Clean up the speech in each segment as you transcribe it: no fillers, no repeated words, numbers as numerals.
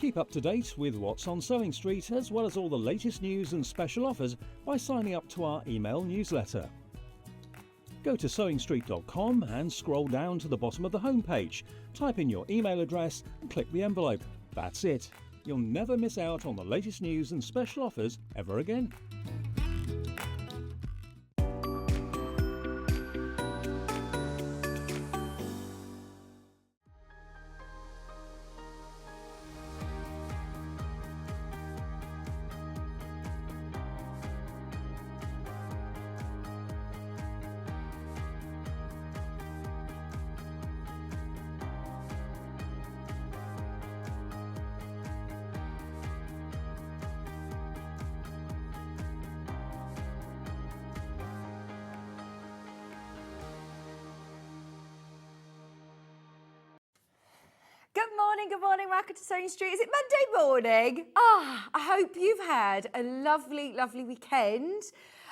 Keep up to date with what's on Sewing Street, as well as all the latest news and special offers by signing up to our email newsletter. Go to sewingstreet.com and scroll down to the bottom of the homepage. Type in your email address and click the envelope. That's it. You'll never miss out on the latest news and special offers ever again. Good morning, welcome to Sewing Street. Is it Monday morning? I hope you've had a lovely, lovely weekend.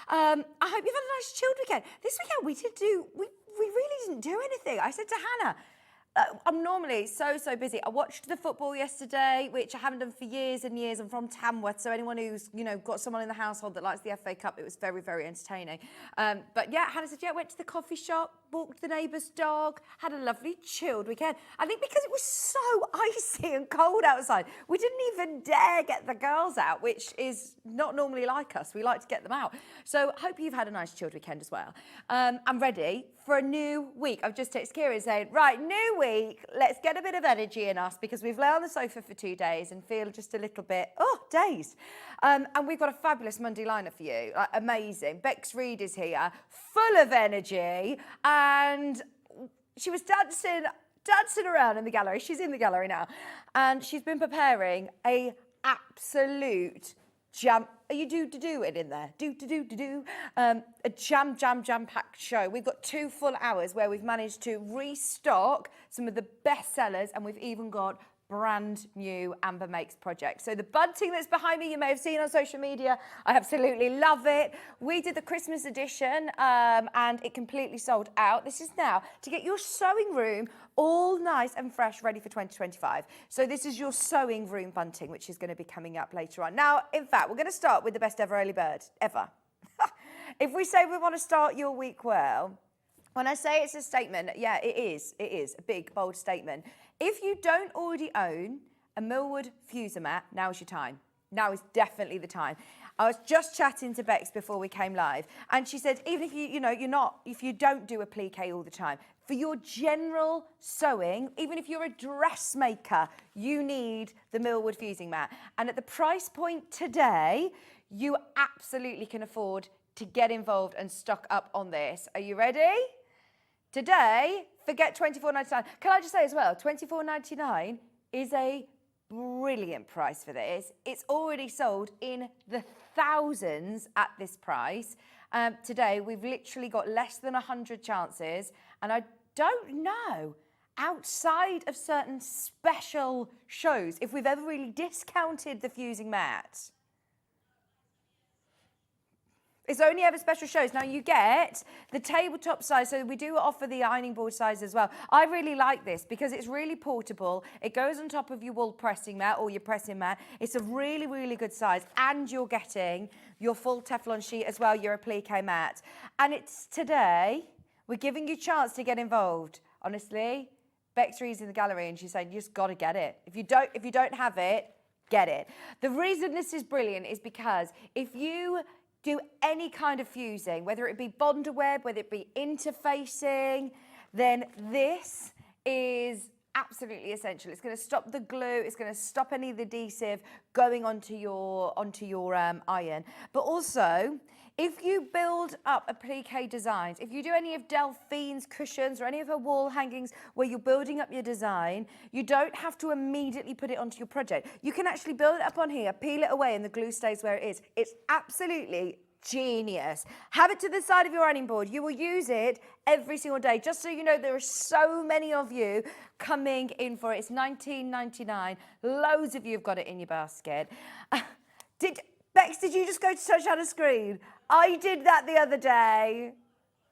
I hope you've had a nice chilled weekend. This weekend we really didn't do anything. I said to Hannah, I'm normally so busy. I watched the football yesterday, which I haven't done for years and years. I'm from Tamworth, so anyone who's got someone in the household that likes the FA Cup, it was very, very entertaining. But yeah, Hannah said, went to the coffee shop, walked the neighbour's dog, had a lovely chilled weekend. I think because it was so icy and cold outside, we didn't even dare get the girls out, which is not normally like us. We like to get them out. So hope you've had a nice chilled weekend as well. I'm ready for a new week. I've just texted Kira saying, right, new week, let's get a bit of energy in us because we've lay on the sofa for 2 days and feel just a little bit, dazed. And we've got a fabulous Monday lineup for you, like, amazing. Reid is here, full of energy, and she was dancing around in the gallery. She's in the gallery now, and she's been preparing a absolute jam. You do it in there. A jam-packed show. We've got 2 full hours where we've managed to restock some of the best sellers, and we've even got brand new Amber Makes projects. So the bunting that's behind me, you may have seen on social media. I absolutely love it. We did the Christmas edition and it completely sold out. This is now to get your sewing room all nice and fresh, ready for 2025. So this is your sewing room bunting, which is going to be coming up later on. Now, in fact, we're going to start with the best ever early bird, ever. If we say we want to start your week well, when I say it's a statement, yeah, it is a big, bold statement. If you don't already own a Millwood fuser mat, now's your time. Now is definitely the time. I was just chatting to Bex before we came live, and she said, even if if you don't do a plique all the time, for your general sewing, even if you're a dressmaker, you need the Millwood fusing mat. And at the price point today, you absolutely can afford to get involved and stock up on this. Are you ready? Today, forget $24.99. Can I just say as well, $24.99 is a brilliant price for this. It's already sold in the thousands at this price. Today, we've literally got less than 100 chances, and I don't know, outside of certain special shows, if we've ever really discounted the fusing mat. It's only ever special shows. Now, you get the tabletop size, so we do offer the ironing board size as well. I really like this because it's really portable. It goes on top of your wool pressing mat or your pressing mat. It's a really, really good size, and you're getting your full Teflon sheet as well, your applique mat. And it's today, we're giving you a chance to get involved. Honestly, Bex Reid's in the gallery and she's saying, you just got to get it. If you don't have it, get it. The reason this is brilliant is because if you do any kind of fusing, whether it be bonder web, whether it be interfacing, then this is absolutely essential. It's going to stop the glue. It's going to stop any of the adhesive going onto your iron. But also, if you build up applique designs, if you do any of Delphine's cushions or any of her wall hangings where you're building up your design, you don't have to immediately put it onto your project. You can actually build it up on here, peel it away, and the glue stays where it is. It's absolutely genius. Have it to the side of your ironing board. You will use it every single day. Just so you know, there are so many of you coming in for it. It's $19.99. Loads of you have got it in your basket. Bex, did you just go to touch on a screen? I did that the other day.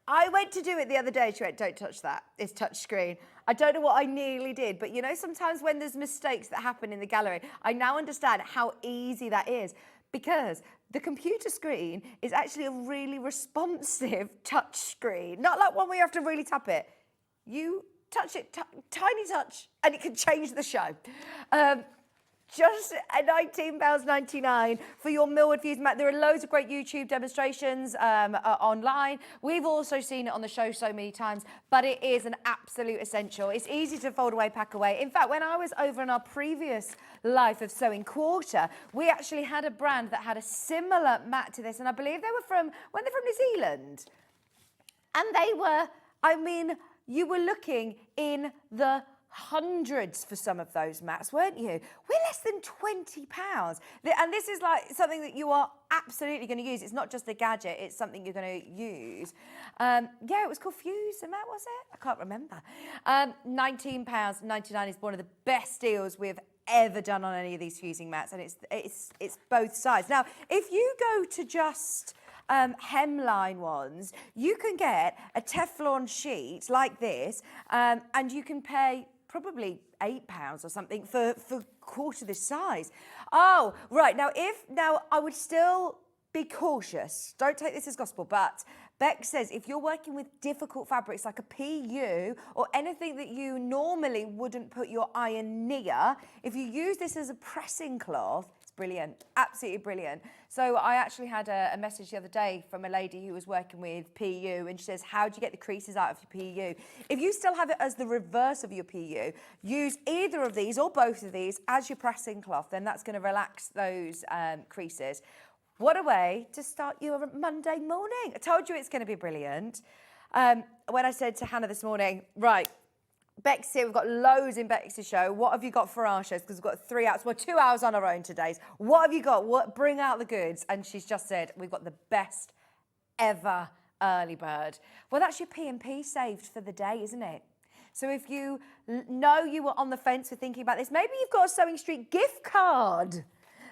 I went to do it the other day. She went, don't touch that. It's touch screen. I don't know what I nearly did, but you know, sometimes when there's mistakes that happen in the gallery, I now understand how easy that is because the computer screen is actually a really responsive touch screen. Not like one where you have to really tap it. You touch it, tiny touch, and it can change the show. Just at £19.99 for your Millwood Fuse mat. There are loads of great YouTube demonstrations online. We've also seen it on the show so many times, but it is an absolute essential. It's easy to fold away, pack away. In fact, when I was over in our previous life of Sewing Quarter, we actually had a brand that had a similar mat to this, and I believe they were from New Zealand. And they were, I mean, you were looking in the hundreds for some of those mats, weren't you? We're less than £20. And this is like something that you are absolutely going to use. It's not just a gadget, it's something you're going to use. Yeah, it was called Fuse, and that was it? I can't remember. £19.99 is one of the best deals we've ever done on any of these fusing mats, and it's both sides. Now, if you go to just hemline ones, you can get a Teflon sheet like this, and you can pay probably £8 or something for quarter this size. Oh, right. Now I would still be cautious. Don't take this as gospel, but Beck says if you're working with difficult fabrics like a PU or anything that you normally wouldn't put your iron near, if you use this as a pressing cloth, it's brilliant, absolutely brilliant. So I actually had a message the other day from a lady who was working with PU, and she says, how do you get the creases out of your PU? If you still have it as the reverse of your PU, use either of these or both of these as your pressing cloth, then that's going to relax those creases. What a way to start your Monday morning. I told you it's going to be brilliant. When I said to Hannah this morning, right, Beck's here, we've got loads in Beck's show. What have you got for our shows? Because we've got 3 hours, well, 2 hours on our own today. What have you got? Bring out the goods. And she's just said, we've got the best ever early bird. Well, that's your P&P saved for the day, isn't it? So if you know you were on the fence for thinking about this, maybe you've got a Sewing Street gift card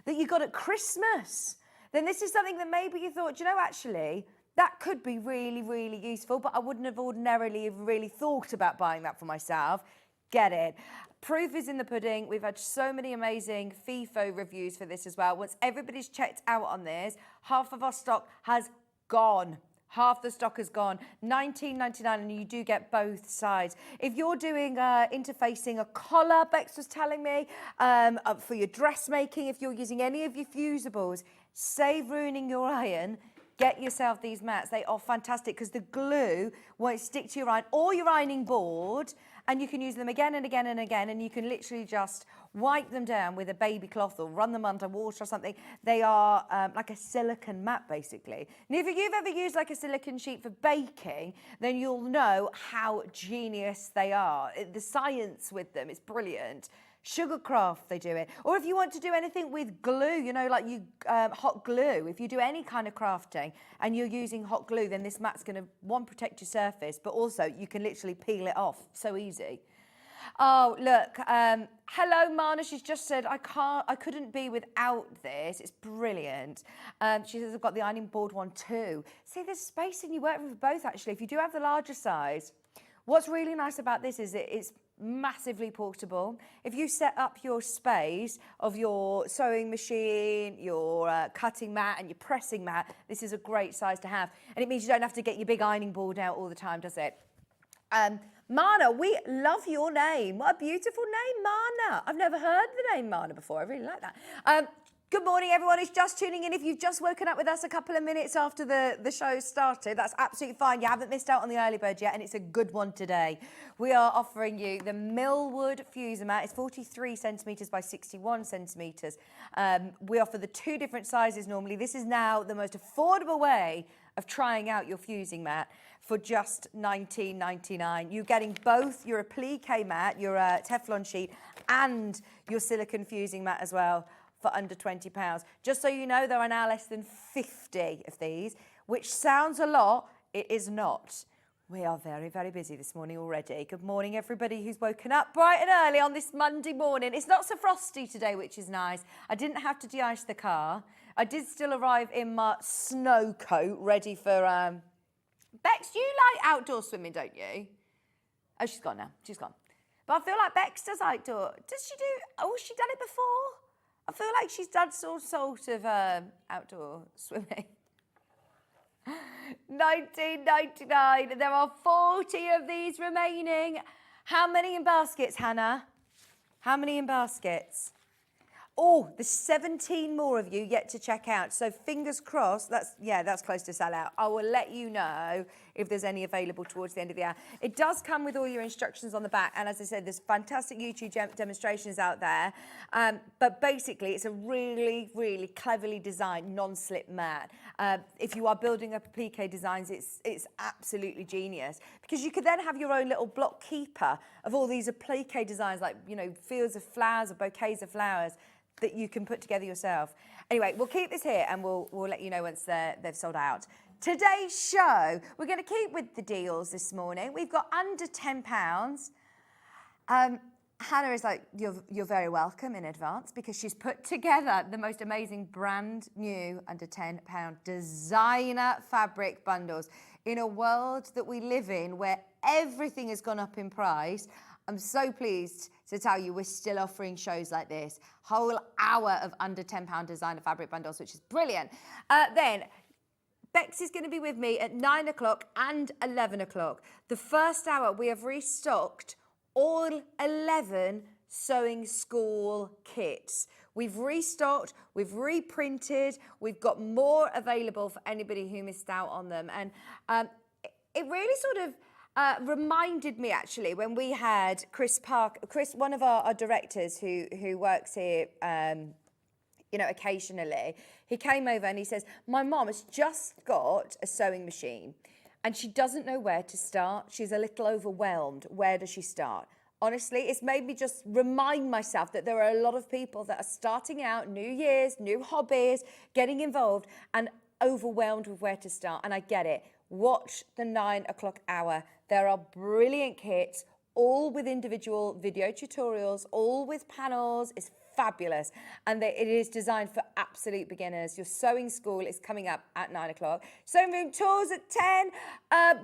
that you got at Christmas. Then this is something that maybe you thought, you know, actually, that could be really, really useful, but I wouldn't have ordinarily really thought about buying that for myself. Get it. Proof is in the pudding. We've had so many amazing FIFO reviews for this as well. Once everybody's checked out on this, half of our stock has gone. Half the stock has gone. £19.99, and you do get both sides. If you're doing interfacing a collar, Bex was telling me, for your dressmaking, if you're using any of your fusibles, save ruining your iron. Get yourself these mats. They are fantastic because the glue won't stick to your iron or your ironing board, and you can use them again and again and again, and you can literally just wipe them down with a baby cloth or run them under water or something. They are like a silicone mat, basically. And if you've ever used like a silicone sheet for baking, then you'll know how genius they are. The science with them is brilliant. Sugarcraft, they do it. Or if you want to do anything with glue, you know, like hot glue, if you do any kind of crafting and you're using hot glue, then this mat's going to, one, protect your surface, but also you can literally peel it off. So easy. Oh, look, hello, Mana. She's just said, I couldn't be without this. It's brilliant. She says, I've got the ironing board one too. See, there's space in your workroom for both, actually. If you do have the larger size, what's really nice about this is it's massively portable. If you set up your space of your sewing machine, your cutting mat and your pressing mat, this is a great size to have. And it means you don't have to get your big ironing board out all the time, does it? Mana, we love your name. What a beautiful name, Mana. I've never heard the name Mana before. I really like that. Good morning, everyone who's just tuning in. If you've just woken up with us a couple of minutes after the show started, that's absolutely fine. You haven't missed out on the early bird yet, and it's a good one today. We are offering you the Millwood Fuser mat. It's 43 centimetres by 61 centimetres. We offer the 2 different sizes normally. This is now the most affordable way of trying out your fusing mat for just £19.99. You're getting both your applique mat, your Teflon sheet, and your silicone fusing mat as well, for under £20. Just so you know, there are now less than 50 of these, which sounds a lot. It is not. We are very, very busy this morning already. Good morning, everybody who's woken up bright and early on this Monday morning. It's not so frosty today, which is nice. I didn't have to de-ice the car. I did still arrive in my snow coat, ready for Bex, you like outdoor swimming, don't you? Oh, she's gone now. She's gone. But I feel like Bex does outdoor. Does she do? Oh, has she done it before? I feel like she's done sort of outdoor swimming. 19.99. There are 40 of these remaining. How many in baskets, Hannah? How many in baskets? Oh, there's 17 more of you yet to check out. So fingers crossed, that's close to sell out. I will let you know if there's any available towards the end of the hour. It does come with all your instructions on the back. And as I said, there's fantastic YouTube demonstrations out there. But basically, it's a really, really cleverly designed non-slip mat. If you are building up applique designs, it's absolutely genius. Because you could then have your own little block keeper of all these applique designs, like, you know, fields of flowers or bouquets of flowers, that you can put together yourself. Anyway, we'll keep this here and we'll let you know once they've sold out. Today's show, we're going to keep with the deals this morning. We've got under £10. Hannah is like, you're very welcome in advance, because she's put together the most amazing brand new under £10 designer fabric bundles. In a world that we live in where everything has gone up in price, I'm so pleased to tell you we're still offering shows like this. Whole hour of under £10 designer fabric bundles, which is brilliant. Then Bex is going to be with me at 9 o'clock and 11 o'clock. The first hour, we have restocked all 11 sewing school kits. We've restocked, we've reprinted, we've got more available for anybody who missed out on them. And it really sort of reminded me, actually, when we had Chris, one of our directors who works here, you know, occasionally. He came over and he says, my mom has just got a sewing machine and she doesn't know where to start. She's a little overwhelmed. Where does she start? Honestly, it's made me just remind myself that there are a lot of people that are starting out, new years, new hobbies, getting involved and overwhelmed with where to start. And I get it. Watch the 9 o'clock hour. There are brilliant kits, all with individual video tutorials, all with panels. It's fabulous. And it is designed for absolute beginners. Your sewing school is coming up at 9 o'clock. Sewing room tours at 10.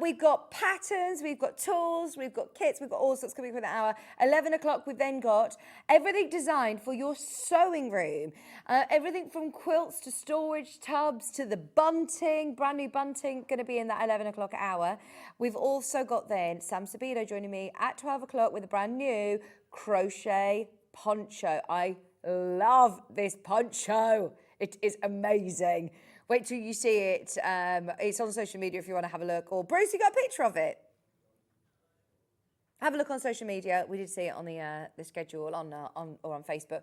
We've got patterns, we've got tools, we've got kits, we've got all sorts coming for the hour. 11 o'clock, we've then got everything designed for your sewing room. Everything from quilts to storage tubs to the bunting, brand new bunting, going to be in that 11 o'clock hour. We've also got then Sam Sabido joining me at 12 o'clock with a brand new crochet poncho. I love this poncho. It is amazing. Wait till you see it. It's on social media if you want to have a look. Or Bruce, you got a picture of it? Have a look on social media. We did see it on the schedule on Facebook.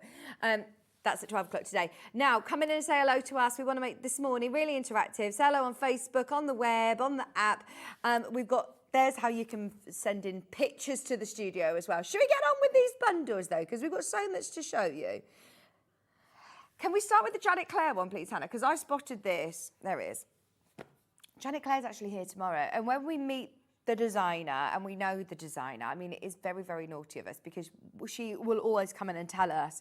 That's at 12 o'clock today. Now, come in and say hello to us. We want to make this morning really interactive. Say hello on Facebook, on the web, on the app. There's how you can send in pictures to the studio as well. Should we get on with these bundles, though? Because we've got so much to show you. Can we start with the Janet Clare one, please, Hannah? Because I spotted this. There it is. Janet Clare's actually here tomorrow. And when we meet the designer, and we know the designer, I mean, it is very, very naughty of us, because she will always come in and tell us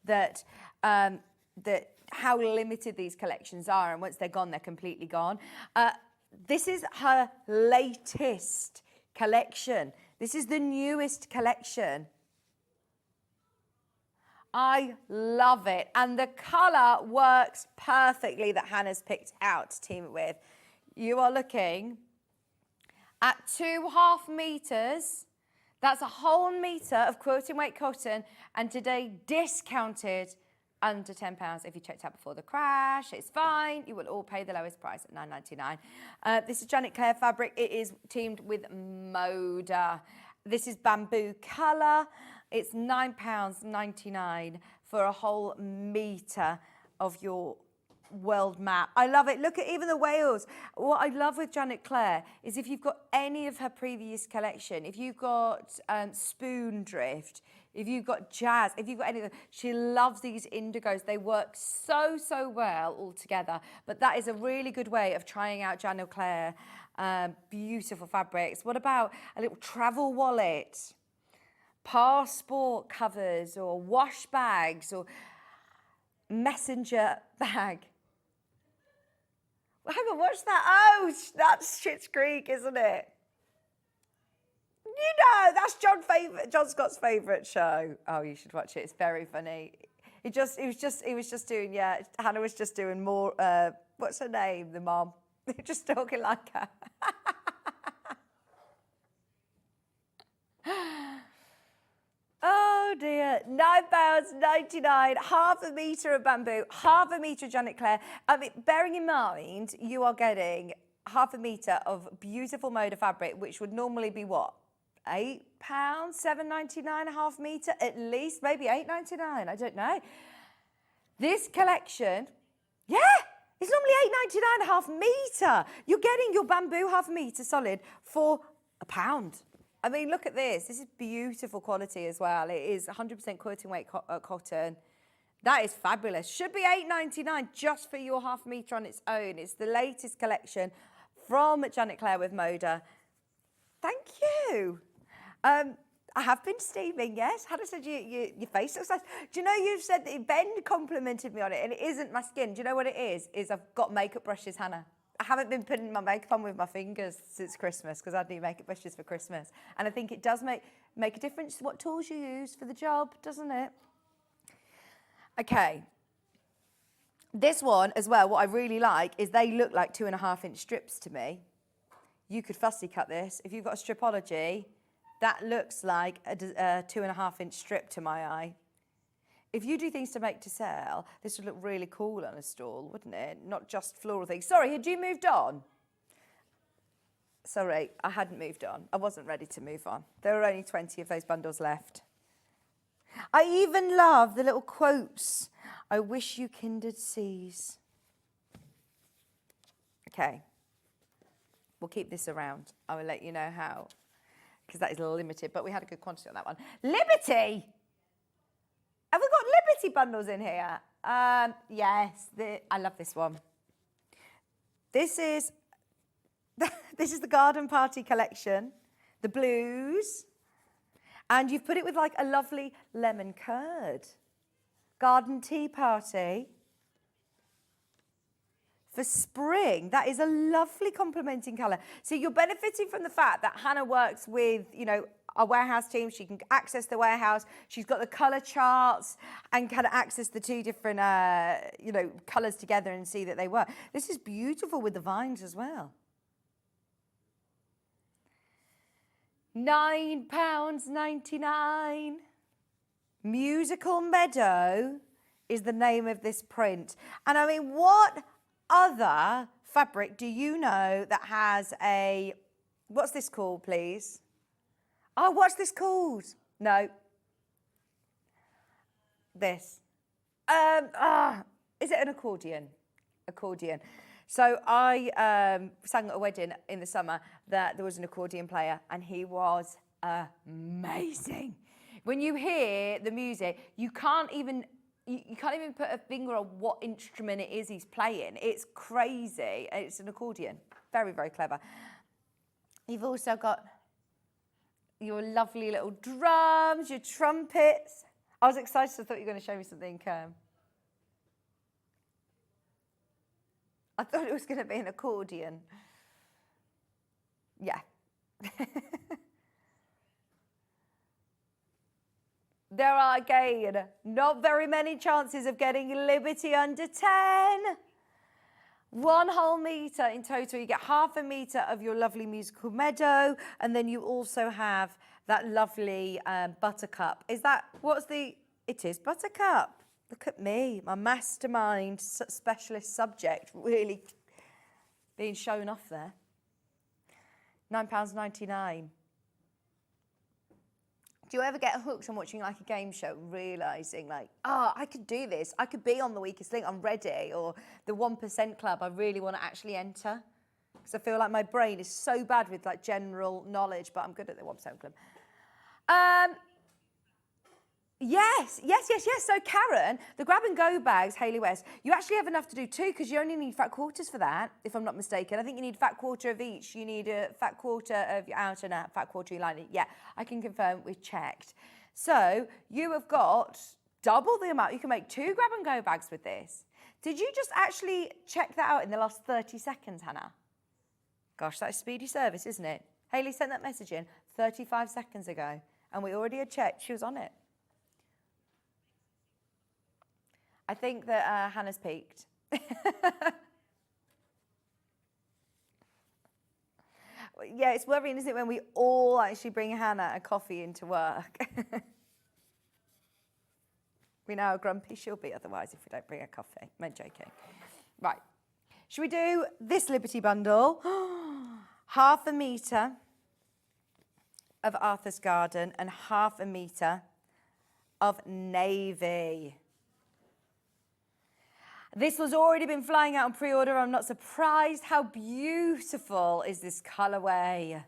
that how limited these collections are. And once they're gone, they're completely gone. This is her latest collection. This is the newest collection. I love it. And the colour works perfectly that Hannah's picked out to team it with. You are looking at 2.5 meters. That's a whole metre of quilting weight cotton. And today discounted under £10. If you checked out before the crash, it's fine. You will all pay the lowest price at £9.99. This is Janet Clare fabric. It is teamed with Moda. This is bamboo colour. It's £9.99 for a whole metre of your world map. I love it. Look at even the whales. What I love with Janet Clare is if you've got any of her previous collection, if you've got spoon drift, if you've got jazz, if you've got any of them, she loves these indigos. They work so, so well all together. But that is a really good way of trying out Janet Clare. Beautiful fabrics. What about a little travel wallet, passport covers, or wash bags, or messenger bag? Hang on, what's that? Oh, that's Schitt's Creek, isn't it? You know, that's John Scott's favourite show. Oh, you should watch it. It's very funny. He was just doing, yeah, Hannah was just doing more, what's her name, the mom? Just talking like her. Oh dear, £9.99, half a metre of bamboo, half a metre of Janet Clare. I mean, bearing in mind, you are getting half a metre of beautiful Moda fabric, which would normally be what? £8, £7.99 a half metre, at least, maybe £8.99, I don't know. This collection, yeah, it's normally £8.99 a half metre. You're getting your bamboo half a metre solid for £1. I mean, look at this. This is beautiful quality as well. It is 100% quilting weight cotton. That is fabulous. Should be £8.99 just for your half metre on its own. It's the latest collection from Janet Clare with Moda. Thank you. I have been steaming, yes. Hannah said your face looks nice. Do you know you've said that Ben complimented me on it and it isn't my skin. Do you know what it is? Is I've got makeup brushes, Hannah. I haven't been putting my makeup on with my fingers since Christmas because I do makeup brushes for Christmas. And I think it does make a difference what tools you use for the job, doesn't it? Okay. This one as well, what I really like is they look like 2.5-inch strips to me. You could fussy cut this. If you've got a stripology, that looks like a 2.5-inch strip to my eye. If you do things to make to sell, this would look really cool on a stall, wouldn't it? Not just floral things. Sorry, had you moved on? Sorry, I hadn't moved on. I wasn't ready to move on. There were only 20 of those bundles left. I even love the little quotes. I wish you kindred seas. Okay. We'll keep this around. I will let you know how, because that is limited, but we had a good quantity on that one. Liberty! Have we got Liberty bundles in here? Yes, I love this one. This is the Garden Party collection, the blues, and you've put it with like a lovely lemon curd. Garden tea party for spring. That is a lovely complementing colour. So you're benefiting from the fact that Hannah works with, you know, our warehouse team. She can access the warehouse. She's got the colour charts and can access the two different, you know, colours together and see that they work. This is beautiful with the vines as well. £9.99. Musical Meadow is the name of this print. And I mean, what other fabric do you know that has a, what's this called, please? Oh, what's this called? No. This. Is it an accordion? Accordion. So I sang at a wedding in the summer that there was an accordion player and he was amazing. When you hear the music, you can't even put a finger on what instrument it is he's playing. It's crazy. It's an accordion. Very, very clever. You've also got your lovely little drums, your trumpets. I was excited. I thought you were going to show me something. I thought it was going to be an accordion. Yeah. There are, again, not very many chances of getting Liberty under 10. 1 whole metre in total. You get half a metre of your lovely Musical Meadow, and then you also have that lovely Buttercup. Is that, it is Buttercup. Look at me, my mastermind specialist subject really being shown off there. £9.99. Do you ever get hooked on watching like a game show, realising like, oh, I could do this. I could be on The Weakest Link, I'm ready. Or the 1% Club, I really want to actually enter. Because I feel like my brain is so bad with like general knowledge, but I'm good at the 1% Club. Yes. So Karen, the grab and go bags, Hayley West, you actually have enough to do too, because you only need fat quarters for that, if I'm not mistaken. I think you need fat quarter of each. You need a fat quarter of your outer and a fat quarter of your lining. Yeah, I can confirm we've checked. So you have got double the amount. You can make 2 grab and go bags with this. Did you just actually check that out in the last 30 seconds, Hannah? Gosh, that is speedy service, isn't it? Hayley sent that message in 35 seconds ago, and we already had checked. She was on it. I think that Hannah's peaked. Yeah, it's worrying, isn't it, when we all actually bring Hannah a coffee into work. We know how grumpy she'll be otherwise if we don't bring her coffee. I'm joking. Right. Should we do this Liberty bundle? 1/2 metre of Arthur's Garden and 1/2 metre of navy. This has already been flying out on pre-order. I'm not surprised. How beautiful is this colourway?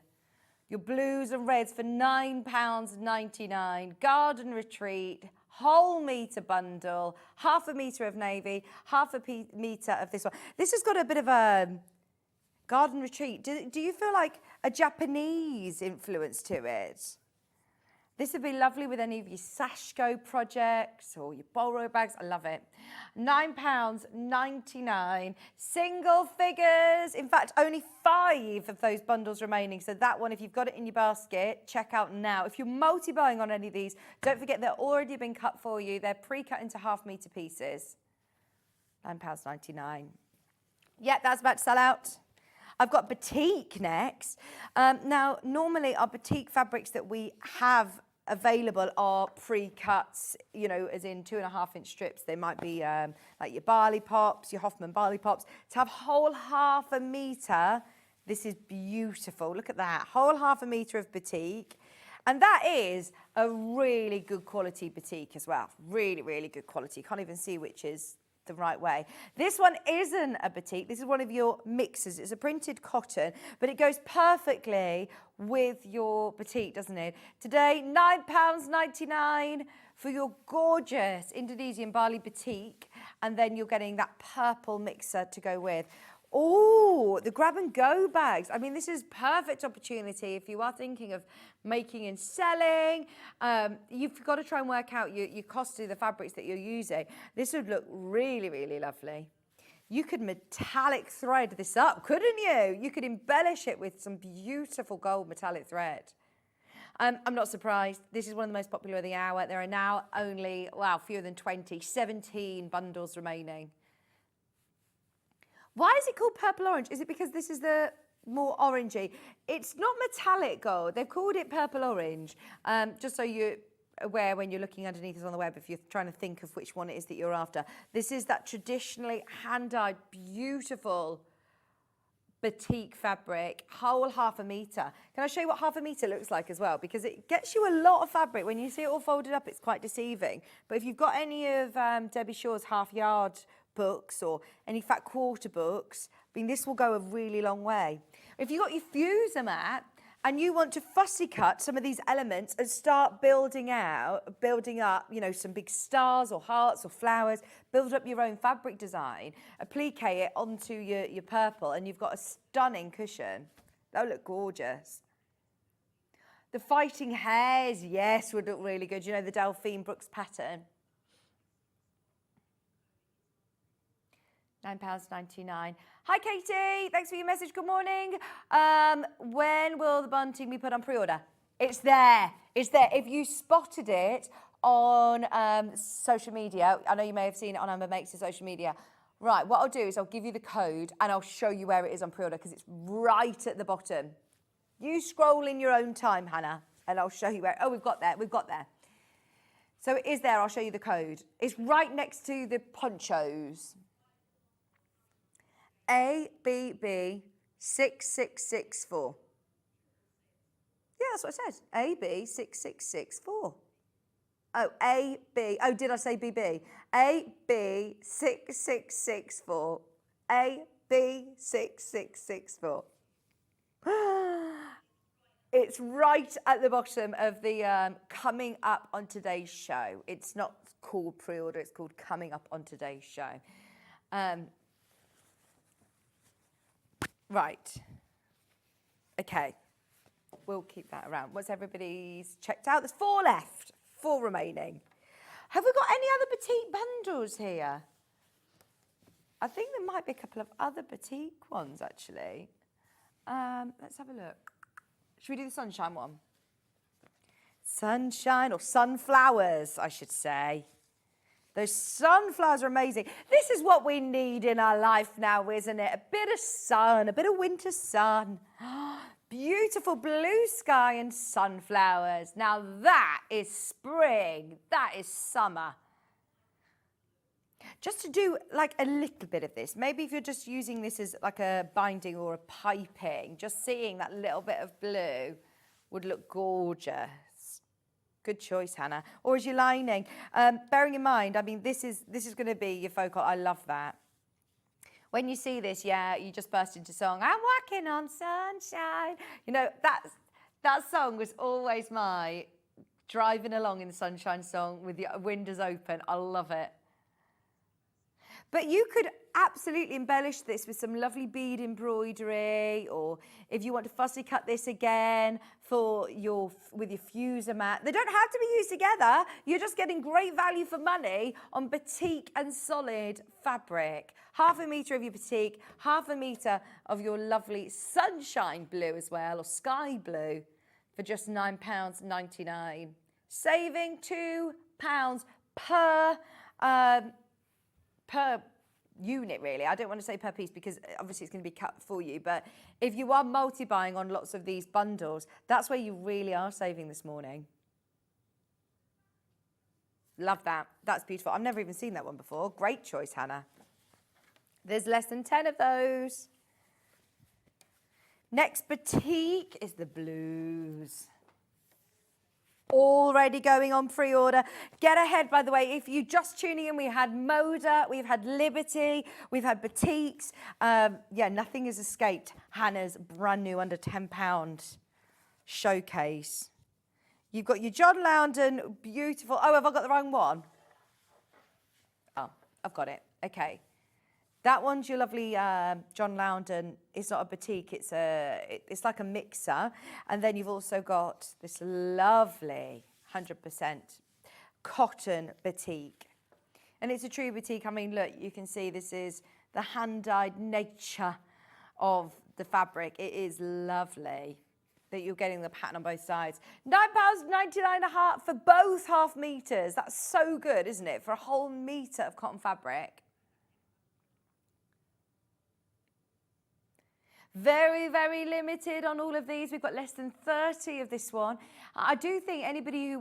Your blues and reds for £9.99. Garden Retreat, whole metre bundle, 1/2 metre of navy, 1/2 metre of this one. This has got a bit of a Garden Retreat. Do you feel like a Japanese influence to it? This would be lovely with any of your Sashko projects or your borrow bags. I love it. £9.99. Single figures. In fact, only 5 of those bundles remaining. So that one, if you've got it in your basket, check out now. If you're multi-buying on any of these, don't forget they're already been cut for you. They're pre-cut into 1/2 metre pieces. £9.99. Yeah, that's about to sell out. I've got batik next. Now, normally our batik fabrics that we have available are pre-cuts, you know, as in 2.5-inch strips. They might be like your Barley Pops, your Hoffman Barley Pops. To have whole 1/2 metre, this is beautiful. Look at that, whole 1/2 metre of batik. And that is a really good quality batik as well. Really, really good quality. Can't even see which is the right way. This one isn't a batik. This is one of your mixes. It's a printed cotton, but it goes perfectly with your batik, doesn't it? Today, £9.99 for your gorgeous Indonesian barley batik, and then you're getting that purple mixer to go with. Oh, the grab and go bags. I mean, this is perfect opportunity if you are thinking of making and selling. You've got to try and work out your cost of the fabrics that you're using. This would look really, really lovely. You could metallic thread this up, couldn't you? You could embellish it with some beautiful gold metallic thread. I'm not surprised. This is one of the most popular of the hour. There are now only, wow, fewer than 20, 17 bundles remaining. Why is it called purple orange? Is it because this is the more orangey? It's not metallic gold. They've called it purple orange. Just so you're aware when you're looking underneath us on the web, if you're trying to think of which one it is that you're after. This is that traditionally hand-dyed, beautiful batik fabric, whole 1/2 metre. Can I show you what 1/2 metre looks like as well? Because it gets you a lot of fabric. When you see it all folded up, it's quite deceiving. But if you've got any of Debbie Shaw's half-yard books or any fat quarter books, I mean, this will go a really long way. If you've got your fuser mat and you want to fussy cut some of these elements and start building up, you know, some big stars or hearts or flowers, build up your own fabric design, applique it onto your purple, and you've got a stunning cushion. That'll look gorgeous. The fighting hares, yes, would look really good. You know, the Delphine Brooks pattern. £9.99. Hi, Katie. Thanks for your message. Good morning. When will the bunting be put on pre-order? It's there. It's there. If you spotted it on social media, I know you may have seen it on Amber Makes the social media. Right, what I'll do is I'll give you the code and I'll show you where it is on pre-order because it's right at the bottom. You scroll in your own time, Hannah, and I'll show you where. Oh, we've got there. We've got there. So it is there. I'll show you the code. It's right next to the ponchos. ABB 6664. Yeah, that's what I said. AB 6664. Oh, AB. Oh, did I say BB? AB 6664. AB 6664. It's right at the bottom of the coming up on today's show. It's not called pre-order, it's called coming up on today's show. Right. Okay. We'll keep that around. What's everybody's checked out? There's 4 left. 4 remaining. Have we got any other petite bundles here? I think there might be a couple of other batik ones, actually. Let's have a look. Should we do the sunshine one? Sunshine, or sunflowers, I should say. Those sunflowers are amazing. This is what we need in our life now, isn't it? A bit of sun, a bit of winter sun. Beautiful blue sky and sunflowers. Now that is spring. That is summer. Just to do like a little bit of this, maybe if you're just using this as like a binding or a piping, just seeing that little bit of blue would look gorgeous. Good choice, Hannah. Or as your lining. Bearing in mind, I mean, this is going to be your focal. I love that. When you see this, yeah, you just burst into song. I'm walking on sunshine. You know, that song was always my driving along in the sunshine song with the windows open. I love it. But you could absolutely embellish this with some lovely bead embroidery, or if you want to fussy cut this again with your fuser mat. They don't have to be used together. You're just getting great value for money on batik and solid fabric. Half a metre of your batik, half a metre of your lovely sunshine blue as well, or sky blue, for just £9.99. Saving £2 per unit, really. I don't want to say per piece because obviously it's going to be cut for you, but if you are multi-buying on lots of these bundles, that's where you really are saving this morning. Love that. That's beautiful. I've never even seen that one before. Great choice, Hannah. There's less than 10 of those. Next batik is the blues. Already going on pre-order. Get ahead, by the way. If you're just tuning in, we had Moda, we've had Liberty, we've had batiks. Yeah, nothing has escaped Hannah's brand new under £10 showcase. You've got your John Loudon, beautiful. Oh, have I got the wrong one? Oh, I've got it. Okay. That one's your lovely John Loudon. It's not a batik, it's like a mixer. And then you've also got this lovely 100% cotton batik. And it's a true batik. I mean, look, you can see this is the hand-dyed nature of the fabric. It is lovely that you're getting the pattern on both sides. £9.99 a half for both half meters. That's so good, isn't it? For a whole meter of cotton fabric. Very, very limited on all of these. We've got less than 30 of this one. I do think anybody who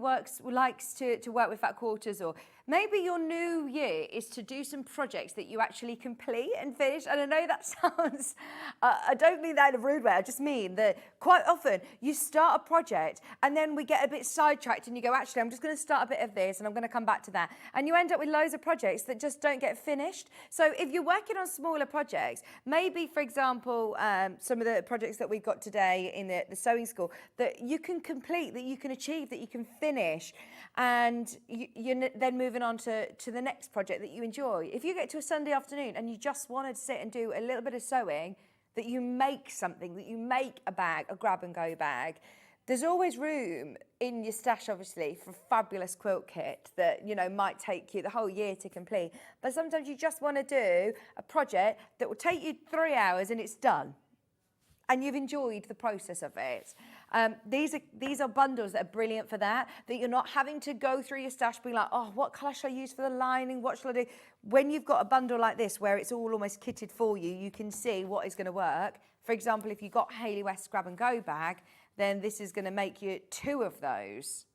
likes to work with fat quarters, or maybe your new year is to do some projects that you actually complete and finish. And I know that sounds, I don't mean that in a rude way. I just mean that quite often you start a project and then we get a bit sidetracked and you go, actually, I'm just going to start a bit of this and I'm going to come back to that. And you end up with loads of projects that just don't get finished. So if you're working on smaller projects, maybe, for example, some of the projects that we've got today in the sewing school that you can complete, that you can achieve, that you can finish, and you're then moving on to the next project that you enjoy. If you get to a Sunday afternoon and you just want to sit and do a little bit of sewing, that you make something, that you make a bag, a grab and go bag, there's always room in your stash, obviously, for a fabulous quilt kit that, you know, might take you the whole year to complete. But sometimes you just want to do a project that will take you 3 hours and it's done. And you've enjoyed the process of it. These are bundles that are brilliant for that you're not having to go through your stash being like, oh, what colour should I use for the lining? What shall I do? When you've got a bundle like this where it's all almost kitted for you, you can see what is going to work. For example, if you've got Hayley West grab and go bag, then this is going to make you 2 of those.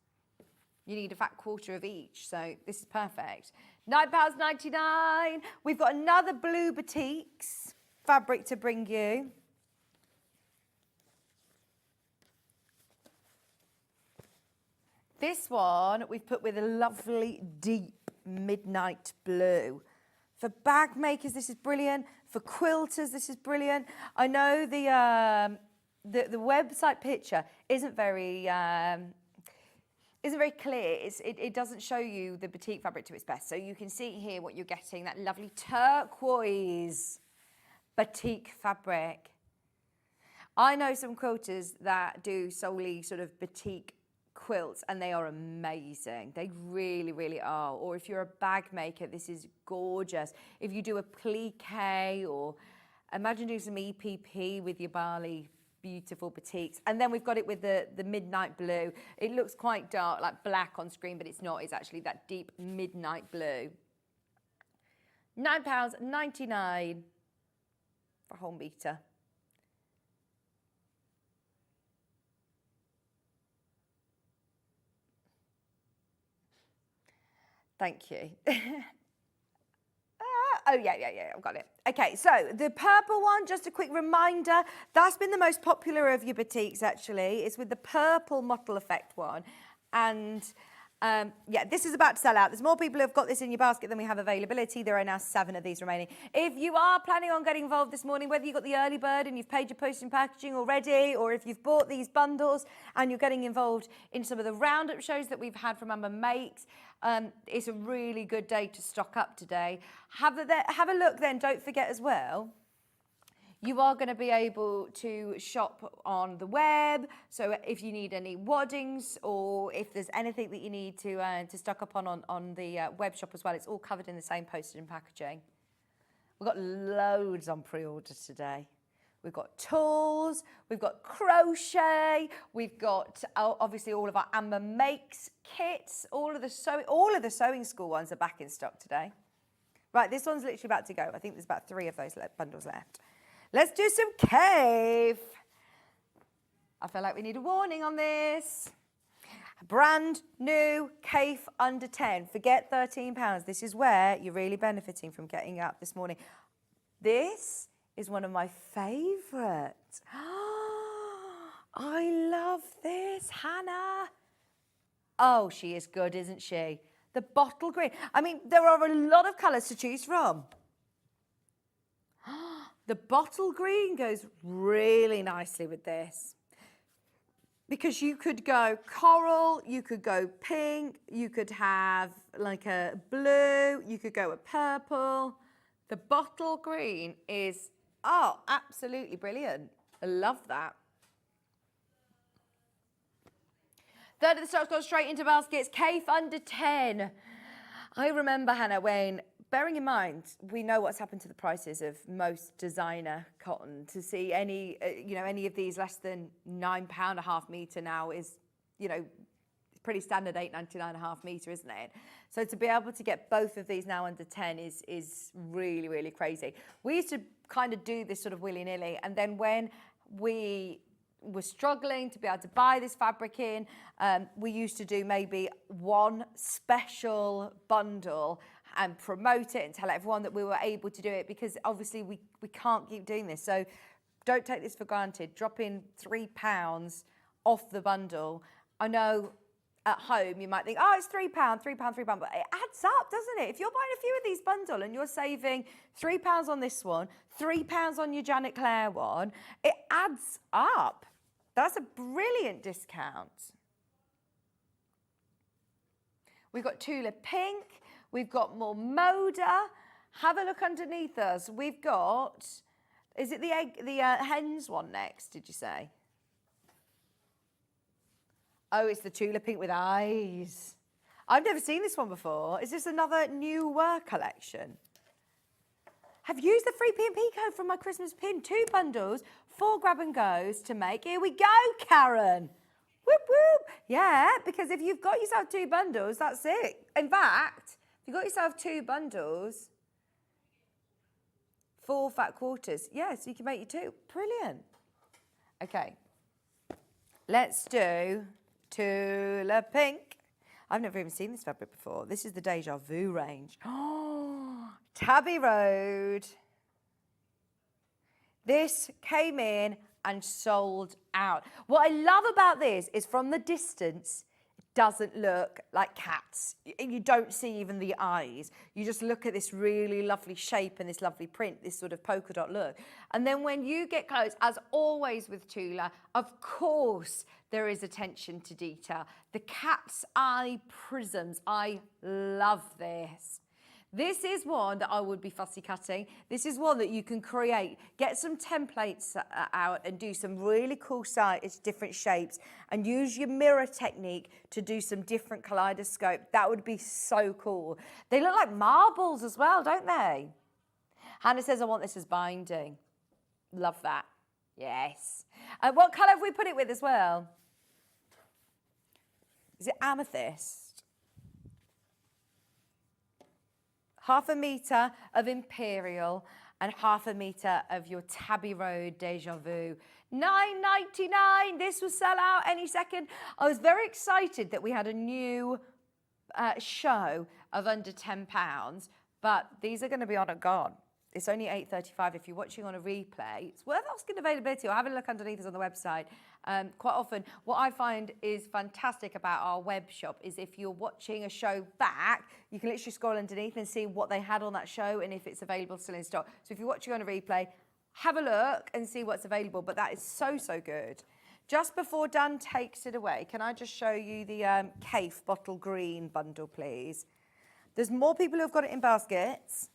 You need a fat quarter of each, so this is perfect. £9.99. We've got another blue batiks fabric to bring you. This one we've put with a lovely deep midnight blue. For bag makers, this is brilliant. For quilters, this is brilliant. I know the website picture isn't very clear. It doesn't show you the batik fabric to its best. So you can see here what you're getting, that lovely turquoise batik fabric. I know some quilters that do solely sort of batik quilts, and they are amazing. They really, really are. Or if you're a bag maker, this is gorgeous. If you do a plique, or imagine doing some EPP with your Bali beautiful batiks. And then we've got it with the midnight blue. It looks quite dark, like black on screen, but it's not. It's actually that deep midnight blue. £9.99 for a whole metre. Thank you. Oh, yeah, I've got it. Okay, so the purple one, just a quick reminder, that's been the most popular of your batiks, actually. It's with the purple mottle effect one. And yeah, this is about to sell out. There's more people who have got this in your basket than we have availability. There are now 7 of these remaining. If you are planning on getting involved this morning, whether you've got the early bird and you've paid your postage and packaging already, or if you've bought these bundles and you're getting involved in some of the roundup shows that we've had from Amber Makes, it's a really good day to stock up today. Have a look then, don't forget as well, you are going to be able to shop on the web. So if you need any waddings, or if there's anything that you need to stock up on the web shop as well, it's all covered in the same postage and packaging. We've got loads on pre-order today. We've got tools, we've got crochet, we've got obviously all of our Amber Makes kits, all of the sewing school ones are back in stock today. Right, this one's literally about to go. I think there's about 3 of those bundles left. Let's do some cave. I feel like we need a warning on this. Brand new cave under 10. Forget £13. This is where you're really benefiting from getting up this morning. This is one of my favourites. I love this, Hannah. Oh, she is good, isn't she? The bottle green. I mean, there are a lot of colours to choose from. The bottle green goes really nicely with this, because you could go coral, you could go pink, you could have like a blue, you could go a purple. The bottle green is, oh, absolutely brilliant. I love that. Third of the stock's gone straight into baskets. Cave under 10. I remember, Hannah, when, bearing in mind, we know what's happened to the prices of most designer cotton. To see any, any of these less than £9 a half metre now is, pretty standard, £8.99 a half metre, isn't it? So to be able to get both of these now under 10 is really, really crazy. We used to kind of do this sort of willy-nilly, and then when we were struggling to be able to buy this fabric in, we used to do maybe one special bundle and promote it and tell everyone that we were able to do it, because obviously we can't keep doing this. So don't take this for granted. Drop in £3 off the bundle. I know at home you might think, oh, it's £3, but it adds up, doesn't it? If you're buying a few of these bundles and you're saving £3 on this one, £3 on your Janet Claire one, it adds up. That's a brilliant discount. We've got Tula Pink. We've got more Moda. Have a look underneath us. We've got, is it the hens one next, did you say? Oh, it's the Tula Pink with eyes. I've never seen this one before. Is this another newer collection? Have used the free P&P code from my Christmas pin. 2 bundles, 4 grab and goes to make. Here we go, Karen. Whoop, whoop. Yeah, because if you've got yourself 2 bundles, that's it. In fact, if you've got yourself 2 bundles, 4 fat quarters. Yeah, so you can make your 2. Brilliant. Okay. Let's do Tula Pink. I've never even seen this fabric before. This is the Deja Vu range. Oh, Tabby Road. This came in and sold out. What I love about this is from the distance, it doesn't look like cats. You don't see even the eyes. You just look at this really lovely shape and this lovely print, this sort of polka dot look. And then when you get close, as always with Tula, of course, there is attention to detail. The cat's eye prisms, I love this. This is one that I would be fussy cutting. This is one that you can create. Get some templates out and do some really cool different shapes and use your mirror technique to do some different kaleidoscope. That would be so cool. They look like marbles as well, don't they? Hannah says, I want this as binding. Love that. Yes. What colour have we put it with as well? Is it amethyst? 1/2 metre of Imperial and 1/2 metre of your Tabby Road Deja Vu. $9.99. This will sell out any second. I was very excited that we had a new show of under £10, but these are going to be on and gone. It's only $8.35 if you're watching on a replay. It's worth asking availability or having a look underneath us on the website. Quite often, what I find is fantastic about our web shop is if you're watching a show back, you can literally scroll underneath and see what they had on that show and if it's available still in stock. So if you're watching on a replay, have a look and see what's available. But that is so, so good. Just before Dan takes it away, can I just show you the Cafe Bottle Green bundle, please? There's more people who have got it in baskets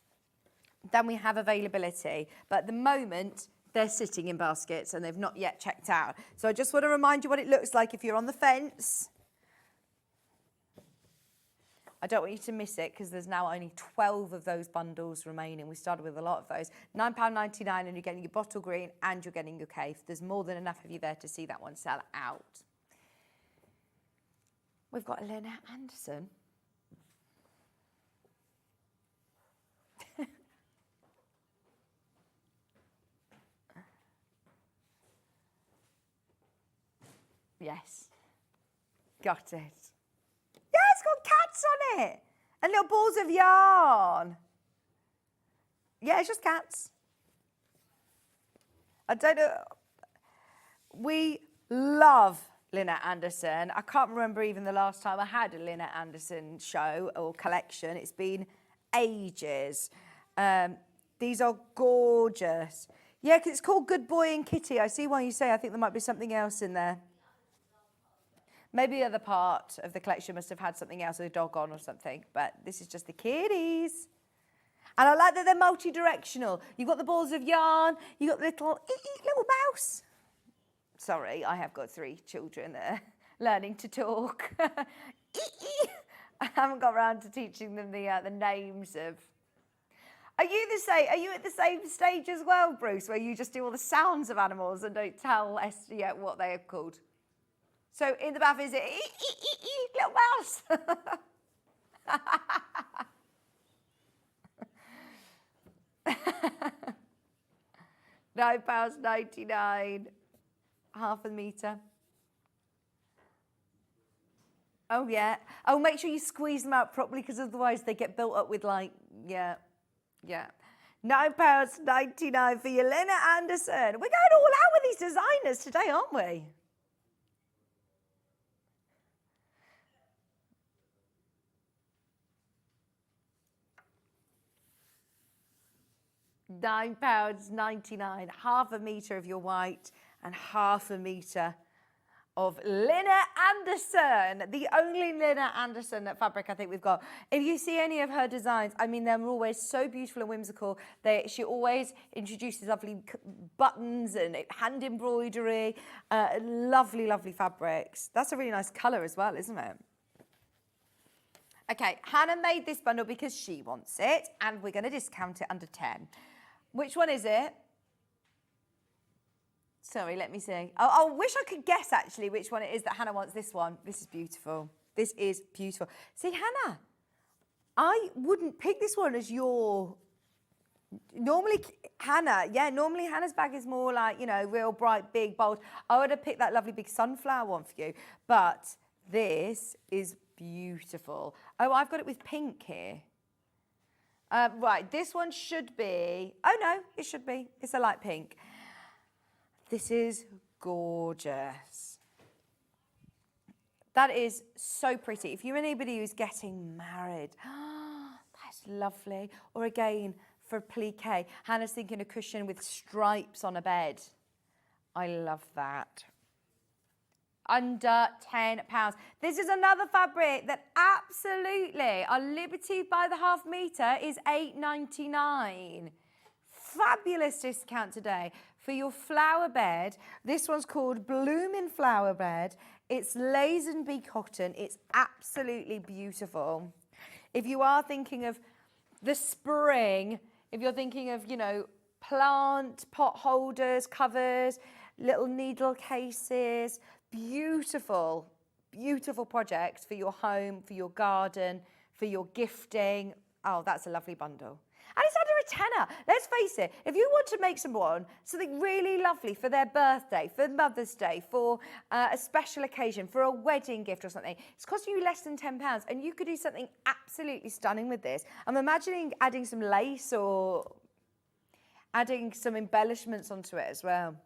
than we have availability. But at the moment, they're sitting in baskets and they've not yet checked out. So I just want to remind you what it looks like if you're on the fence. I don't want you to miss it because there's now only 12 of those bundles remaining. We started with a lot of those. £9.99 and you're getting your bottle green and you're getting your cave. There's more than enough of you there to see that one sell out. We've got Lynette Anderson. Yes, got it. Yeah, it's got cats on it and little balls of yarn. Yeah, it's just cats. I don't know. We love Lynette Anderson. I can't remember even the last time I had a Lynette Anderson show or collection. It's been ages. These are gorgeous. Yeah, because it's called Good Boy and Kitty. I see why you say. I think there might be something else in there. Maybe the other part of the collection must have had something else, a dog on or something, but this is just the kitties. And I like that they're multi-directional. You've got the balls of yarn, you've got the little mouse. Sorry, I have got 3 children learning to talk. I haven't got around to teaching them the names of... Are you at the same stage as well, Bruce, where you just do all the sounds of animals and don't tell Esther yet what they are called? So in the bath, is it little mouse? £9.99, 1/2 metre. Oh yeah. Oh, make sure you squeeze them out properly because otherwise they get built up with yeah. £9.99 for your Lynette Anderson. We're going all out with these designers today, aren't we? £9.99, 1/2 metre of your white and 1/2 metre of Lynette Anderson, the only Lynette Anderson fabric I think we've got. If you see any of her designs, I mean, they're always so beautiful and whimsical. She always introduces lovely buttons and hand embroidery, lovely, lovely fabrics. That's a really nice colour as well, isn't it? Okay, Hannah made this bundle because she wants it, and we're going to discount it under 10. Which one is it? Sorry, let me see. I wish I could guess, actually, which one it is that Hannah wants. This one. This is beautiful. This is beautiful. See, Hannah, I wouldn't pick this one as your... Normally, Hannah's bag is more like, real bright, big, bold. I would have picked that lovely big sunflower one for you. But this is beautiful. Oh, I've got it with pink here. Right, this one should be... Oh, no, it should be. It's a light pink. This is gorgeous. That is so pretty. If you're anybody who's getting married, that's lovely. Or again, for plique, Hannah's thinking a cushion with stripes on a bed. I love that. under £10. This is another fabric that absolutely, our Liberty by the half metre is £8.99. Fabulous discount today for your flower bed. This one's called Bloomin' Flower Bed. It's Lazenby cotton. It's absolutely beautiful. If you are thinking of the spring, if you're thinking of, you know, plant pot holders, covers, little needle cases, beautiful, beautiful projects for your home, for your garden, for your gifting. Oh, that's a lovely bundle. And it's under a tenner. Let's face it, if you want to make someone something really lovely for their birthday, for Mother's Day, for a special occasion, for a wedding gift or something, it's costing you less than £10 and you could do something absolutely stunning with this. I'm imagining adding some lace or adding some embellishments onto it as well.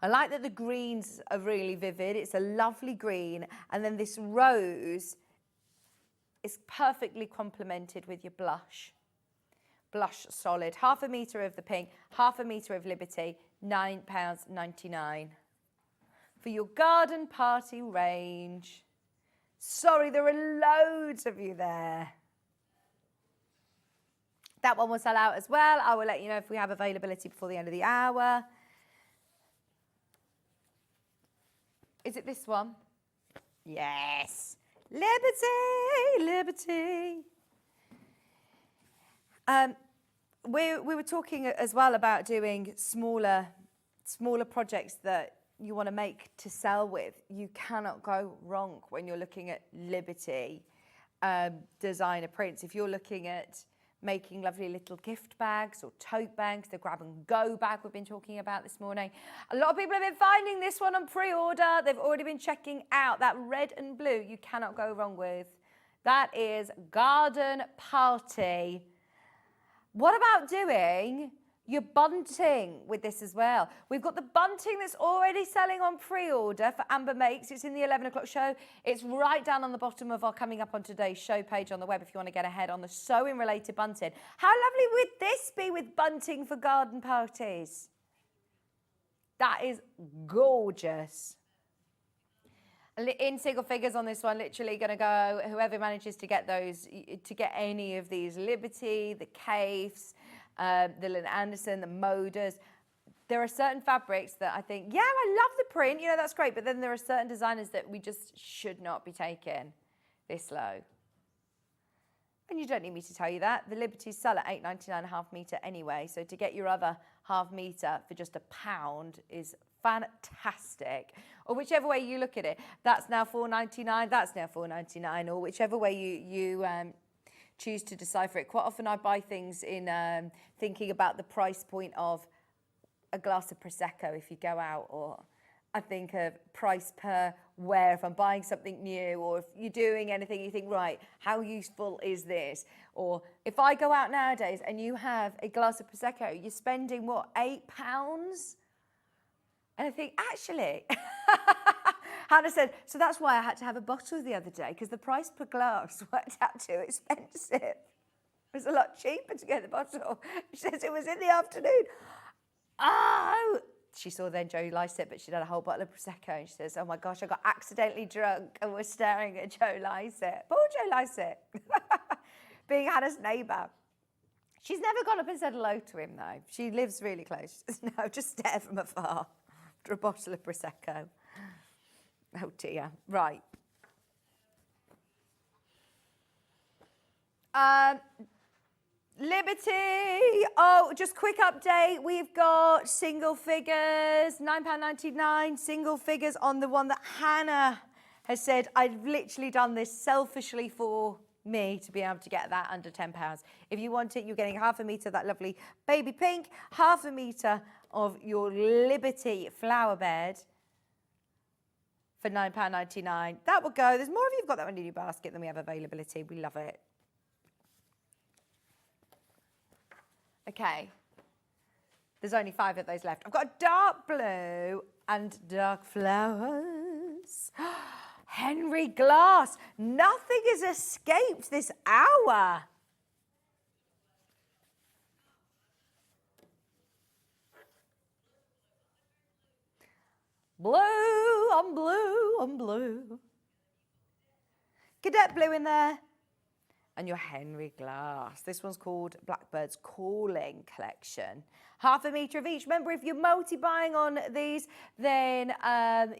I like that the greens are really vivid. It's a lovely green. And then this rose is perfectly complemented with your blush. Blush solid. Half a metre of the pink, half a metre of Liberty, £9.99. For your garden party range. Sorry, there are loads of you there. That one will sell out as well. I will let you know if we have availability before the end of the hour. Is it this one? Yes. Liberty, Liberty. We were talking as well about doing smaller projects that you want to make to sell with. You cannot go wrong when you're looking at Liberty designer prints. If you're looking at making lovely little gift bags or tote bags, the grab and go bag we've been talking about this morning. A lot of people have been finding this one on pre-order. They've already been checking out that red and blue. You cannot go wrong with. That is Garden Party. What about doing your bunting with this as well? We've got the bunting that's already selling on pre-order for Amber Makes. It's in the 11 o'clock show. It's right down on the bottom of our Coming Up on Today's show page on the web if you want to get ahead on the sewing related bunting. How lovely would this be with bunting for garden parties? That is gorgeous. In single figures on this one, literally going to go, whoever manages to get those, to get any of these, Liberty, the Caifs, the Lynn Anderson, the Moders. There are certain fabrics that I think, yeah, I love the print, you know, that's great, but then there are certain designers that we just should not be taking this low. And you don't need me to tell you that. The Liberties sell at £8.99 a half metre anyway, so to get your other half metre for just £1 is fantastic. Or whichever way you look at it, that's now £4.99, that's now £4.99, or whichever way you choose to decipher it. Quite often I buy things in thinking about the price point of a glass of Prosecco if you go out, or I think of price per wear if I'm buying something new, or if you're doing anything you think, right, how useful is this? Or if I go out nowadays and you have a glass of Prosecco, you're spending, what, £8? And I think, actually, Hannah said, so that's why I had to have a bottle the other day, because the price per glass worked out too expensive. It was a lot cheaper to get the bottle. She says it was in the afternoon. Oh! She saw then Joe Lycett, but she'd had a whole bottle of Prosecco, and she says, oh my gosh, I got accidentally drunk and was staring at Joe Lycett. Poor Joe Lycett, being Hannah's neighbour. She's never gone up and said hello to him, though. She lives really close. She says, no, just stare from afar after a bottle of Prosecco. Oh dear. Right. Liberty. Oh, just quick update. We've got single figures, £9.99, single figures on the one that Hannah has said, I've literally done this selfishly for me to be able to get that under £10. If you want it, you're getting half a metre of that lovely baby pink, half a metre of your Liberty flower bed for £9.99. That will go. There's more of you who've got that one in your basket than we have availability. We love it. Okay. There's only 5 of those left. I've got a dark blue and dark flowers. Henry Glass. Nothing has escaped this hour. Blue on blue. and blue. Cadet blue in there. And your Henry glass. This one's called Blackbird's Calling Collection. Half a metre of each. Remember, if you're multi-buying on these, then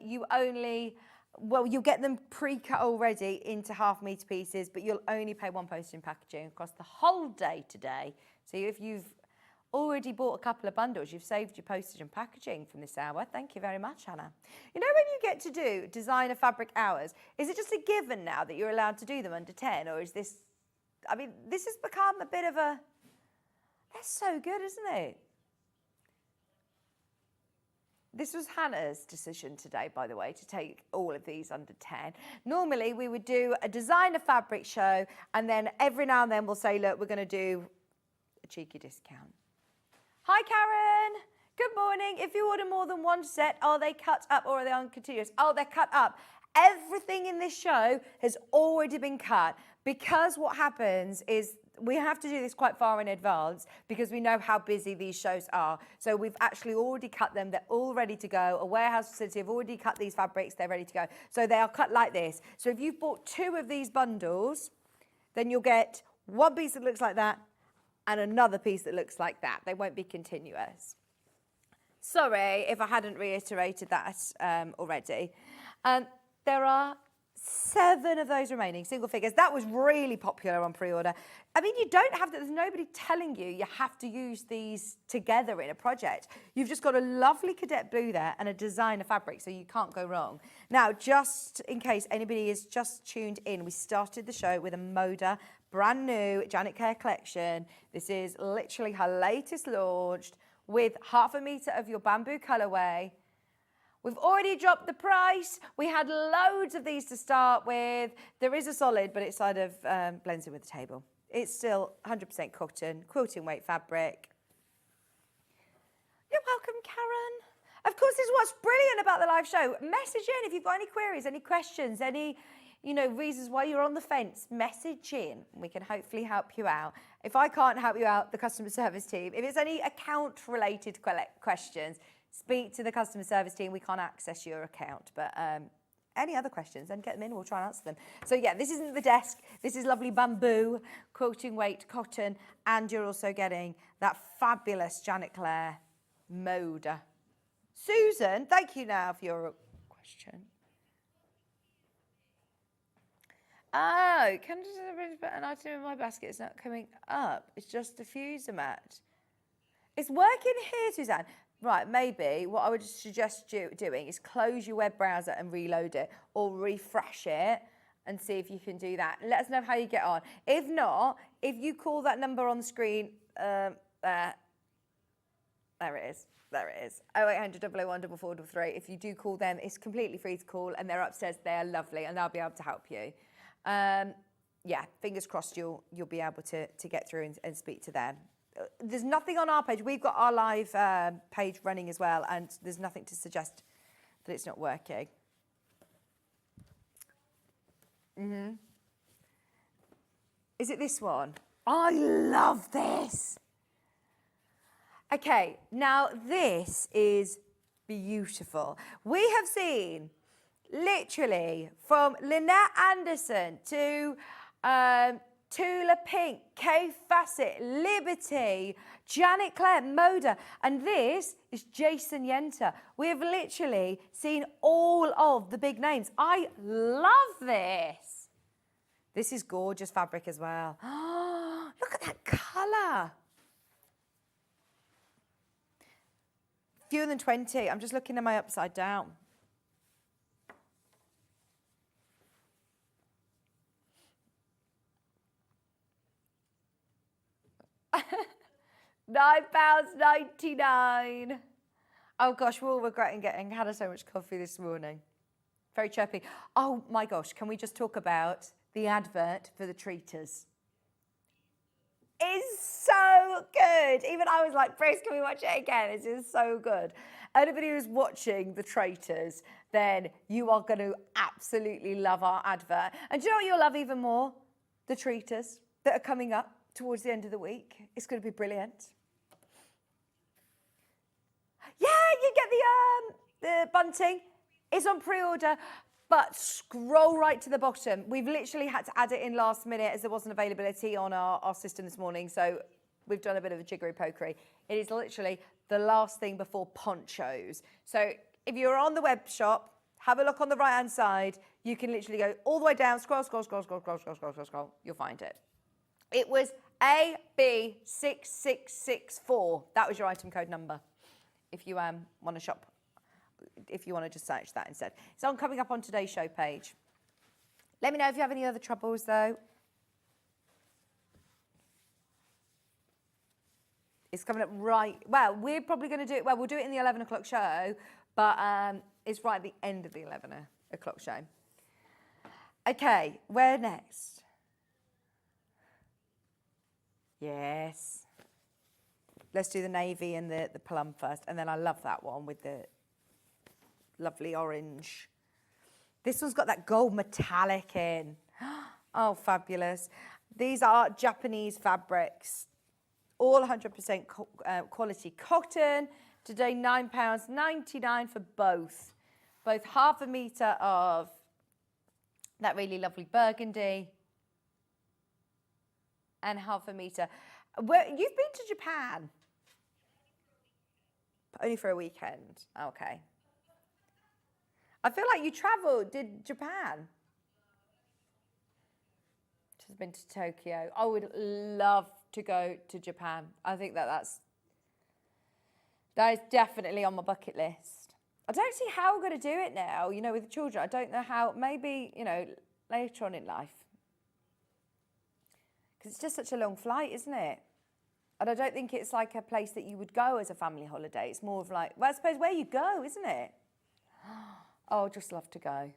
you only, well, you'll get them pre-cut already into half-metre pieces, but you'll only pay one postage and packaging across the whole day today. So if you've already bought a couple of bundles, you've saved your postage and packaging from this hour. Thank you very much, Hannah. You know, when you get to do designer fabric hours, is it just a given now that you're allowed to do them under 10, or is this, I mean, this has become a bit of a, that's so good, isn't it? This was Hannah's decision today, by the way, to take all of these under 10. Normally, we would do a designer fabric show, and then every now and then we'll say, look, we're going to do a cheeky discount. Hi, Karen. Good morning. If you order more than one set, are they cut up or are they on continuous? Oh, they're cut up. Everything in this show has already been cut, because what happens is we have to do this quite far in advance because we know how busy these shows are. So we've actually already cut them. They're all ready to go. A warehouse facility have already cut these fabrics. They're ready to go. So they are cut like this. So if you've bought 2 of these bundles, then you'll get one piece that looks like that and another piece that looks like that. They won't be continuous. Sorry if I hadn't reiterated that already. There are 7 of those remaining, single figures. That was really popular on pre-order. I mean, you don't have to, there's nobody telling you you have to use these together in a project. You've just got a lovely cadet blue there and a designer fabric, so you can't go wrong. Now, just in case anybody is just tuned in, we started the show with a Moda, brand new Janet Clare collection. This is literally her latest launched with half a metre of your bamboo colourway. We've already dropped the price. We had loads of these to start with. There is a solid, but it sort of blends in with the table. It's still 100% cotton, quilting weight fabric. You're welcome, Karen. Of course, this is what's brilliant about the live show. Message in if you've got any queries, any questions, any reasons why you're on the fence. Message in. We can hopefully help you out. If I can't help you out, the customer service team. If it's any account-related questions, speak to the customer service team. We can't access your account, but any other questions, then get them in. We'll try and answer them. So yeah, this isn't the desk. This is lovely bamboo, quilting weight cotton, and you're also getting that fabulous Janet Clare Moda. Susan, thank you now for your question. Oh, can I put an item in my basket? It's not coming up. It's just a diffuser mat. It's working here, Suzanne. Right, maybe what I would suggest you doing is close your web browser and reload it, or refresh it and see if you can do that. Let us know how you get on. If not, if you call that number on the screen, there it is. There it is. 0800 001 4433. If you do call them, it's completely free to call, and they're upstairs. They're lovely, and they'll be able to help you. Yeah, fingers crossed you'll be able to get through and speak to them. There's nothing on our page. We've got our live page running as well, and there's nothing to suggest that it's not working. Is it this one? I love this. Okay, now this is beautiful. We have seen literally from Lynette Anderson to Tula Pink, Kay Fassett, Liberty, Janet Clare, Moda, and this is Jason Yenter. We have literally seen all of the big names. I love this. This is gorgeous fabric as well. Oh, look at that colour. Fewer than 20. I'm just looking at my upside down. £9.99. Oh gosh, we're all regretting getting Hannah so much coffee this morning. Very chirpy. Oh my gosh, can we just talk about the advert for the treaters? It's so good. Even I was like, Grace, can we watch it again? It is so good. Anybody who's watching the Traitors, then you are going to absolutely love our advert. And do you know what you'll love even more? The treaters that are coming up towards the end of the week. It's going to be brilliant. Yeah, you get the bunting. It's on pre-order. But scroll right to the bottom. We've literally had to add it in last minute as there wasn't availability on our system this morning. So we've done a bit of a jiggery pokery. It is literally the last thing before ponchos. So if you're on the web shop, have a look on the right hand side. You can literally go all the way down, scroll, scroll, scroll, scroll, scroll, scroll, scroll, scroll, scroll. You'll find it. It was AB6664. That was your item code number. If you want to shop, if you want to just search that instead. It's on coming up on today's show page. Let me know if you have any other troubles though. It's coming up right, well, we're probably going to do it, well, we'll do it in the 11 o'clock show, but it's right at the end of the 11 o'clock show. Okay, where next? Yes. Let's do the navy and the plum first, and then I love that one with the lovely orange. This one's got that gold metallic in. Oh, fabulous. These are Japanese fabrics. All 100% quality cotton. Today, £9.99 for both. Both half a metre of that really lovely burgundy and half a metre. You've been to Japan? Only for a weekend. Okay. I feel like you travelled, did Japan? Just been to Tokyo. I would love to go to Japan. I think that is definitely on my bucket list. I don't see how we're going to do it now, you know, with the children. I don't know how, maybe, you know, later on in life. Because it's just such a long flight, isn't it? And I don't think it's like a place that you would go as a family holiday. It's more of like, well, I suppose where you go, isn't it? Oh, I'd just love to go.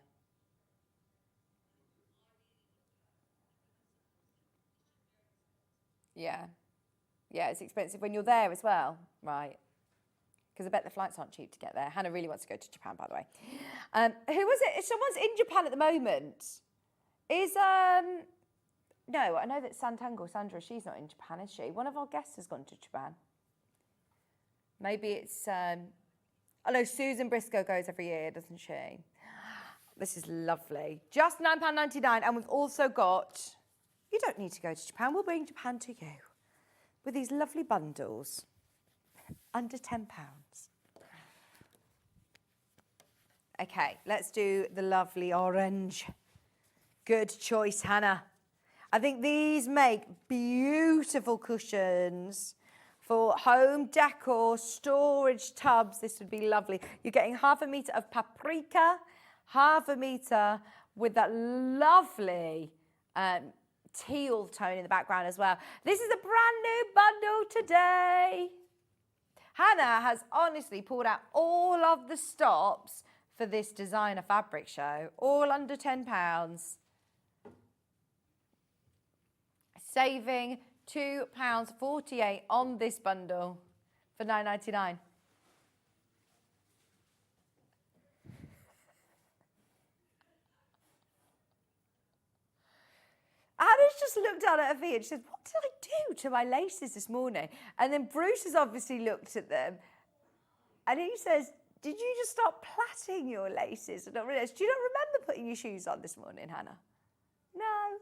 Yeah. Yeah, it's expensive when you're there as well. Right. Because I bet the flights aren't cheap to get there. Hannah really wants to go to Japan, by the way. Who was it? Someone's in Japan at the moment. No, I know that Sandra, she's not in Japan, is she? One of our guests has gone to Japan. Maybe it's, oh no, Susan Briscoe goes every year, doesn't she? This is lovely. Just £9.99. And we've also got, you don't need to go to Japan. We'll bring Japan to you with these lovely bundles. Under £10. Okay, let's do the lovely orange. Good choice, Hannah. I think these make beautiful cushions for home decor, storage tubs. This would be lovely. You're getting half a metre of paprika, half a metre with that lovely teal tone in the background as well. This is a brand new bundle today. Hannah has honestly pulled out all of the stops for this designer fabric show, all under £10. Saving £2.48 on this bundle for £9.99. Hannah's just looked down at her feet and she said, what did I do to my laces this morning? And then Bruce has obviously looked at them and he says, did you just start plaiting your laces? And I realised, do you not remember putting your shoes on this morning, Hannah? No.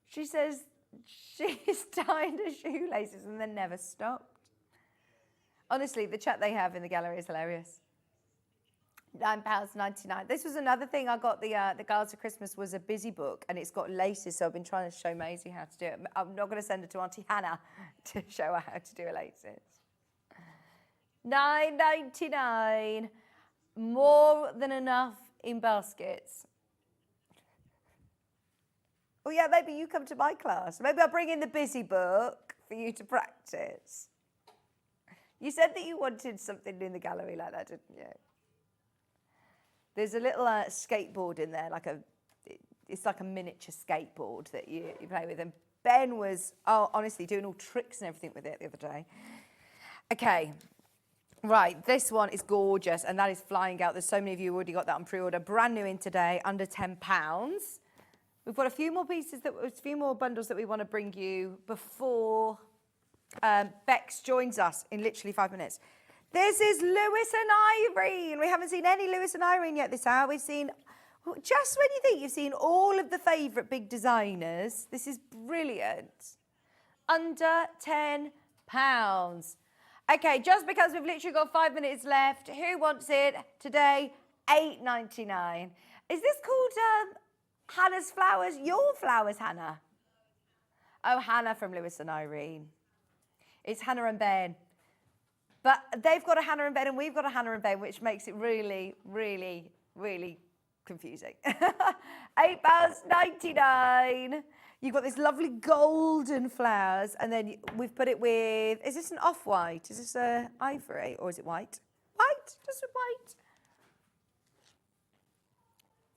She says she's tied her shoelaces and then never stopped. Honestly, the chat they have in the gallery is hilarious. £9.99. This was another thing I got the Girls for Christmas was a busy book and it's got laces, so I've been trying to show Maisie how to do it. I'm not going to send her to Auntie Hannah to show her how to do her laces. £9.99. More than enough in baskets. Oh yeah, maybe you come to my class. Maybe I'll bring in the busy book for you to practice. You said that you wanted something in the gallery like that, didn't you? There's a little skateboard in there, it's like a miniature skateboard that you play with. And Ben was, honestly, doing all tricks and everything with it the other day. Okay, right, this one is gorgeous, and that is flying out. There's so many of you who already got that on pre-order. Brand new in today, under £10. We've got a few more bundles that we want to bring you before Bex joins us in literally 5 minutes. This is Lewis and Irene. We haven't seen any Lewis and Irene yet this hour. We've seen, just when you think you've seen all of the favourite big designers, this is brilliant. Under £10. Okay, just because we've literally got 5 minutes left, who wants it today? £8.99. Is this called Hannah's Flowers? Your Flowers, Hannah? Oh, Hannah from Lewis and Irene. It's Hannah and Ben. But they've got a Hannah and Ben and we've got a Hannah and Ben, which makes it really, really, really confusing. £8.99. You've got this lovely golden flowers, and then we've put it with, is this an off-white? Is this a ivory, or is it white? White, just a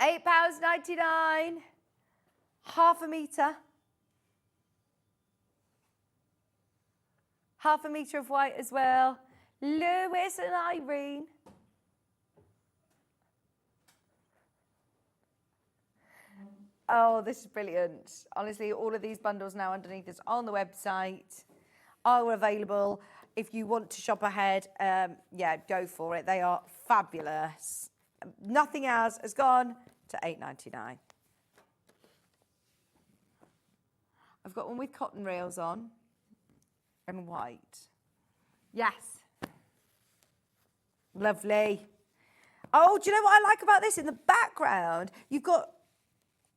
white. £8.99. Half a metre. Half a metre of white as well. Lewis and Irene. Oh, this is brilliant. Honestly, all of these bundles now underneath us on the website are available. If you want to shop ahead, yeah, go for it. They are fabulous. Nothing else has gone to £8.99. I've got one with cotton reels on and white. Yes. Lovely. Oh, do you know what I like about this? In the background, you've got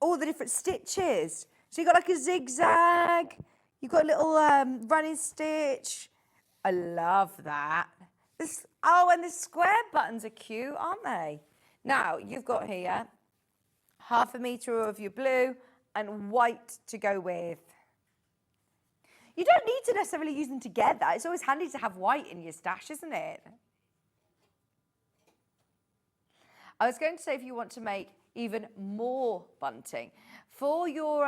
all the different stitches. So you've got like a zigzag, you've got a little running stitch. I love that. This, oh, and the square buttons are cute, aren't they? Now, you've got here half a metre of your blue and white to go with. You don't need to necessarily use them together. It's always handy to have white in your stash, isn't it? I was going to say if you want to make even more bunting. For your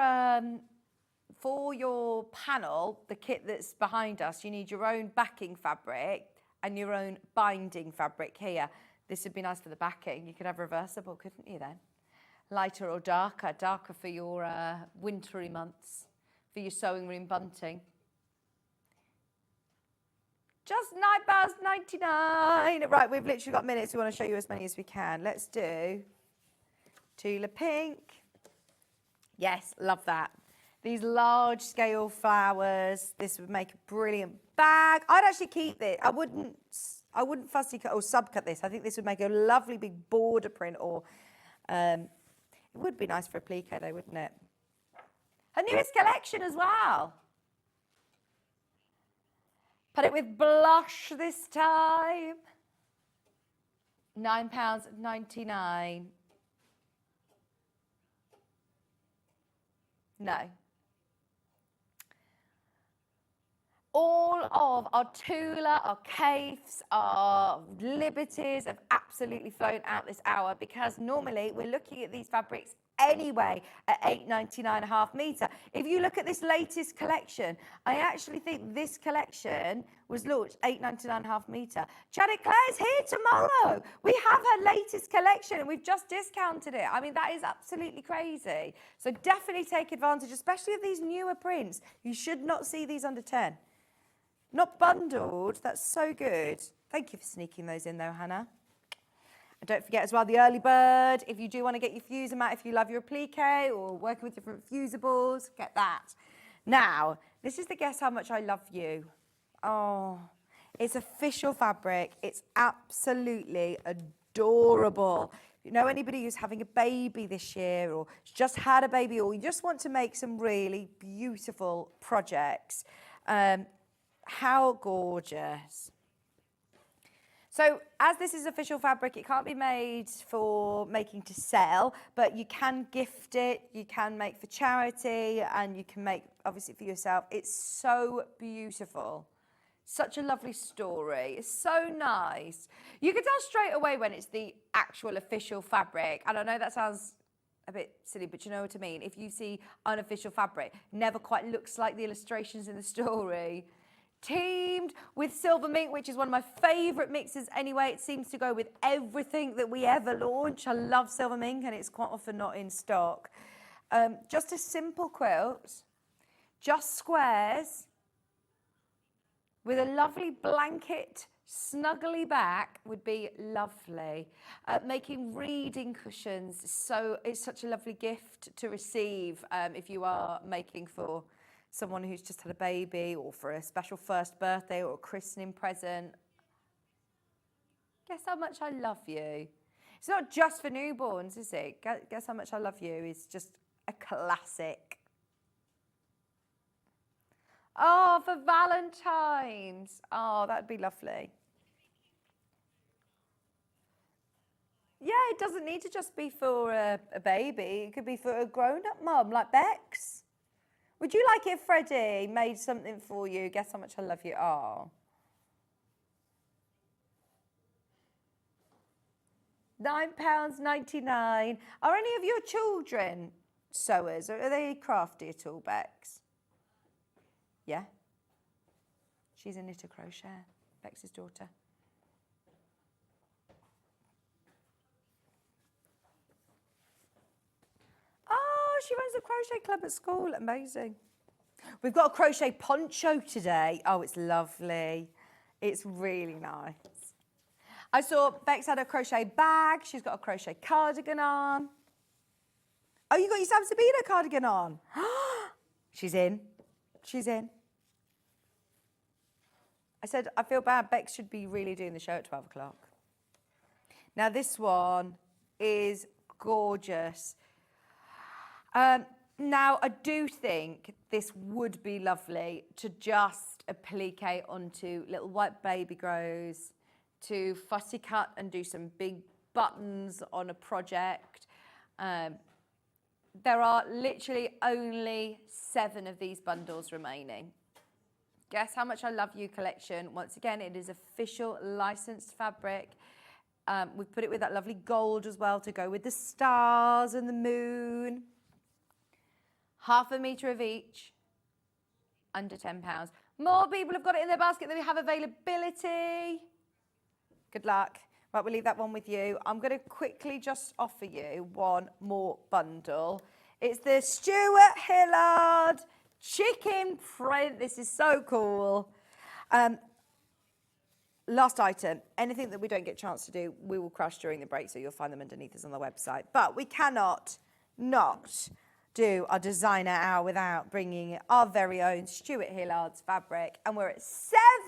panel, the kit that's behind us, you need your own backing fabric and your own binding fabric here. This would be nice for the backing. You could have reversible, couldn't you then? Lighter or darker, darker for your wintry months, for your sewing room bunting. Just £9.99. Right, we've literally got minutes. We want to show you as many as we can. Let's do Tula Pink. Yes, love that. These large scale flowers. This would make a brilliant bag. I'd actually keep this. I wouldn't fussy cut or subcut this. I think this would make a lovely big border print, or it would be nice for a plique though, wouldn't it? Her newest collection as well. Put it with blush this time. £9.99. No. All of our Tula, our Caifs, our Liberties have absolutely flown out this hour because normally we're looking at these fabrics anyway at £8.99 a half metre. If you look at this latest collection, I actually think this collection was launched £8.99 a half metre. Janet Claire's here tomorrow. We have her latest collection and we've just discounted it. I mean, that is absolutely crazy. So definitely take advantage, especially of these newer prints. You should not see these under 10. Not bundled, that's so good. Thank you for sneaking those in though, Hannah. And don't forget as well, the early bird. If you do want to get your fuser mat, if you love your applique or working with different fusibles, get that. Now, this is the Guess How Much I Love You. Oh, it's official fabric. It's absolutely adorable. If you know anybody who's having a baby this year or just had a baby or you just want to make some really beautiful projects, how gorgeous. So as this is official fabric, it can't be made for making to sell, but you can gift it, you can make for charity, and you can make, obviously, for yourself. It's so beautiful. Such a lovely story. It's so nice. You can tell straight away when it's the actual official fabric. And I know that sounds a bit silly, but you know what I mean. If you see unofficial fabric, never quite looks like the illustrations in the story. Teamed with Silver Mink, which is one of my favourite mixes anyway. It seems to go with everything that we ever launch. I love Silver Mink and it's quite often not in stock. Just a simple quilt, just squares with a lovely blanket snuggly back would be lovely. Making reading cushions, so it's such a lovely gift to receive if you are making for someone who's just had a baby, or for a special first birthday or a christening present. Guess how much I love you. It's not just for newborns, is it? Guess how much I love you is just a classic. Oh, for Valentine's. Oh, that'd be lovely. Yeah, it doesn't need to just be for a baby. It could be for a grown-up mum like Bex. Would you like it if Freddie made something for you? Guess how much I love you. Oh. £9.99. Are any of your children sewers, or are they crafty at all, Bex? Yeah? She's a knitter crochet, Bex's daughter. Oh, she runs a crochet club at school. Amazing. We've got a crochet poncho today. Oh, it's lovely. It's really nice. I saw Bex had a crochet bag. She's got a crochet cardigan on. Oh, you got your Sabido cardigan on. She's in. She's in. I said, I feel bad. Bex should be really doing the show at 12 o'clock. Now, this one is gorgeous. Now, I do think this would be lovely to just applique onto little white baby grows, to fussy cut and do some big buttons on a project. There are literally only 7 of these bundles remaining. Guess how much I love you collection. Once again, it is official licensed fabric. We've put it with that lovely gold as well to go with the stars and the moon. Half a metre of each, under £10. More people have got it in their basket than we have availability. Good luck. Right, we'll leave that one with you. I'm going to quickly just offer you one more bundle. It's the Stuart Hillard chicken print. This is so cool. Last item. Anything that we don't get a chance to do, we will crush during the break, so you'll find them underneath us on the website. But we cannot not do our designer hour without bringing our very own Stuart Hillard's fabric, and we're at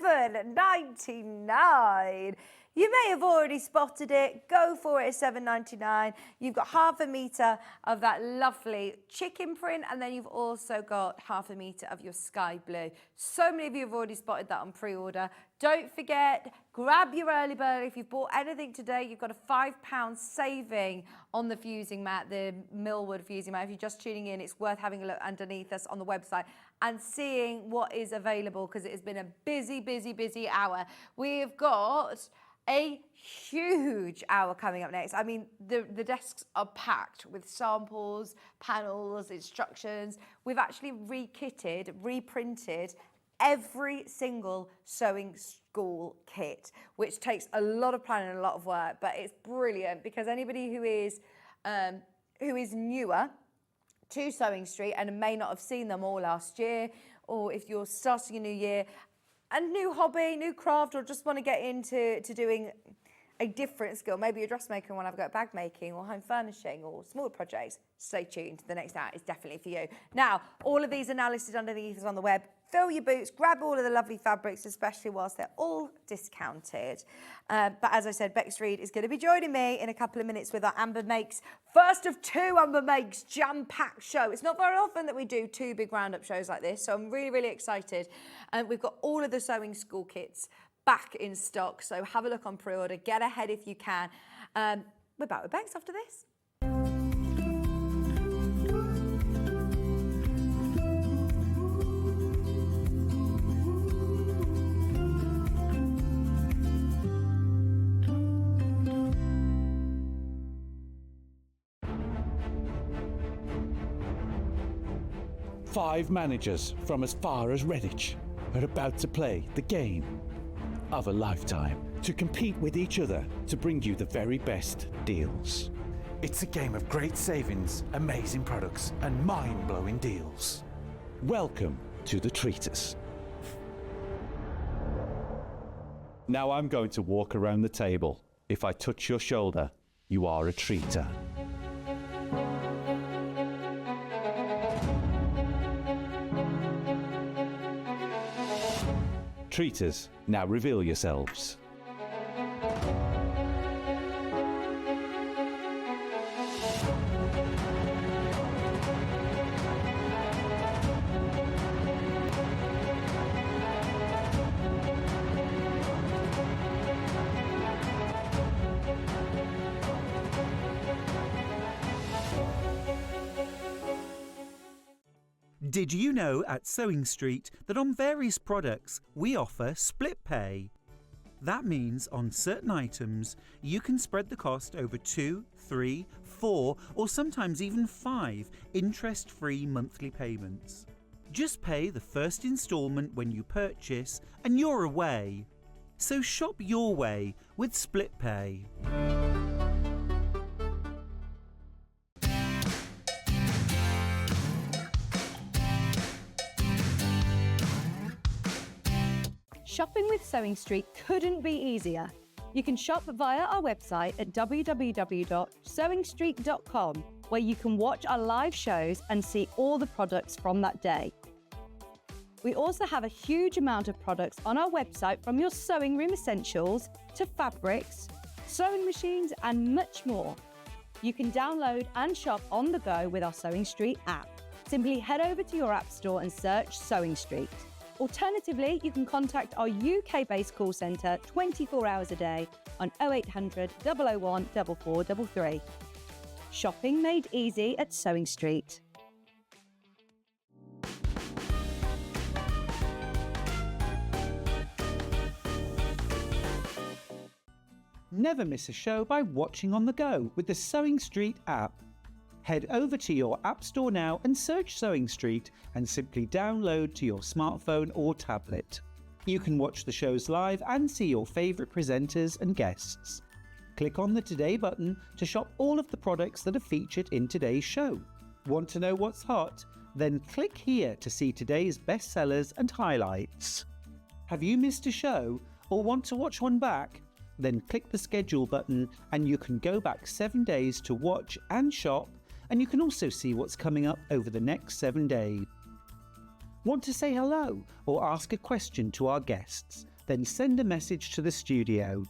£7.99. You may have already spotted it. Go for it at £7.99. You've got half a metre of that lovely chicken print, and then you've also got half a metre of your sky blue. So many of you have already spotted that on pre-order. Don't forget, grab your early bird. If you've bought anything today, you've got a £5 saving on the fusing mat, the Millwood fusing mat. If you're just tuning in, it's worth having a look underneath us on the website and seeing what is available, because it has been a busy, busy, busy hour. We've got a huge hour coming up next. I mean, the desks are packed with samples, panels, instructions. We've actually re-kitted, reprinted every single sewing school kit, which takes a lot of planning and a lot of work, but it's brilliant because anybody who is newer to Sewing Street and may not have seen them all last year, or if you're starting a new year, a new hobby, new craft, or just want to get into doing a different skill, maybe you're a dressmaker and want to have a go at bag making or home furnishing or smaller projects, stay tuned. The next hour is definitely for you. Now, all of these are now listed underneath us on the web. Fill your boots, grab all of the lovely fabrics, especially whilst they're all discounted. But as I said, Bex Reid is going to be joining me in a couple of minutes with our Amber Makes, first of 2 Amber Makes jam-packed show. It's not very often that we do 2 big roundup shows like this, so I'm really, really excited. We've got all of the sewing school kits back in stock, so have a look on pre-order, get ahead if you can. We're back with Bex after this. Five managers from as far as Redditch are about to play the game of a lifetime to compete with each other to bring you the very best deals. It's a game of great savings, amazing products, and mind-blowing deals. Welcome to the Treatise. Now I'm going to walk around the table. If I touch your shoulder, you are a treater. Treaters, now reveal yourselves. Did you know at Sewing Street that on various products we offer split pay? That means on certain items you can spread the cost over 2, 3, 4 or sometimes even 5 interest-free monthly payments. Just pay the first instalment when you purchase and you're away. So shop your way with split pay. Shopping with Sewing Street couldn't be easier. You can shop via our website at www.sewingstreet.com, where you can watch our live shows and see all the products from that day. We also have a huge amount of products on our website, from your sewing room essentials to fabrics, sewing machines and much more. You can download and shop on the go with our Sewing Street app. Simply head over to your app store and search Sewing Street. Alternatively, you can contact our UK-based call centre 24 hours a day on 0800 001 4433. Shopping made easy at Sewing Street. Never miss a show by watching on the go with the Sewing Street app. Head over to your App Store now and search Sewing Street and simply download to your smartphone or tablet. You can watch the shows live and see your favourite presenters and guests. Click on the Today button to shop all of the products that are featured in today's show. Want to know what's hot? Then click here to see today's bestsellers and highlights. Have you missed a show or want to watch one back? Then click the schedule button and you can go back 7 days to watch and shop, and you can also see what's coming up over the next 7 days. Want to say hello or ask a question to our guests? Then send a message to the studio.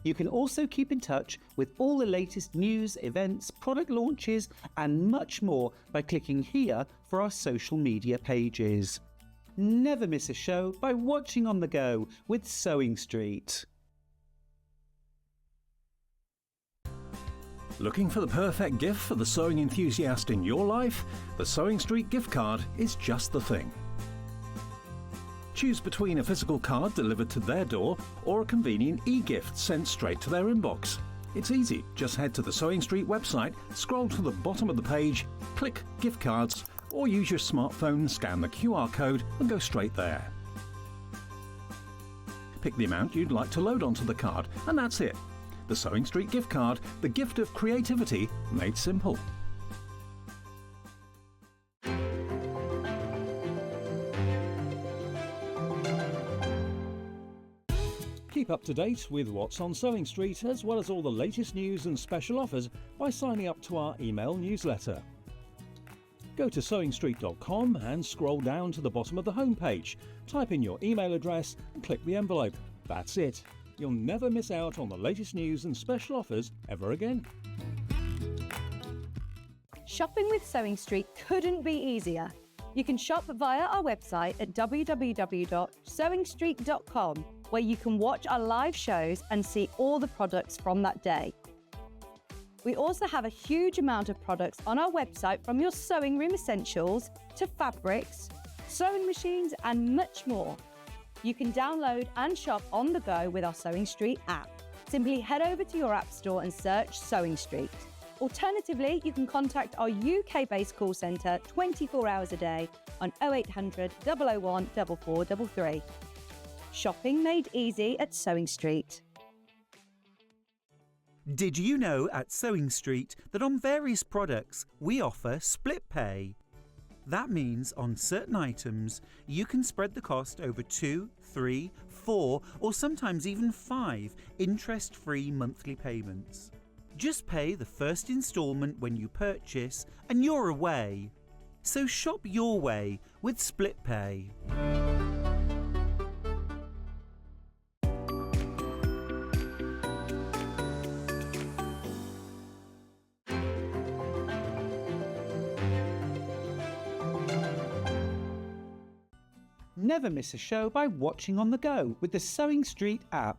You can also keep in touch with all the latest news, events, product launches and much more by clicking here for our social media pages. Never miss a show by watching on the go with Sewing Street. Looking for the perfect gift for the sewing enthusiast in your life? The Sewing Street gift card is just the thing. Choose between a physical card delivered to their door or a convenient e-gift sent straight to their inbox. It's easy. Just head to the Sewing Street website, scroll to the bottom of the page, click Gift Cards, or use your smartphone, scan the QR code and go straight there. Pick the amount you'd like to load onto the card, and that's it. The Sewing Street gift card, the gift of creativity made simple. Keep up to date with what's on Sewing Street, as well as all the latest news and special offers by signing up to our email newsletter. Go to sewingstreet.com and scroll down to the bottom of the homepage. Type in your email address and click the envelope. That's it. You'll never miss out on the latest news and special offers ever again. Shopping with Sewing Street couldn't be easier. You can shop via our website at www.sewingstreet.com, where you can watch our live shows and see all the products from that day. We also have a huge amount of products on our website, from your sewing room essentials to fabrics, sewing machines and much more. You can download and shop on the go with our Sewing Street app. Simply head over to your app store and search Sewing Street. Alternatively, you can contact our UK-based call centre 24 hours a day on 0800 001 4433. Shopping made easy at Sewing Street. Did you know at Sewing Street that on various products we offer split pay? That means on certain items, you can spread the cost over 2, 3, 4, or sometimes even 5 interest-free monthly payments. Just pay the first instalment when you purchase and you're away. So shop your way with Split Pay. Never miss a show by watching on the go with the Sewing Street app.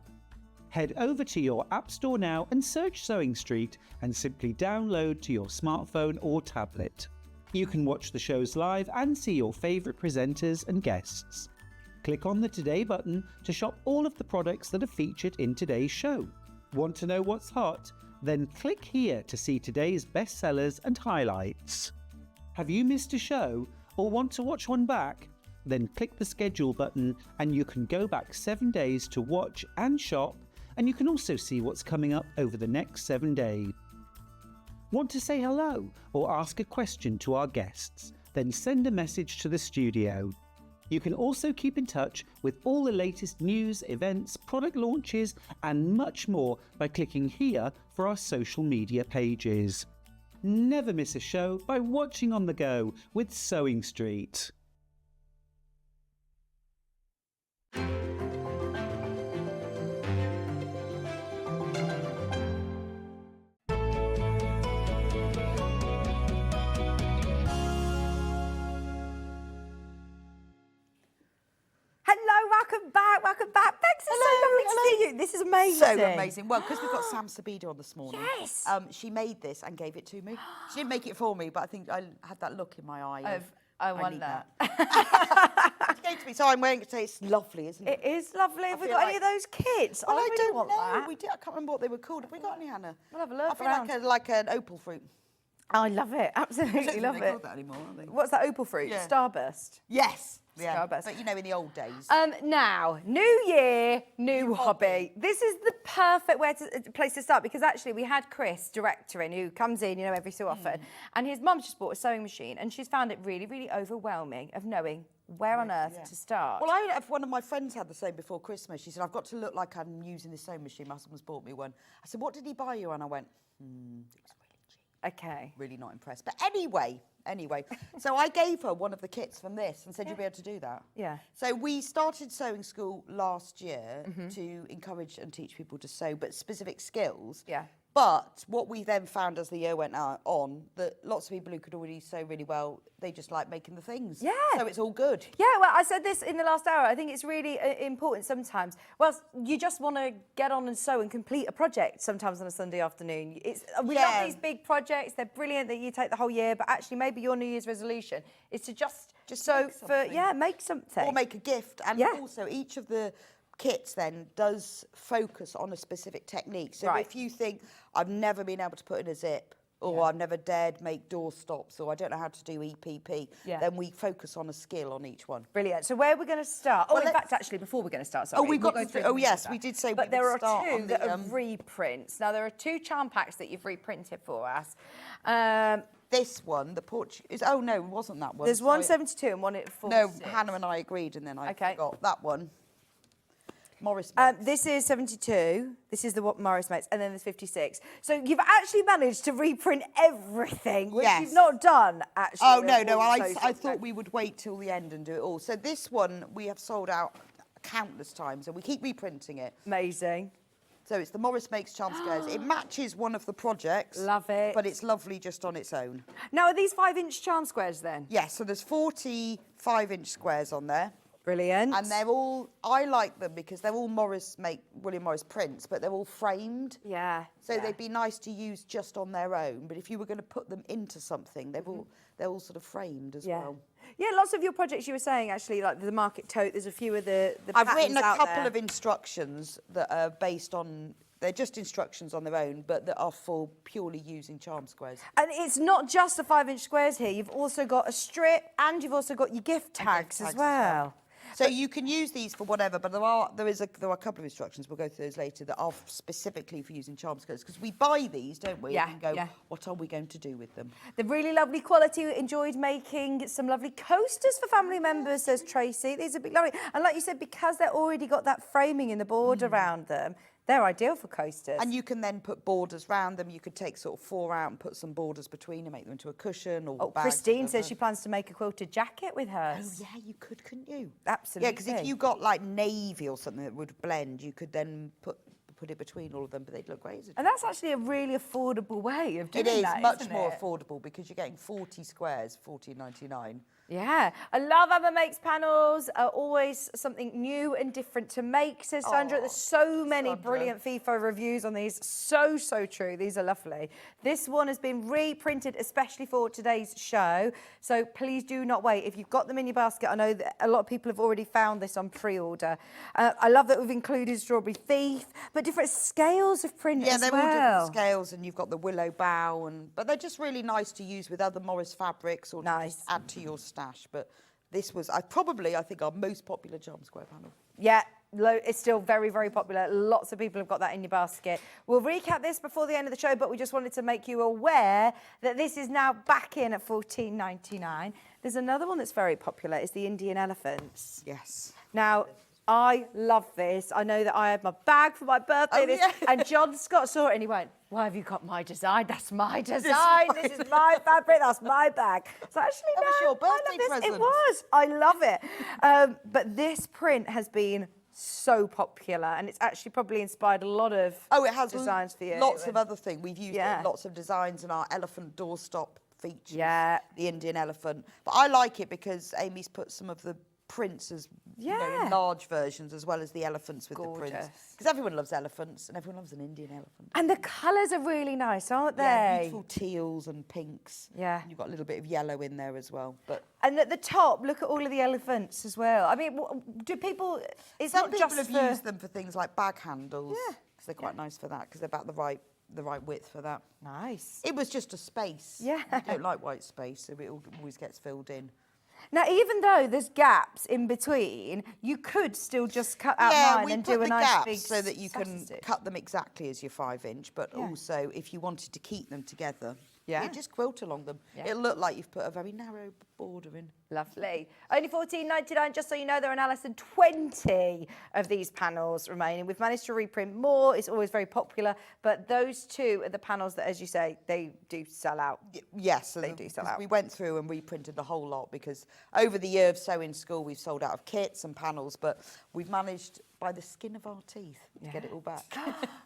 Head over to your App Store now and search Sewing Street and simply download to your smartphone or tablet. You can watch the shows live and see your favourite presenters and guests. Click on the Today button to shop all of the products that are featured in today's show. Want to know what's hot? Then click here to see today's bestsellers and highlights. Have you missed a show or want to watch one back? Then click the schedule button and you can go back 7 days to watch and shop, and you can also see what's coming up over the next 7 days. Want to say hello or ask a question to our guests? Then send a message to the studio. You can also keep in touch with all the latest news, events, product launches and much more by clicking here for our social media pages. Never miss a show by watching on the go with Sewing Street. Welcome back. Thanks, it's so lovely to see you. This is amazing. So amazing. Well, because we've got Sam Sabido on this morning. Yes. She made this and gave it to me. She didn't make it for me, but I think I had that look in my eye. I want that. She gave it to me, so I'm wearing it today. It's lovely, isn't it? It is lovely. Have we got any of those kits? Well, I really don't want know. that. We did. I can't remember what they were called. Have we got any, Hannah? We'll have a look I feel like an opal fruit. I love it. I Absolutely don't love think they're it. called that anymore, are they? What's that opal fruit? Yeah. Starburst. Yes. Yeah. Starburst. But you know, in the old days. Now, new year, new hobby. This is the perfect place to start because actually we had Chris, director in, who comes in, every so often, and his mum's just bought a sewing machine and she's found it really, really overwhelming of knowing where on earth to start. Well, one of my friends had the same before Christmas. She said, I've got to look like I'm using this sewing machine. My husband's bought me one. I said, what did he buy you? And I went, it was really cheap. Okay. Really not impressed. But anyway, so I gave her one of the kits from this and said, you'll be able to do that. Yeah. So we started sewing school last year to encourage and teach people to sew, but specific skills. Yeah. But what we then found as the year went on, that lots of people who could already sew really well, they just like making the things. Yeah. So it's all good. Yeah, well, I said this in the last hour. I think it's really important sometimes. Well, you just want to get on and sew and complete a project sometimes on a Sunday afternoon. We love these big projects. They're brilliant that you take the whole year, but actually maybe your New Year's resolution is to just sew make something. Or make a gift. And also each of the kits then does focus on a specific technique. So if you think, I've never been able to put in a zip, or I've never dared make door stops, or I don't know how to do EPP, then we focus on a skill on each one. Brilliant. So where are we going to start? In fact, actually, before we're going to start, we did say but there are two that are reprints. Now, there are 2 charm packs that you've reprinted for us. This one, the Portuguese... Oh, no, it wasn't that one. There's one 72 and one at 46. No, Hannah and I agreed, and then I forgot that one. Morris this is 72. This is the what Morris makes, and then there's 56. So you've actually managed to reprint everything, which you've not done, actually. Oh, no. I thought we would wait till the end and do it all. So this one, we have sold out countless times, and we keep reprinting it. Amazing. So it's the Morris Makes Charm Squares. It matches one of the projects. Love it. But it's lovely just on its own. Now, are these 5-inch charm squares then? Yes, so there's 40 5-inch squares on there. Brilliant. And they're all, I like them because they're all William Morris prints, but they're all framed. Yeah. So they'd be nice to use just on their own. But if you were going to put them into something, they're all sort of framed as well. Yeah, lots of your projects you were saying, actually, like the market tote, there's a few of the I've patterns written a out couple there. of instructions that are based on, they're just instructions on their own, but that are for purely using charm squares. And it's not just the 5-inch squares here. You've also got a strip and you've also got your gift tags as well. So you can use these for whatever, but there are a couple of instructions, we'll go through those later, that are specifically for using charm skirts, because we buy these, don't we? Yeah, And go, yeah. what are we going to do with them? The really lovely quality. Enjoyed making some lovely coasters for family members, says Tracy. These would be lovely. And like you said, because they're already got that framing in the board around them, they're ideal for coasters. And you can then put borders round them. You could take sort of 4 out and put some borders between and make them into a cushion or bags, Christine whatever. says she plans to make a quilted jacket with hers. Oh, yeah, you could, couldn't you? Absolutely. Yeah, because if you got like navy or something that would blend, you could then put it between all of them, but they'd look great. And that's actually a really affordable way of doing It is that, much isn't more it? affordable because you're getting 40 squares, $14.99. Yeah, I love Emma Makes panels. Always something new and different to make, says Sandra. There's so many brilliant FIFO reviews on these. So true. These are lovely. This one has been reprinted especially for today's show. So please do not wait. If you've got them in your basket, I know that a lot of people have already found this on pre-order. I love that we've included Strawberry Thief, but different scales of print as well. Yeah, they're all different scales, and you've got the willow bough, but they're just really nice to use with other Morris fabrics or to just add to your stash. But this was I think our most popular charm square panel. Yeah, it's still very, very popular. Lots of people have got that in your basket. We'll recap this before the end of the show, but we just wanted to make you aware that this is now back in at $14.99. There's another one that's very popular. It's the Indian elephants. Yes. Now, I love this. I know that I had my bag for my birthday, and John Scott saw it and he went, "Why have you got my design? That's my design. This is my fabric. That's my bag." So actually, That was your birthday I love this. present. It was. I love it. But this print has been so popular, and it's actually probably inspired a lot of it has designs for you. Lots of other things. We've used Yeah. it in lots of designs in our elephant doorstop features. Yeah. The Indian elephant. But I like it because Amy's put some of the prints as in large versions as well as the elephants with the prints. Because everyone loves elephants and everyone loves an Indian elephant. And the colours are really nice, aren't they? Yeah, beautiful teals and pinks. Yeah. And you've got a little bit of yellow in there as well. But And at the top, look at all of the elephants as well. I mean, do people? It's some not people just have for... used them for things like bag handles. Yeah. Because they're quite nice for that, because they're about the right width for that. Nice. It was just a space. Yeah. I don't like white space, so it always gets filled in. Now, even though there's gaps in between, you could still just cut out mine and do a nice big so that you can sausage. cut them exactly as your 5-inch, but also if you wanted to keep them together, Yeah. just quilt along them. Yeah. It'll look like you've put a very narrow border in. Lovely. Only $14.99, just so you know, there are now less than 20 of these panels remaining. We've managed to reprint more. It's always very popular, but those two are the panels that, as you say, they do sell out. Yes, They do sell 'cause out. we went through and reprinted the whole lot because over the year of sewing school, we've sold out of kits and panels, but we've managed by the skin of our teeth to get it all back.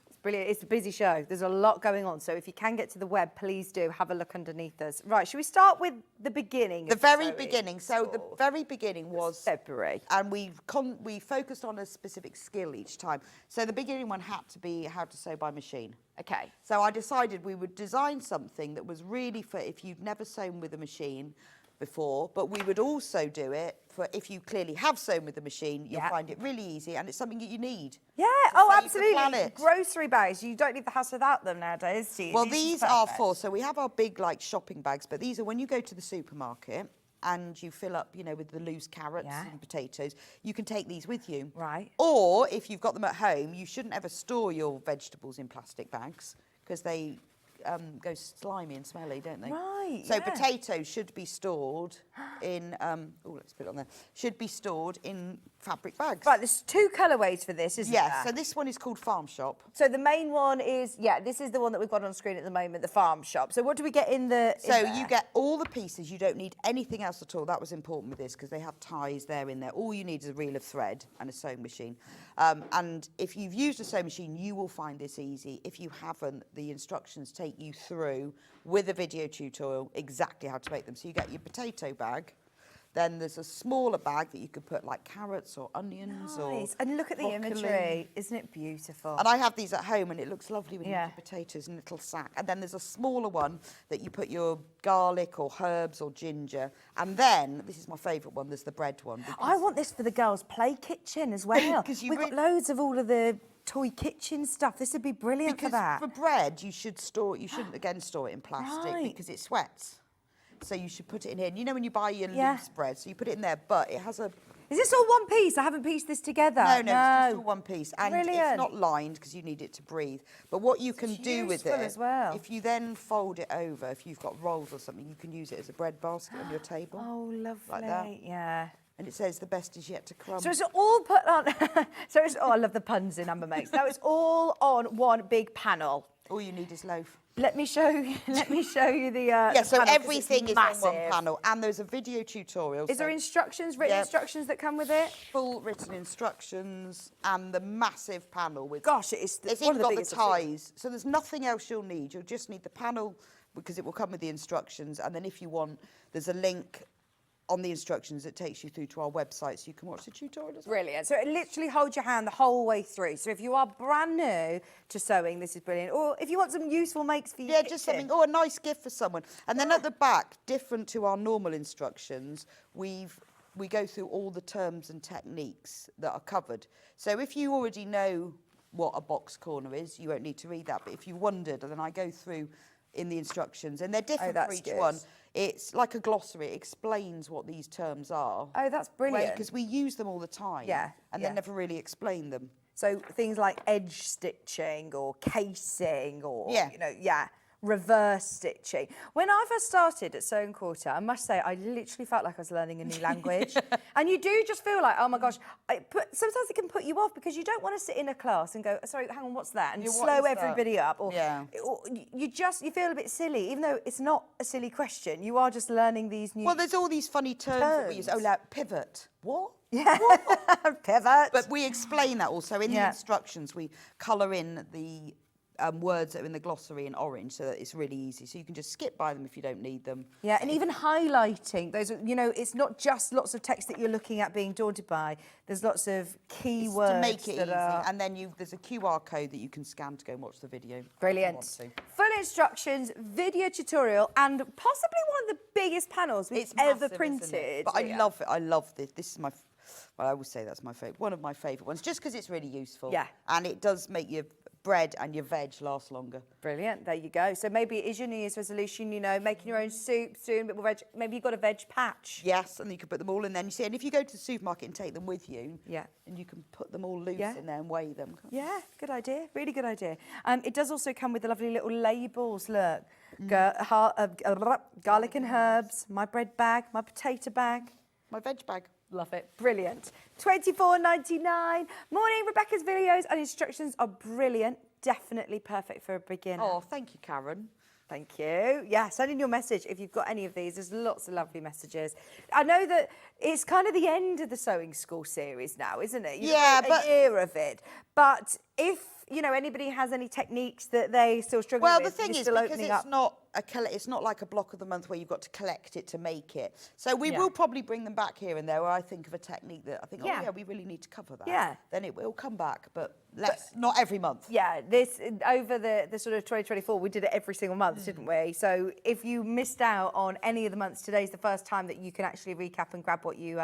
It's brilliant. It's a busy show. There's a lot going on. So if you can get to the web, please do have a look underneath us. Right, should we start with the beginning? The of very sewing beginning. So the school? very beginning was February. and we focused on a specific skill each time. So the beginning one had to be how to sew by machine. Okay. So I decided we would design something that was really for if you've never sewn with a machine before, but we would also do it for if you clearly have sewn with the machine, you'll find it really easy and it's something that you need. Yeah, So you can absolutely. plan it. Grocery bags. You don't leave the house without them nowadays, do you? Well, these are perfect. for, so we have our big like shopping bags, but these are when you go to the supermarket and you fill up, with the loose carrots and potatoes, you can take these with you. Right. Or if you've got them at home, you shouldn't ever store your vegetables in plastic bags because they go slimy and smelly, don't they? Right, So yeah. potatoes should be stored in, let's put it on there, should be stored in fabric bags. Right, there's two colourways for this, isn't Yes, there? so this one is called Farm Shop. So the main one is, this is the one that we've got on screen at the moment, the Farm Shop. So what do we get in the... So you get all the pieces. You don't need anything else at all. That was important with this because they have ties there in there. All you need is a reel of thread and a sewing machine. And if you've used a sewing machine, you will find this easy. If you haven't, the instructions take you through with a video tutorial exactly how to make them. So you get your potato bag. Then there's a smaller bag that you could put like carrots or onions or Nice. And look at the broccoli. imagery. Isn't it beautiful? And I have these at home and it looks lovely when you Yeah. have your potatoes in a little sack. And then there's a smaller one that you put your garlic or herbs or ginger. And then, this is my favourite one, there's the bread one. I want this for the girls' play kitchen as well. 'Cause you We've got re- loads of all of the toy kitchen stuff. This would be brilliant Because for that. for bread, you shouldn't again store it in plastic Right. because it sweats. So you should put it in here. And you know when you buy your Yeah. loose bread, so you put it in there, but it has a Is this all one piece? I haven't pieced this together. No, it's just all one piece. And Brilliant. it's not lined because you need it to breathe. But what you can do with it, as well. if you then fold it over, if you've got rolls or something, you can use it as a bread basket on your table. Oh, lovely. Like that. Yeah. And it says the best is yet to come. So it's all put on. I love the puns in Amber Makes. Now it's all on one big panel. All you need is loaf. Let me show you. The. Yeah, so panel, 'cause everything it's is on massive. one panel, and there's a video tutorial. Is there instructions, written instructions that come with it? Full written instructions and the massive panel with. Gosh, it's It's one even of the got the biggest I've seen. ties, so there's nothing else you'll need. You'll just need the panel because it will come with the instructions, and then if you want, there's a link on the instructions that takes you through to our website, so you can watch the tutorial as well. Brilliant. So it literally holds your hand the whole way through. So if you are brand new to sewing, this is brilliant. Or if you want some useful makes for your Yeah, kitchen. just something, a nice gift for someone. And then at the back, different to our normal instructions, we go through all the terms and techniques that are covered. So if you already know what a box corner is, you won't need to read that. But if you wondered, and then I go through in the instructions, and they're different for each one. It's like a glossary. It explains what these terms are. Oh, that's brilliant. Because we use them all the time. And then never really explain them. So things like edge stitching or casing or, Yeah. reverse stitching. When I first started at Sewing Quarter, I must say, I literally felt like I was learning a new language. And you do just feel like, oh my gosh, sometimes it can put you off because you don't want to sit in a class and go, sorry, hang on, what's that? And slow everybody up. Or, or you feel a bit silly, even though it's not a silly question. You are just learning these new. Well, there's all these funny terms that we use. Oh, like pivot. What? Yeah, pivot. But we explain that also in the instructions. We colour in the words that are in the glossary in orange so that it's really easy. So you can just skip by them if you don't need them. Yeah, and even highlighting those, it's not just lots of text that you're looking at being daunted by. There's lots of keywords to make it easy. And then there's a QR code that you can scan to go and watch the video. Brilliant. Full instructions, video tutorial, and possibly one of the biggest panels we've ever printed. But I love it. I love this. This is my. Well, I always say that's my favourite. One of my favourite ones, just because it's really useful. Yeah. And it does make your bread and your veg last longer. Brilliant. There you go. So maybe it is your New Year's resolution, making your own soup soon, but veg. Maybe you've got a veg patch. Yes, and you can put them all in there. And you see, and if you go to the supermarket and take them with you, and you can put them all loose in there and weigh them. Yeah, good idea. Really good idea. It does also come with the lovely little labels. Look, garlic and herbs, my bread bag, my potato bag, my veg bag. Love it. Brilliant. $24.99. Morning, Rebecca's videos and instructions are brilliant. Definitely perfect for a beginner. Oh, thank you, Karen. Thank you. Yeah, send in your message if you've got any of these. There's lots of lovely messages. I know that it's kind of the end of the sewing school series now, isn't it? A year of it. But if anybody has any techniques that they still struggle with, well, the thing is, because it's not like a block of the month where you've got to collect it to make it. So we will probably bring them back here and there where I think of a technique that I think, we really need to cover that. Yeah. Then it will come back, but not every month. Yeah, this over the sort of 2024, we did it every single month, didn't we? So if you missed out on any of the months, today's the first time that you can actually recap and grab what you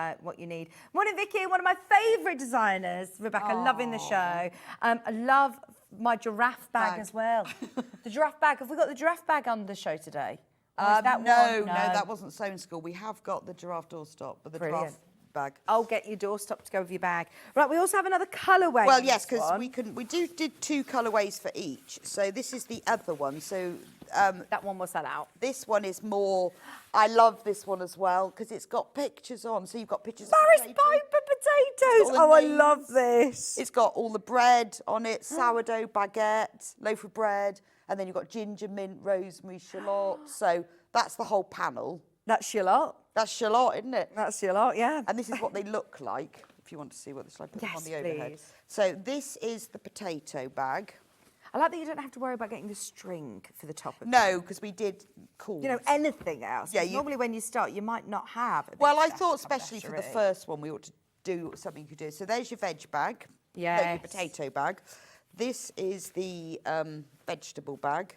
need. Morning, Vicki, one of my favourite designers, Rebecca, loving the show. I love my giraffe bag as well. The giraffe bag. Have we got the giraffe bag on the show today? No, that wasn't sewing school. We have got the giraffe doorstop, but the giraffe bag. I'll get your doorstop to go with your bag. Right, we also have another colourway. Well, yes, because we did two colourways for each. So this is the other one. So that one will sell out. This one is more. I love this one as well because it's got pictures on. So you've got pictures. Paris Piper potatoes. Oh, I love this. It's got all the bread on it: sourdough, baguette, loaf of bread, and then you've got ginger, mint, rosemary, shallot. So that's the whole panel. That's shallot. That's shallot, isn't it? That's shallot, yeah. And this is what they look like. If you want to see what this like, put them on the overhead. Please. So this is the potato bag. I like that you don't have to worry about getting the string for the top of it. No, because we did cords. Anything else. Yeah, normally when you start, you might not have. Well, I thought especially for the first one, we ought to do something you could do. So there's your veg bag. Yeah. Your potato bag. This is the vegetable bag.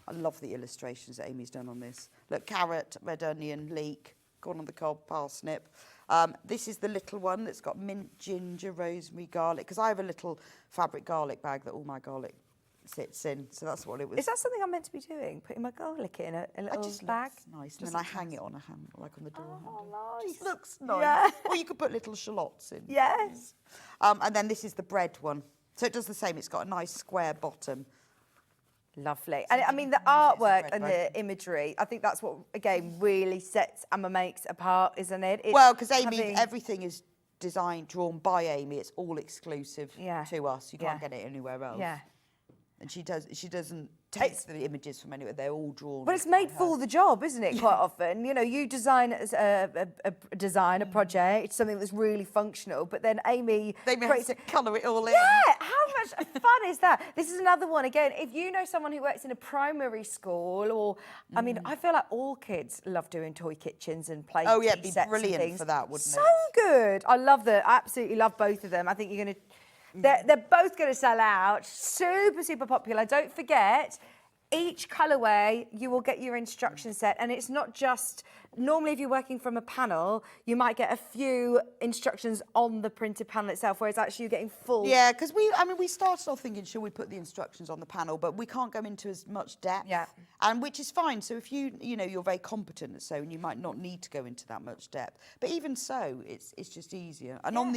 I love the illustrations that Amy's done on this. Look, carrot, red onion, leek, corn on the cob, parsnip. This is the little one that's got mint, ginger, rosemary, garlic. Because I have a little fabric garlic bag that all my garlic sits in. So that's what it was. Is that something I'm meant to be doing? Putting my garlic in a little just bag? looks nice. And then I hang it on a hand, like on the door handle. Oh, nice. Just looks nice. Yeah. Or you could put little shallots in. Yes. And then this is the bread one. So it does the same. It's got a nice square bottom. Lovely. And I mean, the artwork and the imagery, I think that's what, again, really sets Amma Makes apart, isn't it? It's Well, because Amy, having- everything is designed, drawn by Amy. It's all exclusive Yeah. to us. You can't Yeah. get it anywhere else. Yeah. And she doesn't take the images from anywhere. They're all drawn. But it's made by her. for the job, isn't it? Quite often, you know, you design as a project, something that's really functional, but then Amy They may have creates to colour it all in. Yeah, how much fun is that? This is another one. Again, if you know someone who works in a primary school, or I mean, I feel like all kids love doing toy kitchens and play. Oh yeah, it'd be sets and brilliant things. for that, wouldn't So it? good. I love absolutely love both of them. I think you're going to. They're both going to sell out. Super, super popular. Don't forget, each colourway, you will get your instruction set. And it's not just, normally if you're working from a panel, you might get a few instructions on the printed panel itself, whereas actually you're getting full. Yeah, because we started off thinking, should we put the instructions on the panel? But we can't go into as much depth. Yeah. And which is fine. So if you're very competent at sewing, you might not need to go into that much depth. But even so, it's just easier. And on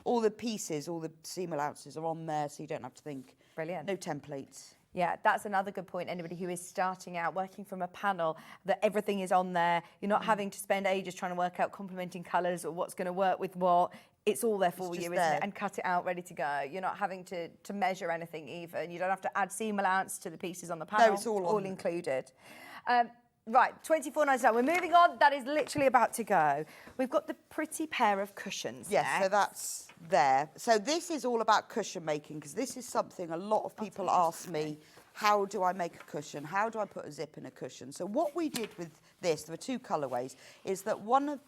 all the pieces, all the seam allowances are on there, so you don't have to think. Brilliant. No templates. Yeah, that's another good point. Anybody who is starting out working from a panel, that everything is on there. You're not having to spend ages trying to work out complementing colours or what's going to work with what. It's all there for It's you, just isn't there. it? And cut it out, ready to go. You're not having to measure anything even. You don't have to add seam allowance to the pieces on the panel. No, it's all on there. Included. Right, $24.99. We're moving on. That is literally about to go. We've got the pretty pair of cushions. Yes, so next. that's there. So this is all about cushion making, because this is something a lot of people ask me, how do I make a cushion? How do I put a zip in a cushion? So what we did with this, there were two colourways, is that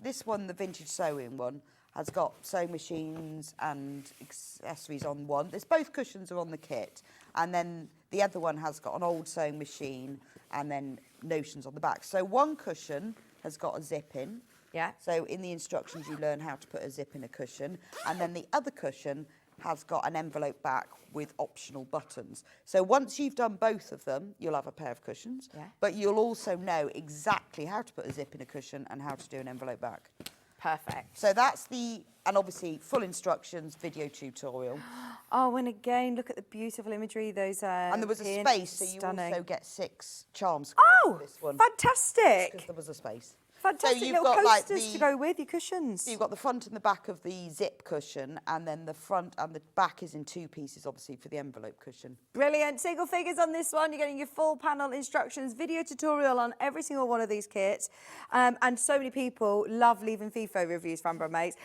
this one, the vintage sewing one, has got sewing machines and accessories on one. There's both cushions are on the kit. And then the other one has got an old sewing machine and then notions on the back. So one cushion has got a zip in. Yeah. So in the instructions, you learn how to put a zip in a cushion. And then the other cushion has got an envelope back with optional buttons. So once you've done both of them, you'll have a pair of cushions. Yeah. But you'll also know exactly how to put a zip in a cushion and how to do an envelope back. Perfect. So that's and obviously full instructions, video tutorial. Oh, and again, look at the beautiful imagery. Those And there was a pins, space, so you stunning. also get 6 charm squares Oh, for this one. fantastic! Because there was a space. Fantastic So you've little got like coasters to go with your cushions. So you've got the front and the back of the zip cushion, and then the front and the back is in 2 pieces, obviously, for the envelope cushion. Brilliant. Single figures on this one. You're getting your full panel instructions, video tutorial on every single one of these kits. And so many people love leaving FIFO reviews for Amma Makes.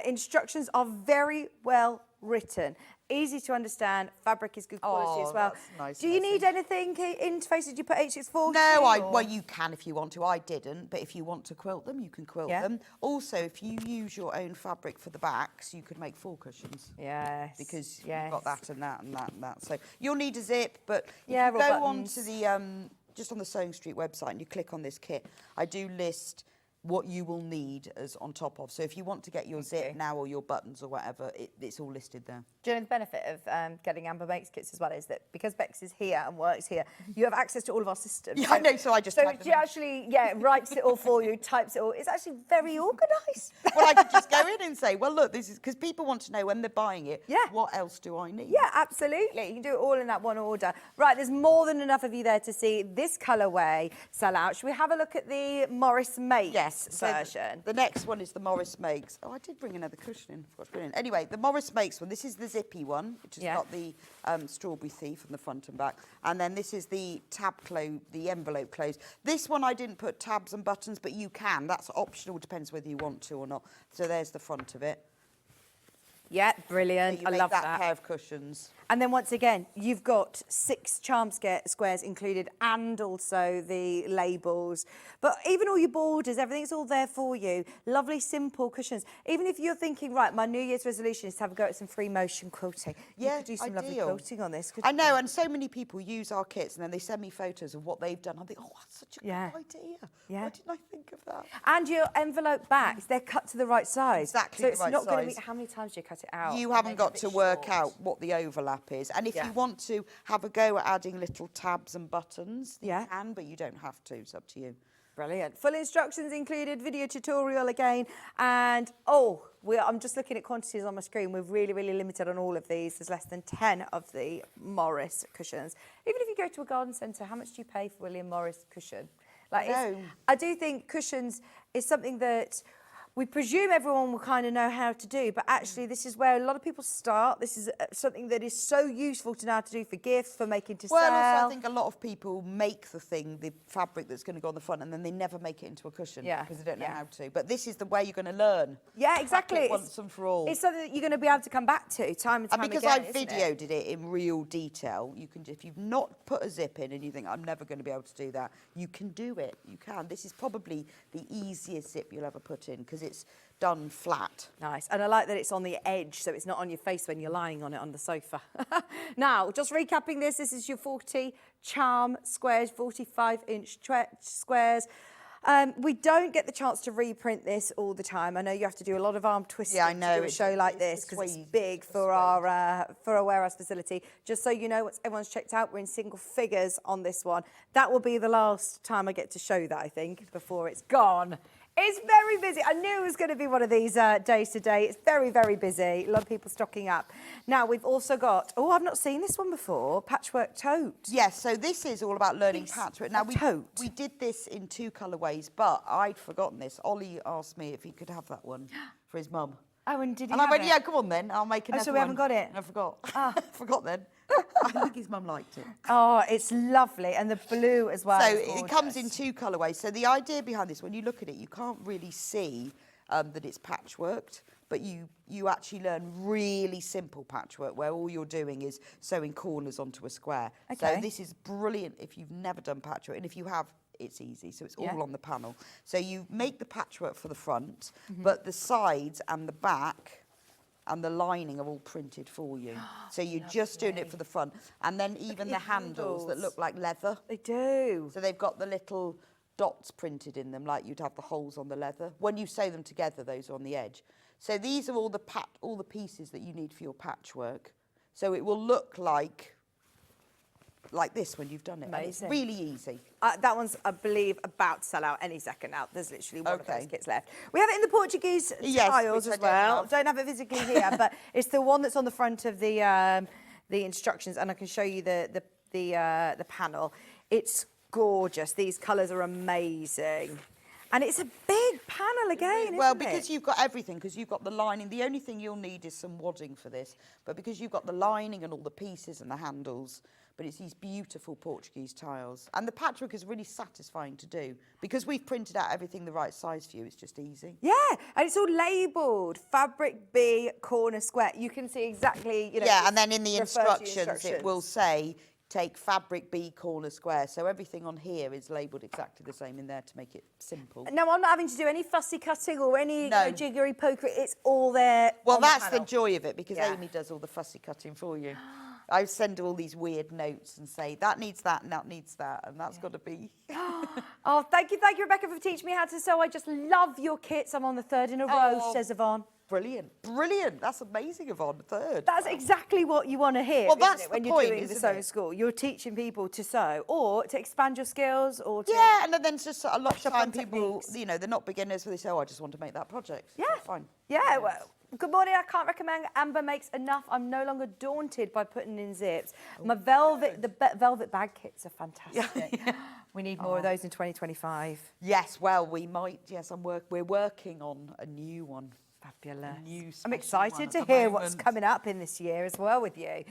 Instructions are very well written. Easy to understand. Fabric is good quality as well. That's nice Do you need message. anything interfaces? Did you put H640? No, or- well, you can if you want to. I didn't, but if you want to quilt them, you can quilt Yeah. them. Also, if you use your own fabric for the backs, you could make 4 cushions. Yes. Because yes. you've got that and that and that and that. So you'll need a zip, but if Yeah, you or go on buttons. to the, just on the Sewing Street website and you click on this kit, I do list what you will need as on top of. So if you want to get your zip now or your buttons or whatever, it's all listed there. Do you know the benefit of getting Amma Makes kits as well is that because Bex is here and works here, you have access to all of our systems. Yeah, I know, so I just type she them in. actually, writes it all for you, types it all. It's actually very organised. Well, I could just go in and say, well, look, this is, because people want to know when they're buying it, Yeah. what else do I need? Yeah, absolutely. You can do it all in that one order. Right, there's more than enough of you there to see this colourway sell out. Should we have a look at the Morris Makes so version? The next one is the Morris Makes. Oh, I did bring another cushion in. Forgot to bring it in. Anyway, the Morris Makes one. This is the zippy one, which has got the strawberry thief on the front and back. And then this is the the envelope close. This one I didn't put tabs and buttons, but you can. That's optional. Depends whether you want to or not. So there's the front of it. Yeah, So brilliant. you I make love that that. pair of cushions. And then once again, you've got 6 charm squares included and also the labels. But even all your borders, everything's all there for you. Lovely, simple cushions. Even if you're thinking, right, my New Year's resolution is to have a go at some free motion quilting. You Yeah, could do some lovely ideal. quilting on this. I know, and so many people use our kits and then they send me photos of what they've done. I think, oh, that's such a good idea. Yeah. Why didn't I think of that? And your envelope backs, they're cut to the right size. Exactly So the it's right not going to size. be, how many times do you cut cut it out. You and haven't make got it to a bit work short. out what the overlap is. And if Yeah. you want to have a go at adding little tabs and buttons, Yeah. you can, but you don't have to. It's up to you. Brilliant. Full instructions included, video tutorial again. And, I'm just looking at quantities on my screen. We're really, really limited on all of these. There's less than 10 of the Morris cushions. Even if you go to a garden centre, how much do you pay for William Morris cushion? Like, I do think cushions is something that we presume everyone will kind of know how to do, but actually this is where a lot of people start. This is something that is so useful to know how to do for gifts, for making to Well, sell. also I think a lot of people make the thing, the fabric that's going to go on the front, and then they never make it into a cushion because they don't know how to. But this is the way you're going to learn. Yeah, exactly. It once and for all. It's something that you're going to be able to come back to time and time And because again, I've isn't it? videoed it in real detail, you can, if you've not put a zip in and you think, I'm never going to be able to do that, you can do it. You can. This is probably the easiest zip you'll ever put in because it's done flat. Nice. And I like that it's on the edge, so it's not on your face when you're lying on it on the sofa. Now, just recapping this is your 40 charm squares, 45-inch squares. We don't get the chance to reprint this all the time. I know you have to do a lot of arm twisting I know, to do a show like this because it's big for our warehouse facility. Just so you know, once everyone's checked out, we're in single figures on this one. That will be the last time I get to show that, I think, before it's gone. It's very busy. I knew it was going to be one of these days today. It's very, very busy. A lot of people stocking up. Now, we've also got, I've not seen this one before, patchwork tote. Yes, so this is all about learning patchwork. Now, tote. we did this in 2 colourways, but I'd forgotten this. Ollie asked me if he could have that one for his mum. Oh, and did he And I have went, it? yeah, come on then, I'll make another one. so we haven't got it? I forgot. Forgot then. I think his mum liked it. Oh, it's lovely. And the blue as well. So is it comes gorgeous. in 2 colourways. So the idea behind this, when you look at it, you can't really see that it's patchworked, but you actually learn really simple patchwork where all you're doing is sewing corners onto a square. Okay. So this is brilliant if you've never done patchwork, and if you have, it's easy. So it's all on the panel. So you make the patchwork for the front, but the sides and the back and the lining are all printed for you. So you're just doing it for the front. And then even the handles that look like leather. They do. So they've got the little dots printed in them, like you'd have the holes on the leather. When you sew them together, those are on the edge. So these are all the pieces that you need for your patchwork. So it will look like this when you've done it. And it's Amazing. really easy. That one's, I believe, about to sell out any second now. There's literally one of those kits left. We have it in the Portuguese tiles which as I well. Don't have it physically here, but it's the one that's on the front of the instructions, and I can show you the panel. It's gorgeous. These colours are amazing. And it's a big panel again, Well, isn't it? because you've got everything, because you've got the lining. The only thing you'll need is some wadding for this. But because you've got the lining and all the pieces and the handles, but it's these beautiful Portuguese tiles. And the patchwork is really satisfying to do. Because we've printed out everything the right size for you, it's just easy. Yeah, and it's all labelled, fabric B, corner square. You can see exactly, Yeah, and then in the refer to instructions, it will say, take fabric B, corner square. So everything on here is labelled exactly the same in there to make it simple. No, I'm not having to do any fussy cutting or any No. jiggery pokery. It's all there. Well, on that's the the panel. joy of it, because Yeah. Amy does all the fussy cutting for you. I send her all these weird notes and say, that needs that and that needs that, and that's got to be... Oh, thank you, Rebecca, for teaching me how to sew. I just love your kits. I'm on the 3rd in a row, says Yvonne. Brilliant, brilliant. That's amazing, Yvonne, 3rd. That's exactly what you want to hear. Well, isn't that's it, when the you're point, doing the isn't sewing it? school. You're teaching people to sew or to expand your skills or to... Yeah, and then it's just a lot of Brush up on time people, techniques. they're not beginners, so they say, I just want to make that project. Yeah. So fine. Yeah, well, good morning. I can't recommend Amber makes enough. I'm no longer daunted by putting in zips. My velvet bag kits are fantastic. We need more of those in 2025. Yes, well, we might. Yes, we're working on a new one. Fabulous. New I'm special excited one to at the hear what's moment. coming up in this year as well with you.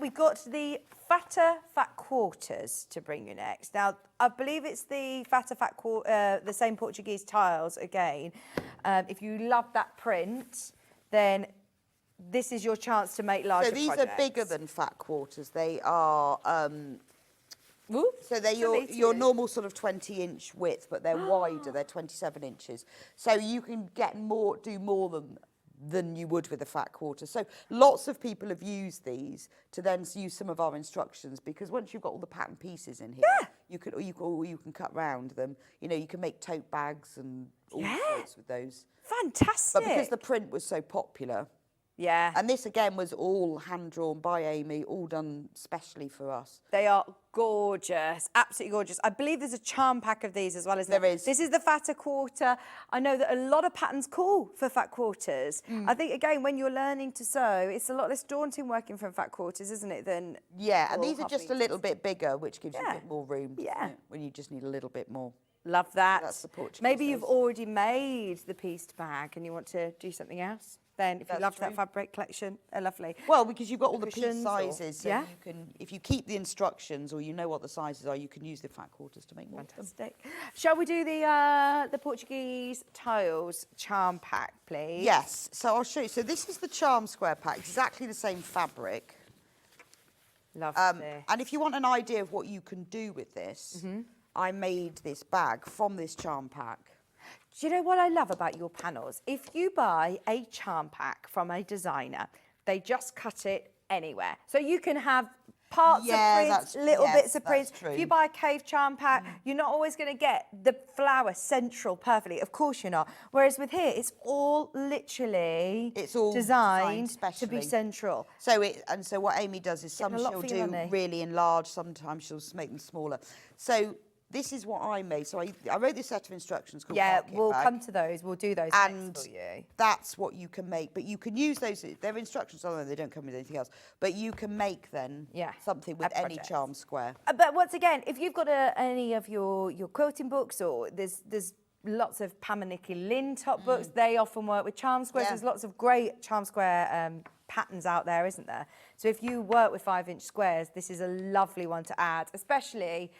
We've got the fat quarters to bring you next. Now, I believe it's the the same Portuguese tiles again. If you love that print, then this is your chance to make larger So these projects. are bigger than fat quarters. They are... So they're your meters. normal sort of 20-inch width, but they're wider. They're 27 inches. So you can do more than you would with a fat quarter. So lots of people have used these to then use some of our instructions, because once you've got all the pattern pieces in here, you can cut round them. You can make tote bags and all sorts with those. Fantastic. But because the print was so popular, Yeah. And this again was all hand drawn by Amy, all done specially for us. They are gorgeous, absolutely gorgeous. I believe there's a charm pack of these as well, isn't there? There is. This is the fatter quarter. I know that a lot of patterns call for fat quarters. I think, again, when you're learning to sew, it's a lot less daunting working from fat quarters, isn't it, than... Yeah, and full these are half just a meters. little bit bigger, which gives you Yeah. a bit more room. Yeah. When you just need a little bit more. Love that. That's the Portuguese Maybe you've days. already made the pieced bag and you want to do something else. Then, if you That's loved that true. fabric collection, lovely. Well, because you've got all the piece Cushions or- sizes, so yeah. you can, if you keep the instructions or you know what the sizes are, you can use the fat quarters to make more of them. Fantastic. Shall we do the Portuguese tiles charm pack, please? Yes, so I'll show you. So this is the charm square pack, exactly the same fabric. Love this. And if you want an idea of what you can do with this, I made this bag from this charm pack. Do you know what I love about your panels? If you buy a charm pack from a designer, they just cut it anywhere. So you can have parts Yeah, of prints, that's- little yes, bits of that's prints. true. If you buy a cave charm pack, you're not always going to get the flower central perfectly. Of course you're not. Whereas with here, it's all literally It's all designed designed to be specially. central. So what Amy does is some a lot she'll for your do money. really enlarge, sometimes she'll make them smaller. So this is what I made. So I wrote this set of instructions called Yeah, Market we'll Bag. come to those. We'll do those And next for you. that's what you can make. But you can use those, they're instructions, although they don't come with anything else. But you can make then Yeah, something with a any project. charm square. But once again, if you've got any of your quilting books, or there's lots of Pam and Nikki Lynn top books, they often work with charm squares. Yeah. There's lots of great charm square patterns out there, isn't there? So if you work with 5-inch squares, this is a lovely one to add, especially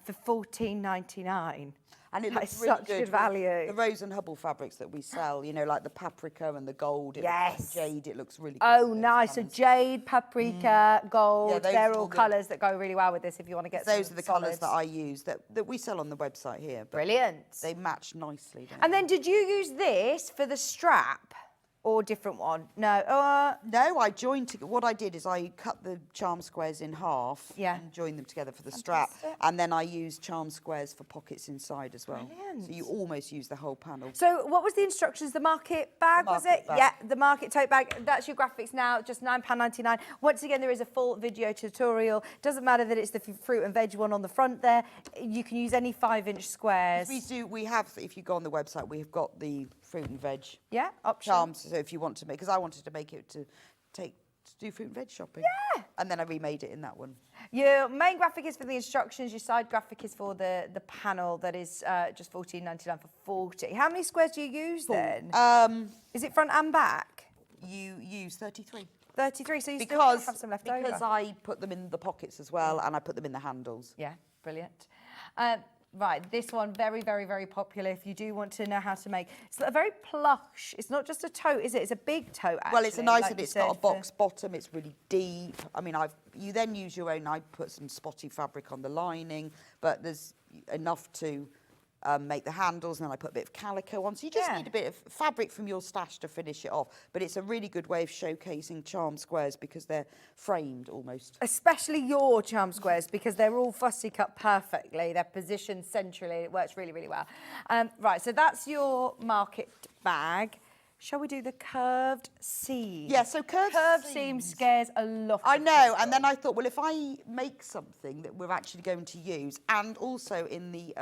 for $14.99. And it That looks is really such good good with value. The Rose and Hubble fabrics that we sell, you know, like the paprika and the gold. It looks Yes. like jade, it looks really good. Oh, with those nice. So colours. jade, paprika, gold, Yeah, those they're are all all good. colours that go really well with this if you want to get Those some are the colours solids. that I use that we sell on the website here. But Brilliant. they match nicely. Don't And they? then did you use this for the strap or different one? No. No, I joined. What I did is I cut the charm squares in half Yeah. and joined them together for the strap, Fantastic. and then I used charm squares for pockets inside as well. Brilliant. So you almost use the whole panel. So what was the instructions? The market bag, was market it? bag. Yeah, the market tote bag. That's your graphics now, just £9.99. Once again, there is a full video tutorial. Doesn't matter that it's the fruit and veg one on the front there. You can use any 5-inch squares. We have, if you go on the website, we've got the fruit and veg Yeah, option. charms. So if you want to make, because I wanted to make it to do fruit and veg shopping. Yeah. And then I remade it in that one. Your main graphic is for the instructions. Your side graphic is for the panel that is just £14.99 for 40. How many squares do you use then? Is it front and back? You use 33. 33, so you still Because have some left over. because I put them in the pockets as well, and I put them in the handles. Yeah, brilliant. Right, this one, very, very, very popular if you do want to know how to make. It's a very plush. It's not just a tote, is it? It's a big tote, actually. Well, it's a nice like and you it's got a said, for- box bottom. It's really deep. I mean, you then use your own. I put some spotty fabric on the lining, but there's enough to make the handles, and then I put a bit of calico on. So you just Yeah. need a bit of fabric from your stash to finish it off. But it's a really good way of showcasing charm squares because they're framed almost. Especially your charm squares, because they're all fussy cut perfectly. They're positioned centrally. It works really, really well. Right, so that's your market bag. Shall we do the curved seam? Yeah, so curved seam seams. scares a lot I of know, people. and then I thought, well, if I make something that we're actually going to use, and also in the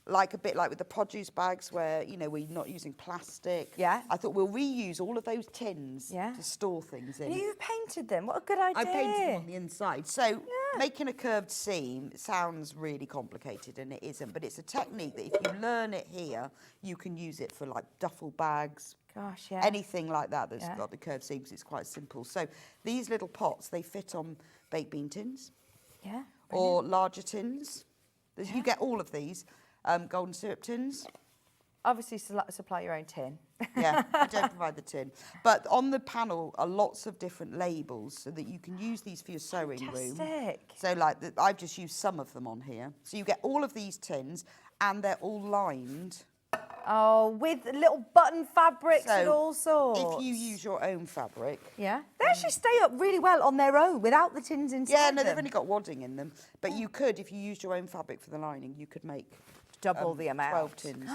like a bit like with the produce bags where, you know, we're not using plastic. Yeah. I thought we'll reuse all of those tins Yeah. to store things in. And you've painted them. What a good idea. I painted them on the inside. So making a curved seam sounds really complicated, and it isn't, but it's a technique that if you learn it here, you can use it for like duffel bags, Gosh, yeah. anything like that that's Yeah. got the curved seams. It's quite simple. So these little pots, they fit on baked bean tins Yeah. or larger tins. You get all of these. Golden syrup tins. Obviously, supply your own tin. Yeah, I don't provide the tin. But on the panel are lots of different labels so that you can use these for your sewing room. Fantastic. So like, I've just used some of them on here. So you get all of these tins and they're all lined. Oh, with little button fabrics and So all sorts. if you use your own fabric. Yeah. They actually stay up really well on their own without the tins inside Yeah, no, they've them. only got wadding in them. But you could, if you used your own fabric for the lining, you could make double the amount. 12 tins.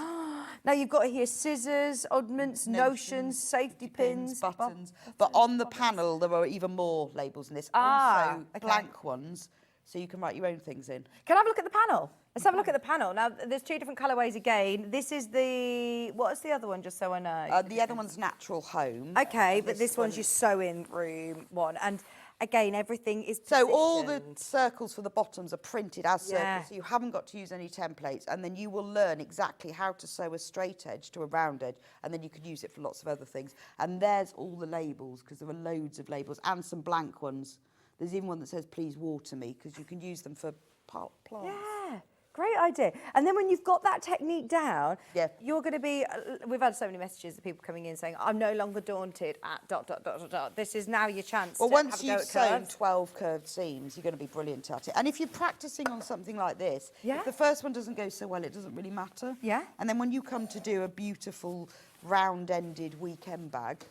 Now you've got here scissors, oddments, notions, safety pins, buttons. But on the panel, there are even more labels in this. Also, blank ones, so you can write your own things in. Can I have a look at the panel? Let's have a look at the panel. Now, there's 2 different colourways again. This is the... What's the other one, just so I know? The other one's Natural Home. Okay, but this one's your sewing room one. And again, everything is So all the circles for the bottoms are printed as circles, Yeah. so you haven't got to use any templates, and then you will learn exactly how to sew a straight edge to a round edge, and then you can use it for lots of other things. And there's all the labels, because there are loads of labels, and some blank ones. There's even one that says, please water me, because you can use them for plants. Yeah. Great idea. And then when you've got that technique down, Yeah. you're going to be... we've had so many messages of people coming in saying, I'm no longer daunted at ... This is now your chance Well, to have once a go you've at sewn curves. 12 curved seams, you're going to be brilliant at it. And if you're practising on something like this, Yeah. if the first one doesn't go so well, it doesn't really matter. Yeah. And then when you come to do a beautiful round-ended weekend bag,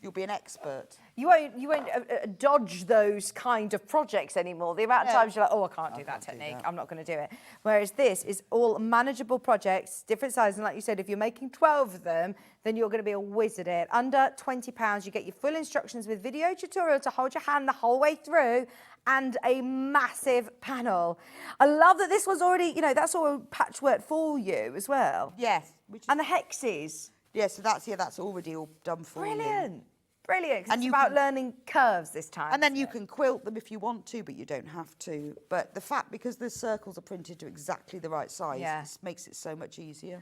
you'll be an expert. You won't dodge those kind of projects anymore. The amount of times you're like, oh, I can't do that technique. I'm not going to do it. Whereas this is all manageable projects, different sizes. And like you said, if you're making 12 of them, then you're going to be a whiz at it. Under £20, you get your full instructions with video tutorial to hold your hand the whole way through and a massive panel. I love that this was already, you know, that's all patchwork for you as well. Yes. And the hexes. Yeah, so that's already all done for you. Brilliant. Brilliant. 'Cause And it's you about can- learning curves this time. And then you can quilt them if you want to, but you don't have to. But the fact, because the circles are printed to exactly the right size, Yeah. this makes it so much easier.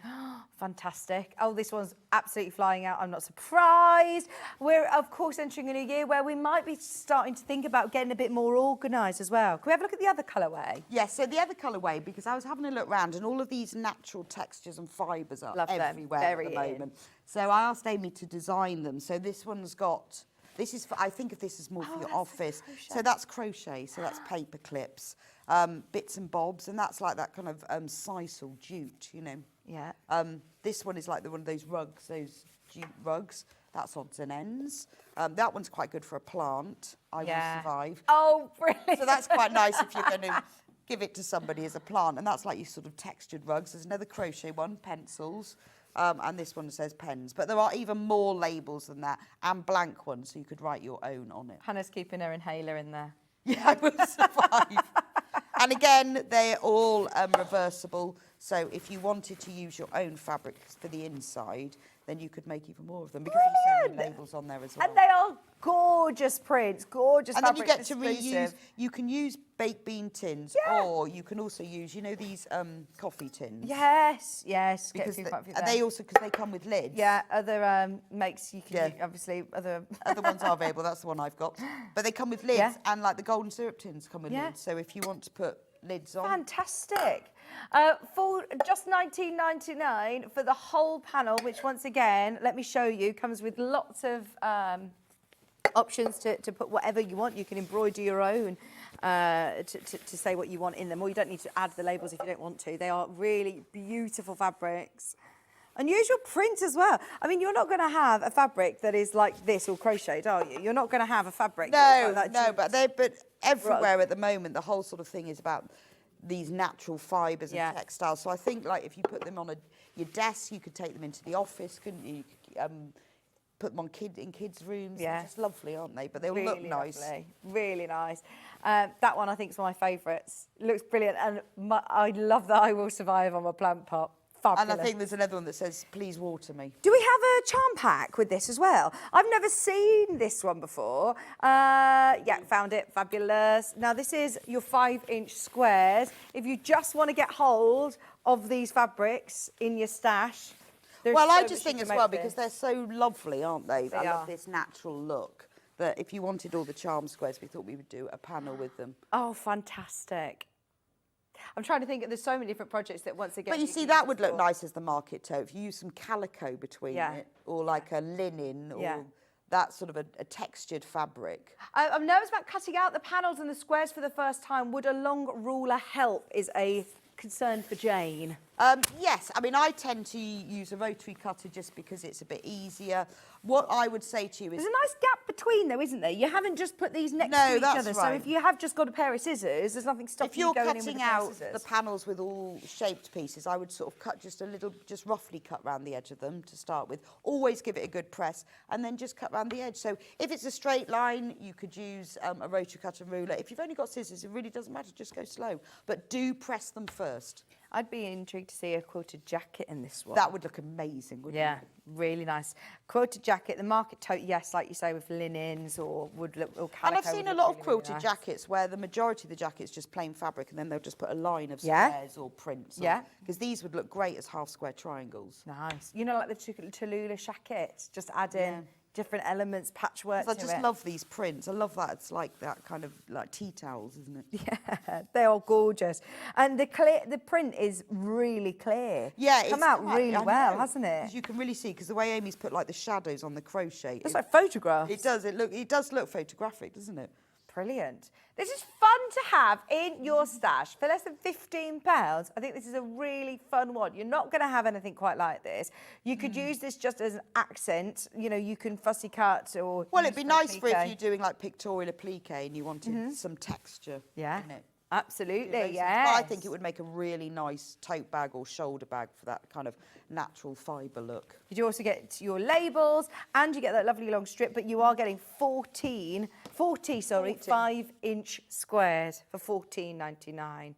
Fantastic. Oh, this one's absolutely flying out. I'm not surprised. We're, of course, entering a new year where we might be starting to think about getting a bit more organised as well. Can we have a look at the other colourway? Yes, so the other colourway, because I was having a look round and all of these natural textures and fibres are Love them. everywhere Very at the in. moment. So I asked Amy to design them. So this one's got, this is for, I think of this as more for your office. So that's crochet, so that's paper clips, bits and bobs, and that's like that kind of sisal jute, you know. Yeah. This one is like one of those rugs, those jute rugs. That's odds and ends. That one's quite good for a plant. I will survive. Oh, brilliant. So that's quite nice if you're going to give it to somebody as a plant. And that's like your sort of textured rugs. There's another crochet one, pencils. And this one says pens. But there are even more labels than that and blank ones, so you could write your own on it. Hannah's keeping her inhaler in there. Yeah, I will survive. And again, they're all reversible. So if you wanted to use your own fabric for the inside, then you could make even more of them because there's so many labels on there as well. And they are gorgeous prints, gorgeous And then you fabrics, get to reuse, exclusive. you can use baked bean tins or you can also use, you know, these coffee tins. Yes, yes. Get a Because few they, quite a few and there. they also, because they come with lids. Yeah, other makes you can Yeah. use, obviously other. Other ones are available, that's the one I've got. But they come with lids Yeah. and like the golden syrup tins come with Yeah. lids. So if you want to put lids on. Fantastic. For just $19.99 for the whole panel, which once again, let me show you, comes with lots of options to put whatever you want. You can embroider your own to say what you want in them, or you don't need to add the labels if you don't want to. They are really beautiful fabrics. Unusual prints as well. I mean, you're not going to have a fabric that is like this or crocheted, are you? You're not going to have a fabric that is like that but everywhere at the moment, the whole sort of thing is about these natural fibres and textiles. So I think, like, if you put them on your desk, you could take them into the office, couldn't you? You could, put them on in kids' rooms. Yeah. They're just lovely, aren't they? But they'll really look nice. Lovely. Really nice. That one I think is one of my favourites. Looks brilliant, and I love that I will survive on my plant pot. Fabulous. And I think there's another one that says, please water me. Do we have a charm pack with this as well? I've never seen this one before. Yeah, found it. Fabulous. Now, this is your 5-inch squares. If you just want to get hold of these fabrics in your stash. Well, I just think as well, because they're so lovely, aren't they? I love are. this natural look, that if you wanted all the charm squares, we thought we would do a panel with them. Oh, fantastic. I'm trying to think, there's so many different projects that once again... But you see, that would look nice as the market toe. If you use some calico between Yeah. it, or like a linen, or Yeah. that sort of a textured fabric. I'm nervous about cutting out the panels and the squares for the first time. Would a long ruler help is a concern for Jane. Yes, I mean, I tend to use a rotary cutter just because it's a bit easier. What I would say to you is... There's a nice gap between, though, isn't there? You haven't just put these next to each that's other. So right. if you have just got a pair of scissors, there's nothing stopping you going in with a pair of If you're cutting scissors. out the panels with all shaped pieces, I would sort of cut just a little, just roughly cut around the edge of them to start with. Always give it a good press, and then just cut around the edge. So if it's a straight line, you could use a rotary cutter ruler. If you've only got scissors, it really doesn't matter, just go slow. But do press them first. I'd be intrigued to see a quilted jacket in this one. That would look amazing, wouldn't Yeah, it? really nice. Quilted jacket, the market tote, yes, like you say, with linens or would look, or calico. And I've seen a lot of quilted jackets where the majority of the jacket's just plain fabric and then they'll just put a line of squares or prints. Yeah. Because these would look great as half square triangles. Nice. You know, like the Tallulah jackets, just add in different elements, patchwork I to just it. love these prints. I love that. It's like that kind of like tea towels, isn't it? Yeah, they are gorgeous. And the print is really clear. Yeah, it's come out really well, hasn't it? Because you can really see, because the way Amy's put like the shadows on the crochet. It's like photographs. It does. It does look photographic, doesn't it? Brilliant. This is fun to have in your stash for less than £15. I think this is a really fun one. You're not going to have anything quite like this. You could use this just as an accent. You know, you can fussy cut or... Well, it'd be nice for if applique. you're doing like pictorial applique and you wanted some texture in it. Absolutely, Yeah. But I think it would make a really nice tote bag or shoulder bag for that kind of natural fibre look. You do also get your labels and you get that lovely long strip, but you are getting 40 5-inch squares for $14.99.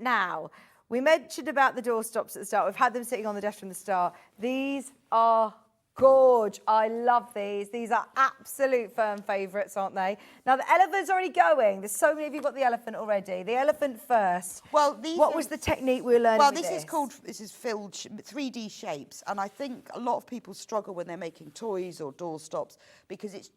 Now, we mentioned about the doorstops at the start. We've had them sitting on the desk from the start. These are gorge. I love these. These are absolute firm favourites, aren't they? Now, the elephant's already going. There's so many of you got the elephant already. The elephant first. Well, what was the technique we were learning with this is filled 3D shapes, and I think a lot of people struggle when they're making toys or doorstops because it's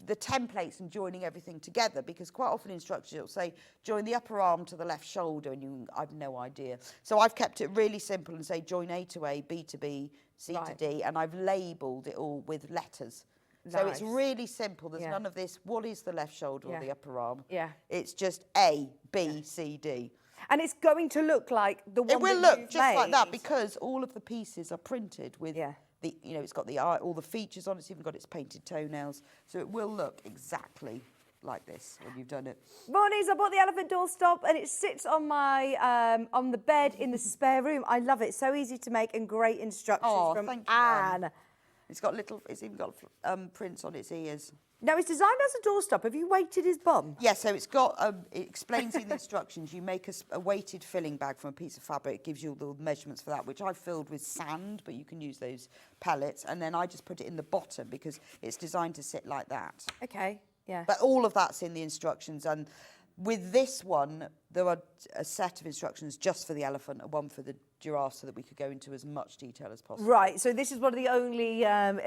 the templates and joining everything together, because quite often instructions will say join the upper arm to the left shoulder and I've no idea. So I've kept it really simple and say join A to A, B to B, C to D, and I've labelled it all with letters. So it's really simple. There's none of this, what is the left shoulder or the upper arm? Yeah. It's just A, B, C, D. And it's going to look like the one It will that look you've just like made. that because all of the pieces are printed with Yeah. it's got the eye, all the features on it. It's even got its painted toenails. So it will look exactly like this when you've done it. Mornings, I bought the elephant doorstop and it sits on my on the bed in the spare room. I love it. So easy to make and great instructions from thank you, Anne. It's even got prints on its ears. Now, it's designed as a doorstop. Have you weighted his bum? Yeah, so it's got, it explains in the instructions, you make a weighted filling bag from a piece of fabric. It gives you all the measurements for that, which I filled with sand, but you can use those pellets. And then I just put it in the bottom because it's designed to sit like that. Okay, yeah. But all of that's in the instructions. And with this one, there are a set of instructions just for the elephant and one for the giraffe so that we could go into as much detail as possible. Right, so this is one of the only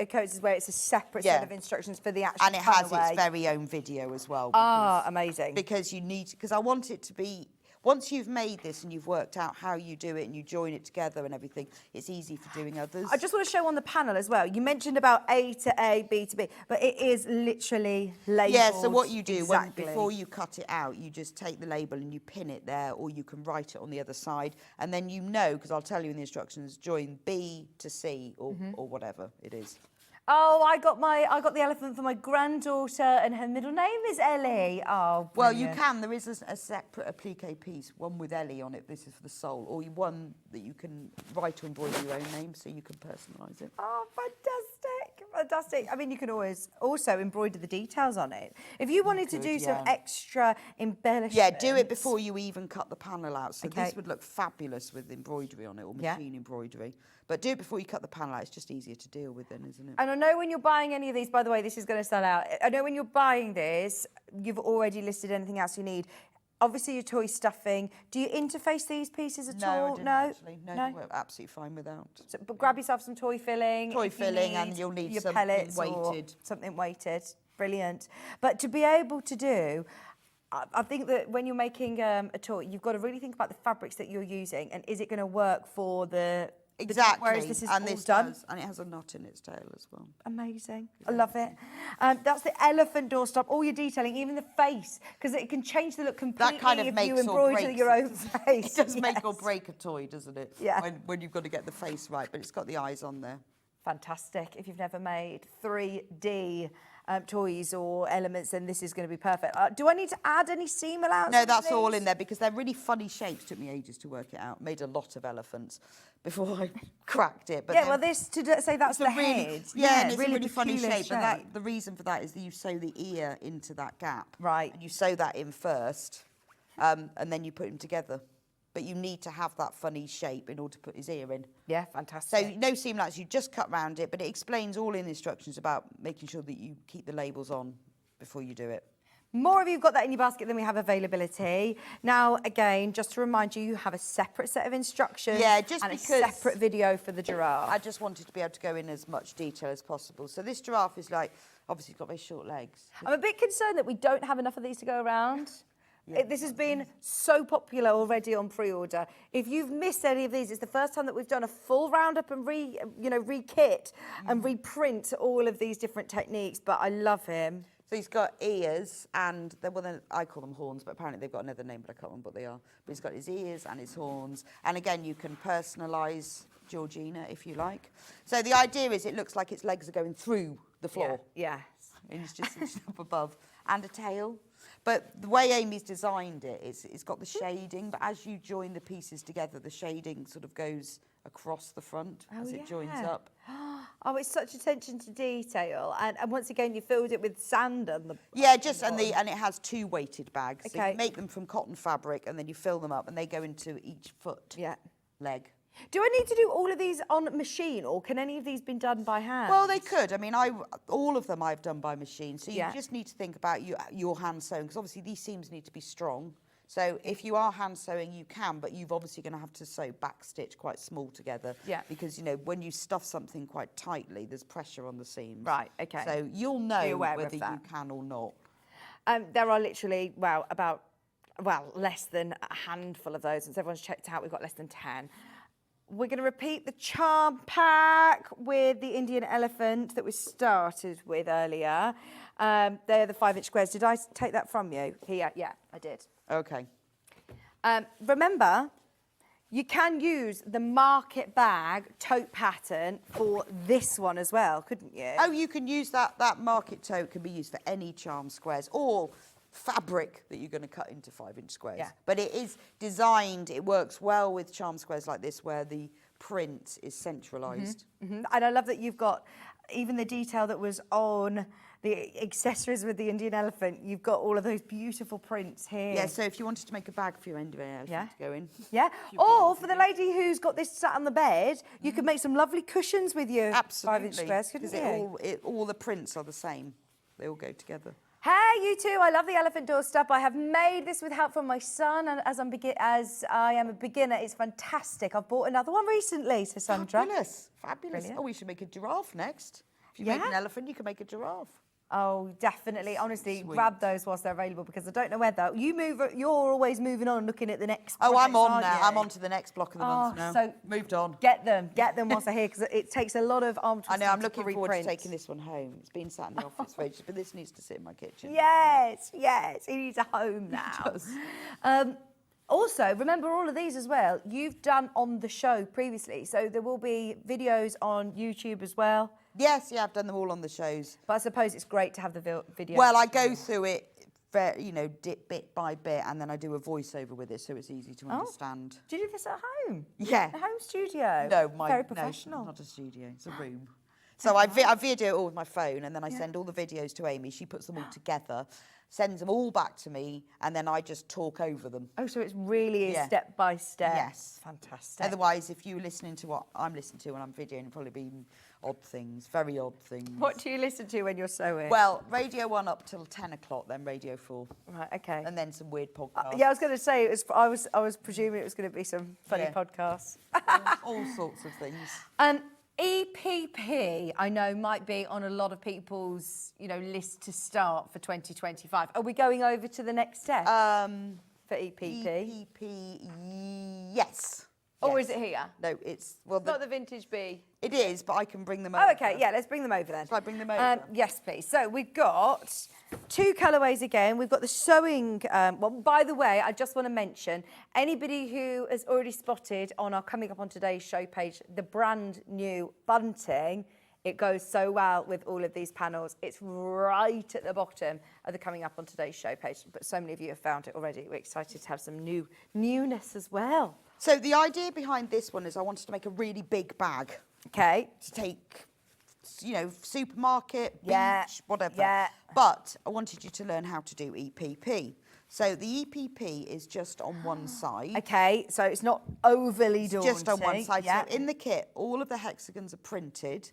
coaches where it's a separate set of instructions for the actual And it has colourway. its very own video as well. Amazing. Because I want it to be, once you've made this and you've worked out how you do it and you join it together and everything, it's easy for doing others. I just want to show on the panel as well. You mentioned about A to A, B to B, but it is literally labelled. Yeah, so what you do, exactly. before you cut it out, you just take the label and you pin it there, or you can write it on the other side, and then you know, because I'll tell you in the instructions, join B to C or whatever it is. Oh, I got the elephant for my granddaughter, and her middle name is Ellie. Oh, Well, brilliant. you can. There is a separate applique piece, one with Ellie on it. This is for the soul, or one that you can write or embroider your own name, so you can personalise it. Oh, fantastic, fantastic. I mean, you can always also embroider the details on it. If you wanted to do some extra embellishments. Yeah, do it before you even cut the panel out. So this would look fabulous with embroidery on it, or machine embroidery. But do it before you cut the panel out. It's just easier to deal with then, isn't it? And I know when you're buying any of these, by the way, this is going to sell out. I know when you're buying this, you've already listed anything else you need. Obviously, your toy stuffing. Do you interface these pieces at all? No, I didn't actually. No, we're absolutely fine without. So, but grab yourself some toy filling. Toy if you filling, need and you'll need your something pellets weighted. Or something weighted. Brilliant. But to be able to do, I think that when you're making a toy, you've got to really think about the fabrics that you're using, and is it going to work for the Exactly. Whereas this is and all this done. does, and it has a knot in its tail as well. Amazing. I love it. That's the elephant doorstop. All your detailing, even the face, because it can change the look completely That kind of if makes you or embroider breaks your it. own face. It does make or break a toy, doesn't it? Yeah. When you've got to get the face right, but it's got the eyes on there. Fantastic. If you've never made 3D toys or elements, then this is going to be perfect. Do I need to add any seam allowance? No, that's all in there because they're really funny shapes. Took me ages to work it out. Made a lot of elephants before I cracked it. But yeah, well, this, to say that's the really, head. Yeah, and it's a really funny peculiar shape. But the reason for that is that you sew the ear into that gap. Right. And you sew that in first, and then you put them together. But you need to have that funny shape in order to put his ear in. Yeah, fantastic. So no seam allowance, you just cut round it, but it explains all in the instructions about making sure that you keep the labels on before you do it. More of you have got that in your basket than we have availability. Now, again, just to remind you, you have a separate set of instructions and a separate video for the giraffe. I just wanted to be able to go in as much detail as possible. So this giraffe is like, obviously it's got very short legs. I'm a bit concerned that we don't have enough of these to go around. This has been so popular already on pre-order. If you've missed any of these, it's the first time that we've done a full roundup and re-kit and reprint all of these different techniques, but I love him. So he's got ears and, I call them horns, but apparently they've got another name, but I can't remember what they are. But he's got his ears and his horns. And again, you can personalise Georgina if you like. So the idea is it looks like its legs are going through the floor. Yeah. And he's just up above. And a tail. But the way Amy's designed it is it's got the shading, but as you join the pieces together, the shading sort of goes across the front as it joins up. Oh, it's such attention to detail. And once again, you filled it with sand on the and it has 2 weighted bags. Okay. So you make them from cotton fabric and then you fill them up and they go into each foot leg. Do I need to do all of these on machine, or can any of these be done by hand? Well, they could. I mean, all of them I've done by machine. So you just need to think about your hand sewing, because obviously these seams need to be strong. So if you are hand sewing, you can, but you've obviously going to have to sew back stitch quite small together. Yeah. Because, when you stuff something quite tightly, there's pressure on the seams. Right, okay. So you'll know whether you can or not. There are literally, less than a handful of those. Since everyone's checked out, we've got less than 10. We're going to repeat the charm pack with the Indian elephant that we started with earlier. They're the 5-inch squares. Did I take that from you? Here, yeah, I did. Okay. Remember, you can use the market bag tote pattern for this one as well, couldn't you? Oh, you can use that market tote can be used for any charm squares or fabric that you're going to cut into 5-inch squares. Yeah. But it is designed, it works well with charm squares like this where the print is centralised. Mm-hmm. Mm-hmm. And I love that you've got even the detail that was on the accessories with the Indian elephant. You've got all of those beautiful prints here. Yeah, so if you wanted to make a bag for your Indian elephant to go in. Yeah, or for the lady who's got this sat on the bed, you could make some lovely cushions with your 5-inch squares, couldn't you? Because all the prints are the same. They all go together. Hey, you two, I love the elephant doorstep. I have made this with help from my son, and as I am a beginner, it's fantastic. I've bought another one recently, so Sandra. Fabulous, fabulous. Brilliant. Oh, we should make a giraffe next. If you make an elephant, you can make a giraffe. Oh, definitely. Honestly, grab those whilst they're available, because I don't know whether you're always moving on and looking at the next. Oh, I'm on now. You? I'm on to the next block of the month now. So moved on. Get them whilst they're here, because it takes a lot of arm twisting. I know. I'm looking forward to taking this one home. It's been sat in the office for ages, but this needs to sit in my kitchen. Yes. He needs a home now. Also, remember all of these as well, you've done on the show previously, so there will be videos on YouTube as well. Yes, I've done them all on the shows. But I suppose it's great to have the video. Well, I go through it, bit by bit, and then I do a voiceover with it, so it's easy to understand. Do you do this at home? Yeah. A home studio? No, very professional. No, not a studio. It's a room. So I video it all with my phone, and then I send all the videos to Amy. She puts them all together, sends them all back to me, and then I just talk over them. Oh, so it's really step by step. Yes. Fantastic. Otherwise, if you're listening to what I'm listening to when I'm videoing, it'll probably be odd things, very odd things. What do you listen to when you're sewing? Well, Radio 1 up till 10 o'clock, then Radio 4. Right, okay. And then some weird podcasts. I was going to say, I was presuming it was going to be some funny podcasts. all sorts of things. EPP, I know, might be on a lot of people's, list to start for 2025. Are we going over to the next step for EPP? EPP, yes. Or Yes. is it here? No, it's, well, Not the vintage bee. it is, but I can bring them over. Oh, okay, yeah, let's bring them over then. Shall I bring them over? Yes, please. So we've got 2 colourways again. We've got the sewing, well, by the way, I just want to mention, anybody who has already spotted on our Coming Up on Today's show page, the brand new bunting, it goes so well with all of these panels. It's right at the bottom of the Coming Up on Today's show page, but so many of you have found it already. We're excited to have some newness as well. So the idea behind this one is I wanted to make a really big bag Okay. to take, you know, supermarket, beach, Yeah, whatever. yeah. But I wanted you to learn how to do EPP. So the EPP is just on one side. Okay, so it's not overly daunting. Just on one side. Yeah. So in the kit, all of the hexagons are printed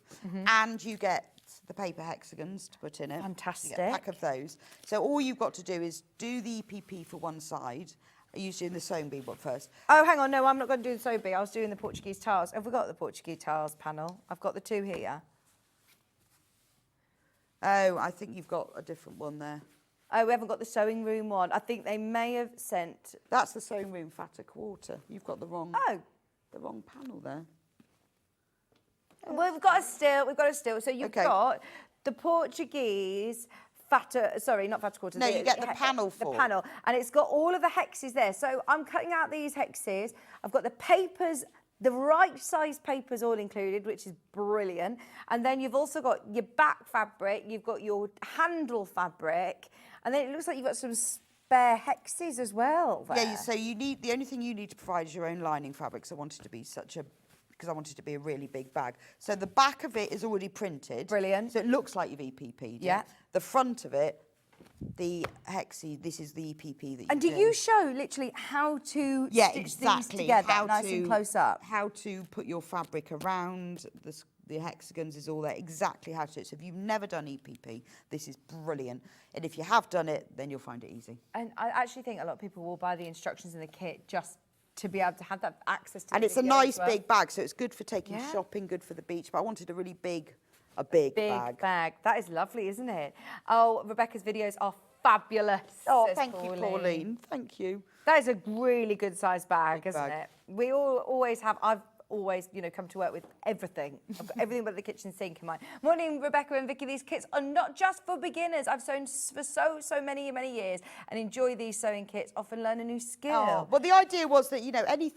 and you get the paper hexagons to put in it. Fantastic. You get a pack of those. So all you've got to do is do the EPP for one side. Are you doing the sewing bee one first? Oh, hang on, no, I'm not going to do the sewing bee. I was doing the Portuguese tiles. Have we got the Portuguese tiles panel? I've got the 2 here. Oh, I think you've got a different one there. Oh, we haven't got the sewing room one. I think they may have sent... That's the sewing room fatter quarter. You've got the wrong panel there. Well, we've got a still. So you've Okay. got the Portuguese fatter, sorry, not fatter quarter. No, you get the panel The full. panel. And it's got all of the hexes there. So I'm cutting out these hexes. I've got the papers, the right size papers all included, which is brilliant. And then you've also got your back fabric, you've got your handle fabric, and then it looks like you've got some spare hexes as well there. Yeah, so you need, the only thing you need to provide is your own lining fabric. So I wanted to be because I wanted it to be a really big bag. So the back of it is already printed. Brilliant. So it looks like you've EPP'd. Yeah. The front of it, the hexy, this is the EPP that you And do you show literally how to stitch these together, nice and close up? How to put your fabric around the hexagons is all there, exactly how to do it. So if you've never done EPP, this is brilliant. And if you have done it, then you'll find it easy. And I actually think a lot of people will buy the instructions in the kit just to be able to have that access to And the it's a video as nice well. big bag, so it's good for taking Yeah. shopping, good for the beach. But I wanted a really big bag. That is lovely, isn't it? Oh, Rebecca's videos are fabulous. Oh, says thank you, Pauline. Thank you. That is a really good sized bag, Big isn't bag. it? We always have. I've always, come to work with everything. I've got everything but the kitchen sink in mine. Morning, Rebecca and Vicki. These kits are not just for beginners. I've sewn for so many years and enjoy these sewing kits. Often learn a new skill. Oh, well, the idea was that,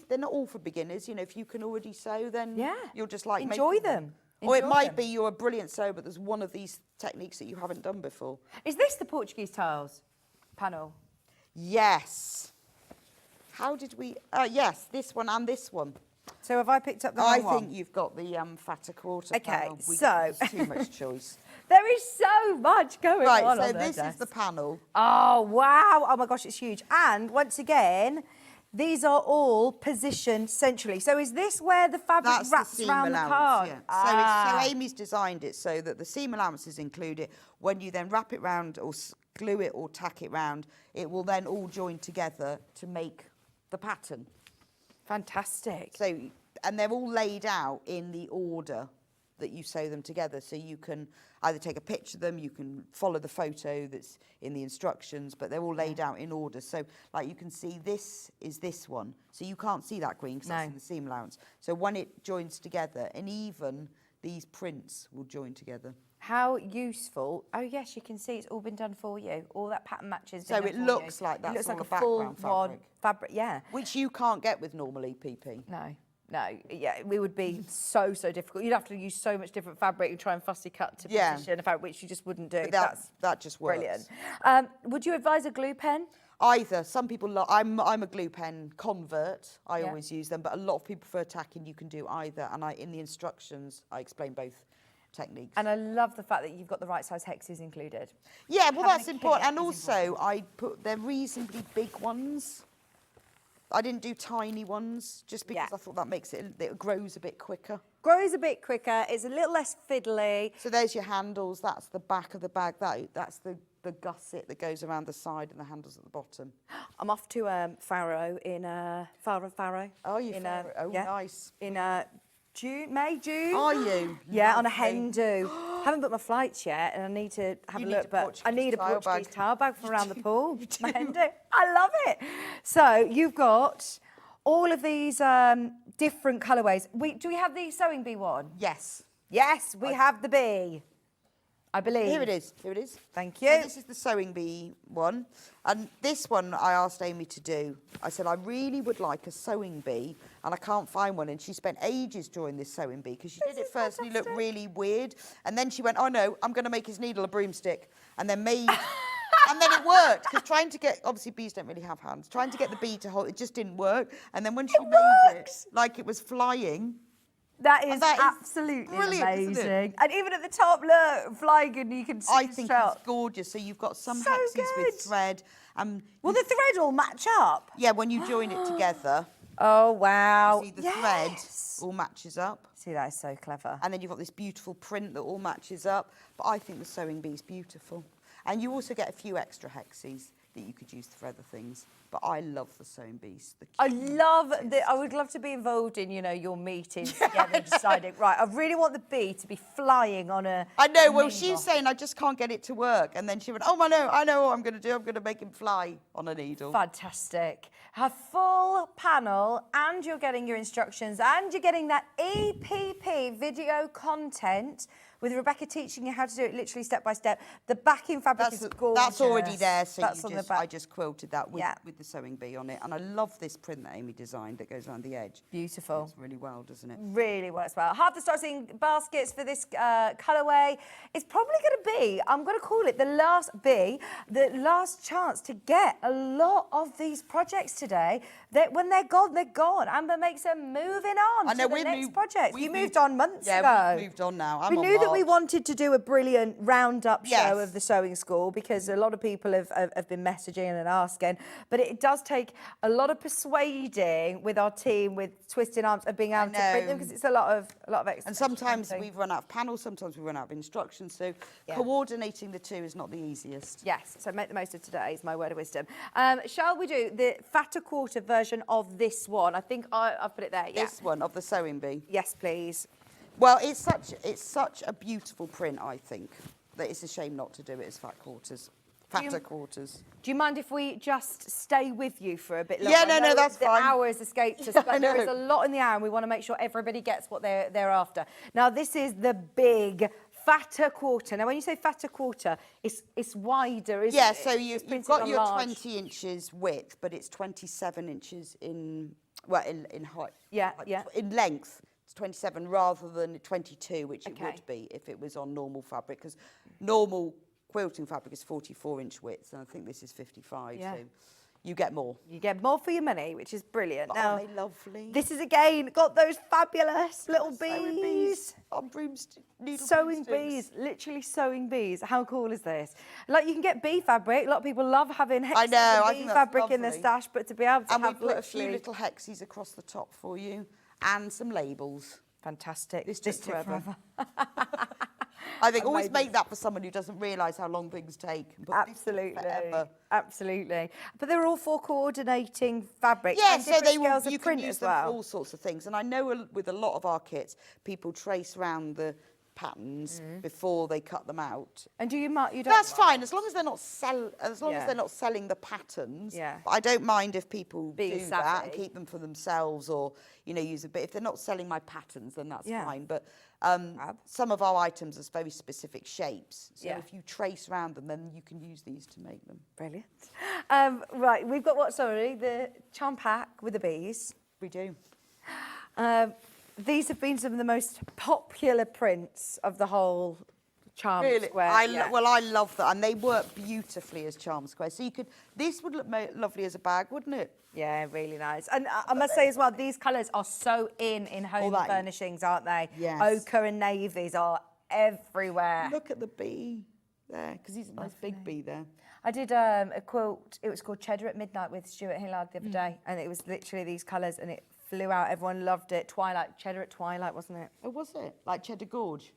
they're not all for beginners. If you can already sew, then you'll just like enjoy making them. Or it Enjoy might them. be you're a brilliant sewer, but there's one of these techniques that you haven't done before. Is this the Portuguese tiles panel? Yes. How did we... yes, this one and this one. So have I picked up the I wrong one? think you've got the fatter quarter Okay, panel. so- There's too much choice. There is so much going Right, on so their this is the desk. panel. Oh, wow. Oh, my gosh, it's huge. And once again, these are all positioned centrally. So is this where the fabric That's the wraps seam around the allowance, card? yeah. So Amy's designed it so that the seam allowances include it. When you then wrap it round or glue it or tack it round, it will then all join together to make the pattern. Fantastic. So, and they're all laid out in the order that you sew them together. So you can either take a picture of them, you can follow the photo that's in the instructions, but they're all laid out in order. So like you can see this is this one. So you can't see that green because that's in the seam allowance. So when it joins together, and even these prints will join together. How useful. Oh, yes, you can see it's all been done for you. All that pattern matches. So it looks like that's It looks all like the a full background fabric, yeah. Which you can't get with normal EPP. No, yeah, it would be so difficult. You'd have to use so much different fabric and try and fussy cut to position a fabric, which you just wouldn't do. But that just works. Brilliant. Would you advise a glue pen? Either. Some people I'm a glue pen convert. I always use them, but a lot of people prefer tacking. You can do either, and in the instructions I explain both techniques. And I love the fact that you've got the right size hexes included. Yeah, well, Having that's a important. kit And is also, they're reasonably big ones. I didn't do tiny ones just because I thought that makes it grows a bit quicker. Grows a bit quicker. It's a little less fiddly. So there's your handles. That's the back of the bag. That's the gusset that goes around the side, and the handles at the bottom. I'm off to Faro in Faro. Oh, you Faro. Oh, nice. In May, June. Are you? Yeah, on a Lovely. hen do. Haven't booked my flights yet, and I need to have a look. But I need a Portuguese towel bag for around the pool. My hen do. I love it. So you've got all of these different colourways. Do we have the sewing bee one? Yes. Yes, we have the bee. I believe. Here it is. Here it is. Thank you. So this is the sewing bee one. And this one I asked Amy to do. I said, I really would like a sewing bee and I can't find one. And she spent ages drawing this sewing bee because she did it first and he looked really weird. And then she went, oh no, I'm going to make his needle a broomstick. And then made... And then it worked, because trying to get, obviously bees don't really have hands, trying to get the bee to hold, it just didn't work. And then when she made it, like it was flying. That is absolutely brilliant, isn't it? amazing. And even at the top, look, flying and you can see I the think strap. it's gorgeous. So you've got some So hexes good. with thread. Will the thread all match up? Yeah, when you join it together, Oh, wow. you see the thread all matches up. See, that is so clever. And then you've got this beautiful print that all matches up. But I think the sewing bee is beautiful. And you also get a few extra hexes that you could use for other things. But I love the sewing bees. I would love to be involved in, your meetings together, deciding, right, I really want the bee to be flying on a... I know, well, needle. she was saying, I just can't get it to work. And then she went, oh, I know what I'm going to do. I'm going to make him fly on a needle. Fantastic. Her full panel, and you're getting your instructions, and you're getting that EPP video content with Rebecca teaching you how to do it literally step by step. The backing fabric is gorgeous. That's already there, so That's on the back. I just quilted that with the sewing bee on it. And I love this print that Amy designed that goes around the edge. Beautiful. Works really well, doesn't it? Really works well. Half the starting baskets for this colourway is probably going to be, I'm going to call it the last chance to get a lot of these projects today. When they're gone. Amber makes them moving on to the next project. You moved on months ago. Yeah, we've moved on now. We knew that we wanted to do a brilliant roundup show of the sewing school because a lot of people have been messaging and asking, but it does take a lot of persuading with our team, with twisting arms, of being able to print them because it's a lot of extra. And sometimes we've run out of panels, sometimes we run out of instructions, so coordinating the two is not the easiest. Yes, so make the most of today is my word of wisdom. Shall we do the fatter quarter version of this one? I think I've put it there. This one of the sewing bee. Yes, please. Well, it's such a beautiful print, I think, that it's a shame not to do it as fatter quarters. Do you mind if we just stay with you for a bit longer? Yeah, no, that's fine. The hour has escaped us, but there is a lot in the hour and we want to make sure everybody gets what they're after. Now, this is the big fatter quarter. Now, when you say fatter quarter, it's wider, isn't it? Yeah, so you've got your large. 20 inches width, but it's 27 inches in height. Yeah, In length. 27 rather than 22, which it would be if it was on normal fabric, because normal quilting fabric is 44-inch width, and I think this is 55, so you get more. You get more for your money, which is brilliant. But now, aren't they lovely? This is, again, got those fabulous little bees. On needle Sewing broomsticks. bees, literally sewing bees. How cool is this? Like, you can get bee fabric. A lot of people love having hexes and bee fabric in their stash, but to be able to have we put a few little hexes across the top for you, and some labels. Fantastic. This took forever. I think always make that for someone who doesn't realise how long things take. Absolutely. Absolutely. But they're all for coordinating fabric. Yeah, and so you can use them for all sorts of things. And I know with a lot of our kits, people trace around the patterns before they cut them out. And do you mark? That's fine, as long as they're not selling the patterns. Yeah. But I don't mind if people do savvy. that and keep them for themselves, or use a bit. If they're not selling my patterns, then that's fine. But some of our items are very specific shapes, so if you trace around them, then you can use these to make them. Brilliant. Right, we've got the charm pack with the bees. We do. These have been some of the most popular prints of the whole charm square. Well, I love that, and they work beautifully as charm squares. So this would look lovely as a bag, wouldn't it? Yeah, really nice. And I must say as well, these colours are so in home furnishings, aren't they? Yes. Ochre and navies are everywhere. Look at the bee there, because he's a nice big bee there. I did a quilt, it was called Cheddar at Midnight with Stuart Hillard the other day, and it was literally these colours, and it flew out. Everyone loved it. Cheddar at Twilight, wasn't it? Oh, was it? Like Cheddar Gorge?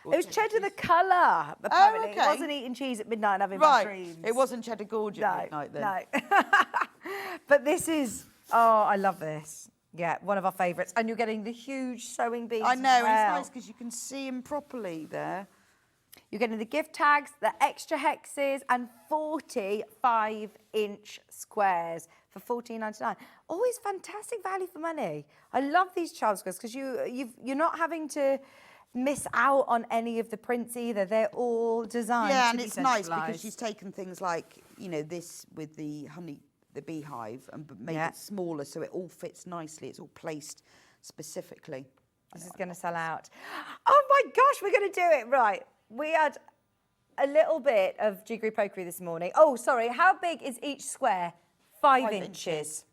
It was Cheddar the colour, apparently. It wasn't eating cheese at midnight and having bad dreams. It wasn't Cheddar Gorge at midnight then. No. But this is, I love this. Yeah, one of our favourites. And you're getting the huge sewing beads. I know, as well. and it's nice because you can see them properly there. You're getting the gift tags, the extra hexes, and 45-inch squares. for $14.99. Always fantastic value for money. I love these charm squares because you're not having to miss out on any of the prints either. They're all designed Yeah, to and be it's nice because centralised. she's taken things like, you know, this with the beehive and made it smaller so it all fits nicely. It's all placed specifically. This is going to sell out. Oh my gosh, we're going to do it. Right. We had a little bit of jiggery pokery this morning. Oh, sorry. How big is each square? 5 inches.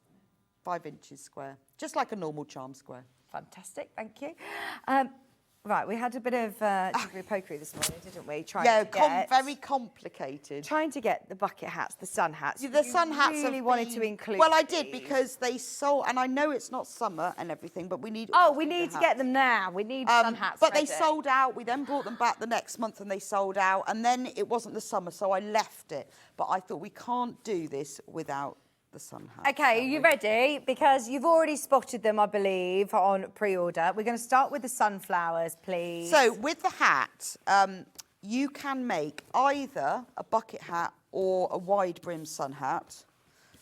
5 inches square. Just like a normal charm square. Fantastic. Thank you. Right, we had a bit of jiggery pokery this morning, didn't we? Very complicated. Trying to get the bucket hats, the sun hats. The sun hats really wanted to include. Well, I did because they sold, and I know it's not summer and everything, but we need. Oh, we need to get them now. We need sun hats. But ready. they sold out. We then brought them back the next month, and they sold out. And then it wasn't the summer, so I left it. But I thought we can't do this without the sun hat. Okay, are you ready? Because you've already spotted them, I believe, on pre-order. We're going to start with the sunflowers, please. So with the hat, you can make either a bucket hat or a wide brim sun hat.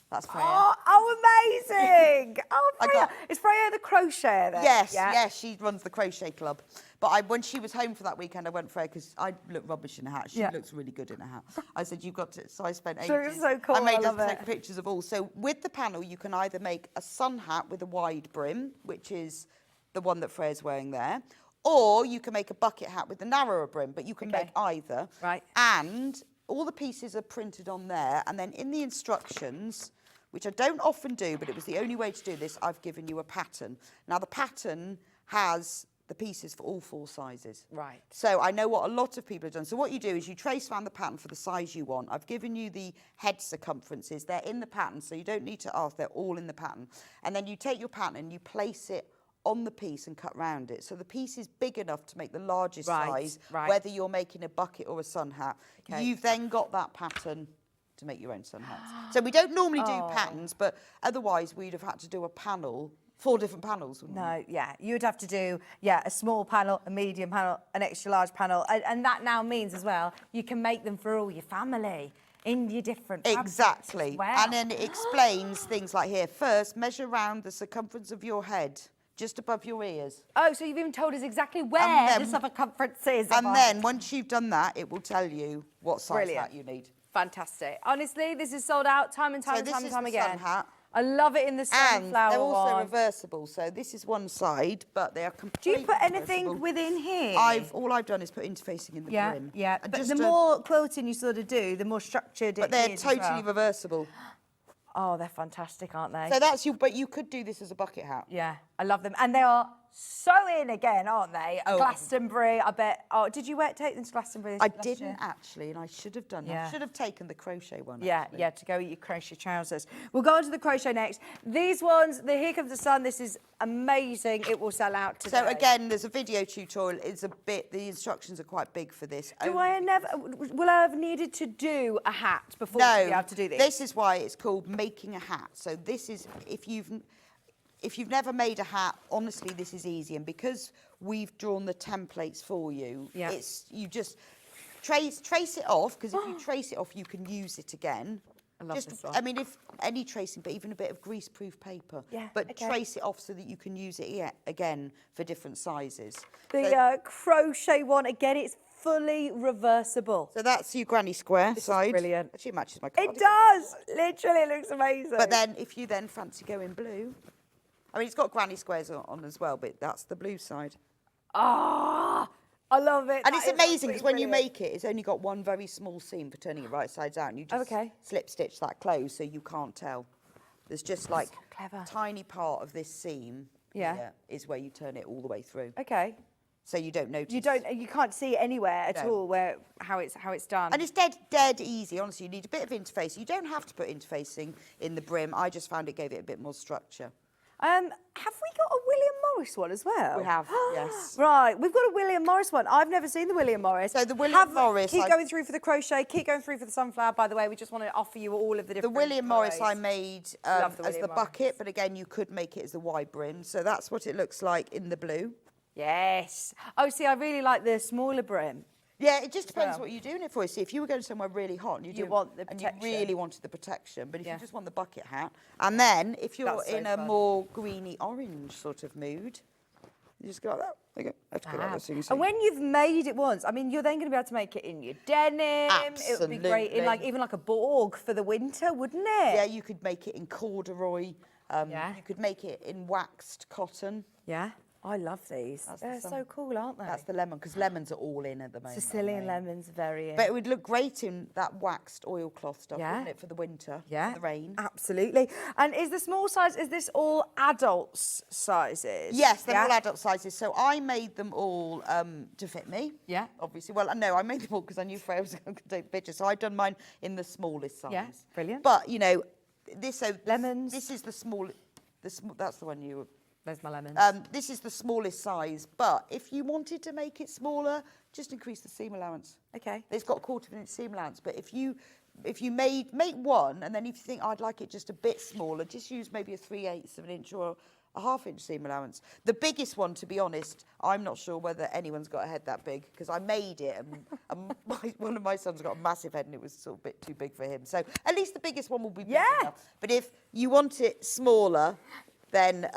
That's Freya. Oh, amazing! Oh, Freya. Is Freya the crocheter then? Yes, she runs the crochet club. But when she was home for that weekend, I went for her because I look rubbish in a hat. She looks really good in a hat. I said, you've got to, so I spent ages. It's so cool, I made I love her it. take pictures of all. So with the panel, you can either make a sun hat with a wide brim, which is the one that Freya's wearing there, or you can make a bucket hat with a narrower brim, but you can make either. Right. And all the pieces are printed on there, and then in the instructions, which I don't often do, but it was the only way to do this, I've given you a pattern. Now, the pattern has the pieces for all 4 sizes. Right. So I know what a lot of people have done. So what you do is you trace around the pattern for the size you want. I've given you the head circumferences. They're in the pattern, so you don't need to ask. They're all in the pattern. And then you take your pattern and you place it on the piece and cut round it. So the piece is big enough to make the largest size, whether you're making a bucket or a sun hat. Okay. You've then got that pattern to make your own sun hats. So we don't normally do patterns, but otherwise we'd have had to do a panel, 4 different panels, wouldn't we? No, you'd have to do, a small panel, a medium panel, an extra large panel. And that now means as well, you can make them for all your family in your different fabrics Exactly. as well. And then it explains things like here. First, measure round the circumference of your head, just above your ears. Oh, so you've even told us exactly where the circumference is. And then once you've done that, it will tell you what size hat you need. Fantastic. Honestly, this is sold out time and time So and this time and is time the again. sun hat. I love it in the And sunflower they're also one. reversible. So this is one side, but they are Do completely you put anything reversible. within here? All I've done is put interfacing in the brim. Yeah. And But just the more quilting you sort of do, the more structured but it they're is. totally reversible. Oh, they're fantastic, aren't they? So that's but you could do this as a bucket hat. Yeah, I love them. And they are so in again, aren't they? Oh. Glastonbury, I bet. Oh, did you take them to Glastonbury I last didn't year? actually, and I should have done. Yeah. I should have taken the crochet one. Yeah, actually. to go with your crochet trousers. We'll go on to the crochet next. These ones, the Here Comes the Sun, this is amazing. It will sell out today. So again, there's a video tutorial. It's a bit. The instructions are quite big for this. Will I have needed to do a hat before to be able to do this? This is why it's called making a hat. So this is if you've never made a hat, honestly, this is easy. And because we've drawn the templates for you, you just trace it off, because if you trace it off, you can use it again. I love this one. I mean, if any tracing, but even a bit of greaseproof paper. Yeah, But okay. trace it off so that you can use it again for different sizes. The crochet one, again, it's fully reversible. So that's your granny square side. Is brilliant. Actually, it matches my card. It does! Literally, it looks amazing. But then, if you then fancy going blue, I mean, it's got granny squares on as well, but that's the blue side. Ah, I love it. And That it's is amazing because when you brilliant. make it, it's only got one very small seam for turning it right sides out, and you just Okay. slip stitch that closed so you can't tell. There's just like clever. a tiny part of this seam here is where you turn it all the way through. Okay. So you don't notice. You can't see it anywhere at all how it's done. And it's dead easy, honestly. You need a bit of interface. You don't have to put interfacing in the brim. I just found it gave it a bit more structure. Have we got a William Morris one as well? We have, yes. Right, we've got a William Morris one. I've never seen the William Morris. So the William Morris, Keep going through for the crochet, keep going through for the sunflower. By the way, we just want to offer you all of the different The William Morris colours. I made Love the as William the Morris. bucket, but again, you could make it as the wide brim. So that's what it looks like in the blue. Yes. Oh, see, I really like the smaller brim. Yeah, it just depends what you're doing it for. See, if you were going somewhere really hot and You want the and you protection. really wanted the protection, but if Yeah. you just want the bucket hat, and then if you're That's so in a fun. more greeny orange sort of mood, you just go like that. There you go. I have to go like that so you can see. And when you've made it once, I mean, you're then going to be able to make it in your denim. It would be great in Absolutely. even like a Borg for the winter, wouldn't it? Yeah, you could make it in corduroy. Yeah. You could make it in waxed cotton. Yeah. I love these. That's the They're sun. so cool, aren't they? That's the lemon, because lemons are all in at the moment. Sicilian aren't they? lemons, very in. But it would look great in that waxed oilcloth stuff, Yeah. wouldn't it, for the winter, Yeah, for the rain? absolutely. And is the small size, is this all adults sizes? Yes, they're Yeah? all adult sizes. So I made them all to fit me. Yeah. Obviously. Well, no, I made them all because I knew Freya was going to take pictures. So I'd done mine in the smallest size. Yeah, brilliant. But, you know, this... So Lemons. This is the small... That's the one you were... There's my lemons. This is the smallest size. But if you wanted to make it smaller, just increase the seam allowance. Okay. It's got a 1/4 inch seam allowance. But if you make one, and then if you think I'd like it just a bit smaller, just use maybe a 3/8 of an inch or a 1/2 inch seam allowance. The biggest one, to be honest, I'm not sure whether anyone's got a head that big, because I made it, and one of my sons got a massive head, and it was sort of a bit too big for him. So at least the biggest one will be big Yeah. enough. But if you want it smaller, then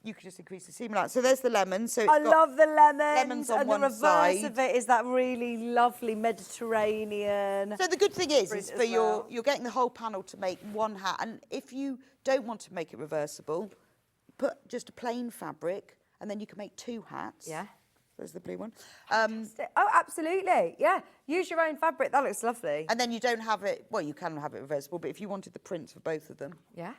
you could just increase the seam allowance. So there's the lemon. So it's I got love the lemons. lemons on and one the reverse side. of it is that really lovely Mediterranean. So the good thing is print for as well. you're getting the whole panel to make one hat, and if you don't want to make it reversible, put just a plain fabric, and then you can make 2 hats. Yeah. There's the blue one. Oh, absolutely. Yeah. Use your own fabric. That looks lovely. And then you don't have it. Well, you can have it reversible, but if you wanted the prints for both of them, Yeah.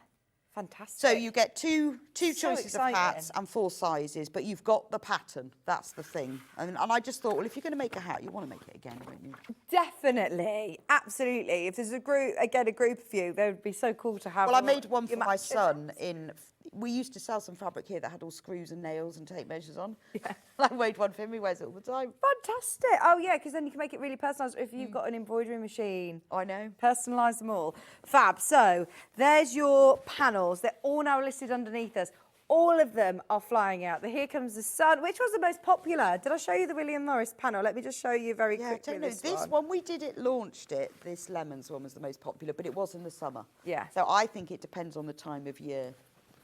Fantastic. so you get two choices exciting. of hats and 4 sizes, but you've got the pattern. That's the thing. And I just thought, well, if you're going to make a hat, you want to make it again, don't you? Definitely. Absolutely. If there's a group of you, they would be so cool to have. Well, I all made one for your my matching son hats. we used to sell some fabric here that had all screws and nails and tape measures on. Yeah. I made one for him, he wears it all the time. Fantastic. Oh, yeah, because then you can make it really personalised if you've got an embroidery machine. I know. Personalise them all. Fab. So there's your panels. They're all now listed underneath us. All of them are flying out. The Here Comes the Sun. Which was the most popular? Did I show you the William Morris panel? Let me just show you very Yeah, I quickly don't know. This one, we did it, launched it. This lemons one was the most popular, but it was in the summer. Yeah. So I think it depends on the time of year.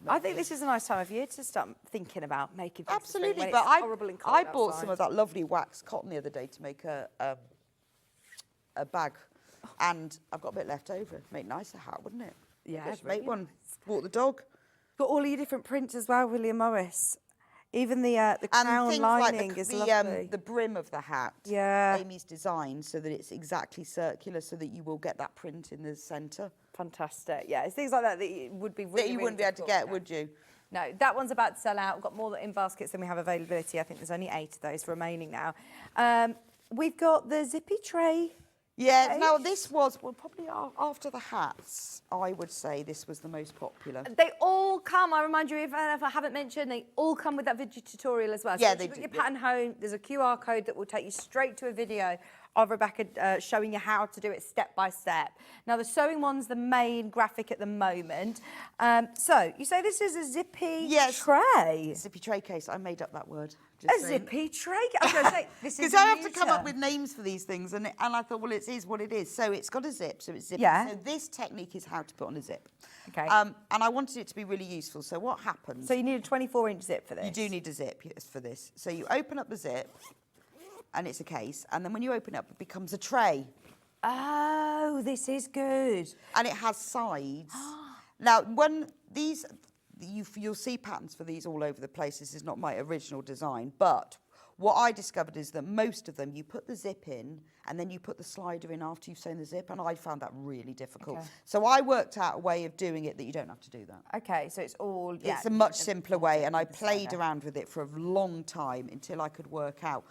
I think this is a nice time of year to start thinking about making things for spring Absolutely, when but it's horrible and cold I bought outside. some of that lovely waxed cotton the other day to make a bag, and I've got a bit left over. Make a nicer hat, wouldn't it? Yeah, Just really make one. Walk the dog. Got all your different prints as well, William Morris. Even the crown things lining like is lovely. the brim of the hat. Yeah. Amy's designed so that it's exactly circular, so that you will get that print in the centre. Fantastic. Yeah, it's things like that that would be really, That you really wouldn't be able to difficult get, would you? No, that one's about to sell out. We've got more in baskets than we have availability. I think there's only 8 of those remaining now. We've got the zippy tray. Yeah, Okay. now this was, well, probably after the hats, I would say this was the most popular. They all come, I remind you, if I haven't mentioned, they all come with that video tutorial as well. So Yeah, once they you put do, your yeah. pattern home, there's a QR code that will take you straight to a video of Rebecca showing you how to do it step by step. Now, the sewing one's the main graphic at the moment. So, you say this is a zippy tray? Zippy tray case, I made up that word. A zippy tray? I was going to say, this is Because I have to new come up term. with names for these things, and I thought, well, it is what it is. So it's got a zip, so it's zippy. Yeah. So this technique is how to put on a zip. Okay. And I wanted it to be really useful. So what happens? So you need a 24-inch zip for this? You do need a zip, yes, for this. So you open up the zip, and it's a case, and then when you open it up, it becomes a tray. Oh, this is good. And it has sides. Now, when these, you'll see patterns for these all over the place. This is not my original design, but what I discovered is that most of them, you put the zip in, and then you put the slider in after you've sewn the zip, and I found that really difficult. Okay. So I worked out a way of doing it that you don't have to do that. Okay, so it's all... yeah, It's a much simpler way, and I the played slider. around with it for a long time until I could work out.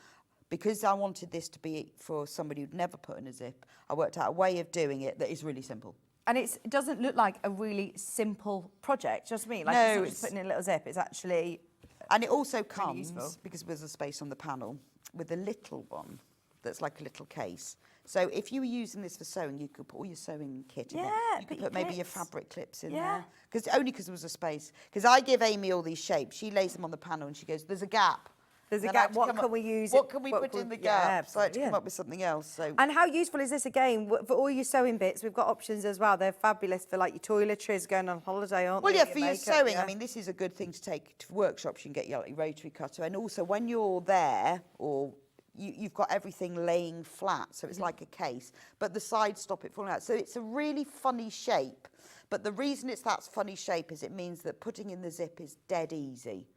Because I wanted this to be for somebody who'd never put in a zip, I worked out a way of doing it that is really simple. And it doesn't look like a really simple project, just me. Like No, it's not just it's- putting in a little zip. It's actually... And it also comes, useful. because there's a space on the panel, with a little one that's like a little case. So if you were using this for sewing, you could put all your sewing kit in there. Yeah, You put could your put maybe your clips. fabric clips in Yeah. there. Only because there was a space. Because I give Amy all these shapes. She lays them on the panel and she goes, there's a gap. There's a Then I had gap. to What come can up- we use? What can we put in the gap? Yeah, So I had to come brilliant. up with something else. So And how useful is this again for all your sewing bits? We've got options as well. They're fabulous for like your toiletries going on holiday, aren't well, they? yeah, for your makeup, sewing, yeah. I mean, this is a good thing to take to workshops. You can get your like, rotary cutter, and also when you're there, or you've got everything laying flat, so it's like a case, but the sides stop it falling out. So it's a really funny shape. But the reason it's that funny shape is it means that putting in the zip is dead easy.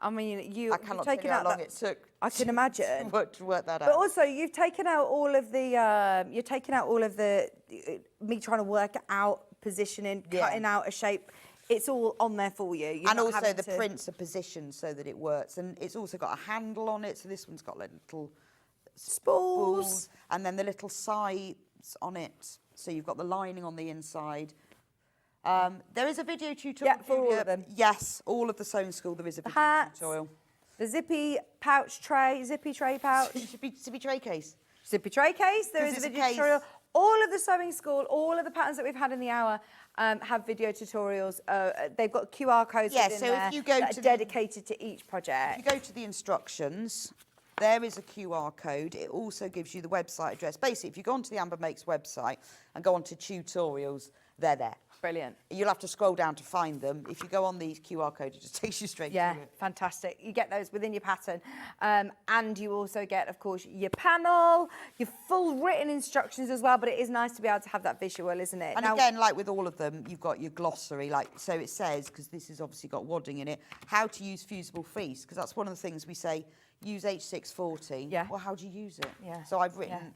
I mean, I you've cannot tell taken you how out long that. it took. I can imagine. to work that out. But also, you've taken out all of the. You're taking out all of the. Me trying to work out positioning, Yeah. cutting out a shape. It's all on there for you. You're And not also having the to- prints are positioned so that it works. And it's also got a handle on it. So this one's got like little spools. and then the little sides on it. So you've got the lining on the inside. There is a video tutorial. Yeah, for all of them. Yes, all of the sewing school, there is a video Hats. tutorial. The zippy pouch tray, zippy tray pouch, It should be tray case. zippy tray case. There 'Cause is a it's a video case. tutorial. All of the sewing school, all of the patterns that we've had in the hour have video tutorials. They've got QR codes Yeah, within so if there you go that to are the- dedicated to each project. If you go to the instructions, there is a QR code. It also gives you the website address. Basically, if you go onto the Amber Makes website and go onto tutorials, they're there. Brilliant. You'll have to scroll down to find them. If you go on the QR code, it just takes you straight Yeah, to it. fantastic. You get those within your pattern. And you also get, of course, your panel, your full written instructions as well. But it is nice to be able to have that visual, isn't it? And Now- again, like with all of them, you've got your glossary. Like, so it says, because this has obviously got wadding in it, how to use fusible fleece, because that's one of the things we say, use H640. Yeah. Well, how do you use it? Yeah. So I've written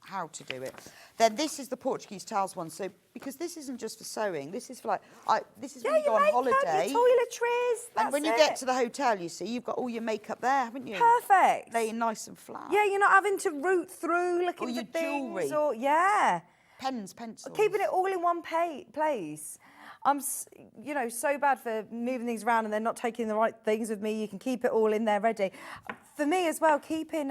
how to do it. Then this is the Portuguese towels one. So because this isn't just for sewing, this is for like, this is when you go on makeup, holiday. your toiletries. And That's when you it. get to the hotel, you see, you've got all your makeup there, haven't you? Perfect. Laying nice and flat. Yeah, you're not having to root through looking Or for your things. jewellery. Or yeah, Pens, pencils. keeping it all in one place. I'm, so bad for moving things around and then not taking the right things with me. You can keep it all in there ready. For me as well, keeping.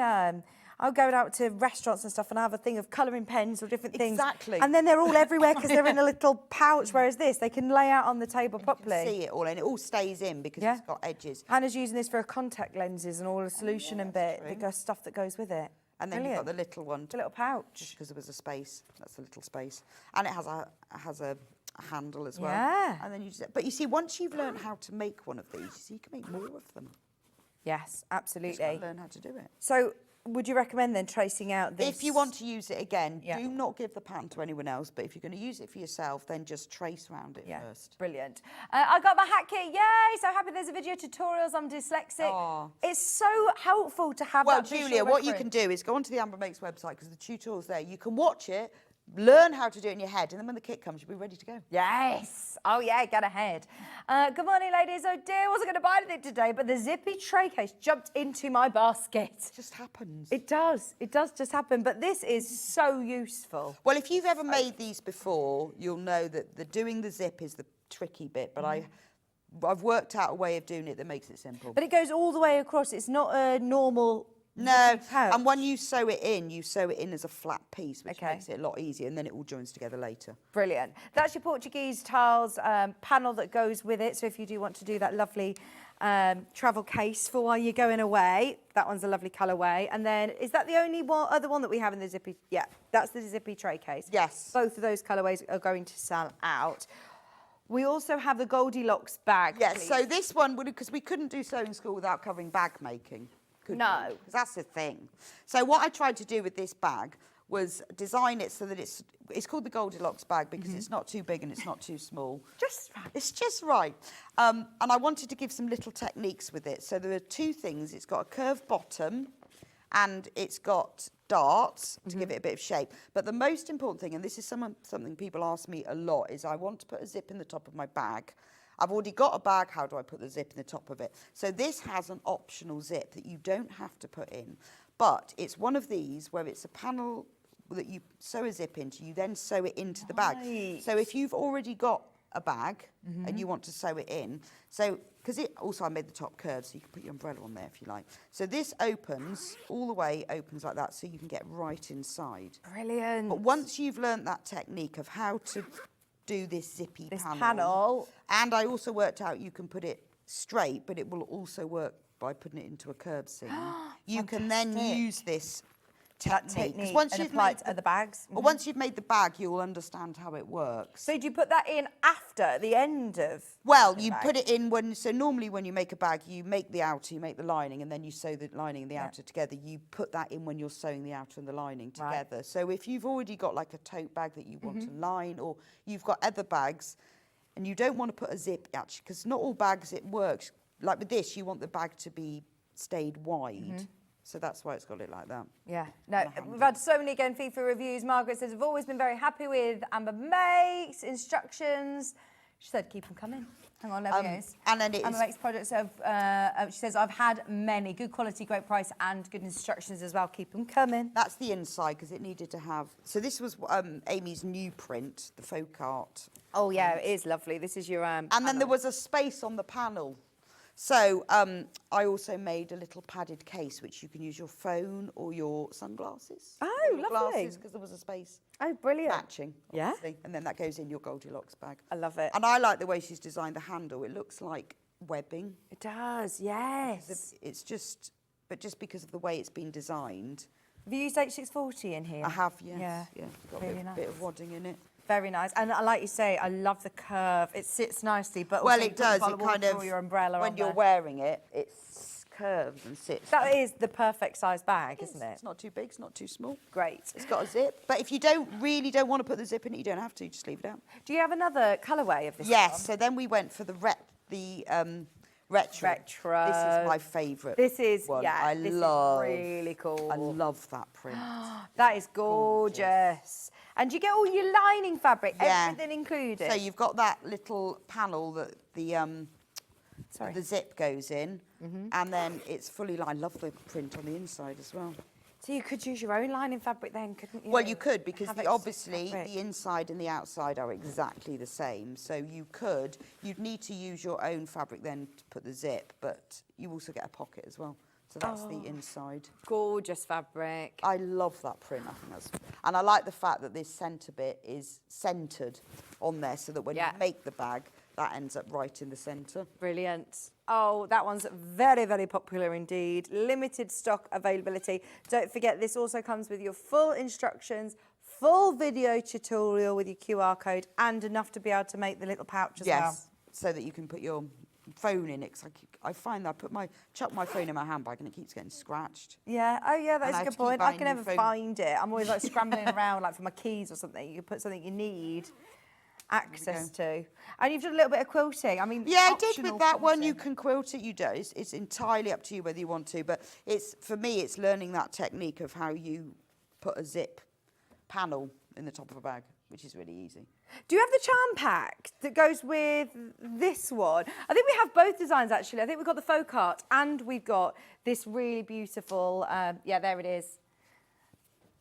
I'll go out to restaurants and stuff and I have a thing of colouring pens or different things. Exactly. And then they're all everywhere because they're in a little pouch, whereas this, they can lay out on the table properly. See it all, and it all stays in because Yeah. it's got edges. Hannah's using this for her contact lenses and all the solution and bit, the stuff that goes with it. And then you've got Brilliant. the little one, The little pouch. just because there was a space. That's a little space, and it has a handle as well. Yeah. And then but you see, once you've learned how to make one of these, you see, you can make more of them. Yes, Just got absolutely. to learn how to do it. So, would you recommend then tracing out this? If you want to use it again, Yeah. do not give the pattern to anyone else. But if you're going to use it for yourself, then just trace around it Yeah, first. brilliant. I got my hat kit, yay! So happy there's a video tutorials. I'm dyslexic. Aw. It's so helpful to have Well, that visual Julia, what you can reference. do is go onto the Amber Makes website because the tutorial's there. You can watch it, learn how to do it in your head, and then when the kit comes, you'll be ready to go. Yes. Oh, yeah, get ahead. Good morning, ladies. Oh, dear, I wasn't going to buy anything today, but the zippy tray case jumped into my basket. It just happens. It does. It does just happen. But this is so useful. Well, if you've ever made these before, you'll know that doing the zip is the tricky bit, but I've worked out a way of doing it that makes it simple. But it goes all the way across. It's not a normal... No, zippy pouch. and when you sew it in as a flat piece, which Okay. makes it a lot easier, and then it all joins together later. Brilliant. That's your Portuguese tiles panel that goes with it. So if you do want to do that lovely travel case for while you're going away, that one's a lovely colourway. And then, is that the only other one that we have in the zippy? Yeah, that's the zippy tray case. Yes. Both of those colourways are going to sell out. We also have the Goldilocks bag. Yes, please. so this one, because we couldn't do sewing school without covering bag making. No. Because that's the thing. So what I tried to do with this bag was design it so that it's called the Goldilocks bag because it's not too big and it's not too small. Just right. It's just right. And I wanted to give some little techniques with it. So there are two things. It's got a curved bottom and it's got darts to give it a bit of shape. But the most important thing, and this is something people ask me a lot, is I want to put a zip in the top of my bag. I've already got a bag, how do I put the zip in the top of it? So this has an optional zip that you don't have to put in, but it's one of these where it's a panel that you sew a zip into, you then sew it into the bag. Right. So if you've already got a bag and you want to sew it in, so, because I made the top curved, so you can put your umbrella on there if you like. So this opens, all the way opens like that, so you can get right inside. Brilliant. But once you've learnt that technique of how to do this zippy This panel. panel. And I also worked out you can put it straight, but it will also work by putting it into a curb seam. You can then use this technique. 'Cause Once you've made the bags. Well, once you've made the bag, you'll understand how it works. So do you put that in after, at the end of? Well, the you bag? put it in so normally when you make a bag, you make the outer, you make the lining, and then you sew the lining and the outer together. You put that in when you're sewing the outer and the lining together. So if you've already got like a tote bag that you want to line, or you've got other bags, and you don't want to put a zip, actually, because not all bags it works. Like with this, you want the bag to be stayed wide. So that's why it's got it like that. Yeah. No, we've had so many again FIFA reviews. Margaret says, I've always been very happy with Amber Makes instructions. She said, keep them coming. Hang on, there we go. And then Amber Makes products of, she says, I've had many. Good quality, great price, and good instructions as well. Keep them coming. That's the inside, because it needed to have... So this was Amy's new print, the folk art. Oh, yeah, it is lovely. This is your... and then there was a space on the panel. So I also made a little padded case, which you can use your phone or your sunglasses. Oh, lovely. Because there was a space. Oh, brilliant. Matching, obviously. And then that goes in your Goldilocks bag. I love it. And I like the way she's designed the handle. It looks like webbing. It does, yes. It's just, but just because of the way it's been designed. Have you used H640 in here? I have, yes. Yeah. Got Really a bit of wadding in it. Very nice. And like you say, I love the curve. It sits nicely, but Well, also it does. you It kind of, your umbrella when on you're there. wearing it, it curves and sits. That is the perfect size bag, isn't it? It's not too big, it's not too small. Great. It's got a zip. But if you really don't want to put the zip in it, you don't have to. Just leave it out. Do you have another colourway of this Yes. one? So then we went for the retro. Retro. This is my favourite. This is, one. yeah, this is really cool. I love that print. That is gorgeous. And you get all your lining fabric, Yeah. everything included. So you've got that little panel that the zip goes in, and then it's fully lined. I love the print on the inside as well. So you could use your own lining fabric then, couldn't you? Well, you could, because Have obviously fabric. the inside and the outside are exactly the same. So you'd need to use your own fabric then to put the zip, but you also get a pocket as well. So that's the inside. Gorgeous fabric. I love that print. I think and I like the fact that this centre bit is centred on there, so that when you make the bag, that ends up right in the centre. Brilliant. Oh, that one's very, very popular indeed. Limited stock availability. Don't forget, this also comes with your full instructions, full video tutorial with your QR code, and enough to be able to make the little pouch as well. Yes, so that you can put your phone in it. 'Cause I find that I chuck my phone in my handbag and it keeps getting scratched. Yeah, oh yeah, that's And I a have good to keep point. I buying can new never phone. find it. I'm always like scrambling around like for my keys or something. You can put something you need access to. And you've done a little bit of quilting. I mean, Yeah, I did optional with that one. You quilting. can quilt it. You do. It's entirely up to you whether you want to. But for me, it's learning that technique of how you put a zip panel in the top of a bag, which is really easy. Do you have the charm pack that goes with this one? I think we have both designs actually. I think we've got the folk art and we've got this really beautiful, yeah, there it is.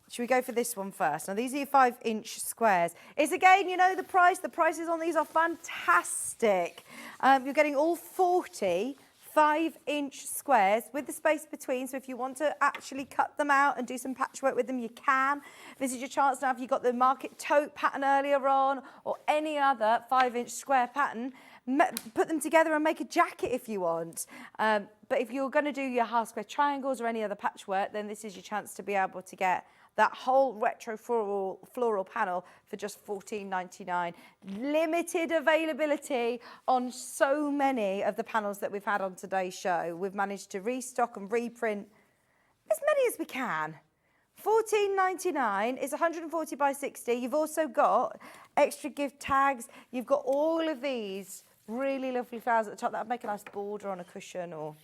Should we go for this one first? Now, these are your 5-inch squares. It's again, you know, the prices on these are fantastic. You're getting all 40 5-inch squares with the space between. So if you want to actually cut them out and do some patchwork with them, you can. This is your chance now. If you've got the market tote pattern earlier on or any other 5-inch square pattern, put them together and make a jacket if you want. But if you're going to do your half square triangles or any other patchwork, then this is your chance to be able to get that whole retro floral panel for just $14.99. Limited availability on so many of the panels that we've had on today's show. We've managed to restock and reprint as many as we can. $14.99 is 140 by 60. You've also got extra gift tags. You've got all of these really lovely flowers at the top that would make a nice border on a cushion or...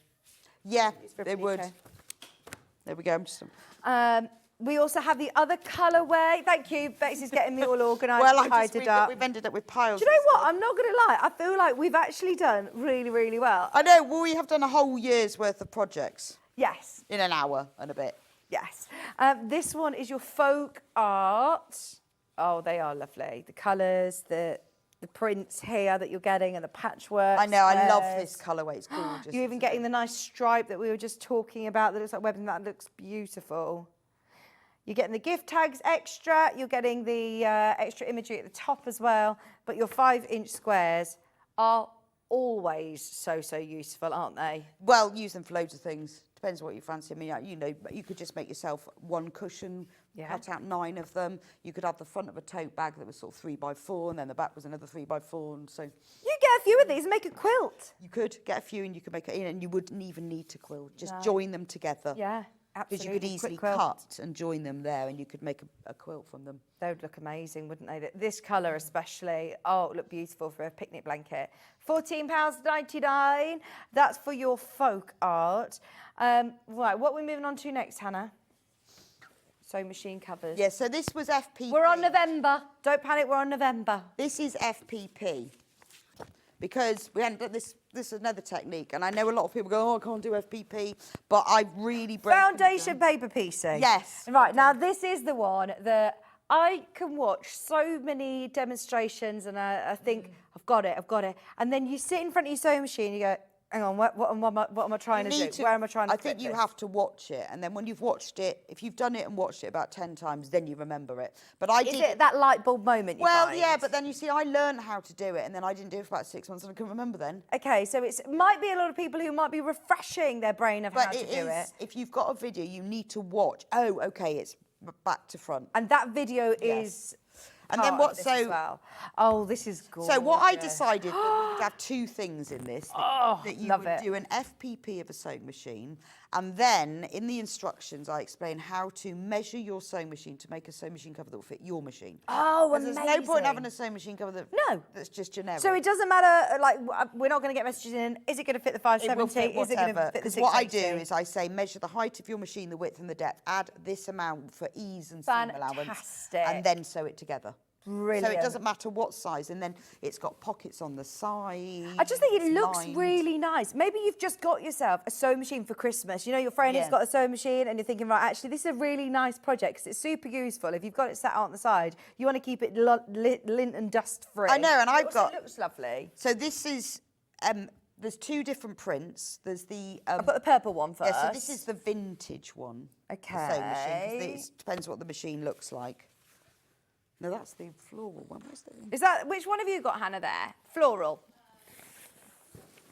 Yeah, they would. Okay. There we go. We also have the other colourway. Thank you. Betsy's getting me all organised. Well, we've ended up with piles. Do you know what? I'm not going to lie. I feel like we've actually done really, really well. I know. Well, we have done a whole year's worth of projects Yes. in an hour and a bit. Yes. This one is your folk art. Oh, they are lovely. The colours, the prints here that you're getting and the patchwork. I know. I love squares. this colourway. It's gorgeous. You're even getting the nice stripe that we were just talking about that looks like webbing. That looks beautiful. You're getting the gift tags extra. You're getting the extra imagery at the top as well. But your 5-inch squares are always so useful, aren't they? Well, use them for loads of things. Depends what you fancy. I mean, you know, you could just make yourself one cushion, cut out 9 of them. You could have the front of a tote bag that was sort of 3x4, and then the back was another 3x4, and so You get a few of these and make a quilt. you could get a few, and you could make it, and you wouldn't even need to quilt. Just join them together. Yeah, Because absolutely. you could easily Quick quilt. cut and join them there, and you could make a quilt from them. They would look amazing, wouldn't they? This colour especially. Oh, it would look beautiful for a picnic blanket. £14.99. That's for your folk art. Right, what are we moving on to next, Hannah? Sewing machine covers. Yeah, so this was FPP. We're on November. Don't panic, we're on November. This is FPP. Because we hadn't done this. This is another technique, and I know a lot of people go, "Oh, I can't do FPP," but I've really broken it Foundation down. paper piecing. Yes. Right, now this is the one that I can watch so many demonstrations and I think, I've got it. And then you sit in front of your sewing machine and you go, hang on, what am I trying to do? Where am I trying to I think you have to watch it, and then when you've watched it, if you've done it and watched it about 10 times, then you remember it. But I did. Is it that light bulb moment you Well, find? yeah, but then you see, I learned how to do it, and then I didn't do it for about 6 months, and I couldn't remember then. Okay, so it might be a lot of people who might be refreshing their brain of how But to do it. if you've got a video, you need to watch. Oh, okay, it's back to front. And that video is And then part what? of this So, as well. Oh, this is gorgeous. so what I decided that we would have 2 things in this. That you love would it. do an FPP of a sewing machine, and then in the instructions I explain how to measure your sewing machine to make a sewing machine cover that will fit your machine. Oh, 'Cause amazing. there's no point having a sewing machine cover that's just generic. So it doesn't matter, like, we're not going to get messages in, is it going to fit the It will 570? fit Is it going to whatever. fit the 'Cause what I do 680? is I say measure the height of your machine, the width and the depth, add this amount for ease and seam allowance, Fantastic. and then sew it together. Brilliant. So it doesn't matter what size, and then it's got pockets on the side. I just think it it's looks lined. really nice. Maybe you've just got yourself a sewing machine for Christmas. You know, your friend has Yeah. got a sewing machine and you're thinking, right, actually, this is a really nice project because it's super useful. If you've got it sat out on the side, you want to keep it lint and dust free. I know, and I've Also got- looks lovely. So this is, there's 2 different prints. There's the... I've got the purple one first. yeah, so this is the vintage one. The sewing machine, 'cause it depends what the machine looks like. No, that's the floral one. Where's the... Is that, which one have you got, Hannah, there? Floral.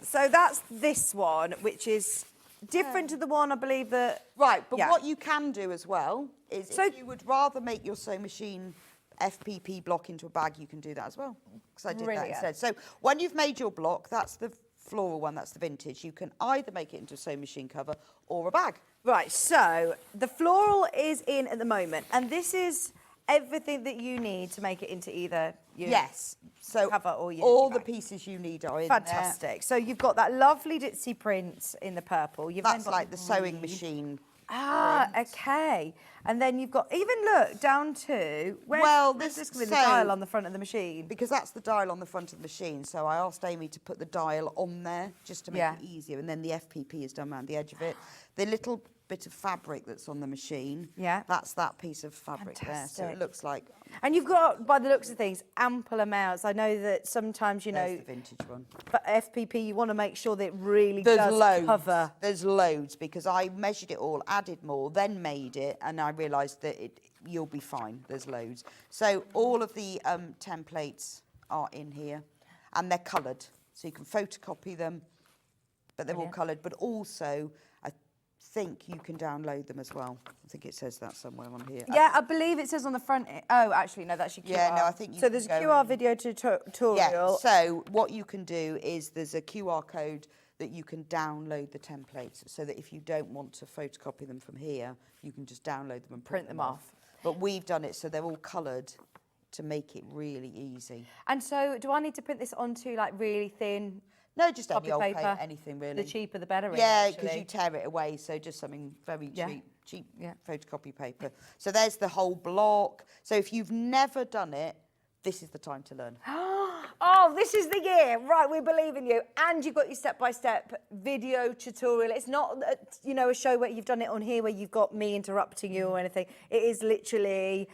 So that's this one, which is different to the one, I believe, that... Right, but Yeah. what you can do as well is So- if you would rather make your sewing machine FPP block into a bag, you can do that as well. Because I did that Brilliant. instead. So when you've made your block, that's the floral one, that's the vintage. You can either make it into a sewing machine cover or a bag. Right, so the floral is in at the moment, and this is everything that you need to make it into either your Yes. So cover or your all the bag. pieces you need are in Fantastic. So you've got that lovely ditzy print in the purple. You've there. then That's got like the sewing green. machine. Ah, okay. And then you've got, even look, down to, Well, where's this- this with the so- dial on the front of the machine? Because that's the dial on the front of the machine. So I asked Amy to put the dial on there just to make Yeah. it easier. And then the FPP is done around the edge of it. The little bit of fabric that's on the machine, Yeah. that's that piece of fabric there. So Fantastic. it looks like And you've got, by the looks of things, ample amounts. I know that sometimes, you there's know, the vintage one. for FPP, you want to make sure that it really There's does loads. cover. There's loads because I measured it all, added more, then made it, and I realised that you'll be fine. There's loads. So all of the templates are in here, and they're coloured, so you can photocopy them, but they're all Brilliant. coloured. But also, I think you can download them as well. I think it says that somewhere on here. Yeah, I believe it says on the front. Oh, actually, no, that's your QR. Yeah, no, I think you So can there's a go QR in. video tutorial. Yeah, so what you can do is there's a QR code that you can download the templates so that if you don't want to photocopy them from here, you can just download them and print them off. But we've done it so they're all coloured to make it really easy. And so, do I need to print this onto like really thin? No, just Copy any old paper, anything really. The cheaper, the better. Really, Yeah, because actually. you tear it away, so just something very Yeah. cheap Yeah. photocopy paper. So there's the whole block. So if you've never done it, this is the time to learn. Oh, this is the year. Right, we believe in you. And you've got your step-by-step video tutorial. It's not, you know, a show where you've done it on here where you've got me interrupting you or anything. It is literally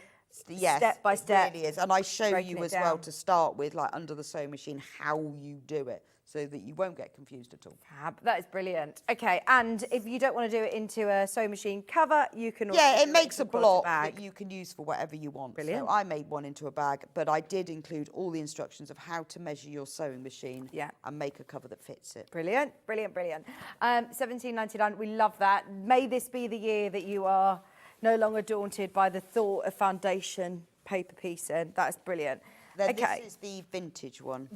Yes, step by step. it really is. And I show breaking you it as well down. to start with, like under the sewing machine, how you do it. so that you won't get confused at all. Fab. That is brilliant. Okay, and if you don't want to do it into a sewing machine cover, you can also Yeah, it do makes a into quilted block bag. that you can use for whatever you want. Brilliant. So I made one into a bag, but I did include all the instructions of how to measure your sewing machine and make a cover that fits it. Brilliant, brilliant, brilliant. £17.99, we love that. May this be the year that you are no longer daunted by the thought of foundation paper piecing. That is brilliant. Then okay. this is the vintage one.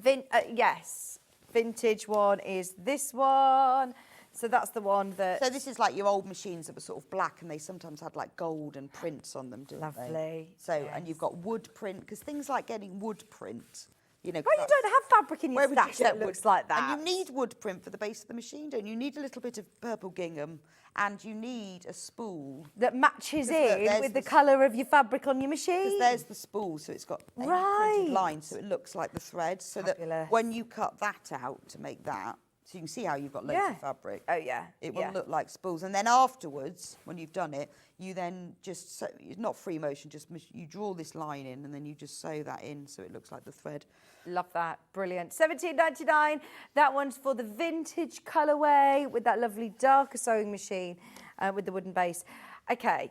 Yes, vintage one is this one. So that's the one that... So this is like your old machines that were sort of black and they sometimes had like gold and prints on them, didn't Lovely. they? So, and you've got wood print, because things like getting wood print, you know... Well, you don't have fabric in your where would you stash get that looks wood? like that. And you need wood print for the base of the machine, don't you? You need a little bit of purple gingham and you need a spool. That matches Look, in with the colour of your fabric on your machine. Because there's the spool, so it's got a printed line, so it looks like the thread. So Fabulous. that when you cut that out to make that, so you can see how you've got loads of fabric. Oh, yeah. It will look like spools. And then afterwards, when you've done it, you then just, sew, not free motion, just you draw this line in and then you just sew that in so it looks like the thread. Love that. Brilliant. £17.99. That one's for the vintage colourway with that lovely darker sewing machine with the wooden base. Okay.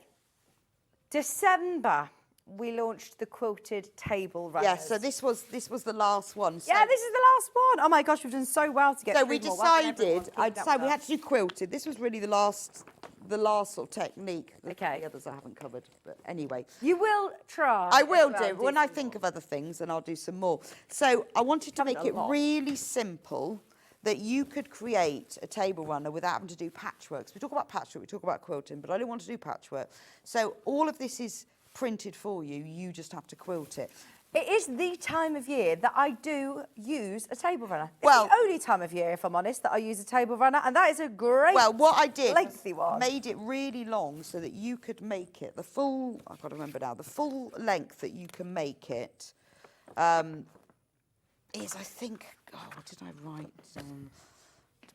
December, we launched the quilted table runners. Yeah, so this was the last one. So yeah, this is the last one. Oh my gosh, we've done so well to get so through we more. Well done, everyone. decided, I'd say we had to do quilted. This was really the last sort of technique. Okay. The others I haven't covered, but anyway. You will try. I will as well, do. When I think of other things, then I'll do some more. So I wanted to make it really simple that you could create a table runner without having to do patchwork. So we talk about patchwork, we talk about quilting, but I don't want to do patchwork. So all of this is printed for you. You just have to quilt it. It is the time of year that I do use a table runner. It's Well, the only time of year, if I'm honest, that I use a table runner, and that is a great, well, what I did lengthy one. made it really long so that you could make it the full, I've got to remember now, the full length that you can make it is, I think, what did I write down?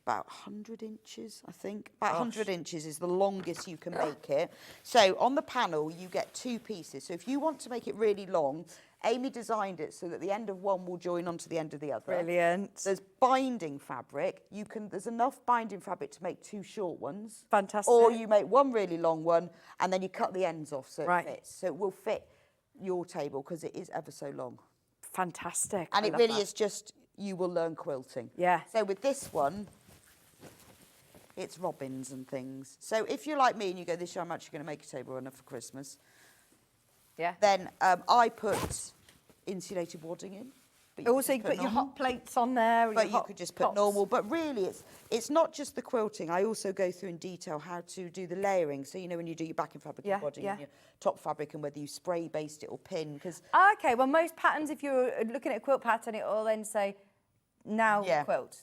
About 100 inches, I think. About 100 inches is the longest you can make it. So on the panel, you get two pieces. So if you want to make it really long, Amy designed it so that the end of one will join onto the end of the other. Brilliant. There's binding fabric. There's enough binding fabric to make two short ones. Fantastic. Or you make one really long one and then you cut the ends off so it fits. So it will fit your table because it is ever so long. Fantastic. And it really is just, you will learn quilting. Yeah. So with this one, it's robins and things. So if you're like me and you go, this year I'm actually going to make a table runner for Christmas, then I put insulated wadding in. But Also, you put your hot plates on there. But you could just put normal. But really, it's not just the quilting. I also go through in detail how to do the layering. So, you know, when you do your backing fabric and wadding and your top fabric and whether you spray baste it or pin. Okay, well, most patterns, if you're looking at a quilt pattern, it will then say, now quilt.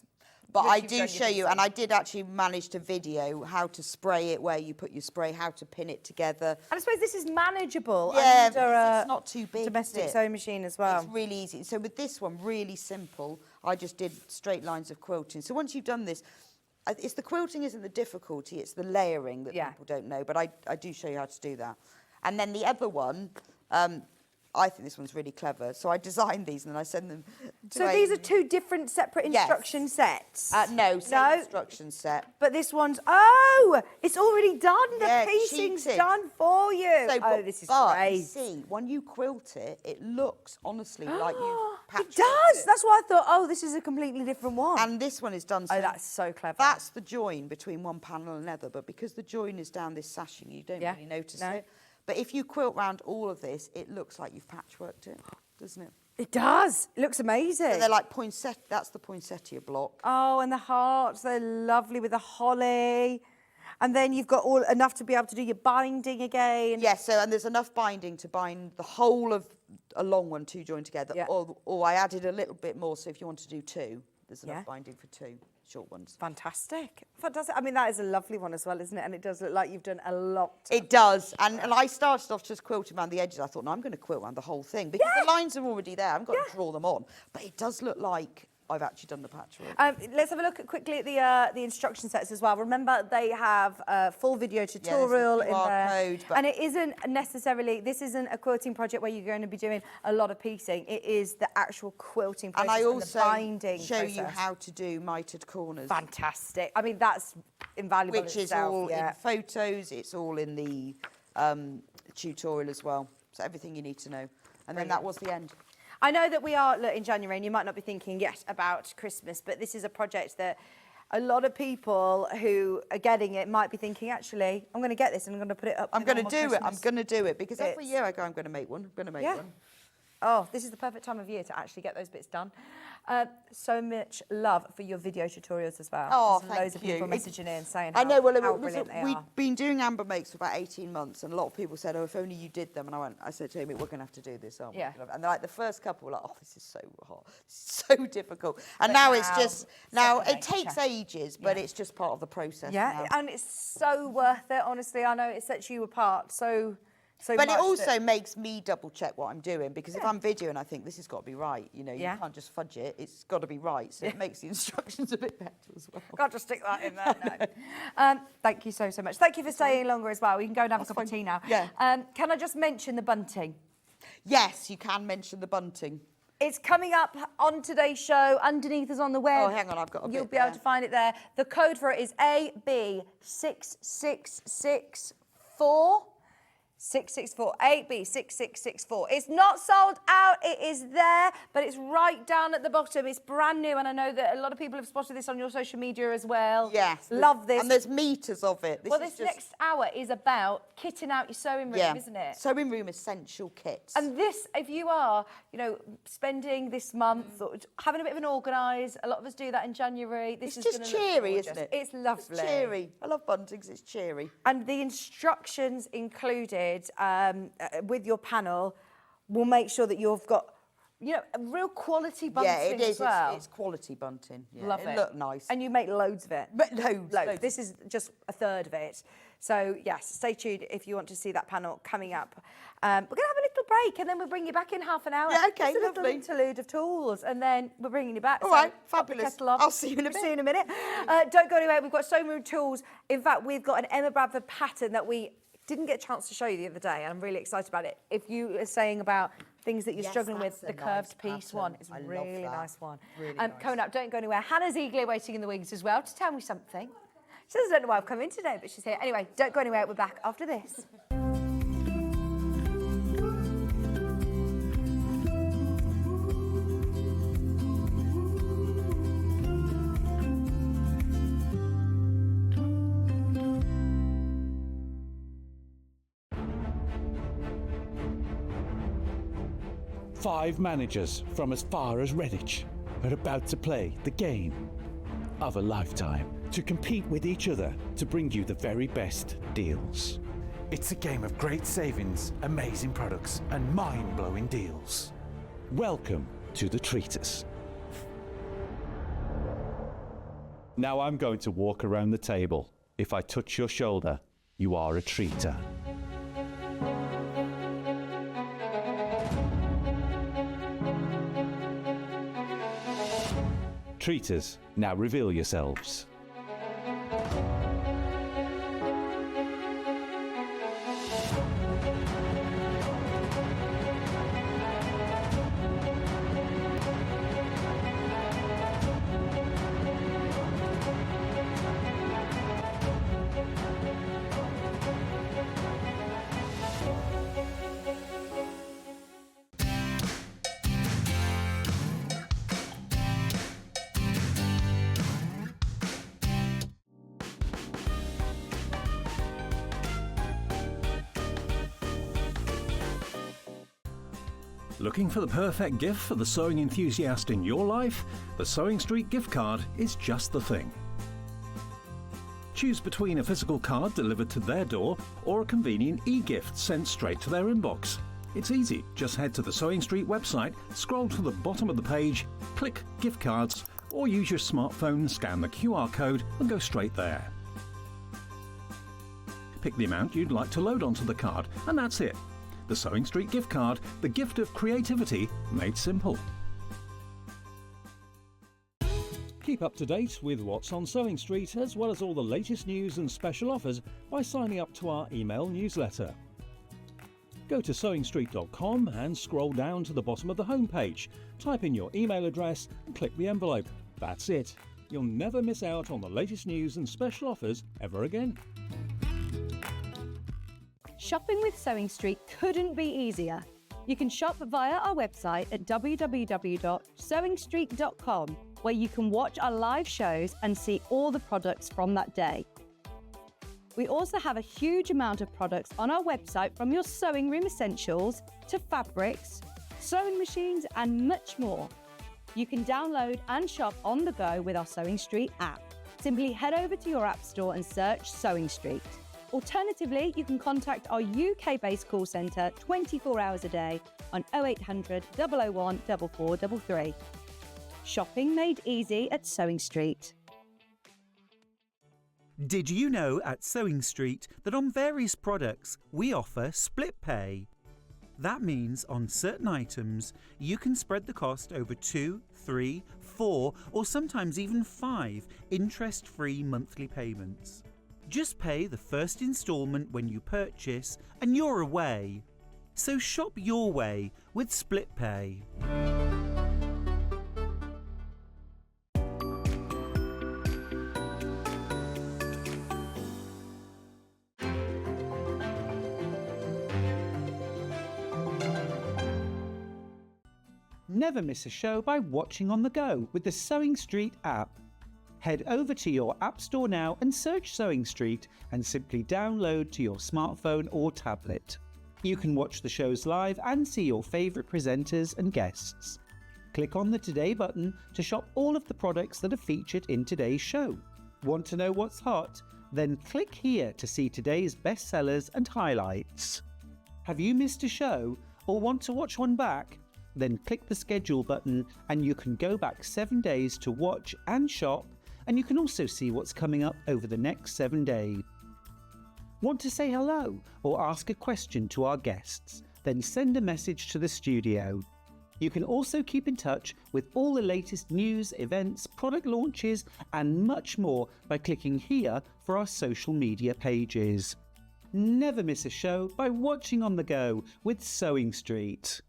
But I do show you, and I did actually manage to video how to spray it, where you put your spray, how to pin it together. And I suppose this is manageable Yeah, under it's not too big. domestic sewing machine as well. It's really easy. So with this one, really simple, I just did straight lines of quilting. So once you've done this, it's the quilting isn't the difficulty, it's the layering that people don't know. But I do show you how to do that. And then the other one, I think this one's really clever. So I designed these and then I send them to So these are two different separate instruction sets? No, same instruction set. But this one's, it's already done. The piecing's done for you. So, this is but great. you see, when you quilt it, it looks honestly like you've patched it does. That's why I thought, this is a completely different one. And this one is done. So that's so clever. That's the join between one panel and another. But because the join is down this sashing, you don't really notice it. But if you quilt round all of this, it looks like you've patchworked it, doesn't it? It does. It looks amazing. So they're like poinsettia. That's the poinsettia block. Oh, and the hearts, they're lovely with the holly. And then you've got enough to be able to do your binding again. Yes, and there's enough binding to bind the whole of a long one, two joined together. Yeah. Or I added a little bit more, so if you want to do two, there's enough binding for two short ones. Fantastic. Fantastic. I mean, that is a lovely one as well, isn't it? And it does look like you've done a lot. It does. And I started off just quilting around the edges. I thought, no, I'm going to quilt around the whole thing because the lines are already there. I haven't got to draw them on. But it does look like I've actually done the patchwork. Let's have a look quickly at the instruction sets as well. Remember, they have a full video tutorial in there. Code, but and it isn't necessarily, this isn't a quilting project where you're going to be doing a lot of piecing. It is the actual quilting process and I the also binding show process. you how to do mitered corners. Fantastic. I mean, that's invaluable Which is itself, all yeah. in photos, it's all in the tutorial as well. So everything you need to know. And then that was the end. I know that we are in January and you might not be thinking yet about Christmas, but this is a project that a lot of people who are getting it might be thinking, actually, I'm going to get this and I'm going to put it up. I'm going to do it. I'm going to do it because every bits. year I go, I'm going to make one. I'm going to make one. Oh, this is the perfect time of year to actually get those bits done. So much love for your video tutorials as well. Oh, There's thank loads of people you. messaging in saying I know, well, how brilliant they we'd are. been doing Amber Makes for about 18 months, and a lot of people said, oh, if only you did them. And I said to Amy, we're going to have to do this, aren't we? Yeah. And like the first couple were like, oh, this is so hard, so difficult. And now it's just, it takes ages, but it's just part of the process now. And it's so worth it, honestly. I know it sets you apart so But much it also makes me double check what I'm doing, because if I'm videoing, I think this has got to be right. You know, you can't just fudge it. It's got to be right. So it makes the instructions a bit better as well. Can't just stick that in there, no. Thank you so much. Thank you for staying longer as well. We can go and have a cup of tea now. Yeah. Can I just mention the bunting? Yes, you can mention the bunting. It's coming up on today's show. Underneath us on the web. Oh, hang on, I've got a You'll bit be able there. to find it there. The code for it is AB6664. 664 8B6664. It's not sold out, it is there, but it's right down at the bottom. It's brand new, and I know that a lot of people have spotted this on your social media as well. Yes. Love this. And there's meters of it. This next hour is about kitting out your sewing room, isn't it? Sewing room essential kits. And this, if you are, spending this month or having a bit of an organise, a lot of us do that in January. This it's is just gonna look cheery, gorgeous. isn't it? It's lovely. It's cheery. I love buntings, it's cheery. And the instructions included with your panel will make sure that you've got, a real quality bunting it is. as well. It's quality bunting. Yeah, Love it. It looked nice. And you make loads of it. But loads. This is just a third of it. So, yes, stay tuned if you want to see that panel coming up. We're going to have a little break and then we'll bring you back in half an hour. Yeah, okay, Just a lovely. little interlude of tools and then we're bringing you back. All right, pop the fabulous. kettle on. I'll see you in a bit. See you in a minute. Don't go anywhere. We've got so many tools. In fact, we've got an Emma Bradford pattern that we didn't get a chance to show you the other day, and I'm really excited about it. If you are saying about things that you're struggling with, the that's a curved nice piece pattern. one is I a love really that. nice one. Really nice. Coming up, don't go anywhere. Hannah's eagerly waiting in the wings as well to tell me something. She doesn't know why I've come in today, but she's here. Anyway, don't go anywhere. We're back after this. Five managers from as far as Redditch are about to play the game of a lifetime to compete with each other to bring you the very best deals. It's a game of great savings, amazing products, and mind-blowing deals. Welcome to the Treatise. Now I'm going to walk around the table. If I touch your shoulder, you are a treater. Treaters, now reveal yourselves. Looking for the perfect gift for the sewing enthusiast in your life? The Sewing Street gift card is just the thing. Choose between a physical card delivered to their door or a convenient e-gift sent straight to their inbox. It's easy. Just head to the Sewing Street website, scroll to the bottom of the page, click Gift Cards, or use your smartphone, scan the QR code and go straight there. Pick the amount you'd like to load onto the card, and that's it. The Sewing Street gift card, the gift of creativity made simple. Keep up to date with what's on Sewing Street as well as all the latest news and special offers by signing up to our email newsletter. Go to sewingstreet.com and scroll down to the bottom of the homepage. Type in your email address and click the envelope. That's it. You'll never miss out on the latest news and special offers ever again. Shopping with Sewing Street couldn't be easier. You can shop via our website at www.sewingstreet.com, where you can watch our live shows and see all the products from that day. We also have a huge amount of products on our website, from your sewing room essentials to fabrics, sewing machines and much more. You can download and shop on the go with our Sewing Street app. Simply head over to your app store and search Sewing Street. Alternatively, you can contact our UK-based call centre 24 hours a day on 0800 001 4433. Shopping made easy at Sewing Street. Did you know at Sewing Street that on various products we offer split pay? That means on certain items you can spread the cost over 2, 3, 4 or sometimes even 5 interest-free monthly payments. Just pay the first instalment when you purchase and you're away. So shop your way with split pay. Never miss a show by watching on the go with the Sewing Street app. Head over to your app store now and search Sewing Street and simply download to your smartphone or tablet. You can watch the shows live and see your favourite presenters and guests. Click on the Today button to shop all of the products that are featured in today's show. Want to know what's hot? Then click here to see today's bestsellers and highlights. Have you missed a show or want to watch one back? Then click the schedule button and you can go back 7 days to watch and shop, and you can also see what's coming up over the next 7 days. Want to say hello or ask a question to our guests? Then send a message to the studio. You can also keep in touch with all the latest news, events, product launches and much more by clicking here for our social media pages. Never miss a show by watching on the go with Sewing Street.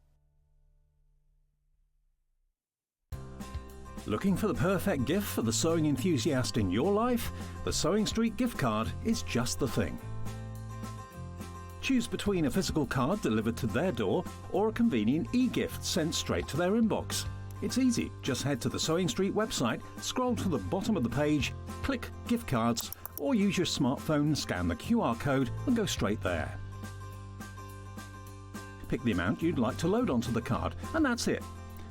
Looking for the perfect gift for the sewing enthusiast in your life? The Sewing Street gift card is just the thing. Choose between a physical card delivered to their door or a convenient e-gift sent straight to their inbox. It's easy. Just head to the Sewing Street website, scroll to the bottom of the page, click Gift Cards, or use your smartphone, scan the QR code and go straight there. Pick the amount you'd like to load onto the card, and that's it.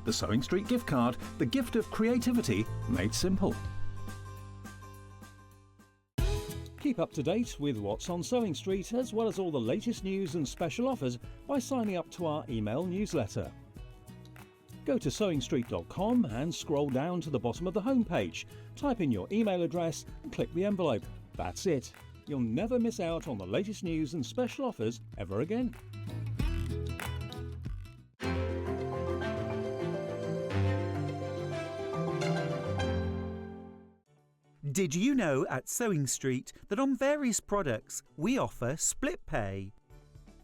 The Sewing Street gift card, the gift of creativity made simple. Keep up to date with what's on Sewing Street as well as all the latest news and special offers by signing up to our email newsletter. Go to sewingstreet.com and scroll down to the bottom of the homepage. Type in your email address and click the envelope. That's it. You'll never miss out on the latest news and special offers ever again. Did you know at Sewing Street that on various products we offer split pay?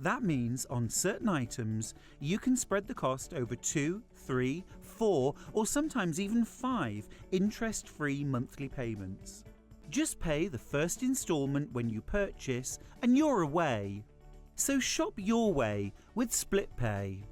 That means on certain items you can spread the cost over 2, 3, 4 or sometimes even 5 interest-free monthly payments. Just pay the first instalment when you purchase and you're away. So shop your way with split pay.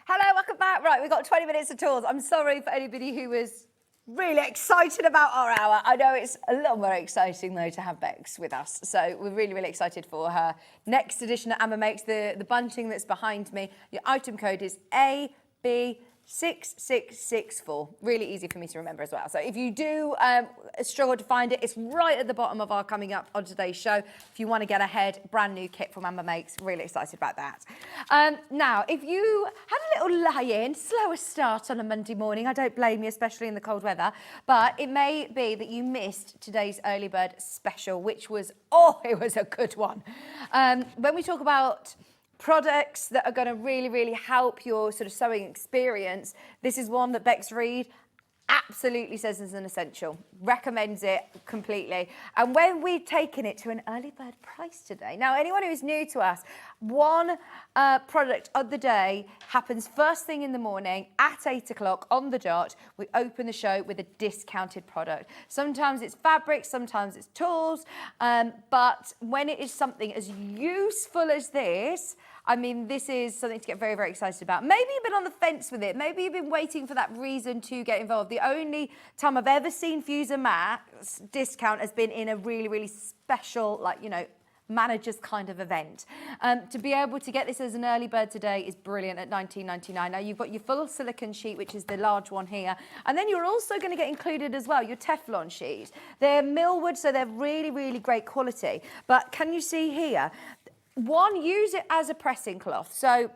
Hello, welcome back. Right, we've got 20 minutes of tours. I'm sorry for anybody who was really excited about our hour. I know it's a little more exciting, though, to have Bex with us. So we're really, really excited for her next edition that Emma makes, the bunting that's behind me. Your item code is AB 6664. Really easy for me to remember as well. So if you do struggle to find it, it's right at the bottom of our coming up on today's show. If you want to get ahead, brand new kit from Amber Makes. Really excited about that. Now, if you had a little lie-in, slower start on a Monday morning, I don't blame you, especially in the cold weather, but it may be that you missed today's early bird special, which was, it was a good one. When we talk about products that are going to really, really help your sort of sewing experience, this is one that Bex Reid absolutely says is an essential, recommends it completely. And when we've taken it to an early bird price today, now anyone who is new to us, one product of the day happens first thing in the morning at 8 o'clock on the dot. We open the show with a discounted product. Sometimes it's fabric, sometimes it's tools, but when it is something as useful as this, I mean, this is something to get very, very excited about. Maybe you've been on the fence with it. Maybe you've been waiting for that reason to get involved. The only time I've ever seen Fuser Max discount has been in a really, really special, like, you know, managers kind of event. To be able to get this as an early bird today is brilliant at $19.99. Now you've got your full silicone sheet, which is the large one here, and then you're also going to get included as well your Teflon sheet. They're millwood, so they're really, really great quality. But can you see here? One, use it as a pressing cloth. So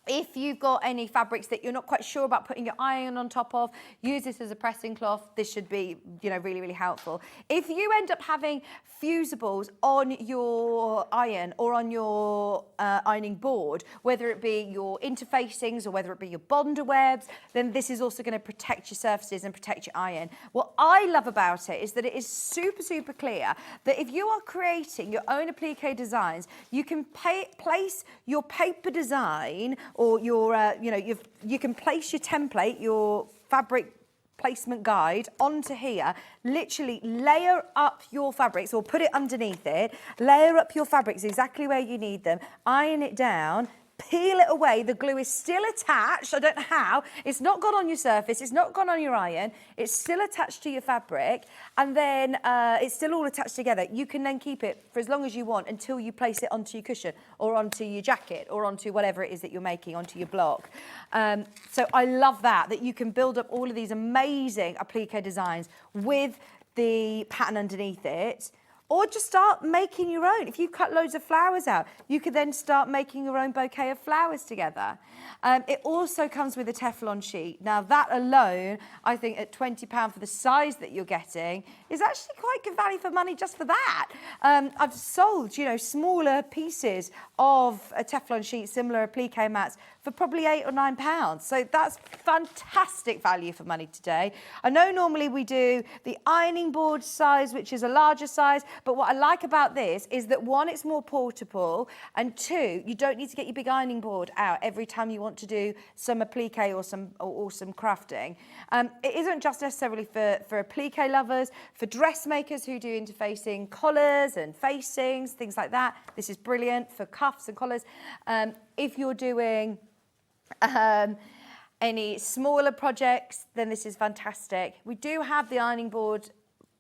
if you've got any fabrics that you're not quite sure about putting your iron on top of, use this as a pressing cloth. This should be, you know, really, really helpful. If you end up having fusibles on your iron or on your ironing board, whether it be your interfacings or whether it be your bonder webs, then this is also going to protect your surfaces and protect your iron. What I love about it is that it is super, super clear that if you are creating your own applique designs, you can place your paper design or your, you can place your template, your fabric placement guide onto here, literally layer up your fabrics or put it underneath it, layer up your fabrics exactly where you need them, iron it down, peel it away, the glue is still attached, I don't know how, it's not gone on your surface, it's not gone on your iron, it's still attached to your fabric, and then it's still all attached together. You can then keep it for as long as you want until you place it onto your cushion or onto your jacket or onto whatever it is that you're making, onto your block. So I love that you can build up all of these amazing applique designs with the pattern underneath it. Or just start making your own. If you cut loads of flowers out, you could then start making your own bouquet of flowers together. It also comes with a Teflon sheet. Now that alone, I think at £20 for the size that you're getting, is actually quite good value for money just for that. I've sold, you know, smaller pieces of a Teflon sheet, similar applique mats, for probably £8 or £9. So that's fantastic value for money today. I know normally we do the ironing board size, which is a larger size, but what I like about this is that one, it's more portable, and two, you don't need to get your big ironing board out every time you want to do some applique or some crafting. It isn't just necessarily for applique lovers, for dressmakers who do interfacing collars and facings, things like that. This is brilliant for cuffs and collars. If you're doing any smaller projects, then this is fantastic. We do have the ironing board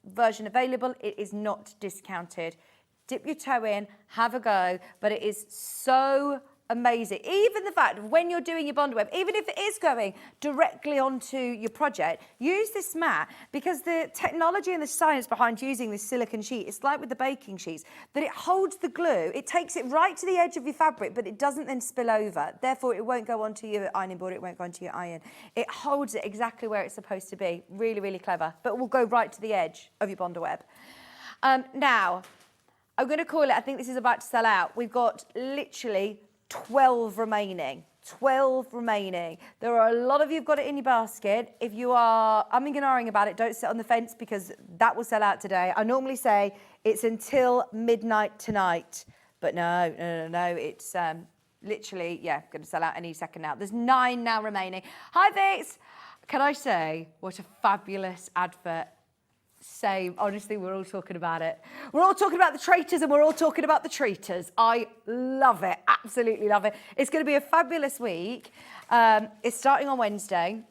version available. It is not discounted. Dip your toe in, have a go, but it is so amazing. Even the fact of when you're doing your bonder web, even if it is going directly onto your project, use this mat, because the technology and the science behind using this silicone sheet, it's like with the baking sheets, that it holds the glue, it takes it right to the edge of your fabric, but it doesn't then spill over. Therefore, it won't go onto your ironing board, it won't go onto your iron. It holds it exactly where it's supposed to be. Really, really clever, but will go right to the edge of your bonder web. Now, I'm going to call it, I think this is about to sell out. We've got literally 12 remaining. 12 remaining. There are a lot of you who've got it in your basket. If you are umming and ahhing about it, don't sit on the fence, because that will sell out today. I normally say it's until midnight tonight, but no, it's literally, going to sell out any second now. There's 9 now remaining. Hi, Vix. Can I say what a fabulous advert? Same. Honestly, we're all talking about it. We're all talking about the traitors, and we're all talking about the treaters. I love it. Absolutely love it. It's going to be a fabulous week. It's starting on Wednesday.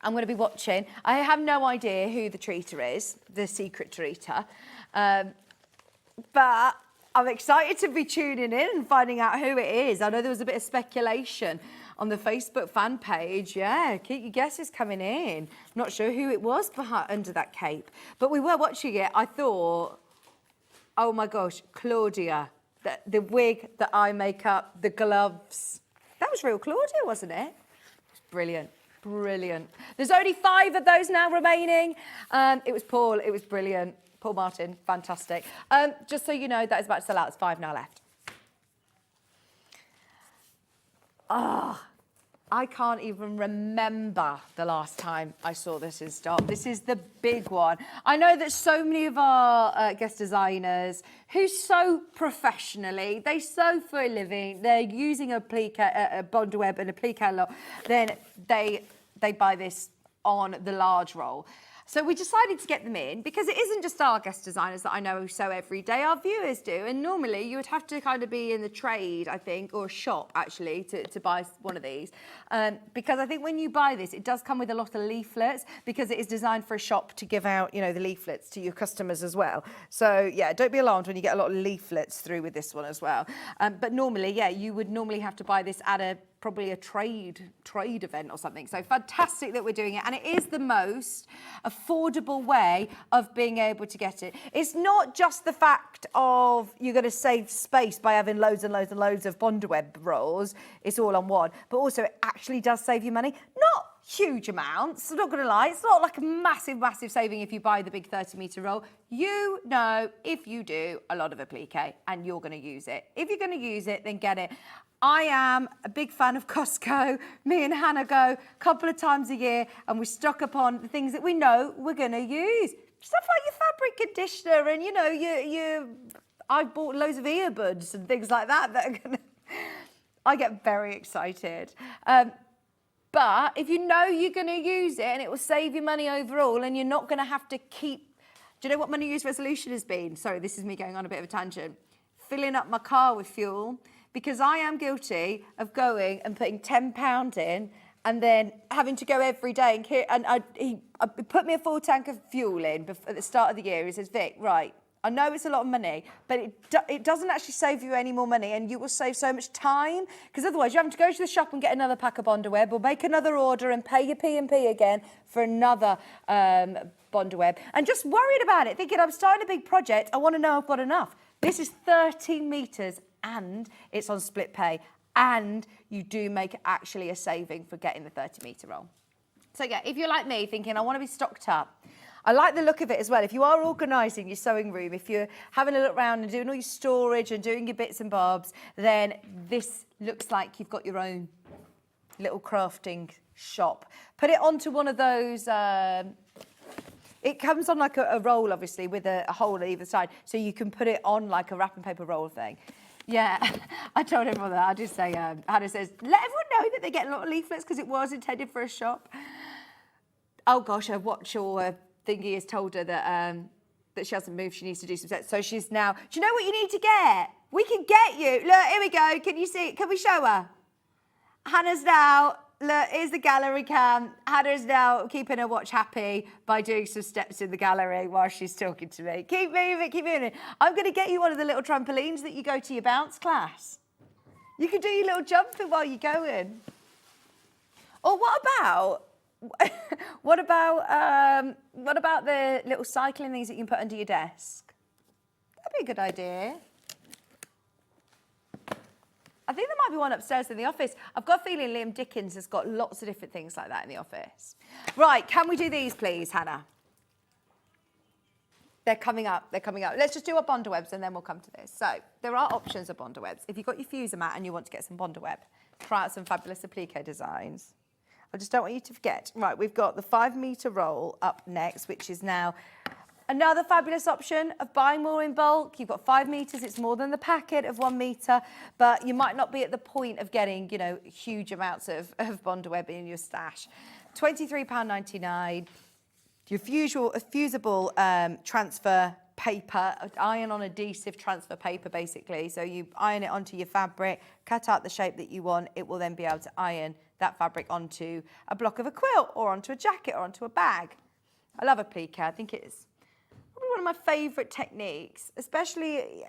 I'm going to be watching. I have no idea who the treater is, the secret treater. But I'm excited to be tuning in and finding out who it is. I know there was a bit of speculation on the Facebook fan page. Yeah, keep your guesses coming in. Not sure who it was behind, under that cape, but we were watching it. I thought, oh my gosh, Claudia, the wig, the eye makeup, the gloves. That was real Claudia, wasn't it? Brilliant, brilliant. There's only 5 of those now remaining. It was Paul, it was brilliant. Paul Martin, fantastic. Just so you know, that is about to sell out. There's 5 now left. I can't even remember the last time I saw this in stock. This is the big one. I know that so many of our guest designers who sew professionally, they sew for a living, they're using a bond web and a plique a lot, then they buy this on the large roll. So we decided to get them in because it isn't just our guest designers that I know who sew every day, our viewers do. And normally you would have to kind of be in the trade, I think, or a shop actually to buy one of these. Because I think when you buy this, it does come with a lot of leaflets because it is designed for a shop to give out, you know, the leaflets to your customers as well. So yeah, don't be alarmed when you get a lot of leaflets through with this one as well. But normally, yeah, you would normally have to buy this at probably a trade event or something. So fantastic that we're doing it. And it is the most affordable way of being able to get it. It's not just the fact of you're going to save space by having loads and loads and loads of bondweb rolls. It's all on one. But also it actually does save you money. Not huge amounts, I'm not going to lie. It's not like a massive, massive saving if you buy the big 30-metre roll. You know, if you do a lot of applique and you're going to use it. If you're going to use it, then get it. I am a big fan of Costco. Me and Hannah go a couple of times a year and we stock up on the things that we know we're going to use. Stuff like your fabric conditioner and, you know, I bought loads of earbuds and things like that are going to... I get very excited. But if you know you're going to use it and it will save you money overall and you're not going to have to keep... Do you know what my New Year's resolution has been? Sorry, this is me going on a bit of a tangent. Filling up my car with fuel. Because I am guilty of going and putting £10 in and then having to go every day. And he put me a full tank of fuel in at the start of the year. He says, Vic, right, I know it's a lot of money, but it doesn't actually save you any more money and you will save so much time because otherwise you're having to go to the shop and get another pack of Bondaweb or make another order and pay your P&P again for another Bondaweb. And just worried about it, thinking I'm starting a big project, I want to know I've got enough. This is 13 metres and it's on split pay and you do make actually a saving for getting the 30-metre roll. So yeah, if you're like me thinking I want to be stocked up, I like the look of it as well. If you are organising your sewing room, if you're having a look around and doing all your storage and doing your bits and bobs, then this looks like you've got your own little crafting shop. Put it onto one of those... It comes on like a roll, obviously, with a hole at either side, so you can put it on like a wrapping paper roll thing. Yeah, I told everyone that. I just say, Hannah says, let everyone know that they get a lot of leaflets because it was intended for a shop. Oh gosh, her watch or thingy has told her that that she hasn't moved. She needs to do some sets. So she's now. Do you know what you need to get? We can get you. Look, here we go. Can you see? Can we show her? Hannah's now. Look, here's the gallery cam. Hannah's now keeping her watch happy by doing some steps in the gallery while she's talking to me. Keep moving, keep moving. I'm going to get you one of the little trampolines that you go to your bounce class. You can do your little jumping while you're going. Or what about the little cycling things that you can put under your desk? That'd be a good idea. I think there might be one upstairs in the office. I've got a feeling Liam Dickens has got lots of different things like that in the office. Right, can we do these, please, Hannah? They're coming up, they're coming up. Let's just do our Bondawebs and then we'll come to this. So, there are options of Bondawebs. If you've got your fuser mat and you want to get some Bondaweb, try out some fabulous applique designs. I just don't want you to forget. Right, we've got the 5-metre roll up next, which is now another fabulous option of buying more in bulk. You've got 5 metres, it's more than the packet of 1 metre, but you might not be at the point of getting, you know, huge amounts of Bondaweb in your stash. £23.99. Your fusible transfer paper, iron-on adhesive transfer paper, basically. So you iron it onto your fabric, cut out the shape that you want. It will then be able to iron that fabric onto a block of a quilt or onto a jacket or onto a bag. I love applique. I think it's probably one of my favourite techniques, especially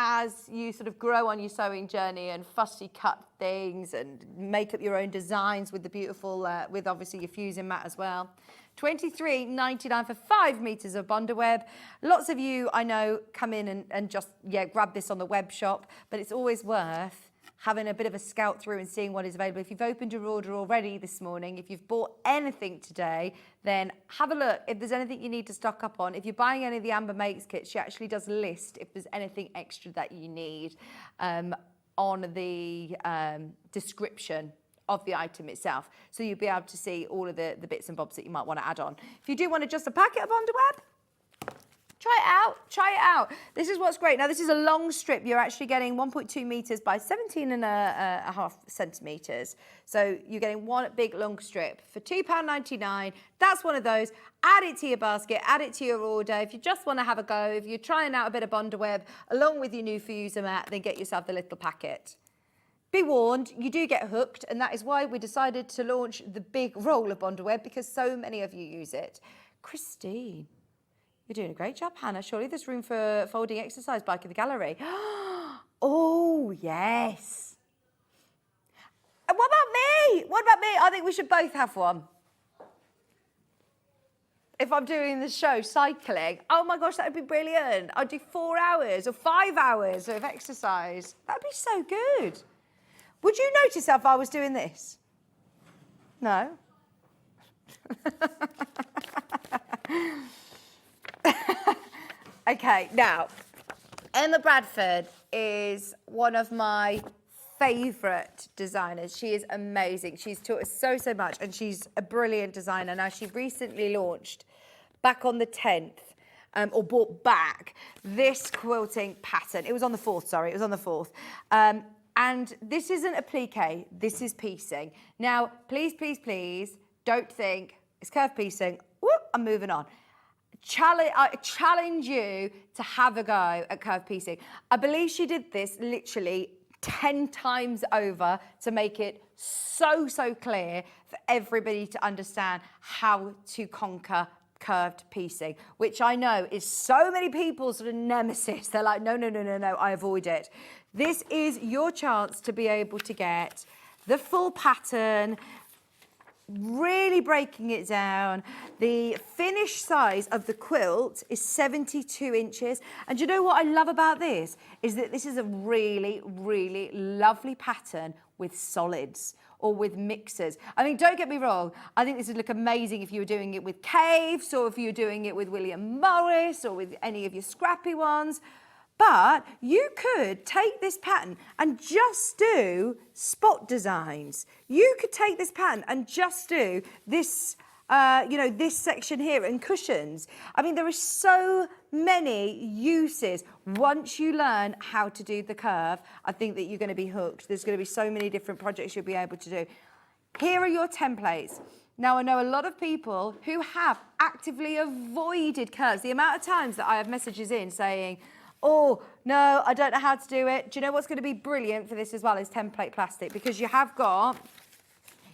as you sort of grow on your sewing journey and fussy cut things and make up your own designs with the beautiful, with obviously your fusing mat as well. $23.99 for 5 meters of Bondaweb. Lots of you, I know, come in and just, grab this on the web shop, but it's always worth having a bit of a scout through and seeing what is available. If you've opened your order already this morning, if you've bought anything today, then have a look if there's anything you need to stock up on. If you're buying any of the Amber Makes kits, she actually does list if there's anything extra that you need on the description of the item itself. So you'll be able to see all of the bits and bobs that you might want to add on. If you do want just a packet of Underweb, try it out. This is what's great. Now, this is a long strip. You're actually getting 1.2 meters by 17.5 centimeters. So you're getting one big long strip for £2.99. That's one of those. Add it to your basket, add it to your order. If you just want to have a go, if you're trying out a bit of Bondaweb along with your new fuser mat, then get yourself the little packet. Be warned, you do get hooked, and that is why we decided to launch the big roll of Bondaweb, because so many of you use it. Christine. You're doing a great job, Hannah. Surely there's room for a folding exercise bike in the gallery. Oh, yes. And what about me? What about me? I think we should both have one. If I'm doing the show cycling, oh my gosh, that would be brilliant. I'd do 4 hours or 5 hours of exercise. That'd be so good. Would you notice if I was doing this? No? Okay, now, Emma Bradford is one of my favourite designers. She is amazing. She's taught us so much, and she's a brilliant designer. Now, she recently launched, back on the 10th, or brought back this quilting pattern. It was on the 4th, sorry, it was on the 4th. And this isn't applique, this is piecing. Now, please, please, please, don't think it's curved piecing. Whoop, I'm moving on. I challenge you to have a go at curved piecing. I believe she did this literally 10 times over to make it so clear for everybody to understand how to conquer curved piecing, which I know is so many people's sort of nemesis. They're like, no, I avoid it. This is your chance to be able to get the full pattern, really breaking it down. The finished size of the quilt is 72 inches. And you know what I love about this? Is that this is a really lovely pattern with solids or with mixers. I mean, don't get me wrong. I think this would look amazing if you were doing it with Caves, or if you were doing it with William Morris, or with any of your scrappy ones. But you could take this pattern and just do spot designs. You could take this pattern and just do this, this section here and cushions. I mean, there are so many uses. Once you learn how to do the curve, I think that you're going to be hooked. There's going to be so many different projects you'll be able to do. Here are your templates. Now, I know a lot of people who have actively avoided curves. The amount of times that I have messages in saying, oh, no, I don't know how to do it. Do you know what's going to be brilliant for this as well is template plastic, because you have got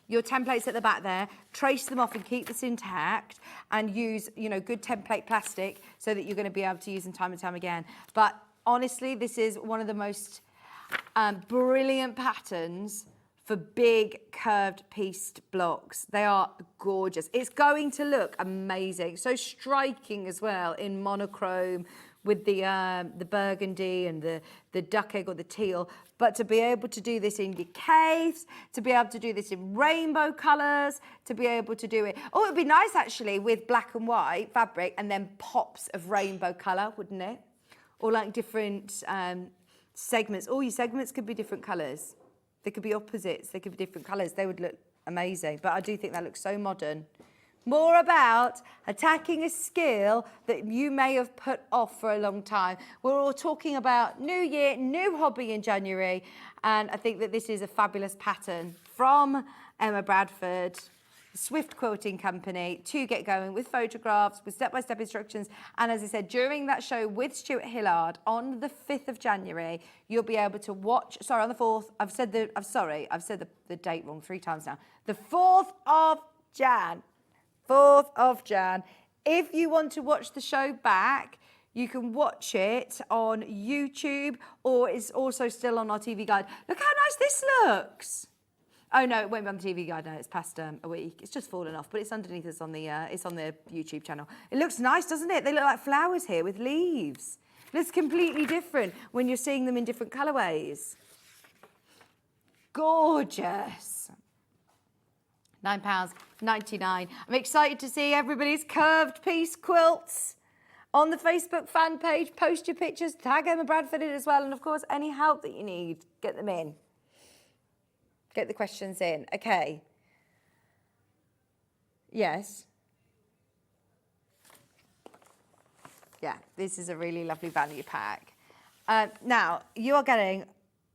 your templates at the back there, trace them off and keep this intact, and use, good template plastic so that you're going to be able to use them time and time again. But honestly, this is one of the most brilliant patterns for big curved pieced blocks. They are gorgeous. It's going to look amazing. So striking as well in monochrome, with the burgundy and the duck egg or the teal, but to be able to do this in your caves, to be able to do this in rainbow colours, to be able to do it. Oh, it'd be nice actually with black and white fabric and then pops of rainbow colour, wouldn't it? Or like different segments. All your segments could be different colours. They could be opposites. They could be different colours. They would look amazing. But I do think that looks so modern. More about attacking a skill that you may have put off for a long time. We're all talking about new year, new hobby in January, and I think that this is a fabulous pattern from Emma Bradford, Swift Quilting Company, to get going with photographs, with step-by-step instructions. And as I said, during that show with Stuart Hillard on the 5th of January, you'll be able to watch, sorry, on the 4th, I've said the date wrong 3 times now. The 4th of Jan. 4th of Jan. If you want to watch the show back, You can watch it on YouTube, or it's also still on our TV guide. Look how nice this looks. Oh no, it won't be on the TV guide now. It's past a week. It's just fallen off, but it's underneath us on the YouTube channel. It looks nice, doesn't it? They look like flowers here with leaves. It looks completely different when you're seeing them in different colourways. Gorgeous. £9.99. I'm excited to see everybody's curved piece quilts on the Facebook fan page. Post your pictures, tag Emma Bradford in as well, and of course, any help that you need, get them in. Get the questions in. Okay. Yes. Yeah, this is a really lovely value pack. Now, you are getting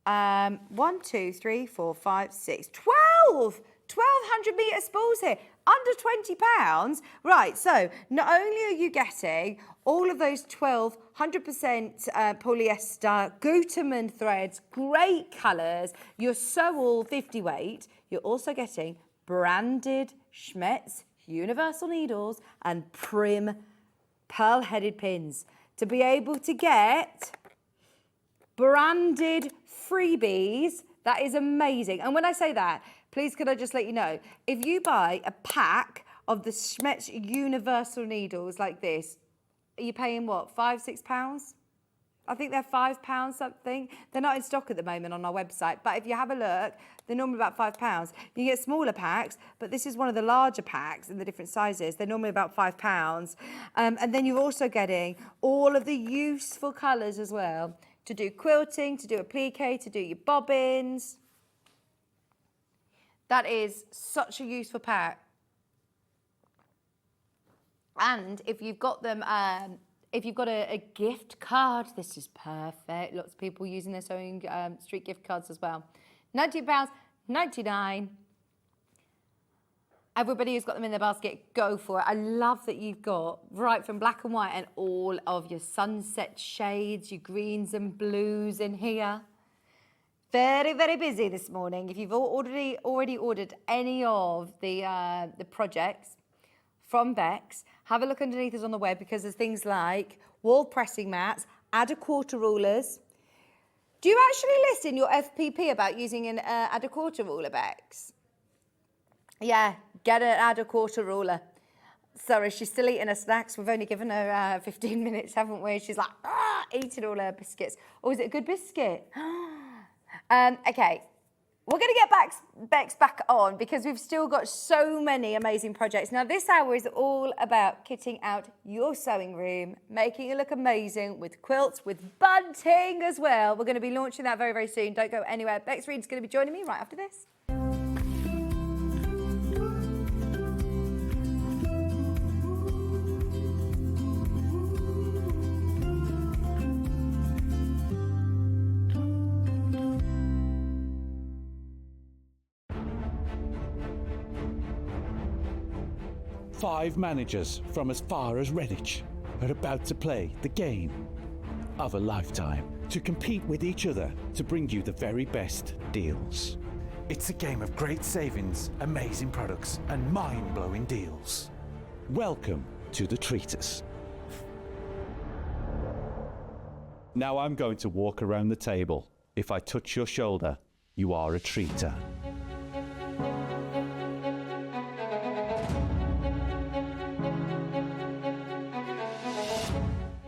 1, 2, 3, 4, 5, 6, 12! 1,200 metre spools here, under £20. Right, so not only are you getting all of those 1,200% polyester Gutermann threads, great colours, your sew all 50 weight, you're also getting branded Schmetz universal needles and Prim pearl-headed pins to be able to get branded freebies. That is amazing. And when I say that, please could I just let you know, if you buy a pack of the Schmetz universal needles like this, are you paying what, £5, £6? I think they're £5 something. They're not in stock at the moment on our website, but if you have a look, they're normally about £5. You get smaller packs, but this is one of the larger packs in the different sizes. They're normally about £5. And then you're also getting all of the useful colours as well to do quilting, to do applique, to do your bobbins. That is such a useful pack. And if you've got them, if you've got a gift card, this is perfect. Lots of people using their Sewing Street gift cards as well. £19.99. Everybody who's got them in their basket, go for it. I love that you've got right from black and white and all of your sunset shades, your greens and blues in here. Very, very busy this morning. If you've already ordered any of the projects from Bex, have a look underneath us on the web, because there's things like wall pressing mats, add a quarter rulers. Do you actually list in your FPP about using an add a quarter ruler, Bex? Yeah, get an add a quarter ruler. Sorry, she's still eating her snacks. We've only given her 15 minutes, haven't we? She's like, eating all her biscuits. Oh, is it a good biscuit? Okay, we're going to get Bex back on, because we've still got so many amazing projects. Now, this hour is all about kitting out your sewing room, making it look amazing with quilts, with bunting as well. We're going to be launching that very, very soon. Don't go anywhere. Bex Reid's going to be joining me right after this. Five managers from as far as Redditch are about to play the game of a lifetime to compete with each other to bring you the very best deals. It's a game of great savings, amazing products, and mind-blowing deals. Welcome to the Treatise. Now I'm going to walk around the table. If I touch your shoulder, you are a treater.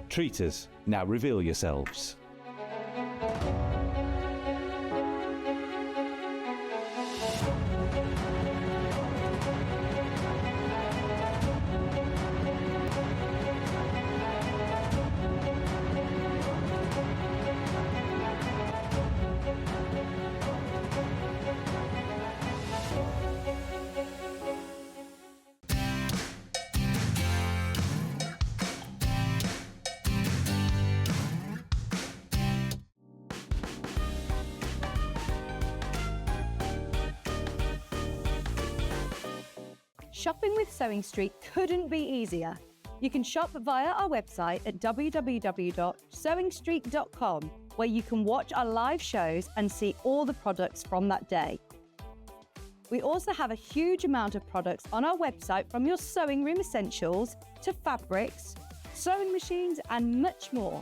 Treaters, now reveal yourselves. Shopping with Sewing Street couldn't be easier. You can shop via our website at www.sewingstreet.com, where you can watch our live shows and see all the products from that day. We also have a huge amount of products on our website, from your sewing room essentials to fabrics, sewing machines, and much more.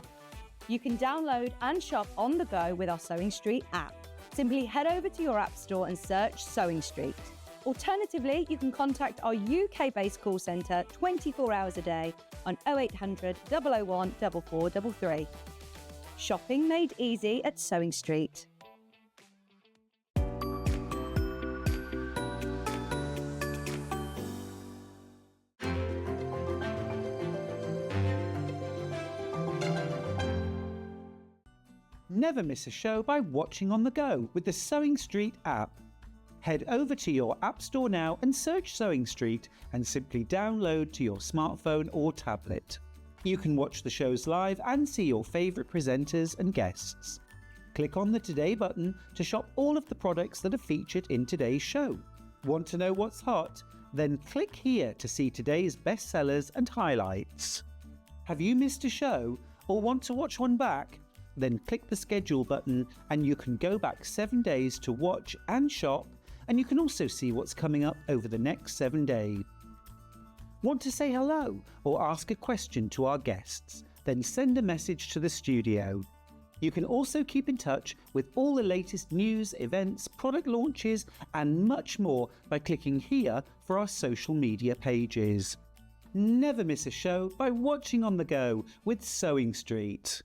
You can download and shop on the go with our Sewing Street app. Simply head over to your app store and search Sewing Street. Alternatively, you can contact our UK-based call centre 24 hours a day on 0800 001 4433. Shopping made easy at Sewing Street. Never miss a show by watching on the go with the Sewing Street app. Head over to your app store now and search Sewing Street and simply download to your smartphone or tablet. You can watch the shows live and see your favourite presenters and guests. Click on the Today button to shop all of the products that are featured in today's show. Want to know what's hot? Then click here to see today's bestsellers and highlights. Have you missed a show or want to watch one back? Then click the schedule button and you can go back 7 days to watch and shop, and you can also see what's coming up over the next 7 days. Want to say hello or ask a question to our guests? Then send a message to the studio. You can also keep in touch with all the latest news, events, product launches and much more by clicking here for our social media pages. Never miss a show by watching on the go with Sewing Street.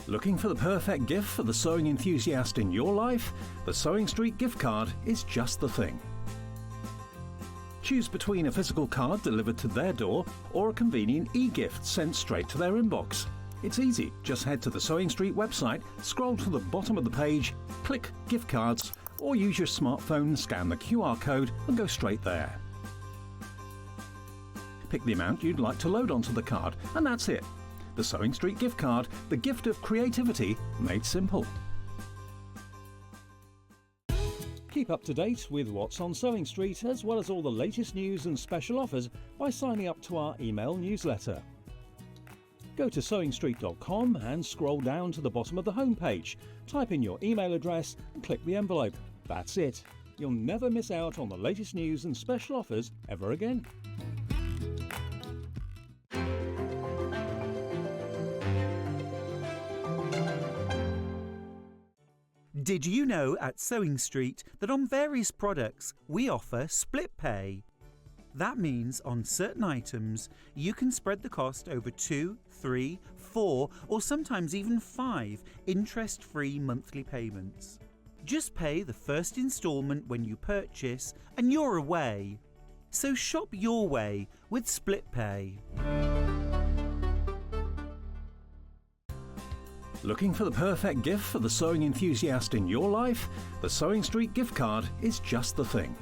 Looking for the perfect gift for the sewing enthusiast in your life? The Sewing Street gift card is just the thing. Choose between a physical card delivered to their door or a convenient e-gift sent straight to their inbox. It's easy. Just head to the Sewing Street website, scroll to the bottom of the page, click Gift Cards, or use your smartphone, scan the QR code and go straight there. Pick the amount you'd like to load onto the card, and that's it. The Sewing Street gift card, the gift of creativity made simple. Keep up to date with what's on Sewing Street, as well as all the latest news and special offers by signing up to our email newsletter. Go to sewingstreet.com and scroll down to the bottom of the homepage. Type in your email address and click the envelope. That's it. You'll never miss out on the latest news and special offers ever again. Did you know at Sewing Street that on various products we offer split pay? That means on certain items you can spread the cost over 2, 3, 4 or sometimes even 5 interest-free monthly payments. Just pay the first instalment when you purchase and you're away. So shop your way with split pay. Looking for the perfect gift for the sewing enthusiast in your life? The Sewing Street gift card is just the thing.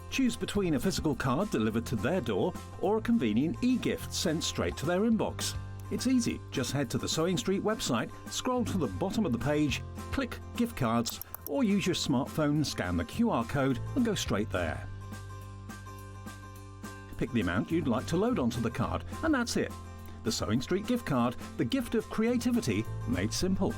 Choose between a physical card delivered to their door or a convenient e-gift sent straight to their inbox. It's easy. Just head to the Sewing Street website, scroll to the bottom of the page, click Gift Cards, or use your smartphone, scan the QR code and go straight there. Pick the amount you'd like to load onto the card, and that's it. The Sewing Street gift card, the gift of creativity made simple.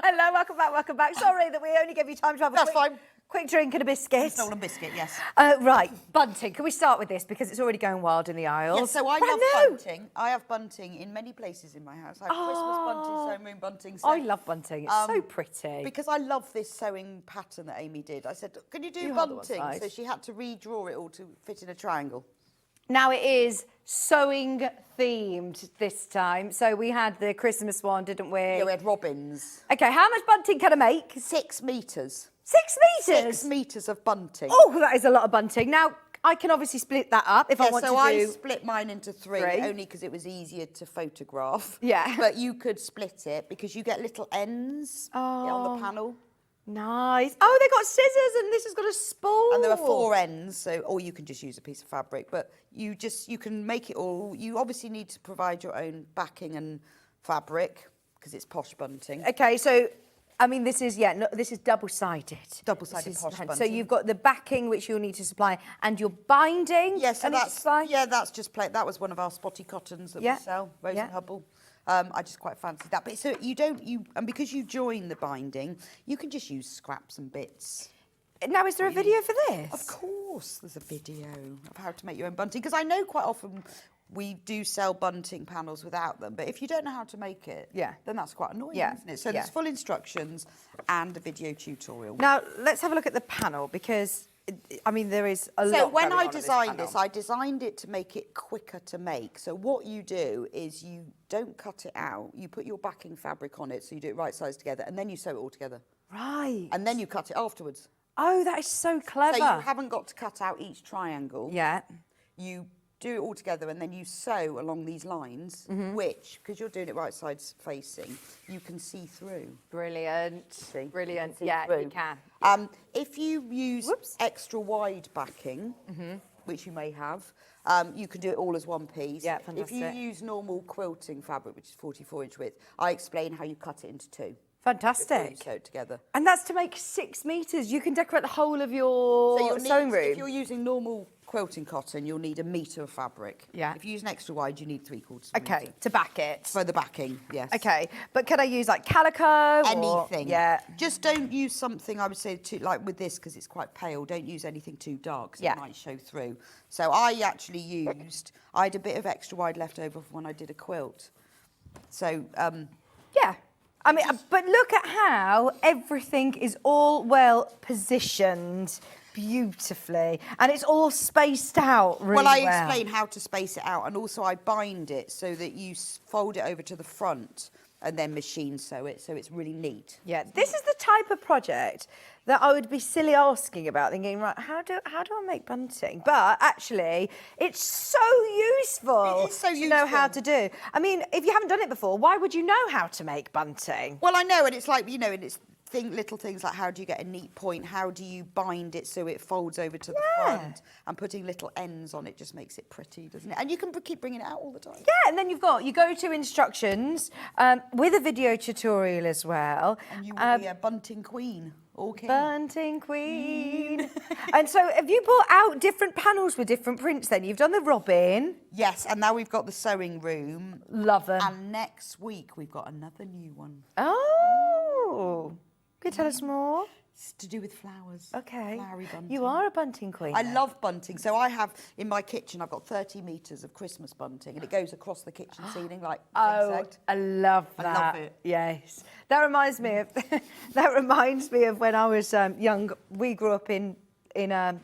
Hello, welcome back. Sorry that we only gave you time to have a quick drink and a biscuit. Stolen biscuit, yes. Right, bunting. Can we start with this because it's already going wild in the aisles? Yes, so I love bunting. I have bunting in many places in my house. I have Christmas bunting, sewing room bunting. So, I love bunting. It's so pretty. Because I love this sewing pattern that Amy did. I said, can you do bunting? So she had to redraw it all to fit in a triangle. Now it is sewing themed this time. So we had the Christmas one, didn't we? Yeah, we had robins. Okay, how much bunting can I make? 6 metres. 6 metres? 6 metres of bunting. Oh, that is a lot of bunting. Now, I can obviously split that up if I want to do... I split mine into three. Only because it was easier to photograph. Yeah. But you could split it because you get little ends on the panel. Nice. Oh, they got scissors and this has got a spool. And there are 4 ends, so or you can just use a piece of fabric. But you can make it all. You obviously need to provide your own backing and fabric because it's posh bunting. Okay, so I mean, this is this is double-sided. Double-sided posh bunting. So you've got the backing which you'll need to supply, and your binding. Yeah, so that's just plain. That was one of our spotty cottons that we sell, Rose and Hubble. I just quite fancied that. But so and because you join the binding, you can just use scraps and bits. Now, is there a video for this? Of course, there's a video of how to make your own bunting. Because I know quite often we do sell bunting panels without them, but if you don't know how to make it, then that's quite annoying, isn't it? So there's full instructions and a video tutorial. Now, let's have a look at the panel because, I mean, there is a lot. So when I designed this, I designed it to make it quicker to make. So what you do is you don't cut it out. You put your backing fabric on it, so you do it right sides together, and then you sew it all together. Right. And then you cut it afterwards. Oh, that is so clever. So you haven't got to cut out each triangle. Yeah. You do it all together and then you sew along these lines, which, because you're doing it right sides facing, you can see through. Brilliant. See? Brilliant. See Yeah, through. you can. If you use extra wide backing, which you may have, you can do it all as one piece. Yeah, fantastic. If you use normal quilting fabric, which is 44-inch width, I explain how you cut it into 2. Fantastic. You sew it together. And that's to make 6 metres. You can decorate the whole of your sewing room. If you're using normal quilting cotton, you'll need 1 metre of fabric. Yeah. If you use an extra wide, you need 3/4 Okay, to back it. For the backing, yes. Okay, but can I use like calico? Anything. Yeah. Just don't use something, I would say, like with this, because it's quite pale, don't use anything too dark, because it might show through. So I actually I had a bit of extra wide left over from when I did a quilt. So, yeah. I mean, but look at how everything is all well positioned beautifully, and it's all spaced out really well. Well, I explain how to space it out, and also I bind it so that you fold it over to the front and then machine sew it, so it's really neat. Yeah, this is the type of project that I would be silly asking about, thinking, right, how do I make bunting? But actually, it's so useful. It is so to know how to do. I mean, if you haven't done it before, why would you know how to make bunting? Well, I know, and it's like, you know, and it's little things like how do you get a neat point, how do you bind it so it folds over to the front, and putting little ends on it just makes it pretty, doesn't it? And you can keep bringing it out all the time. Yeah, and then you go to instructions with a video tutorial as well. And you will be a bunting queen. Okay. Bunting queen. And so have you brought out different panels with different prints then? You've done the robin. Yes, and now we've got the sewing room. Love them. And next week we've got another new one. Oh. Can you tell us more? It's to do with flowers. Okay. Flowery bunting. You are a bunting queen. I love bunting. So I have, in my kitchen, I've got 30 metres of Christmas bunting, and it goes across the kitchen ceiling like zigzagged. I love that. I love it. Yes. That reminds me of when I was young. We grew up in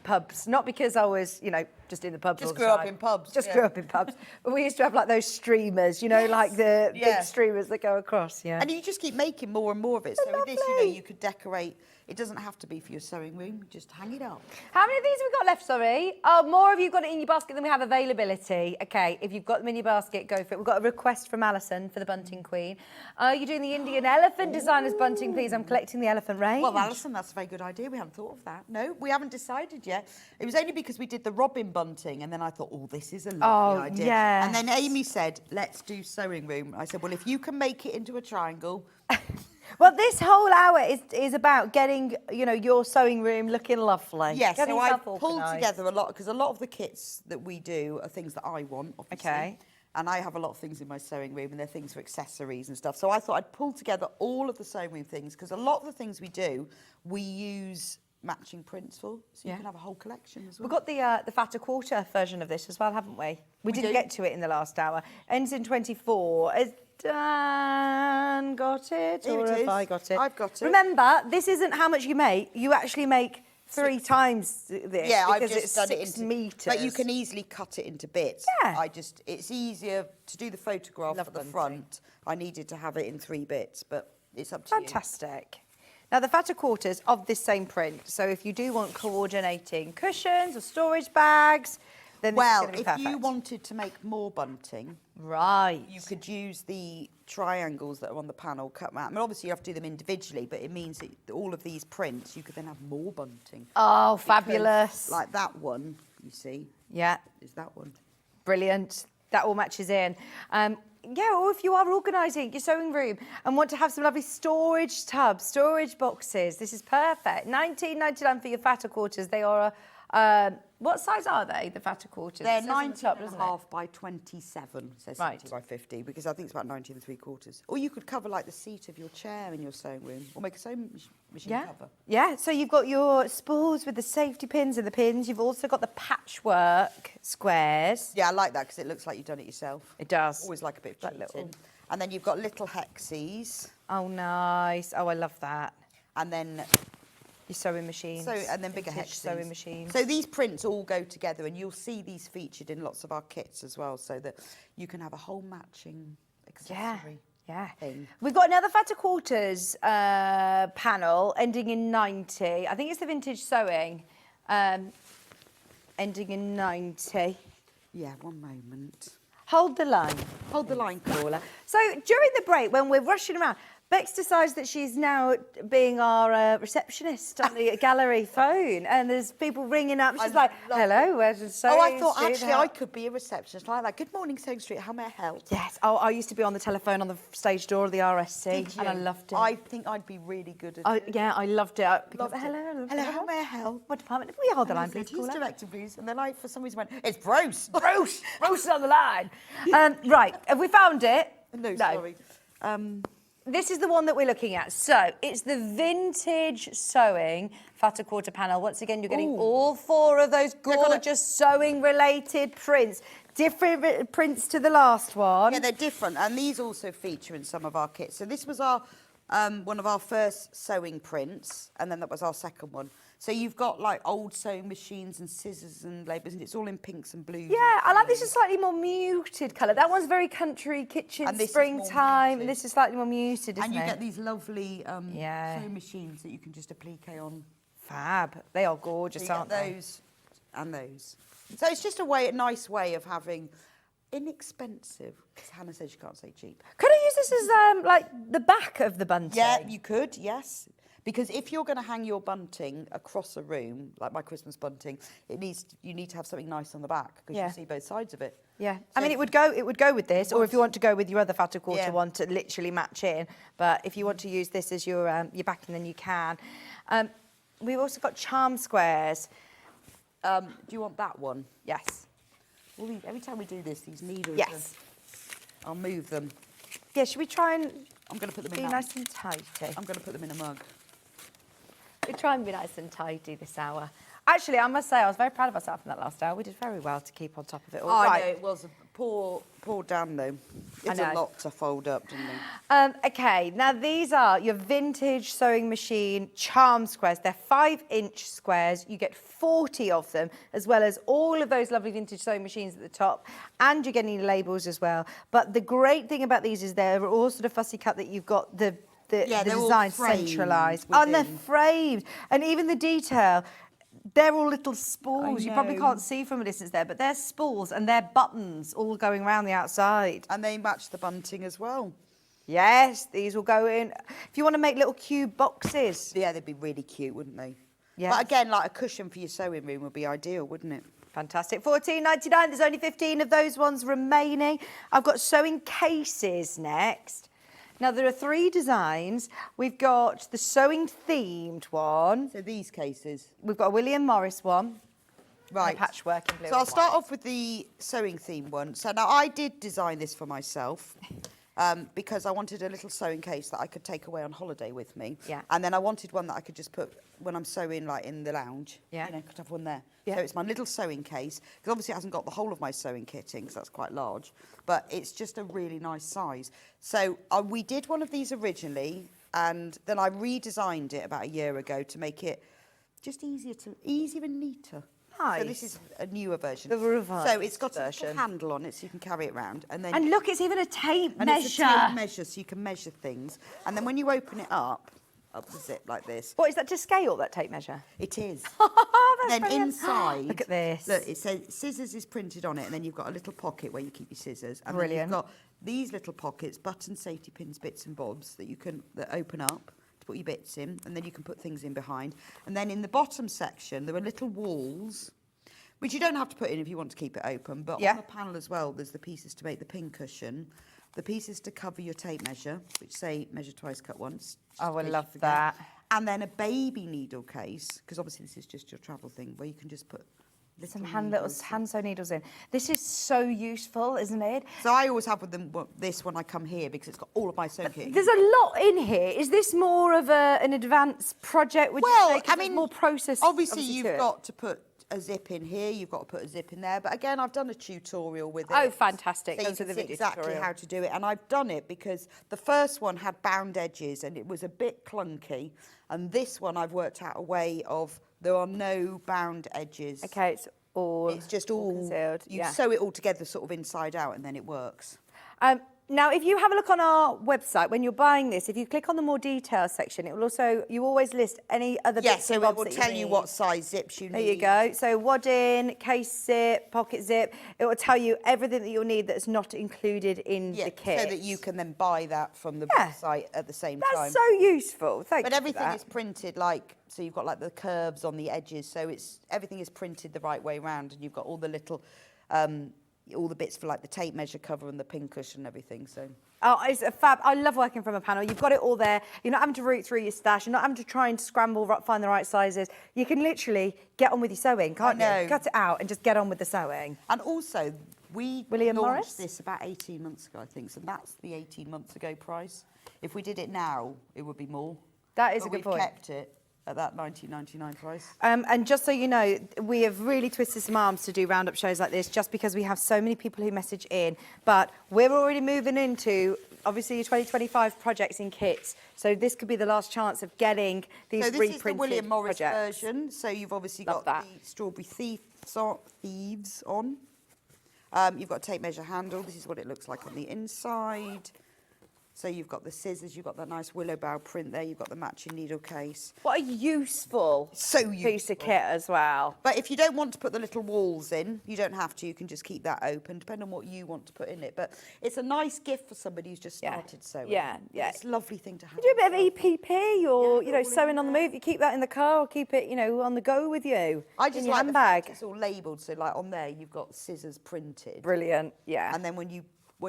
pubs, not because I was, just in the pubs all the time. Just grew up in pubs. Just grew up in pubs. But we used to have like those streamers, like the big streamers that go across, And you just keep making more and more of it. So with this, you could decorate. It doesn't have to be for your sewing room. Just hang it up. How many of these have we got left, sorry? Oh, more of you got it in your basket than we have availability. Okay, if you've got them in your basket, go for it. We've got a request from Alison for the Bunting Queen. Are you doing the Indian elephant designers bunting, please? I'm collecting the elephant range. Well, Alison, that's a very good idea. We haven't thought of that. No, we haven't decided yet. It was only because we did the robin bunting, and then I thought, oh, this is a lovely idea. Yes. And then Amy said, let's do sewing room. I said, well, if you can make it into a triangle... Well, this whole hour is about getting, your sewing room looking lovely. Yes, getting so I yourself pulled organised. together a lot, because a lot of the kits that we do are things that I want, obviously. Okay. And I have a lot of things in my sewing room, and they're things for accessories and stuff. So I thought I'd pull together all of the sewing room things, because a lot of the things we do, we use matching prints for, so you can have a whole collection as well. We've got the fatter quarter version of this as well, haven't we? We didn't get to it in the last hour. Ends in 24. Has Dan got it? Here or it have is. I got it? I've got it. Remember, this isn't how much you make. You actually make 3 times this. Yeah, I've because just it's done 6 it into metres. But you can easily cut it into bits. Yeah. It's easier to do the photograph Love for the bunting. front. I needed to have it in 3 bits, but it's up to you. Fantastic. Now, the fatter quarters of this same print. So if you do want coordinating cushions or storage bags, then this is Well, going to be if perfect. you wanted to make more bunting, Right. you could use the triangles that are on the panel, cut them out. I mean, obviously you have to do them individually, but it means that all of these prints, you could then have more bunting. Oh, Because, fabulous. like that one, you see, Yeah, is that one. brilliant. That all matches in. Yeah, or if you are organising your sewing room and want to have some lovely storage tubs, storage boxes, this is perfect. $19.99 for your fatter quarters. They are what size are they, the fatter quarters? They're It says on the 19 top, and a doesn't it? half by 27, so 70 Right. by 50, because I think it's about 19 and 3/4. Or you could cover like the seat of your chair in your sewing room, or make a sewing machine Yeah. cover. Yeah, so you've got your spools with the safety pins and the pins. You've also got the patchwork squares. Yeah, I like that because it looks like you've done it yourself. It does. Always like a bit of Like cheating. little- And then you've got little hexes, Oh, nice. Oh, I love that. and then Your sewing machines. and then bigger vintage hexes. sewing machines. So these prints all go together, and you'll see these featured in lots of our kits as well, so that you can have a whole matching accessory. Yeah. thing. We've got another fatter quarters panel ending in 90. I think it's the vintage sewing ending in 90. Yeah, one moment. Hold the line. Hold the line, caller. So during the break, when we're rushing around, Bex decides that she's now being our receptionist on the gallery phone, and there's people ringing up. She's like, love "Hello, where's the sewing Oh, I thought street? actually How-" I could be a receptionist like that. Good morning, Sewing Street. How may I help? Yes. Oh, I used to be on the telephone on the stage door of the RSC, Did and I you? loved it. I think I'd be really good at Oh, it. yeah, I loved it. Because, Loved it. Hello, Hello, how may I help? What department? Will you hold the And I line, said, please, "Who's caller? director, please?" And then I, for some reason, went, "It's Bruce." Bruce! Bruce is on the line. Right, have we found it? No, sorry. This is the one that we're looking at. So it's the vintage sewing fatter quarter panel. Once again, you're getting all 4 of those gorgeous sewing related prints. Different prints to the last one. Yeah, they're different, and these also feature in some of our kits. So this was our one of our first sewing prints, and then that was our second one. So you've got like old sewing machines and scissors and labours, and it's all in pinks and blues. Yeah, I like this is slightly more muted colour. That one's very country kitchen, And this is more springtime, muted. and this is slightly more muted, isn't And you it? get these lovely Yeah. sewing machines that you can just applique on. Fab. They are So gorgeous, you get aren't they? those and those. So it's just a nice way of having inexpensive. Because Hannah says you can't say cheap. Could I use this as like the back of the bunting? Yeah, you could, yes. Because if you're going to hang your bunting across a room, like my Christmas bunting, you need to have something nice on the back because Yeah. you see both sides of it. Yeah, So I mean, it would go with this, or if you want to go with your other fatter quarter Yeah. one to literally match in. But if you want to use this as your backing, then you can. We've also got charm squares. Do you want that one? Yes. Well, every time we do this, these needles. Yes. I'll move them. Yeah, should we try and I'm going to put them be in. nice and tidy? I'm going to put them in a mug. We try and be nice and tidy this hour. Actually, I must say, I was very proud of myself in that last hour. We did very well to keep on top of it all. I Right. know it was a poor Dan though. It's a know. lot to fold up, didn't it? Okay, now these are your vintage sewing machine charm squares. They're 5-inch squares. You get 40 of them, as well as all of those lovely vintage sewing machines at the top, and you're getting labels as well. But the great thing about these is they're all sort of fussy cut that you've got the Yeah, they're all design framed centralised. And they're within. framed. And even the detail, they're all little spools. You probably know. can't see from a distance there, but they're spools and they're buttons all going around the outside. And they match the bunting as well. Yes, these will go in. If you want to make little cube boxes. Yeah, they'd be really cute, wouldn't they? Yes. But again, like a cushion for your sewing room would be ideal, wouldn't it? Fantastic. $14.99. There's only 15 of those ones remaining. I've got sewing cases next. Now, there are 3 designs. We've got the sewing themed one. So these cases. We've got a William Morris one. Right. And a patchwork in blue. So I'll and start white. off with the sewing theme one. So now I did design this for myself because I wanted a little sewing case that I could take away on holiday with me. Yeah. And then I wanted one that I could just put when I'm sewing, like in the lounge. Yeah. You know, could have one there. Yeah. So it's my little sewing case because obviously it hasn't got the whole of my sewing kitting because that's quite large, but it's just a really nice size. So we did one of these originally, and then I redesigned it about a year ago to make it just easier and neater. Nice. So this is a newer version. The revised So it's got a version. little handle on it, so you can carry it around, and then And look, it's even a tape and measure. it's a tape measure, so you can measure things. And then when you open it up the zip like this, What is that, to scale, that tape measure? it is. That's Then brilliant. inside, Look at this. Look, it says scissors is printed on it, and then you've got a little pocket where you keep your scissors. And Brilliant. then you've got these little pockets, buttons, safety pins, bits and bobs that open up to put your bits in, and then you can put things in behind. And then in the bottom section, there are little walls, which you don't have to put in if you want to keep it open. But Yeah. on the panel as well, there's the pieces to make the pin cushion, the pieces to cover your tape measure, which say measure twice, cut once. just Oh, in I case you love forget. that. And then a baby needle case, because obviously this is just your travel thing, where you can just put Some little hand needles. sew needles in. This is so useful, isn't it? So I always have with them this when I come here, because it's got all of my sewing kit. There's a lot in here. Is this more of an advanced project? Would you say? 'Cause I there's mean, more process. Obviously, to you've it. got to put a zip in here. You've got to put a zip in there. But again, I've done a tutorial with it. Oh, fantastic. So you Those are can the see video exactly tutorial. how to do it. And I've done it because the first one had bound edges and it was a bit clunky. And this one, I've worked out a way of there are no bound edges. Okay, It's just all, concealed. you Yeah. sew it all together sort of inside out and then it works. Now, if you have a look on our website, when you're buying this, if you click on the more details section, it will also, you always list any other Yeah, bits so and it bobs will that tell you need. what size zips you need. There you go. So wadding, case zip, pocket zip. It will tell you everything that you'll need that's not included in Yeah, the kit. so that you can then buy that from the Yeah. website at the same That's time. so useful. Thank But you everything for that. is printed so you've got like the curves on the edges, so everything is printed the right way round, and you've got all the little, all the bits for like the tape measure cover and the pin cushion and everything. So Oh, it's a fab. I love working from a panel. You've got it all there. You're not having to root through your stash. You're not having to try and scramble, find the right sizes. You can literally get on with your sewing, can't I know. you? Cut it out and just get on with the sewing. and also we William launched Morris? this about 18 months ago, I think. So that's the 18 months ago price. If we did it now, it would be more. That is But a good we've point. kept it at that 19.99 price. And just so you know, we have really twisted some arms to do roundup shows like this just because we have so many people who message in. But we're already moving into, obviously, your 2025 projects in kits. So this could be the last chance of getting these So this reprinted is the William Morris projects. version. So you've obviously Love got that. the strawberry thieves on. You've got a tape measure handle. This is what it looks like on the inside. So you've got the scissors, you've got that nice willow bough print there, you've got the matching needle case. What a useful So piece useful. of kit as well. But if you don't want to put the little walls in, you don't have to, you can just keep that open, depending on what you want to put in it. But it's a nice gift for somebody who's just Yeah. started sewing. Yeah, yeah. It's a lovely thing to have. You do a bit of EPP or, Yeah, you know, all in sewing on the move. You keep that in the car or keep it, you know, on the go with you. I in just your like the fact handbag. it's all labelled, so like on there you've got scissors printed. Brilliant, yeah. And then when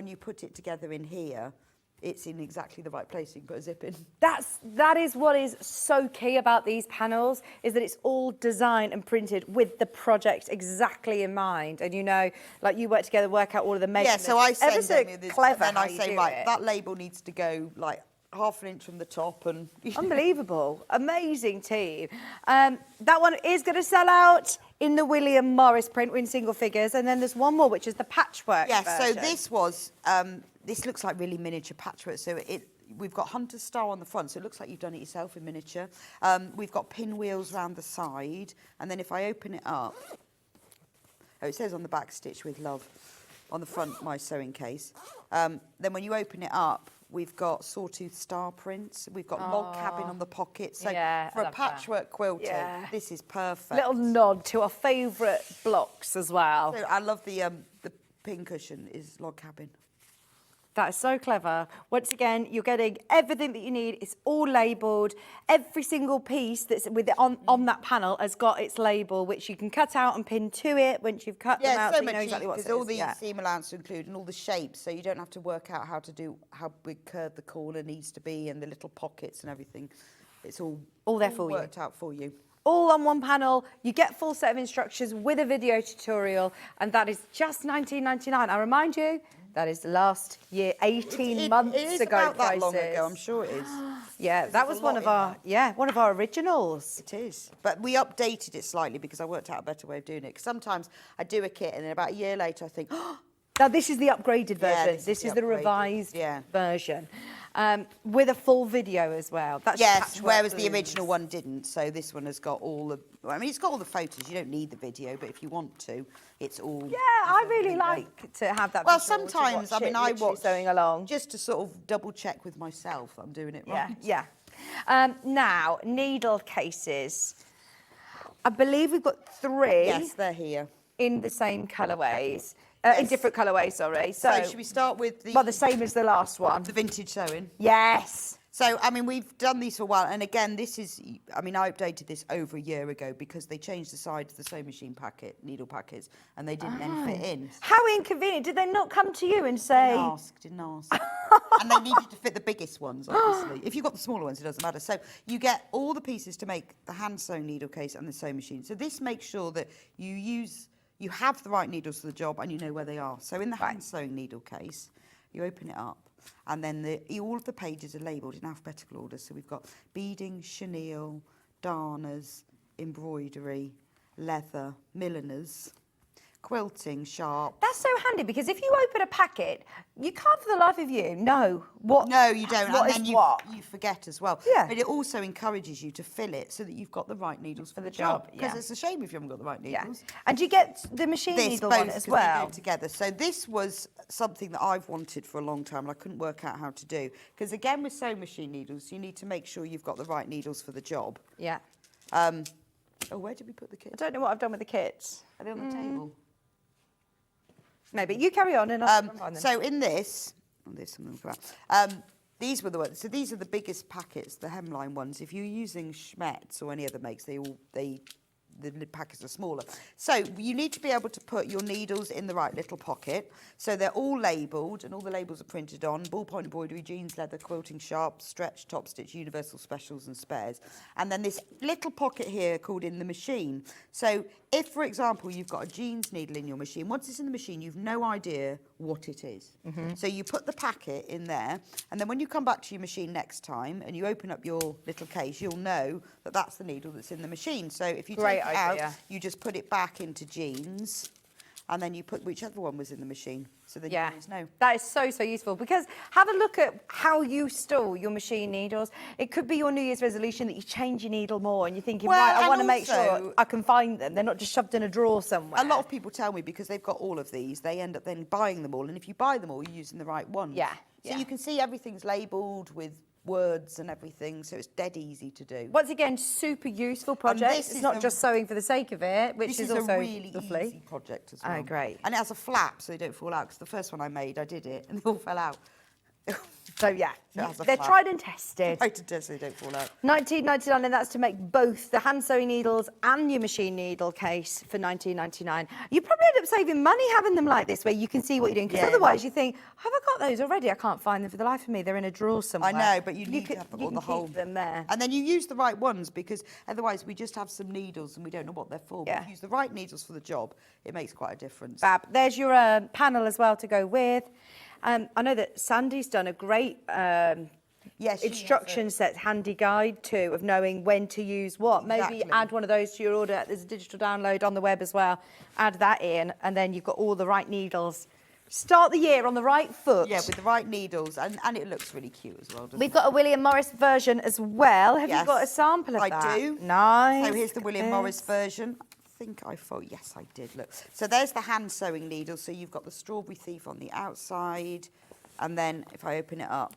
you put it together in here, it's in exactly the right place. You can put a zip in. That is what is so key about these panels, is that it's all designed and printed with the project exactly in mind. And you know, like you work together, work out all of the Yeah, measurements. so I Ever send so them this, clever and then how I you say, do right, it. that label needs to go like half an inch from the top, and Unbelievable. Amazing team. That one is going to sell out in the William Morris print in single figures. And then there's one more, which is the patchwork yeah. So version. this was this looks like really miniature patchwork. So we've got Hunter Star on the front, so it looks like you've done it yourself in miniature. We've got pinwheels around the side, and then if I open it up, oh, it says on the back "Stitch with Love," on the front my sewing case. Then when you open it up, we've got sawtooth star prints. We've got log cabin on the pocket. So Yeah, I for a love that. patchwork quilter, Yeah. this is perfect. Little nod to our favourite blocks as well. So I love the pin cushion is log cabin. That is so clever. Once again, you're getting everything that you need. It's all labelled. Every single piece that's with it on that panel has got its label, which you can cut out and pin to it once you've cut them Yeah, out. so So you much know exactly what it because all is. the Yeah. seam allowance are included and all the shapes, so you don't have to work out how big curved the corner needs to be and the little pockets and everything. It's all there for you. worked out for you. All on one panel. You get full set of instructions with a video tutorial, and that is just $19.99. I remind you, that is last year, 18 months it is ago about that prices. long ago, I'm sure it is. Yeah, that was one of our originals. It is. But we updated it slightly because I worked out a better way of doing it. 'Cause sometimes I do a kit and then about a year later I think, oh, Now, this is the upgraded version. this is the upgraded, revised yeah. version. With a full video as well. That's Yes, patchwork whereas the blooms. original one didn't. So this one has got all the, I mean, it's got all the photos. You don't need the video, but if you want to, it's all. Yeah, I really like to have that Well, visual to sometimes, watch I mean, it I literally watch sewing along. just to sort of double check with myself that I'm doing it right. Yeah. Now, needle cases. I believe we've got 3 Yes, they're here. in the same colourways. In Yes. different colourways, sorry. So should we start with Well, the same as the last one. the vintage sewing? Yes. So, I mean, we've done these for a while. And again, this is, I mean, I updated this over a year ago because they changed the size of the sewing machine packet, needle packets, and they didn't then fit in. How inconvenient. Did they not come to you and say... Didn't ask. And they needed to fit the biggest ones, obviously. If you've got the smaller ones, it doesn't matter. So you get all the pieces to make the hand sewn needle case and the sewing machine. So this makes sure that you have the right needles for the job and you know where they are. So in the hand sewing needle case, you open it up and then all of the pages are labelled in alphabetical order. So we've got beading, chenille, darners, embroidery, leather, milliners, quilting, sharp. That's so handy because if you open a packet, you can't for the life of you know what. No, you don't. What and is then what. you forget as well. Yeah. But it also encourages you to fill it so that you've got the right needles for the job. Because yeah. it's a shame if you haven't got the right Yeah. needles. And you get the machine This needle both one as 'cause they well. go together. So this was something that I've wanted for a long time and I couldn't work out how to do. Because again, with sewing machine needles, you need to make sure you've got the right needles for the job. Yeah. Oh, where did we put the I kits? don't know what I've done with the kits. Are they on the table? No, but you carry on and I'll find them. So in this, there's some of them come out. These were the ones. So these are the biggest packets, the hemline ones. If you're using Schmetz or any other makes, the packets are smaller. So you need to be able to put your needles in the right little pocket. So they're all labelled and all the labels are printed on. Ballpoint embroidery, jeans, leather, quilting, sharp, stretch, top stitch, universal specials and spares. And then this little pocket here called in the machine. So if, for example, you've got a jeans needle in your machine, once it's in the machine, you've no idea what it is. So you put the packet in there, and then when you come back to your machine next time and you open up your little case, you'll know that that's the needle that's in the machine. So if you take it out, you just put it back into jeans, and then you put whichever one was in the machine. So then you always know. That is so, so useful because have a look at how you store your machine needles. It could be your New Year's resolution that you change your needle more and you're thinking, Well, right, I and want to make sure also- I can find them. They're not just shoved in a drawer somewhere. A lot of people tell me because they've got all of these, they end up then buying them all. And if you buy them all, you're using the right ones. Yeah, So yeah. you can see everything's labelled with words and everything, so it's dead easy to do. Once again, super useful project. this It's is not a- just sewing for the sake of it, which This is is also a really lovely. easy project as well. Oh, great. And it has a flap so they don't fall out, because the first one I made, I did it, and they all fell out. So yeah, So it has a they're flap. tried and tested. I did it so they don't fall out. $19.99, and that's to make both the hand sewing needles and your machine needle case for $19.99. You probably end up saving money having them like this, where you can see what you're doing. Because Yeah. otherwise, you think, have I got those already? I can't find them for the life of me. They're in a drawer somewhere. I know, but you need to have you all the can whole. keep them there. And then you use the right ones, because otherwise we just have some needles and we don't know what they're for. Yeah. But if you use the right needles for the job, it makes quite a difference. Fab. There's your panel as well to go with. I know that Sandy's done a great Yes, she has instruction set, handy guide too, of knowing when to use what. Maybe Exactly. add one of those to your order. There's a digital download on the web as well. Add that in, and then you've got all the right needles. Start the year on the right foot. Yeah, with the right needles, and it looks really cute as well, doesn't We've it? got a William Morris version as well. Have you Yes, got a sample of I that? do. Nice. So here's the William Morris version. I think I thought, yes, I did. Look, so there's the hand sewing needle. So you've got the strawberry thief on the outside, and then if I open it up,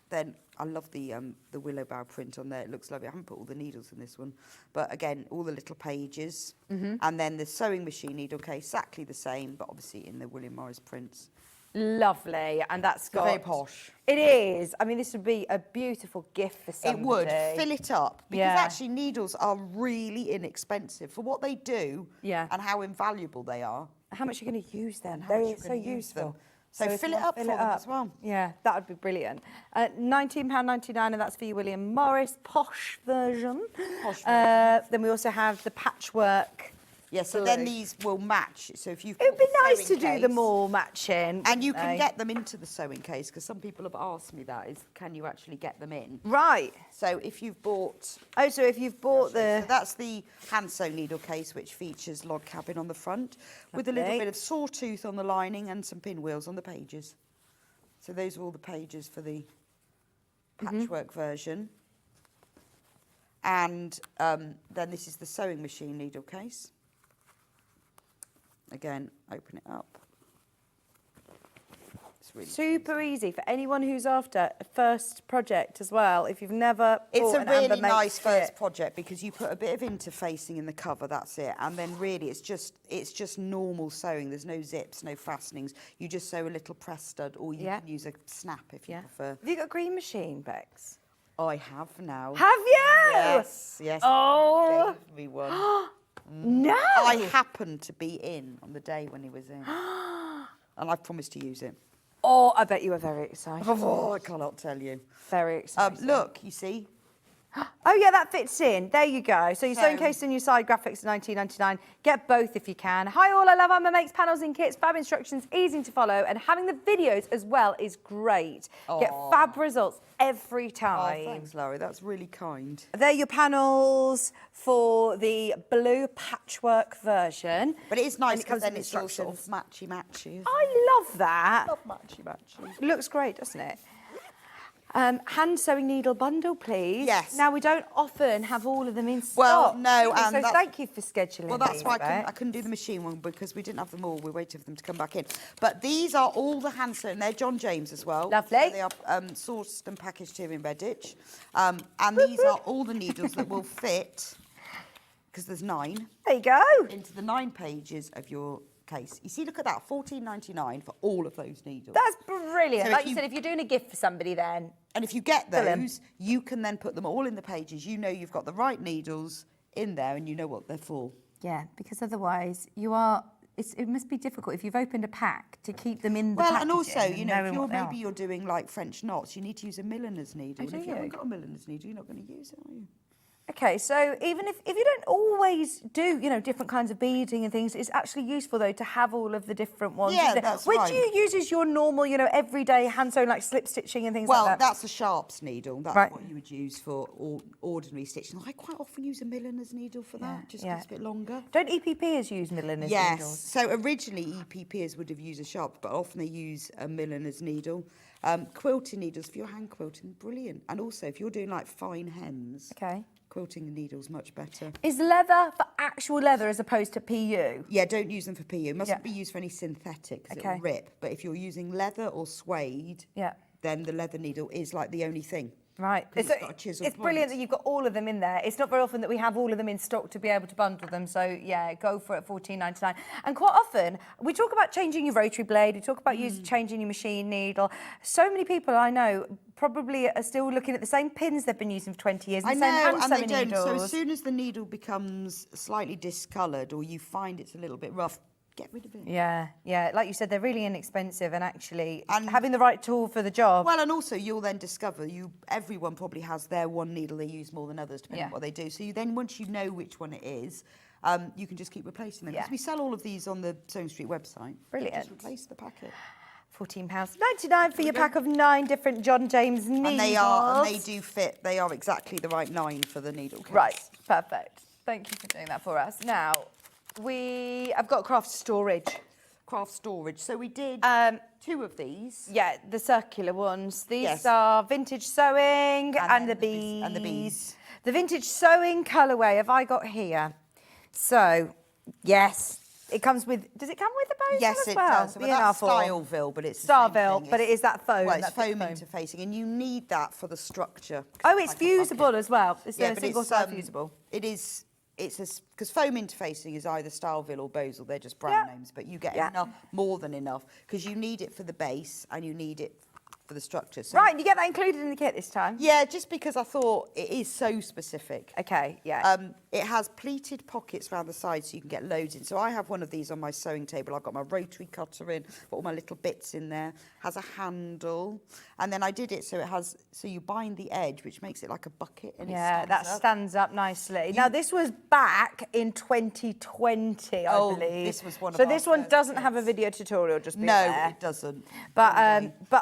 then I love the willow bough print on there. It looks lovely. I haven't put all the needles in this one, but again, all the little pages, and then the sewing machine needle case, exactly the same, but obviously in the William Morris prints. Lovely, and that's got... Very posh. It is. I mean, this would be a beautiful gift for somebody. It would fill it up, because Yeah. actually needles are really inexpensive for what they do, Yeah. and how invaluable they are. How much are you going to use them? how much They're you're so gonna use them. useful. So if fill you it want up to for them as well. Yeah, that would be brilliant. £19.99, and that's for your William Morris posh version. Posh Then we also have the patchwork Yeah, so then these will match. So if you've It would be bought a nice to sewing do them case- all matching. And you wouldn't can they? get them into the sewing case, because some people have asked me that, is can you actually get them in? Right. So if you've bought... Oh, so if you've bought So that's the hand sewn needle case, which features log cabin on the front, with a little Lovely. bit of sawtooth on the lining and some pinwheels on the pages. So those are all the pages for the patchwork version. And then this is the sewing machine needle case. Again, open it up. It's really super easy for anyone who's after a first project as well. If you've never It's bought a an Amber really Makes nice first kit. project, because you put a bit of interfacing in the cover, that's it. And then really it's just normal sewing. There's no zips, no fastenings. You just sew a little press stud, or you Yeah. can use a snap if you prefer. Have you got a green machine, Bex? I have now. Have you? Yes, yes. Oh. He gave me one. No. I happened to be in on the day when he was in. And I promised to use it. Oh, I bet you were very excited. Oh, I cannot tell you. Very excited. Look, you see, Oh, yeah, that fits in. There you go. So your sewing So- case and your side graphics are £19.99. Get both if you can. Hi all, I love Amber Makes panels and kits. Fab instructions, easy to follow. And having the videos as well is great. Get fab results every oh, time. thanks, Larry. That's really kind. They're your panels for the blue patchwork version. But it is nice And it comes because then with it's all sort of instructions. matchy-matchy. I love that. love matchy-matchy. Looks great, doesn't it? Hand sewing needle bundle, please. Yes. Now, we don't often have all of them in stock. Well, no, do we? and so that's- thank you for scheduling Well, that's these, why Bex. I couldn't do the machine one, because we didn't have them all. We're waiting for them to come back in. But these are all the hand sewn. They're John James as well. Lovely. So they are sourced and packaged here in Redditch. And these are all the needles that will fit, because there's 9, There you go. into the 9 pages of your case. You see, look at that, $14.99 for all of those needles. That's brilliant. So Like if you you- said, if you're doing a gift for somebody, then And if you get Fill 'em. those, you can then put them all in the pages. You know you've got the right needles in there, and you know what they're for. yeah, because otherwise it must be difficult if you've opened a pack to keep them in the Well, packaging and also, you know, if knowing you're what they are. maybe you're doing like French knots, you need to use a milliner's needle. Oh, And if do you haven't you? got a milliner's needle, you're not going to use it, are you? Okay, so even if you don't always do, different kinds of beading and things, it's actually useful, though, to have all of the different ones. Yeah, isn't it? that's Which right. do you use as your normal, everyday hand sewn, like slip stitching and things Well, like that? that's a sharps needle. That's Right. what you would use for ordinary stitching. I quite often use a milliner's needle for that, just 'cause yeah. it's a bit longer. Don't EPPers use milliner's Yes. needles? So originally EPPers would have used a sharp, but often they use a milliner's needle. Quilting needles for your hand quilting, brilliant. And also if you're doing like fine hems, Okay. quilting needles much better. Is leather for actual leather as opposed to PU? Yeah, don't use them for PU. Mustn't Yeah. be used for any synthetic, 'cause Okay. it'll rip. But if you're using leather or suede, Yeah. then the leather needle is like the only thing. Right. 'Cause it's got a chisel it's brilliant point. that you've got all of them in there. It's not very often that we have all of them in stock to be able to bundle them. So, yeah, go for it, $14.99. And quite often, we talk about changing your rotary blade. We talk about changing your machine needle. So many people I know probably are still looking at the same pins they've been using for 20 years. I the same know, hand and they sewing don't. So needles. as soon as the needle becomes slightly discoloured or you find it's a little bit rough, get rid of it. Yeah, like you said, they're really inexpensive, and actually And- having the right tool for the job. Well, and also you'll then discover everyone probably has their one needle they use more than others, depending on what they do. So once you know which one it is, you can just keep replacing them. Because Yeah. we sell all of these on the Sewing Street website. Brilliant. Just replace the packet. £14.99 for your pack of 9 different John James needles. And they do fit. They are exactly the right 9 for the needle case. Right, perfect. Thank you for doing that for us. Now, I've got craft storage. Craft storage. So we did 2 of these. Yeah, the circular ones. These Yes. are vintage sewing and then the the bees. and the bees. The vintage sewing colourway have I got here. So, yes, it comes with. Does it come with the bows Yes, as it well? does. The Well, that's NR4. Styleville, but it's the same Starville, thing. but it is that foam. Well, it's that thick foam interfacing, and you need that for the structure. Oh, it's Like a fusible bucket. as well. It's Yeah, a but single it's, side fusible. It is. It's because foam interfacing is either Styleville or Bosel. They're just brand names, but you get enough, more than enough, because you need it for the base and you need it for the structure. So, Right, you get that included in the kit this time? yeah, just because I thought it is so specific. Okay, yeah. It has pleated pockets around the side so you can get loads in. So I have one of these on my sewing table. I've got my rotary cutter in, got all my little bits in there. Has a handle, and then I did it so it has, so you bind the edge, which makes it like a bucket. And Yeah, it that stands up nicely. Now, this was back in 2020, I believe. This was one of So our this one first doesn't have a kits. video tutorial, just be No, aware. it doesn't. But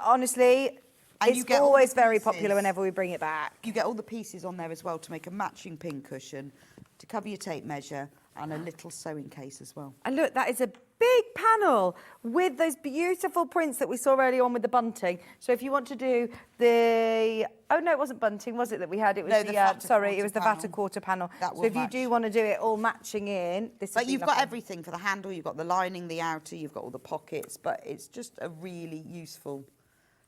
honestly, And you it's get all always the very pieces. popular whenever we bring it back. You get all the pieces on there as well to make a matching pin cushion, to cover your tape measure, and a little sewing case as well. And look, that is a big panel with those beautiful prints that we saw earlier on with the bunting. So if you want to do the, oh no, it wasn't bunting, was it, that we had? It was No, the fatter sorry, it was the quarter fatter panel. quarter panel. That So will if you match. do want to do it all matching in, this But would be you've got lovely. everything for the handle, you've got the lining, the outer, you've got all the pockets, but it's just a really useful...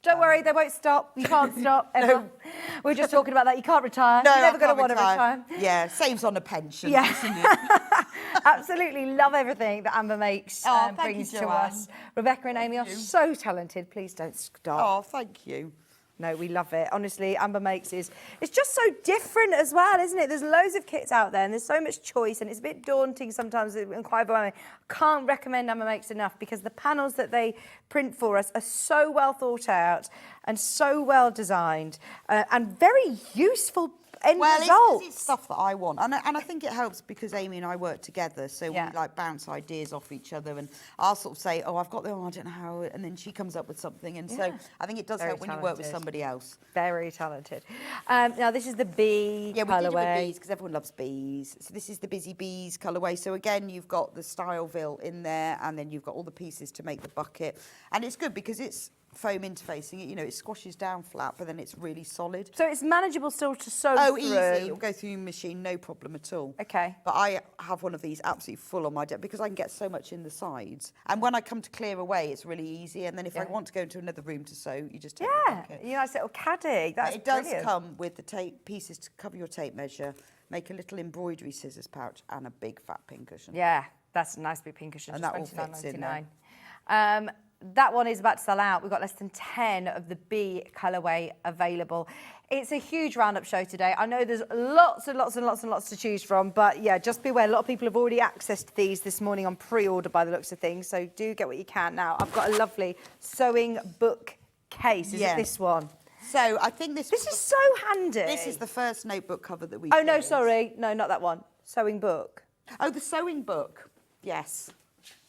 Don't worry, they won't stop. You can't stop ever. We're just talking about that. You can't retire. You're never going to want to retire. Yeah, saves on a pension, Yeah. doesn't it? Absolutely love everything that Amber makes Oh, thank brings you, to Joanne. us. Rebecca and Amy are so talented. Please don't stop. Oh, thank you. No, we love it. Honestly, Amber Makes it's just so different as well, isn't it? There's loads of kits out there and there's so much choice and it's a bit daunting sometimes and quite overwhelming. Can't recommend Amber Makes enough because the panels that they print for us are so well thought out and so well designed and very useful end results. It's stuff that I want, and I think it helps because Amy and I work together, so Yeah. we like bounce ideas off each other, and I'll sort of say, "Oh, I've got the, I don't know how," and then she comes up with something, and so I think it does Very help when you work with talented. somebody else. Very talented. Now, this is the bee Yeah, we did it with colourway. bees because everyone loves bees. So this is the Busy Bees colourway. So again, you've got the Styleville in there, and then you've got all the pieces to make the bucket, and it's good because it's foam interfacing. You know, it squashes down flat, but then it's really solid. So it's manageable still to sew Oh, through. easy. It'll go through your machine, no problem at all. Okay. But I have one of these absolutely full on my desk because I can get so much in the sides. And when I come to clear away, it's really easy. And then if I want to go into another room to sew, you just take the Yeah, bucket. you nice little caddy. That's It does brilliant. come with the tape pieces to cover your tape measure, make a little embroidery scissors pouch, and a big fat pin cushion. Yeah, that's a nice big pin cushion. And just that all fits in $29.99. That one is about to sell out. We've got less than 10 of the bee colourway available. It's a huge roundup show today. I know there's lots and lots and lots and lots to choose from, but yeah, just beware. A lot of people have already accessed these this morning on pre-order by the looks of things, so do get what you can now. I've got a lovely sewing book case. Is it this one? So I think this This is so handy. This is the first notebook cover that we Oh, no, did. sorry. No, not that one. Sewing book. Oh, the sewing book. Yes.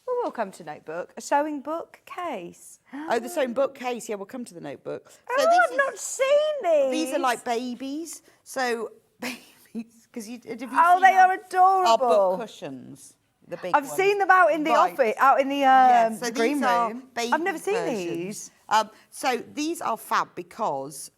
Well, we'll come to notebook. A sewing book case. Oh, the sewing book case. Yeah, we'll come to the notebook. So Oh, I've not seen these. These are like babies. So babies, because you. Have you Oh, seen they are our adorable. book cushions. The big I've ones. seen them out in the Right. office, out in the Yeah, so the green these are room. baby I've never seen versions. these. So these are fab because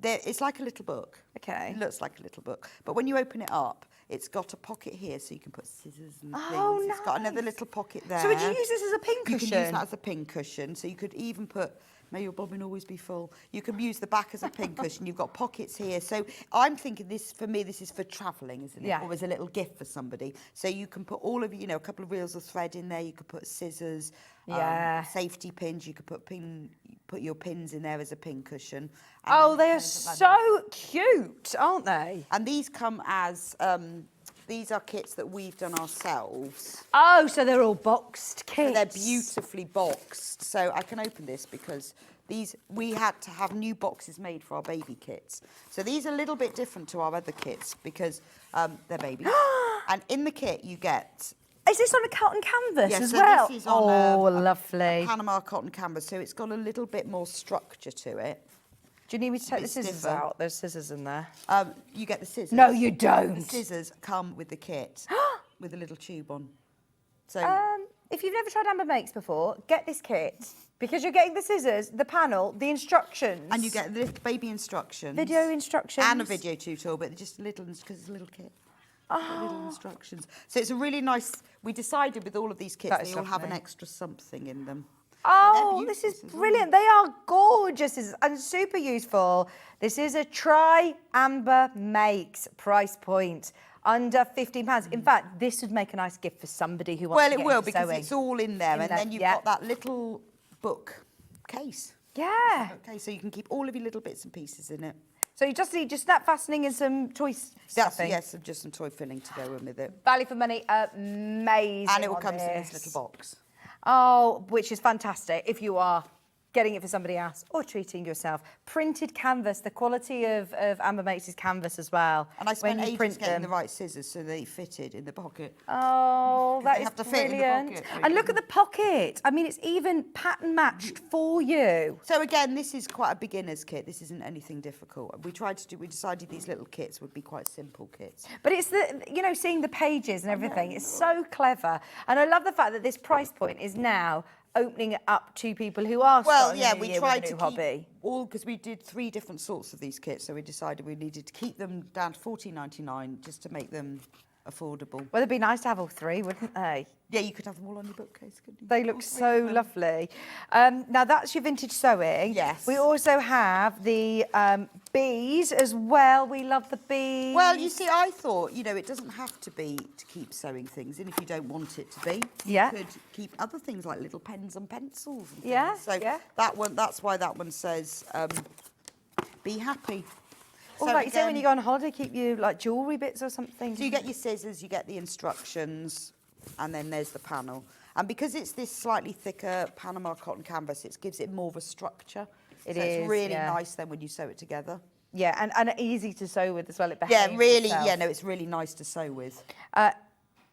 it's like a little book. Okay. It looks like a little book, but when you open it up, it's got a pocket here, so you can put scissors and things. Oh, It's got another nice. little pocket there. So would you use this as a pin You can use cushion? that as a pin cushion. So you could even put, may your bobbin always be full. You can use the back as a pin cushion. You've got pockets here. So I'm thinking this, for me, this is for travelling, isn't it? Yeah. Or as a little gift for somebody. So you can put all of, a couple of reels of thread in there. You could put scissors, Yeah. safety pins. You could put your pins in there as a pin cushion. And Oh, then they are pins like that. so cute, aren't they? And these come as, these are kits that we've done ourselves. Oh, so they're all boxed kits. So they're beautifully boxed. So I can open this because we had to have new boxes made for our baby kits. So these are a little bit different to our other kits because they're babies. And in the kit you get... Is this on a cotton canvas Yeah, as so well? this is on lovely. a Panama cotton canvas, so it's got a little bit more structure to it. Do you need me to take the bit scissors stiffer. out? There's scissors in there. You get the scissors. No, you The don't. scissors come with the kit with a little tube on. So If you've never tried Amber Makes before, get this kit because you're getting the scissors, the panel, the instructions. and you get the little baby instructions. video instructions. And a video tutorial, but just little, because it's a little kit. Little instructions. So it's a really nice, we decided with all of these kits, That is they all have an lovely. extra something in them. Oh, They're this is beautiful, brilliant. They are gorgeous and super useful. This is a Try Amber Makes price point. Under £15. In fact, this would make a nice gift for somebody who wants Well, to it get will, into because sewing. it's all in there. In And there, then you've yeah. got that little book case. Yeah. Okay, so you can keep all of your little bits and pieces in it. So you just need your snap fastening and some toy stuffing. Yes, and just some toy filling to go in with it. Value for money, amazing. And it will on come in this little box. Oh, which is fantastic if you are getting it for somebody else or treating yourself. Printed canvas, the quality of Amber Makes' canvas as well. And I spent when you ages print getting them. the right scissors so they fitted in the pocket. Oh, that they is have to fit in the brilliant. pocket. And look at the pocket. I mean, it's even pattern matched for you. So again, this is quite a beginner's kit. This isn't anything difficult. We decided these little kits would be quite simple kits. But it's seeing the pages and everything. It's so clever. And I love the fact that this price point is now opening it up to people who are starting a new we year tried with a to new hobby. keep all, because we did 3 different sorts of these kits, so we decided we needed to keep them down to $14.99 just to make them affordable. Well, it'd be nice to have all 3, wouldn't they? Yeah, you could have them all on your bookcase, couldn't you? They look so lovely. Now, that's your vintage sewing. Yes. We also have the bees as well. We love the bees. Well, you see, I thought, it doesn't have to be to keep sewing things in if you don't want it to be. Yeah. You could keep other things like little pens and pencils and Yeah, things. So yeah. that's why that one says, be happy. Or So like you say when again- you go on holiday, keep you like jewellery bits or something. So you get your scissors, you get the instructions, and then there's the panel. And because it's this slightly thicker Panama cotton canvas, it gives it more of a structure. It so is, it's really yeah. nice then when you sew it together. Yeah, and easy to sew with as well. It behaves Yeah, really, itself. it's really nice to sew with.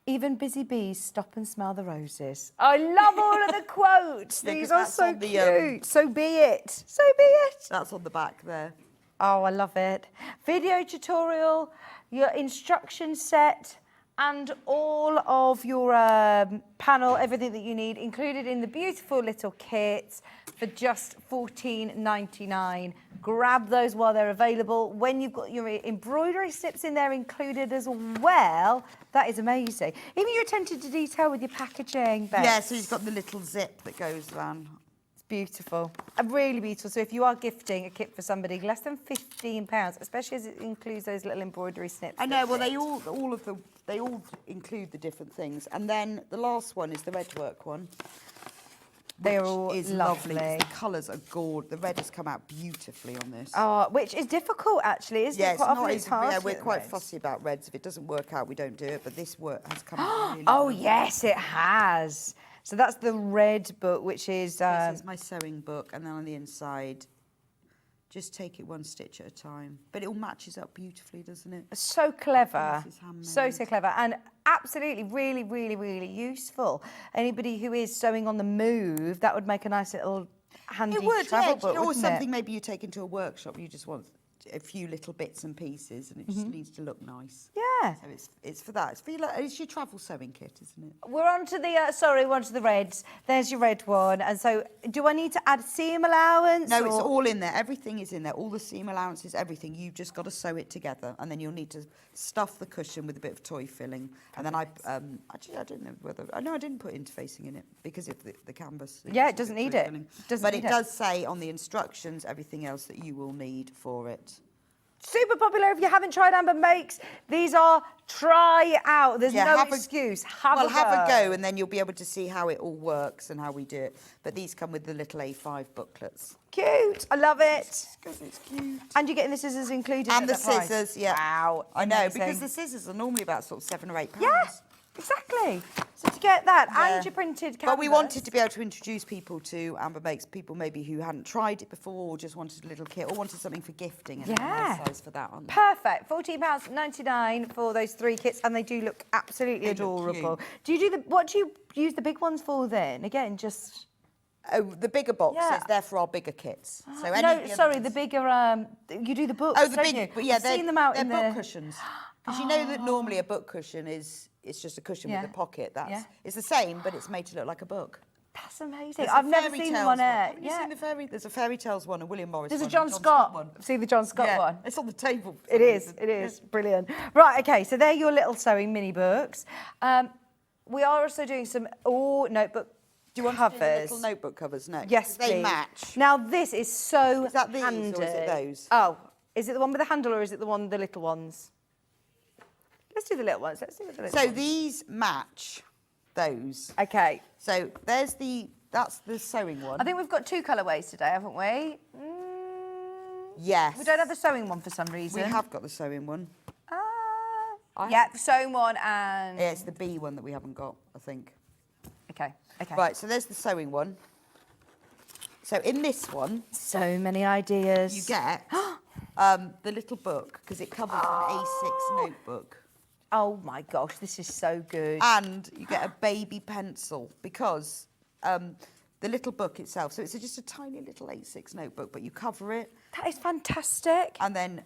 Even busy bees stop and smell the roses. I love all of the quotes. Yeah, 'cause These are that's so on the, cute. So be it. So be it. That's on the back there. Oh, I love it. Video tutorial, your instruction set, and all of your panel, everything that you need, included in the beautiful little kit for just $14.99. Grab those while they're available. When you've got your embroidery snips in there included as well, that is amazing. Even your attention to detail with your packaging, Beth. Yeah, so you've got the little zip that goes around. Beautiful, really beautiful. So if you are gifting a kit for somebody less than £15, especially as it includes those little embroidery snips. I know. Well, they all include the different things, and then the last one is the red work one. They're which all is lovely. The colours are gorgeous. The red has come out beautifully on this. Oh, which is difficult actually, isn't Yeah, it? it's Quite often not it's easy. hard Yeah, to we're get quite reds. fussy about reds. If it doesn't work out, we don't do it. But this work has come out really Oh lovely. yes, it has. So that's the red book, which is This is my sewing book, and then on the inside, just take it one stitch at a time. But it all matches up beautifully, doesn't it? so clever. This is handmade. So clever, and absolutely really, really, really useful. Anybody who is sewing on the move, that would make a nice little handy It would, travel yeah. book, Or wouldn't something it? maybe you take into a workshop. You just want a few little bits and pieces, and it just needs to look nice. Yeah. So it's for that. It's your travel sewing kit, isn't it? We're on to the, we're on to the reds. There's your red one. And so do I need to add seam allowance? No, it's or- all in there. Everything is in there. All the seam allowances, everything. You've just got to sew it together, and then you'll need to stuff the cushion with a bit of toy filling. And then actually, I don't know whether I didn't put interfacing in it because of the canvas. Yeah, it It's doesn't toy need it. filling. Doesn't but need it it. does say on the instructions everything else that you will need for it. Super popular. If you haven't tried Amber Makes, these are try out. There's no have excuse. have a go, and then you'll be able to see how it all works and how we do it. But these come with the little A5 booklets. Cute. I love it. Because it's cute. And you're getting the scissors included. And at the that price. scissors, yeah. Wow. I know, amazing. because the scissors are normally about sort of £7 or £8. Yeah, exactly. So to get that Yeah. and your printed canvas. But we wanted to be able to introduce people to Amber Makes, people maybe who hadn't tried it before or just wanted a little kit or wanted something for gifting. And Yeah. nice size for that one. Perfect. £14.99 for those 3 kits, and they do look absolutely They look adorable. cute. Do you do what do you use the big ones for then? Again, just Oh, the bigger boxes, Yeah. they're for our bigger kits. So any no, of the sorry, other the ones- bigger. You do the books. Oh, the don't big, you? but yeah, I've seen them out they're in book the. cushions. Because you know that normally a book cushion it's just a cushion Yeah. with a pocket. Yeah. It's the same, but it's made to look like a book. That's amazing. There's a I've never Fairy seen them Tales on air. Have you seen the fairy? There's a Fairy Tales one, a William Morris There's a one, John and Scott one. See the John Scott Yeah, one. it's on the table. for It some is. reason. It is brilliant. Right. Okay. So they're your little sewing mini books. We are also doing some notebook Do you want covers. to do the little notebook covers next? Yes, 'Cause please. they match. Now this is so Is that these or handy. is it those? Oh, is it the one with the handle or is it the one with the little ones? Let's do the little ones. Let's do the little So ones. these match those. Okay. So there's the That's the sewing one. I think we've got 2 colourways today, haven't we? Yes. We don't have the sewing one for some reason. We have got the sewing one. Yeah, the sewing one and... Yeah, it's the B one that we haven't got, I think. Okay. Right, so there's the sewing one. So in this one... So many ideas. You get the little book, because it covers an A6 notebook. Oh my gosh, this is so good. And you get a baby pencil, because the little book itself, so it's just a tiny little A6 notebook, but you cover it. That is fantastic. And then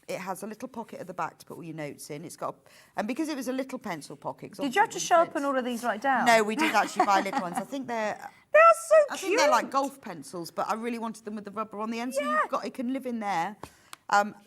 it has a little pocket at the back to put all your notes in. It's got, and because it was a little pencil pocket. Did you have to sharpen all of these right down? No, we did actually buy little ones. I think they're... They are so cute. I think they're like golf pencils, but I really wanted them with the rubber on the end, so you've got, it can live in there.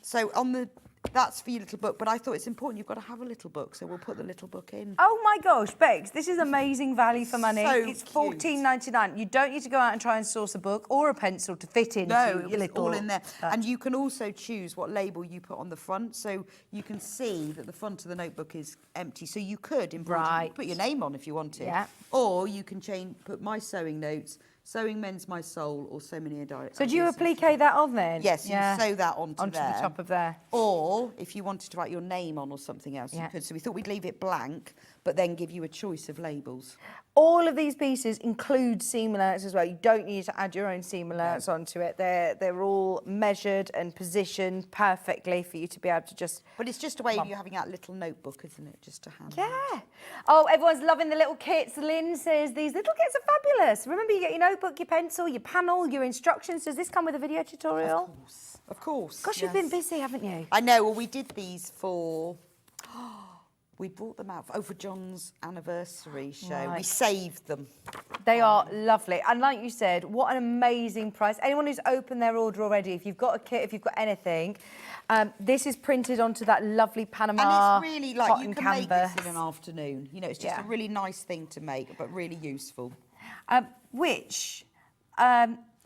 So on the, that's for your little book, but I thought it's important, you've got to have a little book, so we'll put the little book in. Oh my gosh, Bex, this is amazing value for money. So it's $14.99. You don't need to go out and try and source a book or a pencil to fit into your little... all in there. And you can also choose what label you put on the front, so you can see that the front of the notebook is empty. So you could embroider, put your name on if you wanted, or you can put my sewing notes, Sewing Mends My Soul, or So Many Ideas. So do you applique that on then? Yes, you sew that onto the top of there. Or if you wanted to write your name on or something else, you could. So we thought we'd leave it blank, but then give you a choice of labels. All of these pieces include seam alerts as well. You don't need to add your own seam alerts onto it. They're all measured and positioned perfectly for you to be able to just... But it's just a way of you having that little notebook, isn't it? Just to hand. Yeah. Oh, everyone's loving the little kits. Lynn says these little kits are fabulous. Remember, you get your notebook, your pencil, your panel, your instructions. Does this come with a video tutorial? Of course. Of course. Gosh, you've been busy, haven't you? I know. Well, we did these for... We brought them out for John's anniversary show. Right. We saved them. They are lovely. And like you said, what an amazing price. Anyone who's opened their order already, if you've got a kit, if you've got anything, this is printed onto that lovely Panama and it's really like you can canvas. Make this in an afternoon. You know, it's just a really nice thing to make, but really useful. Which...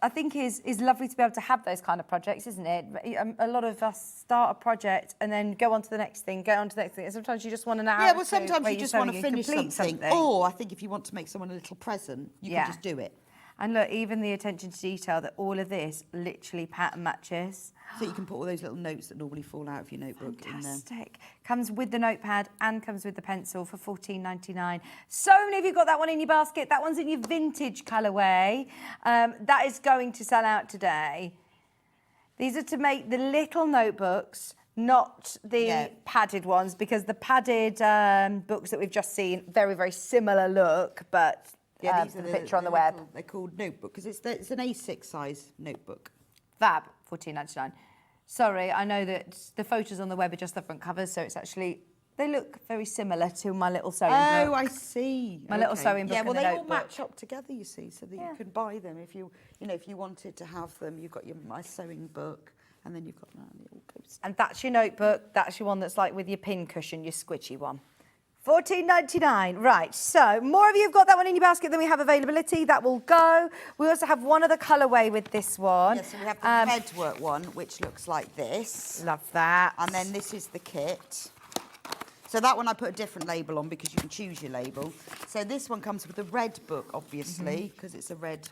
I think is lovely to be able to have those kind of projects, isn't it? A lot of us start a project and then go on to the next thing, go on to the next thing. And sometimes you just want an hour. Yeah, well, sometimes you just want to finish something. Or Or I think if you want to make someone a little present, you can just do it. And look, even the attention to detail that all of this literally pattern matches. So you can put all those little notes that normally fall out of your notebook in there. Fantastic. Comes with the notepad and comes with the pencil for $14.99. So many of you got that one in your basket. That one's in your vintage colourway. That is going to sell out today. These are to make the little notebooks, not the padded ones, because the padded books that we've just seen, very, very similar look, but... Yeah, these are the picture on the web. They're called notebook because it's an A6 size notebook. Fab, $14.99. Sorry, I know that the photos on the web are just the front covers, so it's actually they look very similar to my little sewing book. Oh, I see. My little sewing book. Yeah, well, and they the all match up together, you see, so that you can buy them if you wanted to have them. You've got my sewing book, and then you've got that little coaster. And that's your notebook. That's your one that's like with your pin cushion, your squishy one. $14.99. Right, so more of you have got that one in your basket than we have availability. That will go. We also have one other colourway with this one. Yes, so we have the thread work one, which looks like this. Love that. And then this is the kit. So that one I put a different label on because you can choose your label. So this one comes with a red book, obviously, because it's a red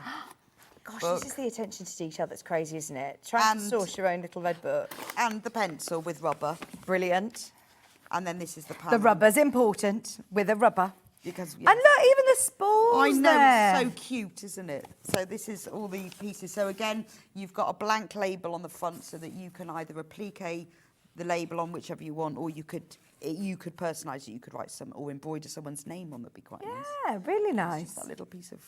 Gosh, book. This is the attention to detail that's crazy, isn't it? Trying to source your own little red book. And the pencil with rubber. Brilliant. And then this is the panel. The rubber's important with a rubber. Because, and look, even the spools I know, there. it's so cute, isn't it? So this is all the pieces. So again, you've got a blank label on the front so that you can either applique the label on whichever you want, or you could personalise it. You could write or embroider someone's name on. That'd be quite nice. Yeah, really nice. It's just that little piece of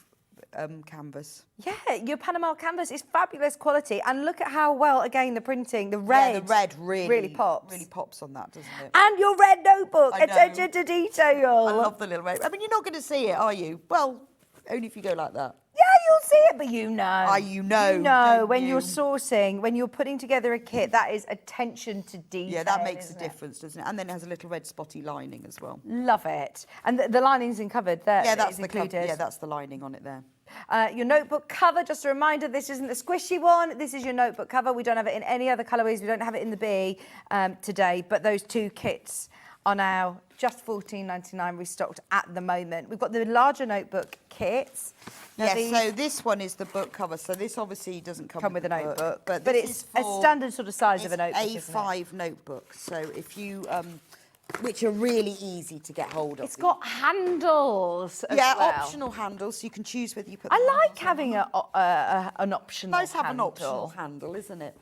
canvas. Yeah, your Panama canvas is fabulous quality, and look at how well, again, the printing, the red, yeah, the red really pops. Really pops on that, doesn't it? And your red notebook, attention to detail. I love the little red. I mean, you're not going to see it, are you? Well, only if you go like that. Yeah, you'll see it, but you know. You know. You know, when you're sourcing, when you're putting together a kit, that is attention to detail. Yeah, that makes a difference, doesn't it? And then it has a little red spotty lining as well. Love it. And the lining's covered there. Yeah, that's included. Yeah, that's the lining on it there. Your notebook cover, just a reminder, this isn't the squishy one. This is your notebook cover. We don't have it in any other colourways. We don't have it in the B today, but those two kits are now just $14.99 restocked at the moment. We've got the larger notebook kits. Now So this one is the book cover. So this obviously doesn't come with a the book, notebook, but but this it's is a for- standard sort of size of a it's notebook, isn't it? A5 notebook. So if you, which are really easy to get hold of. It's got handles as yeah, well. optional handles, so you can choose whether you put. I the like handles on having an optional nice to have an optional handle, isn't it?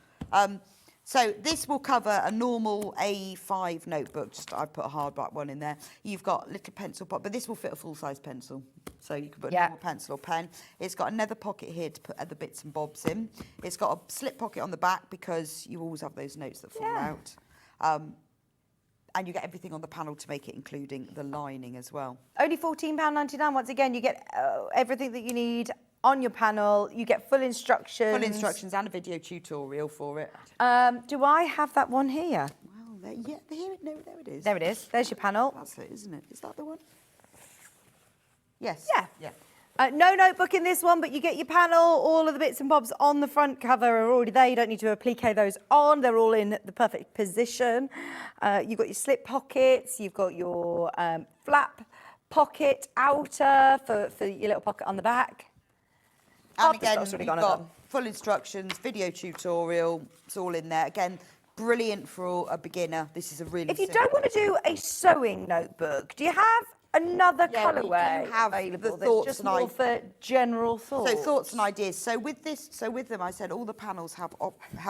So this will cover a normal A5 notebook. Just I put a hardback one in there. You've got little pencil pot, but this will fit a full-size pencil. So you can put a normal pencil or pen. It's got another pocket here to put other bits and bobs in. It's got a slip pocket on the back because you always have those notes that fall out. And you get everything on the panel to make it, including the lining as well. Only £14.99. Once again, you get everything that you need on your panel. You get full instructions. Full instructions and a video tutorial for it. Do I have that one here? Well, there it is. There it is. There's your panel. That's it, isn't it? Is that the one? Yes. Yeah. Yeah. No notebook in this one, but you get your panel. All of the bits and bobs on the front cover are already there. You don't need to applique those on. They're all in the perfect position. You've got your slip pockets. You've got your flap pocket outer for your little pocket on the back. And again, really you've gone got on. full instructions, video tutorial. It's all in there. Again, brilliant for a beginner. This is a really If you simple- don't want to do a sewing notebook, do you have another Yeah, we colourway do have available the that's thoughts just and more for general thoughts? So thoughts and ideas. So with them, I said all the panels have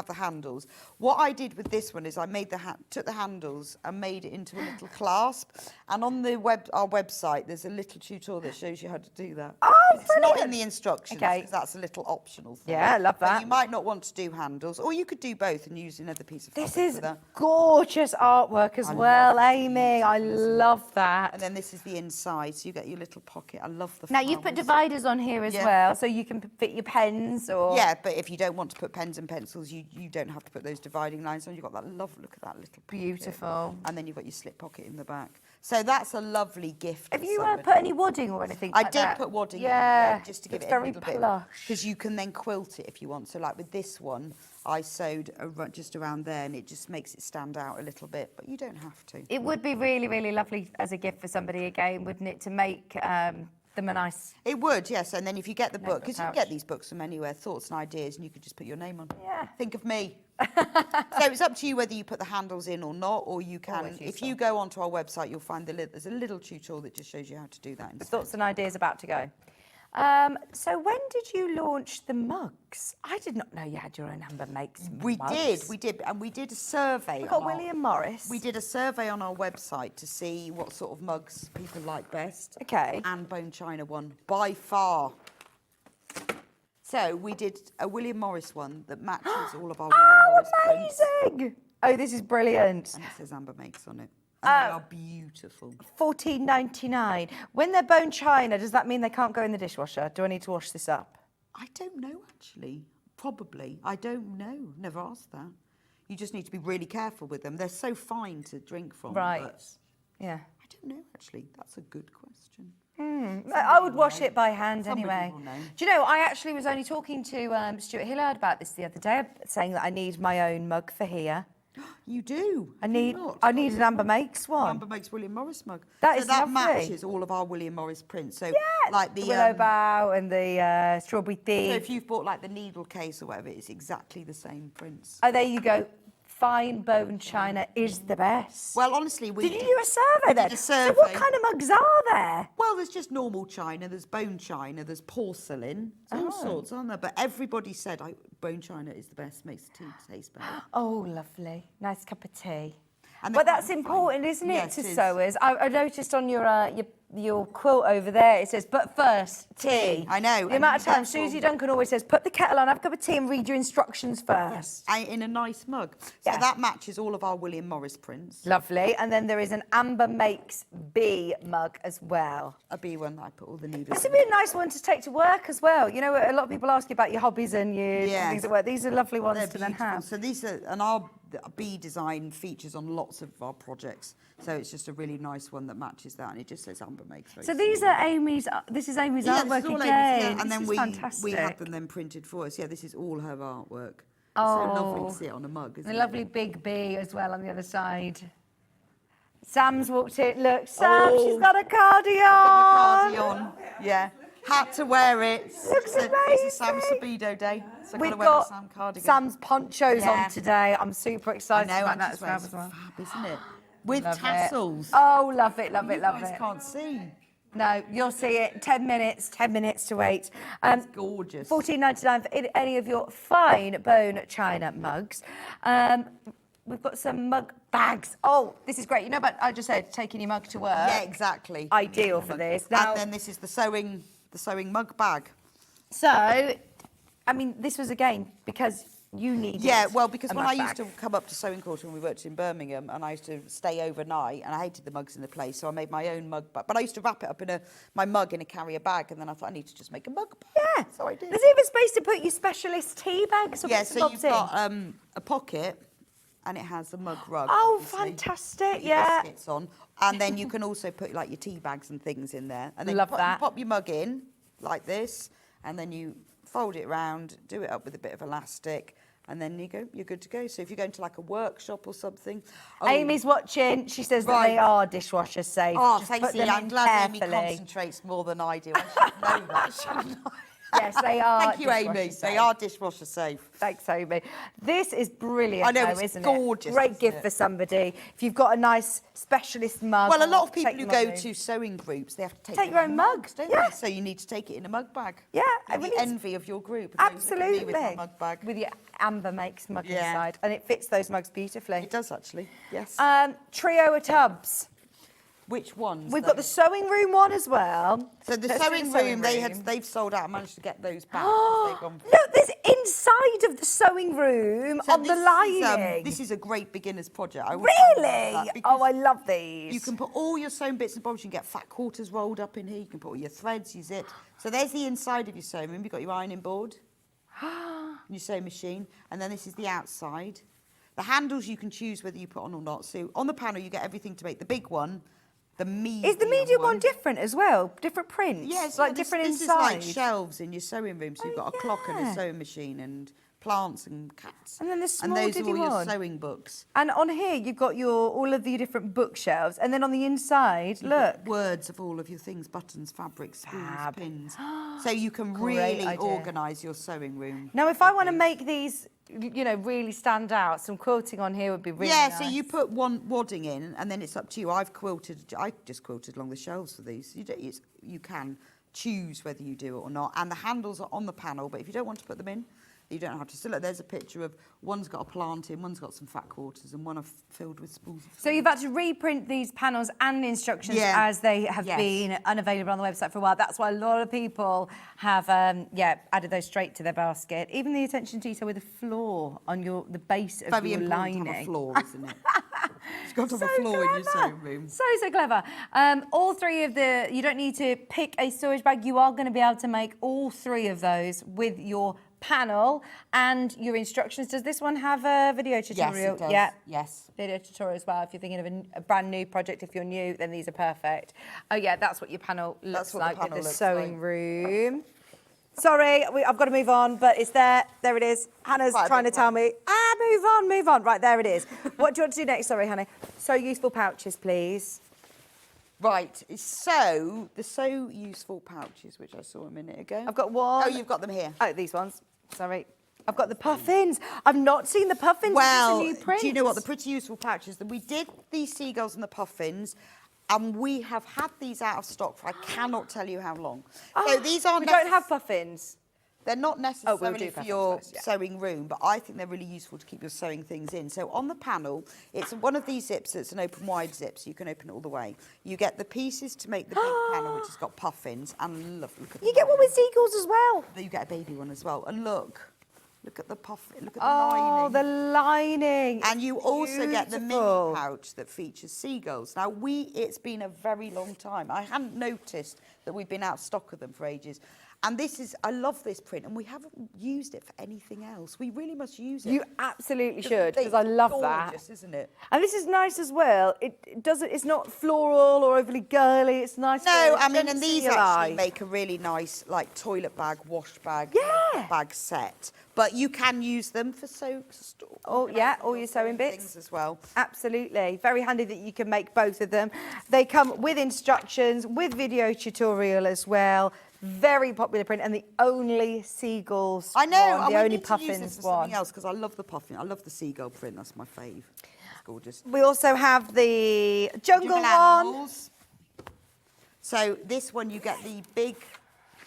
the handles. What I did with this one is I made took the handles and made it into a little clasp. And on the our website, there's a little tutorial that shows you how to do that. Oh, It's not in brilliant. the instructions. Okay. 'Cause that's a little optional thing. Yeah, I love But that. you might not want to do handles, or you could do both and use another piece of fabric This is for that. gorgeous artwork as I well, love it. Amy. I love that. And then this is the inside, so you get your little pocket. I love the Now, you've put flowers. dividers on here as Yeah. well, so you can fit your pens or... Yeah, but if you don't want to put pens and pencils, you don't have to put those dividing lines on. You've got that look at that little pocket. Beautiful. And then you've got your slip pocket in the back. So that's a lovely gift. Have for you somebody. put any wadding or anything I like did that? put wadding Yeah, in, just to give it's it a very little bit. plush. Because you can then quilt it if you want. So like with this one, I sewed just around there and it just makes it stand out a little bit, but you don't have to. It would be really, really lovely as a gift for somebody again, wouldn't it, to make them a nice... It would, yes. And then if you get the book, because you can pouch. get these books from anywhere, thoughts and ideas, and you could just put your name on. Yeah. Think of me. So it's up to you whether you put the handles in or not, or you can. Always If useful. you go onto our website, you'll find there's a little tutorial that just shows you how to do that. Instead. Thoughts and ideas about to go. So when did you launch the mugs? I did not know you had your own Amber Makes We mugs. did, and we did a survey. We got on our- William Morris. We did a survey on our website to see what sort of mugs people like best. Okay. And Bone China won by far. So we did a William Morris one that matches all of our William Oh, Morris prints. amazing! Oh, this is brilliant. And it says Amber Makes on it. And they are beautiful. $14.99. When they're bone china, does that mean they can't go in the dishwasher? Do I need to wash this up? I don't know, actually. Probably. I don't know. Never asked that. You just need to be really careful with them. They're so fine to drink from. Right. But Yeah. I don't know, actually. That's a good question. I would wash it by hand Somebody anyway. will know. Do you know, I actually was only talking to Stuart Hillard about this the other day, saying that I need my own mug for here. You do. I Do you need not? I need an Amber Makes one. Amber Makes William Morris mug. That so is that lovely. matches all of our William Morris prints. So Yeah, like the the willow bough and the strawberry so thief. if you've bought like the needle case or whatever, it's exactly the same prints. Oh, there you go. Fine bone china is the best. Well, honestly, we did you do a survey then? did a So what survey. kind of mugs are there? Well, there's just normal china, there's bone china, there's porcelain, there's all sorts, aren't there? But everybody said bone china is the best, makes the tea taste better. Oh, lovely. Nice cup of tea. And But they're that's quite fine. important, isn't it, Yes, to it is. sewers? I noticed on your quilt over there, it says, but first, tea. I know, The and amount of times that's all- Susie Duncan always says, put the kettle on, have a cup of tea and read your instructions first. In a nice mug. So Yeah. that matches all of our William Morris prints. Lovely. And then there is an Amber Makes bee mug as well. A bee one that I put all the needles This in. would be a nice one to take to work as well. You know, a lot of people ask you about your hobbies and your Yeah. things at work. These are lovely ones They're to then beautiful. have. So these are, and our bee design features on lots of our projects. So it's just a really nice one that matches that, and it just says Amber Makes. very So these simple. are Amy's. This is Amy's Yeah, this artwork is all again. Amy's, yeah, and This then is we fantastic. have them then printed for us. Yeah, this is all her artwork. It's Oh, so lovely to see it on a mug, isn't a it? lovely big bee as well on the other side. Sam's walked in. Look, Sam, she's Oh. got a cardi Got on. my cardi on. Yeah. Had to wear it. Looks It's a Sam amazing. Sabido day. So I've got We've to wear my got Sam cardigan. Sam's ponchos Yeah. on today. I'm super I excited know, about and that she's as well. wearing As well. fab, isn't it? With Love it. tassels. Oh, love it, love it, You love guys it. can't see. No, you'll see it. 10 minutes to wait. It's gorgeous. $14.99 for any of your fine bone china mugs. We've got some mug bags. Oh, this is great. You know about, I just said, taking your mug to work. Yeah, exactly. Ideal for this. Now, And then this is the sewing mug bag. so, I mean, this was again because you needed Yeah, well, because a when mug I used bag. to come up to Sewing Quarter when we worked in Birmingham, and I used to stay overnight, and I hated the mugs in the place, so I made my own mug bag. But I used to wrap it up in my mug in a carrier bag, and then I thought I need to just make a mug bag. Yeah. So I did. There's even space to put your specialist tea bags or Yeah, bits and so bobs you've in. got a pocket, and it has the mug rug. Oh, obviously. fantastic, Put your yeah. biscuits on, and then you can also put like your tea bags and things in there. And then Love you pop, that. you pop your mug in like this, and then you fold it round, do it up with a bit of elastic, and then you're good to go. So if you're going to like a workshop or something. Oh, Amy's watching. She says that they Right. are dishwasher safe. Oh, Just thanks, put them I'm in glad Amy carefully. concentrates more than I do. I should know that, shouldn't I? Yes, they are. Thank you, Amy. dishwasher They safe. are dishwasher safe. Thanks, Amy. This is brilliant, I know, though, it's isn't gorgeous, it? Great isn't gift it? for somebody. If you've got a nice specialist mug. Well, a or lot of people take who them go on to the- sewing groups, they have to take Take their your own mugs, don't yeah. they? So you need to take it in a mug bag. Yeah, I You're mean, the it's- envy of your group. It goes, "Look at me with my Absolutely. mug bag. With your Amber Makes mug Yeah. inside. And it fits those mugs beautifully. It does actually, yes. Trio of tubs. Which ones? We've though? got the sewing room one as well. So the Let's do sewing room, they've sold out. I managed to get those back. 'cause they've gone. Look, there's inside of the sewing room So on the this is, lining. this is a great beginner's project. I would Really? recommend that because Oh, I love these. you can put all your sewn bits and bobs. You can get fat quarters rolled up in here. You can put all your threads, your zip. So there's the inside of your sewing room. You've got your ironing board, your sewing machine, and then this is the outside. The handles you can choose whether you put on or not. So on the panel you get everything to make the big one, the medium. Is the medium one different as well? Different prints? Yes, like different this inside. is like shelves in your sewing room. So you've got a clock and yeah. a sewing machine and plants and cats. And then the and small those are diddy all your one. sewing books. And on here, you've got all of your different bookshelves. And then on the inside, You've look. got words of all of your things, buttons, fabrics, spools, Fab. pins. So you can Great really idea. organise your sewing room. Now, if I want to make these, really stand out, some quilting on here would be really Yeah, nice. so you put one wadding in, and then it's up to you. I just quilted along the shelves for these. You can choose whether you do it or not. And the handles are on the panel, but if you don't want to put them in, you don't have to. So look, there's a picture of one's got a plant in, one's got some fat quarters, and one are filled with spools. So you've had to reprint these panels and instructions Yeah. as they have Yes. been unavailable on the website for a while. That's why a lot of people have, added those straight to their basket. Even the attention to detail with the floor on the base of Very your important lining. to have a floor, isn't it? It's got to have a floor in your sewing room. So clever. All three of you don't need to pick a storage bag. You are going to be able to make all three of those with your panel and your instructions. Does this one have a video tutorial? Yes, it does. Yeah. Yes. Video tutorial as well. If you're thinking of a brand new project, if you're new, then these are perfect. Oh yeah, that's what your panel looks That's what the like panel with the looks sewing like. room. Sorry, I've got to move on, but it's there. There it is. Hannah's Quite a trying to big tell one. me, move on. Right, there it is. What do you want to do next? Sorry, Hannah. So useful pouches, please. Right, so the So Useful pouches, which I saw a minute ago. I've got one. Oh, you've got them here. Oh, these ones. Sorry. I've got the puffins. I've not seen the puffins. Well, This is a new print. do you know what? The Pretty Useful pouches, that we did these seagulls and the puffins, and we have had these out of stock for I cannot tell you how long. So these aren't... We don't have puffins. They're not necessarily do for puffins your first, yeah. sewing room, but I think they're really useful to keep your sewing things in. So on the panel, it's one of these zips that's an open wide zip, so you can open it all the way. You get the pieces to make the big panel, which has got puffins, and look at You get one with seagulls as well. You get a baby one as well, and look at the puffin, look at the Oh, lining. the lining. And you also get the mini Beautiful. pouch that features seagulls. Now, it's been a very long time. I hadn't noticed that we've been out of stock of them for ages. And this is, I love this print, and we haven't used it for anything else. We really must use it. You absolutely should, because I love that. Gorgeous, isn't it? And this is nice as well. It doesn't. It's not floral or overly girly. It's nice. No, for I mean, and gents in these your actually life. make a really nice, like, toilet bag, wash bag, Yeah. bag set. But you can use them for Oh yeah, all your sewing bits things as well. Absolutely, very handy that you can make both of them. They come with instructions, with video tutorial as well. Very popular print, and the only seagulls. I know. one, the I only need to use this puffins for one. something else because I love the puffin. I love the seagull print. That's my fave. It's gorgeous. We also have the jungle one. Animals. So this one, you get the big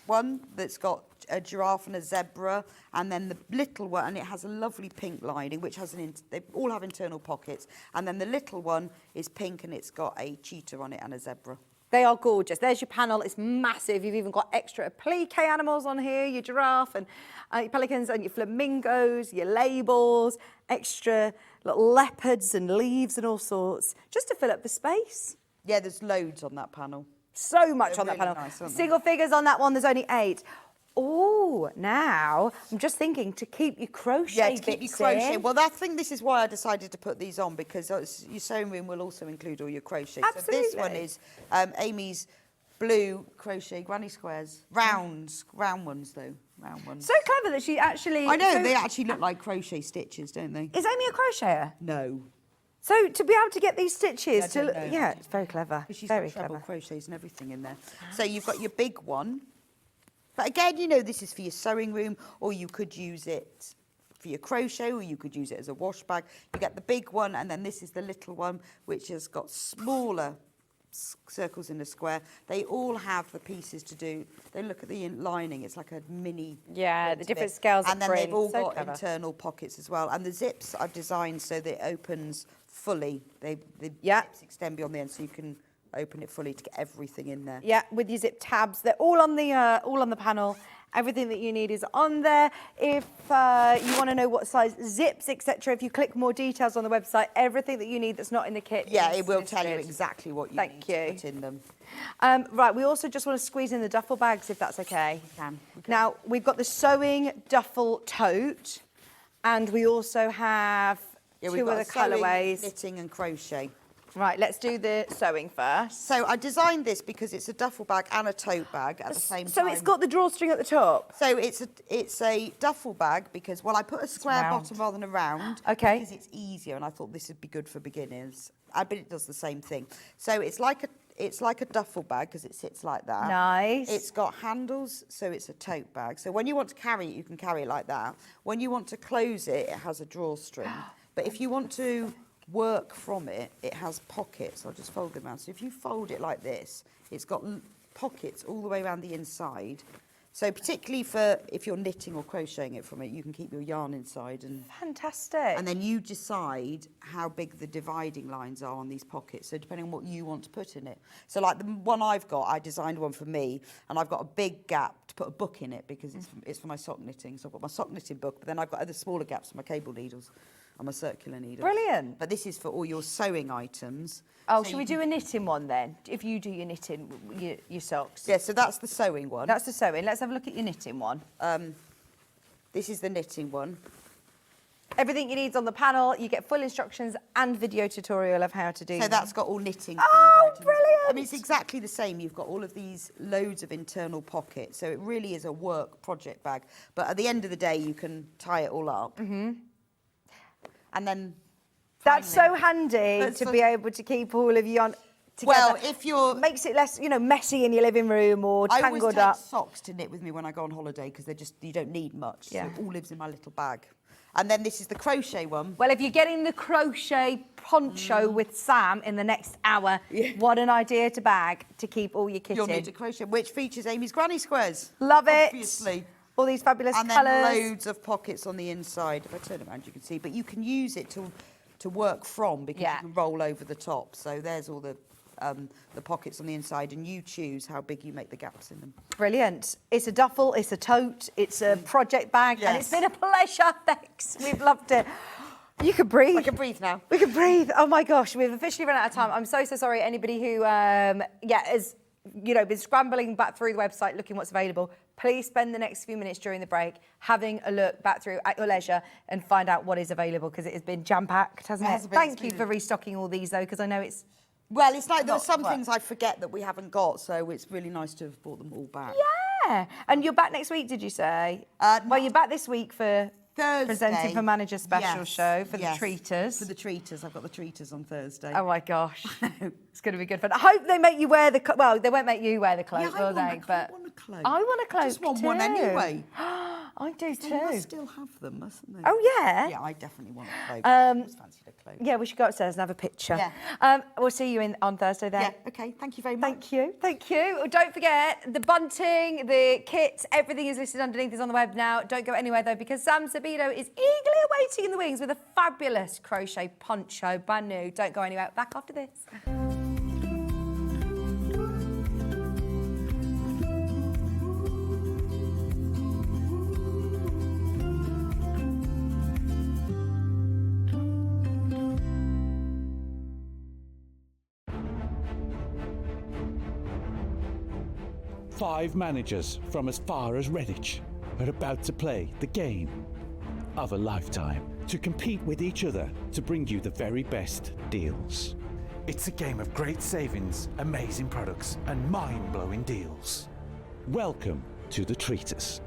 one that's got a giraffe and a zebra, and then the little one, and it has a lovely pink lining, which has they all have internal pockets, and then the little one is pink, and it's got a cheetah on it and a zebra. They are gorgeous. There's your panel. It's massive. You've even got extra applique animals on here, your giraffe and your pelicans and your flamingos, your labels, extra little leopards and leaves and all sorts, just to fill up the space. Yeah, there's loads on that panel. So much They're on that really panel. nice, aren't they? Single figures on that one, there's only 8. Oh, now I'm just thinking to keep your crochet Yeah, to keep your bits crochet. in. Well, I think this is why I decided to put these on, because your sewing room will also include all your crochet. So this one Absolutely. is Amy's blue crochet granny squares. Round ones though, round ones. So clever that she actually... I know, so- they actually look like crochet stitches, don't they? Is Amy a crocheter? No. So to be able to get these stitches, I to don't look, know. yeah, it's very clever. Because she's Very got treble clever. crochets and everything in there. So you've got your big one. But again, you know, this is for your sewing room, or you could use it for your crochet, or you could use it as a wash bag. You get the big one, and then this is the little one, which has got smaller circles in a square. They all have the pieces to do. They look at the lining, it's like a mini. Yeah, print the of different it. scales of And then print, they've all so got clever. internal pockets as well. And the zips I've designed so that it opens fully. The Yeah. zips extend beyond the end, so you can open it fully to get everything in there. Yeah, with your zip tabs. They're all on the panel. Everything that you need is on there. If you want to know what size zips, etc., if you click more details on the website, everything that you need that's not in the kit Yeah, is it will tell you listed. exactly what you Thank need you. to put in them. Right, we also just want to squeeze in the duffel bags, if that's okay. We can. Now, we've got the sewing duffel tote, and we also have Yeah, two we've got other a sewing, colourways. knitting and crochet. Right, let's do the sewing first. So I designed this because it's a duffel bag and a tote bag at the same time. So it's got the drawstring at the top. So it's a duffel bag because, well, I put a square round. bottom rather than a round. Okay. Because it's easier, and I thought this would be good for beginners. I bet it does the same thing. So it's like a duffel bag because it sits like that. Nice. It's got handles, so it's a tote bag. So when you want to carry it, you can carry it like that. When you want to close it, it has a drawstring. But if you want to work from it, it has pockets. I'll just fold them out. So if you fold it like this, it's got pockets all the way around the inside. So particularly for if you're knitting or crocheting it from it, you can keep your yarn inside, and Fantastic. then you decide how big the dividing lines are on these pockets. So depending on what you want to put in it. So like the one I've got, I designed one for me, and I've got a big gap to put a book in it because it's for my sock knitting. So I've got my sock knitting book, but then I've got other smaller gaps for my cable needles and my circular needles. Brilliant. But this is for all your sewing items. Oh, So should you we can- do a knitting one then? If you do your knitting, your socks. Yeah, so that's the sewing one. That's the sewing. Let's have a look at your knitting one. This is the knitting one. Everything you need is on the panel. You get full instructions and video tutorial of how to do So them. that's got all knitting. Oh, items. brilliant. I mean, it's exactly the same. You've got all of these loads of internal pockets. So it really is a work project bag. But at the end of the day, you can tie it all up. Mm-hmm. And then... That's finally- so handy That's to so- be able to keep all of you on together. Well, if you're... Makes it less, messy in your living room or I always tangled take up. socks to knit with me when I go on holiday because you don't need much. Yeah. So it all lives in my little bag. And then this is the crochet one. Well, if you're getting the crochet poncho with Sam in the next hour, what an idea to bag to keep all your kit You'll in. need a crochet, which features Amy's granny squares. Love it. Obviously. All these fabulous And then colours. loads of pockets on the inside. If I turn it around, you can see. But you can use it to work from because Yeah. you can roll over the top. So there's all the pockets on the inside, and you choose how big you make the gaps in them. Brilliant. It's a duffel, it's a tote, it's a project bag, and it's Yes. been a pleasure. Thanks. We've loved it. You can breathe. I can breathe now. We can breathe. Oh my gosh, we've officially run out of time. I'm so sorry. Anybody who, has been scrambling back through the website looking what's available, please spend the next few minutes during the break having a look back through at your leisure and find out what is available, because it has been jam-packed, hasn't it? Thank you for restocking all these, though, because I know it's... Well, it's like there are some things I forget that we haven't got, so it's really nice to have brought them all back. Yeah. And you're back next week, did you say? Well, you're back this week for... Thursday. Presenting for Manager's special show for the treaters. For the treaters. I've got the treaters on Thursday. Oh, my gosh. It's going to be good fun. I hope they make you wear the... Well, they won't make you wear the clothes, will they? I want a cloak. I want a cloak, I just want one anyway. I do too. They must still have them, mustn't they? Oh, yeah? Yeah, I definitely want a cloak. I always fancied a cloak. Yeah, we should go upstairs and have a picture. Yeah. We'll see you on Thursday then. Yeah, OK. Thank you very much. Thank you. Thank you. Oh, don't forget, the bunting, the kits, everything is listed underneath, is on the web now. Don't go anywhere, though, because Sam Sabido is eagerly awaiting in the wings with a fabulous crochet poncho, brand new. Don't go anywhere. Back after this. Five managers from as far as Redditch are about to play the game of a lifetime to compete with each other to bring you the very best deals. It's a game of great savings, amazing products, and mind-blowing deals. Welcome to the Treaters.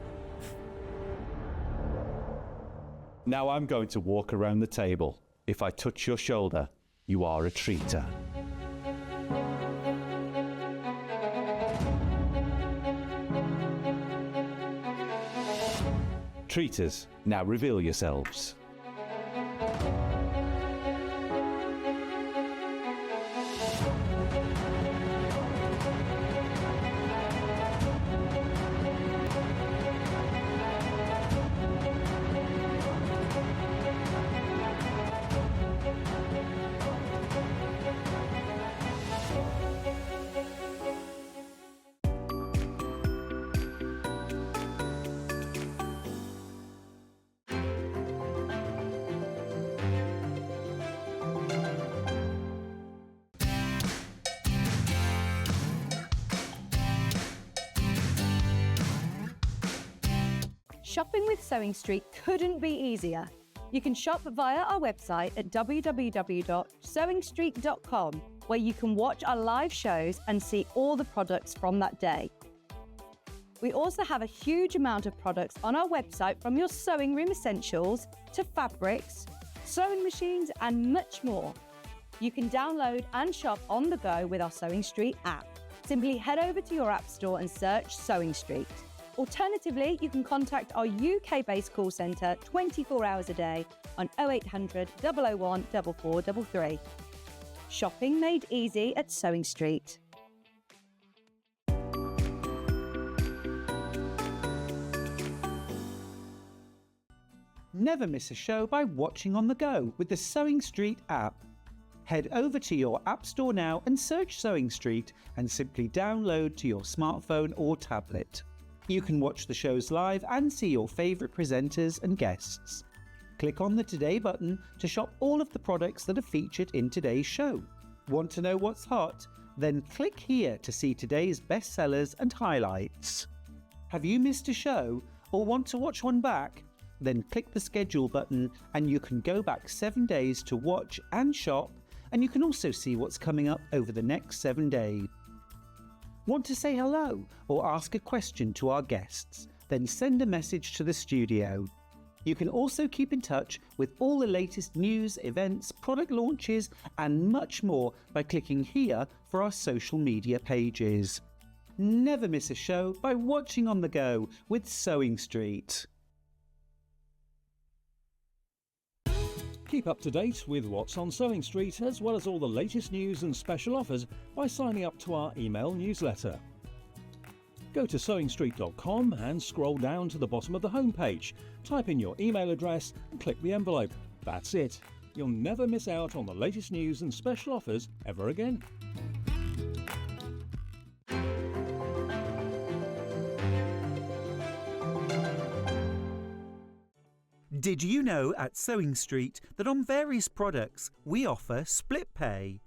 Now I'm going to walk around the table. If I touch your shoulder, you are a treater. Treaters, now reveal yourselves. Shopping with Sewing Street couldn't be easier. You can shop via our website at www.sewingstreet.com, where you can watch our live shows and see all the products from that day. We also have a huge amount of products on our website, from your sewing room essentials to fabrics, sewing machines, and much more. You can download and shop on the go with our Sewing Street app. Simply head over to your app store and search Sewing Street. Alternatively, you can contact our UK-based call centre 24 hours a day on 0800 001 4433. Shopping made easy at Sewing Street. Never miss a show by watching on the go with the Sewing Street app. Head over to your app store now and search Sewing Street and simply download to your smartphone or tablet. You can watch the shows live and see your favourite presenters and guests. Click on the Today button to shop all of the products that are featured in today's show. Want to know what's hot? Then click here to see today's bestsellers and highlights. Have you missed a show or want to watch one back? Then click the schedule button and you can go back 7 days to watch and shop, and you can also see what's coming up over the next 7 days. Want to say hello or ask a question to our guests? Then send a message to the studio. You can also keep in touch with all the latest news, events, product launches, and much more by clicking here for our social media pages. Never miss a show by watching on the go with Sewing Street. Keep up to date with what's on Sewing Street, as well as all the latest news and special offers, by signing up to our email newsletter. Go to sewingstreet.com and scroll down to the bottom of the homepage. Type in your email address and click the envelope. That's it. You'll never miss out on the latest news and special offers ever again. Did you know at Sewing Street that on various products we offer split pay?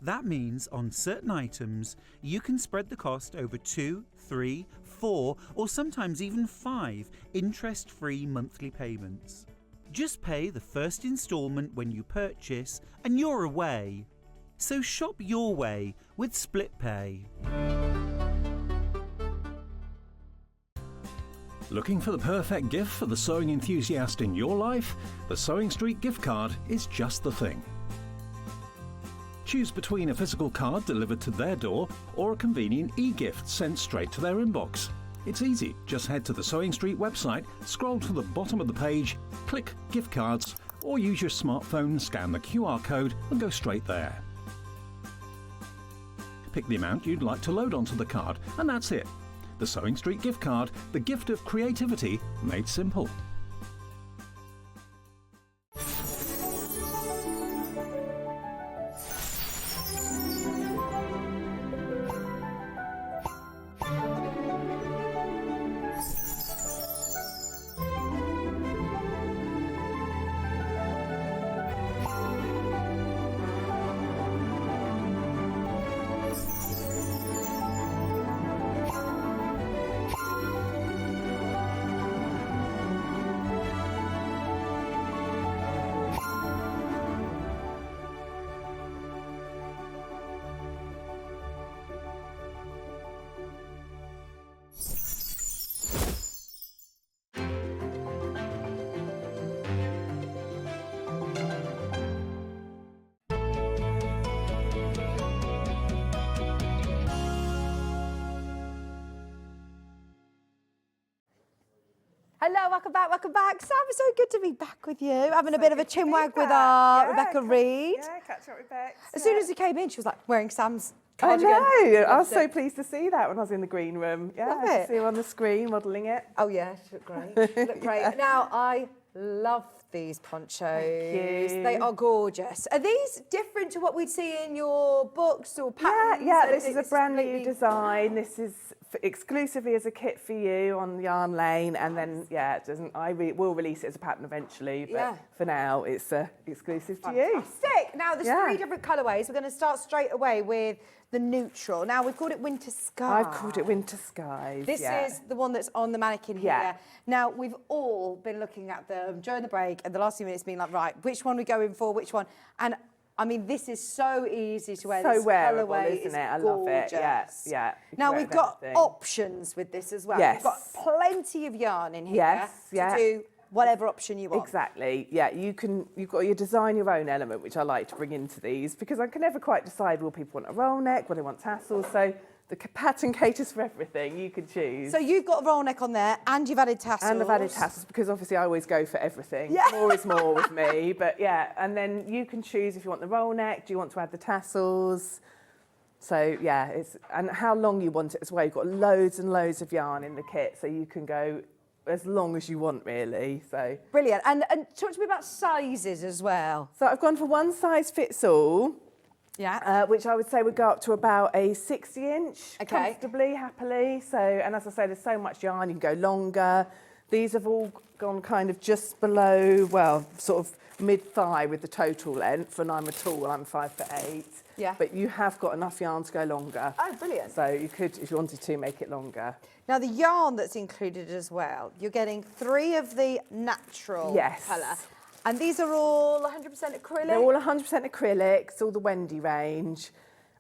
That means on certain items, you can spread the cost over 2, 3, 4, or sometimes even 5 interest-free monthly payments. Just pay the first instalment when you purchase and you're away. So shop your way with Split Pay. Looking for the perfect gift for the sewing enthusiast in your life? The Sewing Street gift card is just the thing. Choose between a physical card delivered to their door or a convenient e-gift sent straight to their inbox. It's easy. Just head to the Sewing Street website, scroll to the bottom of the page, click Gift Cards, or use your smartphone, scan the QR code and go straight there. Pick the amount you'd like to load onto the card, and that's it. The Sewing Street gift card, the gift of creativity made simple. Hello, welcome back. Sam, it's so good to be back with you. Having a bit of a chinwag with our Rebecca Reid. Yeah, catch up with Bex. As soon as he came in, she was like wearing Sam's I cardigan. know. I was Loved so it. pleased to see that when I was in the green room. Yeah, Love to it. see you on the screen modelling it. Oh yeah, she looked great. Looked great. Yeah. Now, I love these ponchos. Thank you. They are gorgeous. Are these different to what we'd see in your books or patterns? Yeah, Or this is a brand new completely- design. This is exclusively as a kit for you on Yarn Lane, and then it doesn't. We'll release it as a pattern eventually, but for now it's exclusive to you. Fantastic. Now, there's 3 different colourways. We're going to start straight away with the neutral. Now, we've called it Winter Sky. I've called it Winter Skies. This is the one that's on the mannequin here. Yeah. Now, we've all been looking at them during the break and the last few minutes being like, right, which one are we going for, which one? And I mean, this is so easy to wear. So this wearable, colourway isn't is it? I love it. Yeah, gorgeous. yeah. You can Now, wear we've it with got everything. options with this as well. Yes. We've got plenty of yarn in here Yes, to yeah. do whatever option you want. Exactly. Yeah, you've got your design your own element, which I like to bring into these because I can never quite decide, will people want a roll neck, will they want tassels? So the pattern caters for everything. You can choose. So you've got a roll neck on there and you've added tassels. And I've added tassels because obviously I always go for everything. Yeah. More is more with me. But yeah, and then you can choose if you want the roll neck, do you want to add the tassels? So yeah, and how long you want it as well. You've got loads and loads of yarn in the kit, so you can go as long as you want really. So Brilliant. And talk to me about sizes as well. So I've gone for one size fits all. Yeah. Which I would say would go up to about a 60-inch Okay. comfortably, happily. So, and as I say, there's so much yarn, you can go longer. These have all gone kind of just below, well, sort of mid-thigh with the total length, and I'm a tall, I'm 5'8". Yeah. But you have got enough yarn to go longer. Oh, brilliant. So you could, if you wanted to, make it longer. Now, the yarn that's included as well, you're getting 3 of the natural Yes. colour. And these are all 100% acrylic? They're all 100% acrylics, all the Wendy range.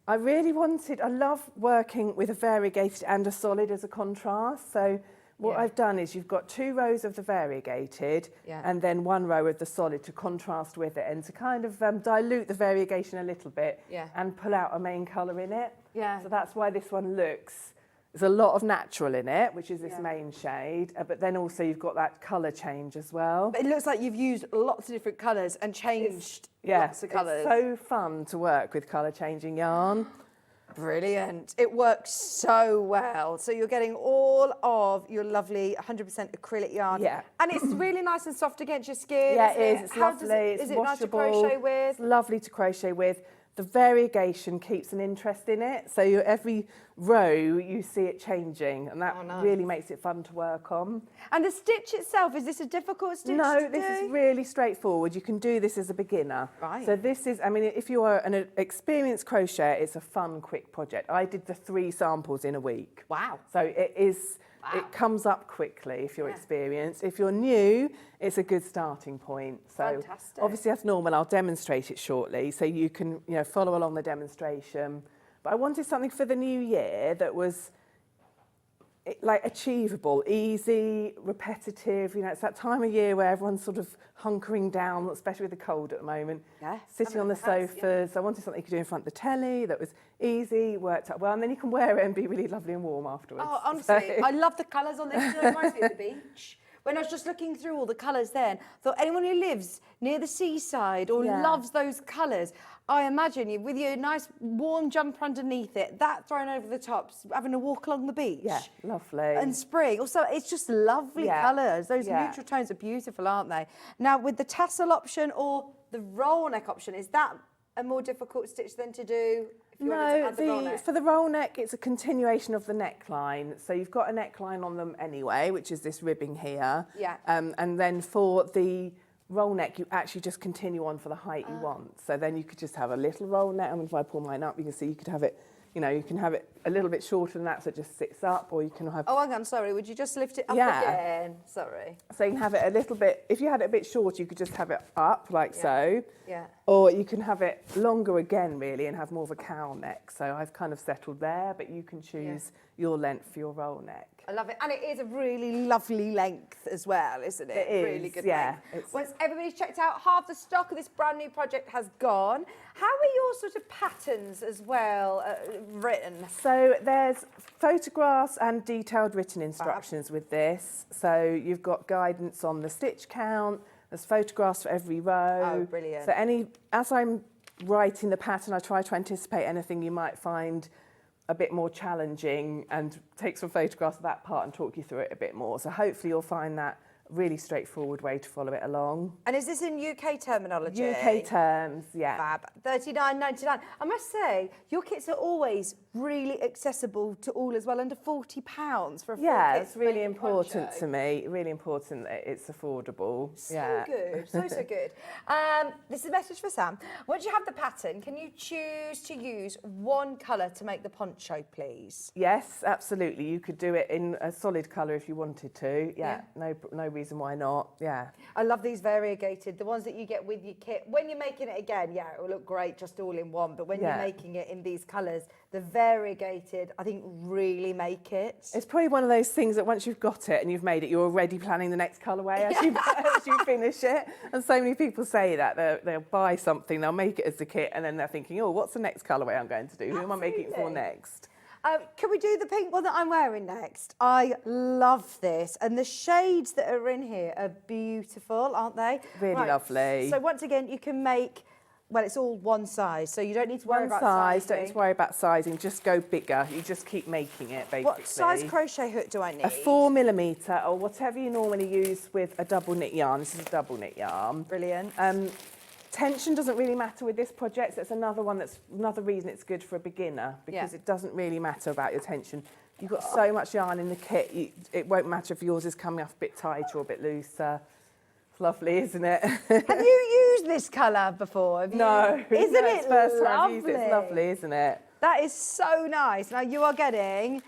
I love working with a variegated and a solid as a contrast. So what I've done is you've got 2 rows of the variegated and then 1 row of the solid to contrast with it and to kind of dilute the variegation a little bit and pull out a main colour in it. Yeah. So that's why this one there's a lot of natural in it, which is this main shade, but then also you've got that colour change as well. But it looks like you've used lots of different colours and changed lots of colours. It's so fun to work with colour changing yarn. Brilliant. It works so well. So you're getting all of your lovely 100% acrylic yarn. Yeah. And it's really nice and soft against your skin. Yeah, isn't it is. It's How does lovely. Is It's it nice to washable. crochet with? It's lovely to crochet with. the variegation keeps an interest in it. So every row you see it changing, and that really makes it fun to work on. And the stitch itself, is this a difficult stitch No, to this do? is really straightforward. You can do this as a beginner. Right. So this is, I mean, if you are an experienced crocheter, it's a fun, quick project. I did the 3 samples in a week. Wow. So it is, it comes up quickly if you're experienced. If you're new, it's a good starting point. So Fantastic. obviously as normal, I'll demonstrate it shortly so you can, you know, follow along the demonstration. But I wanted something for the new year that was like achievable, easy, repetitive. You know, it's that time of year where everyone's sort of hunkering down, especially with the cold at the moment. Yeah. Sitting on the sofas. I wanted something you could do in front of the telly that was easy, worked out well, and then you can wear it and be really lovely and warm afterwards. Oh, honestly, I love the colours on this. It reminds me of the beach. When I was just looking through all the colours then, thought anyone who lives near the seaside or loves those colours, I imagine you with your nice warm jumper underneath it, that thrown over the top, having a walk along the beach. Yeah, lovely. And spring. Also, it's just lovely colours. Those neutral tones are beautiful, aren't they? Now, with the tassel option or the roll neck option, is that a more difficult stitch than to do? If you wanted to add the roll neck? For the roll neck, it's a continuation of the neckline. So you've got a neckline on them anyway, which is this ribbing here. Yeah. And then for the roll neck, you actually just continue on for the height you want. So then you could just have a little roll neck. I mean, if I pull mine up, you can see you could have it, you know, you can have it a little bit shorter than that, so it just sits up, or you can have... Oh, hang on, sorry. Would you just lift it up again? Sorry. So you can have it a little bit... If you had it a bit shorter, you could just have it up, like so. Yeah. Or you can have it longer again, really, and have more of a cowl neck. So I've kind of settled there, but you can choose your length for your roll neck. I love it. And it is a really lovely length as well, isn't it? It is, really good yeah. length. Once everybody's checked out, half the stock of this brand new project has gone. How are your sort of patterns as well written? So there's photographs and detailed written instructions with this. So you've got guidance on the stitch count, there's photographs for every row. Oh, brilliant. So as I'm writing the pattern, I try to anticipate anything you might find a bit more challenging and take some photographs of that part and talk you through it a bit more. So hopefully you'll find that a really straightforward way to follow it along. And is this in UK terminology? UK terms, yeah. Fab. $39.99. I must say, your kits are always really accessible to all as well, under £40 for a full kit. It's really made important poncho. to me, really important that it's affordable. So good, so good. This is a message for Sam. Once you have the pattern, can you choose to use one colour to make the poncho, please? Yes, absolutely. You could do it in a solid colour if you wanted to. Yeah. No reason why not. Yeah. I love these variegated, the ones that you get with your kit. When you're making it again, it will look great just all in one. But when you're making it in these colours, the variegated, I think, really make it. It's probably one of those things that once you've got it and you've made it, you're already planning the next colourway as you finish it. And so many people say that. They'll buy something, they'll make it as a kit, and then they're thinking, oh, what's the next colourway I'm going to do? Who am I making it for next? Can we do the pink one that I'm wearing next? I love this. And the shades that are in here are beautiful, aren't they? Really lovely. So once again, you can make, well, it's all one size, so you don't need to worry about size, sizing. don't need to worry about sizing, just go bigger. You just keep making it, basically. What size crochet hook do I need? A 4mm or whatever you normally use with a double knit yarn. This is a double knit yarn. Brilliant. Tension doesn't really matter with this project. So it's another reason it's good for a beginner, because it doesn't really matter about your tension. You've got so much yarn in the kit, it won't matter if yours is coming off a bit tighter or a bit looser. It's lovely, isn't it? Have you used this colour before? No. Isn't it it's first lovely? time I've used it. It's lovely, isn't it? That is so nice. Now you are getting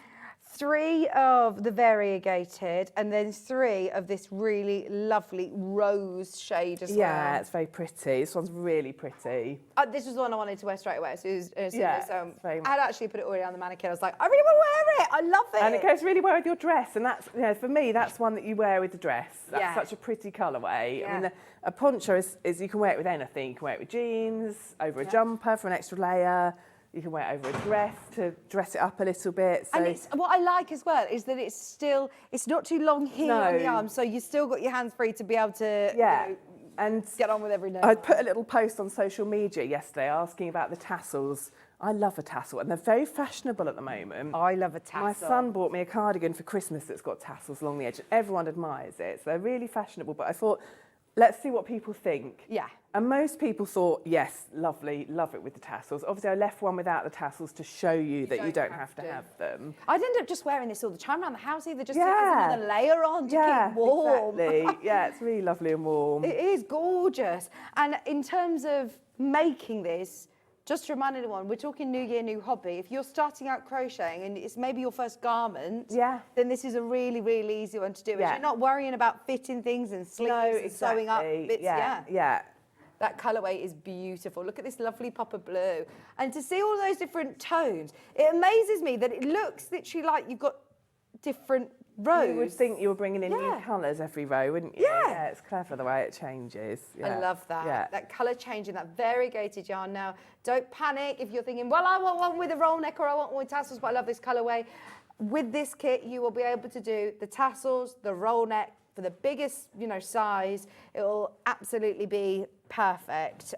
3 of the variegated and then 3 of this really lovely rose shade as well. Yeah, it's very pretty. This one's really pretty. This was the one I wanted to wear straight away. So I had actually put it already on the mannequin. I was like, I really want to wear it. I love it. And it goes really well with your dress. And that's, you know, for me, that's one that you wear with the dress. That's such a pretty colourway. Yeah. I mean, a poncho is you can wear it with anything. You can wear it with jeans, over a jumper for an extra layer. You can wear it over a dress to dress it up a little bit. So. And what I like as well is that it's not too long here on the arm, so you still got your hands free to be able to and get on with every day. I put a little post on social media yesterday asking about the tassels. I love a tassel, and they're very fashionable at the moment. I love a tassel. My son bought me a cardigan for Christmas that's got tassels along the edge, and everyone admires it. So they're really fashionable, but I thought, let's see what people think. Yeah. And most people thought, yes, lovely, love it with the tassels. Obviously, I left one without the tassels to show you that you don't have to have them. I'd end up just wearing this all the time around the house, either just as another layer on to keep warm. Exactly. Yeah, it's really lovely and warm. It is gorgeous. And in terms of making this, just to remind anyone, we're talking new year, new hobby. If you're starting out crocheting and it's maybe your first garment, then this is a really, really easy one to do. Yeah. You're not worrying about fitting things and sleeves and sewing up bits. Yeah. That colourway is beautiful. Look at this lovely pop of blue. And to see all those different tones, it amazes me that it looks literally like you've got different rows. You would think you were bringing in new colours every row, wouldn't you? Yeah, it's clever the way it changes. I love that. Yeah. That colour changing, that variegated yarn. Now, don't panic if you're thinking, well, I want one with a roll neck or I want one with tassels, but I love this colourway. With this kit, you will be able to do the tassels, the roll neck, for the biggest, size. It will absolutely be perfect.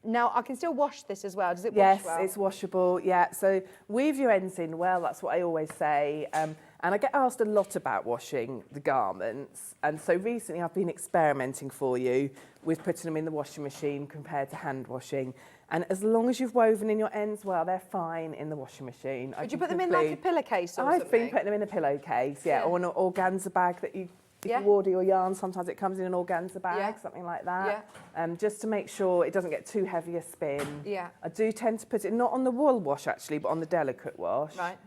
Now, I can still wash this as well. Does it wash well? Yes, it's washable, yeah. So weave your ends in well, that's what I always say. And I get asked a lot about washing the garments. And so recently I've been experimenting for you with putting them in the washing machine compared to hand washing. And as long as you've woven in your ends well, they're fine in the washing machine. Would you put them in like a pillowcase or something? I've been putting them in a pillowcase, or an organza bag that you... If you order your yarn, sometimes it comes in an organza bag, something like that. Just to make sure it doesn't get too heavy a spin. I do tend to put it not on the wool wash actually, but on the delicate wash. Right.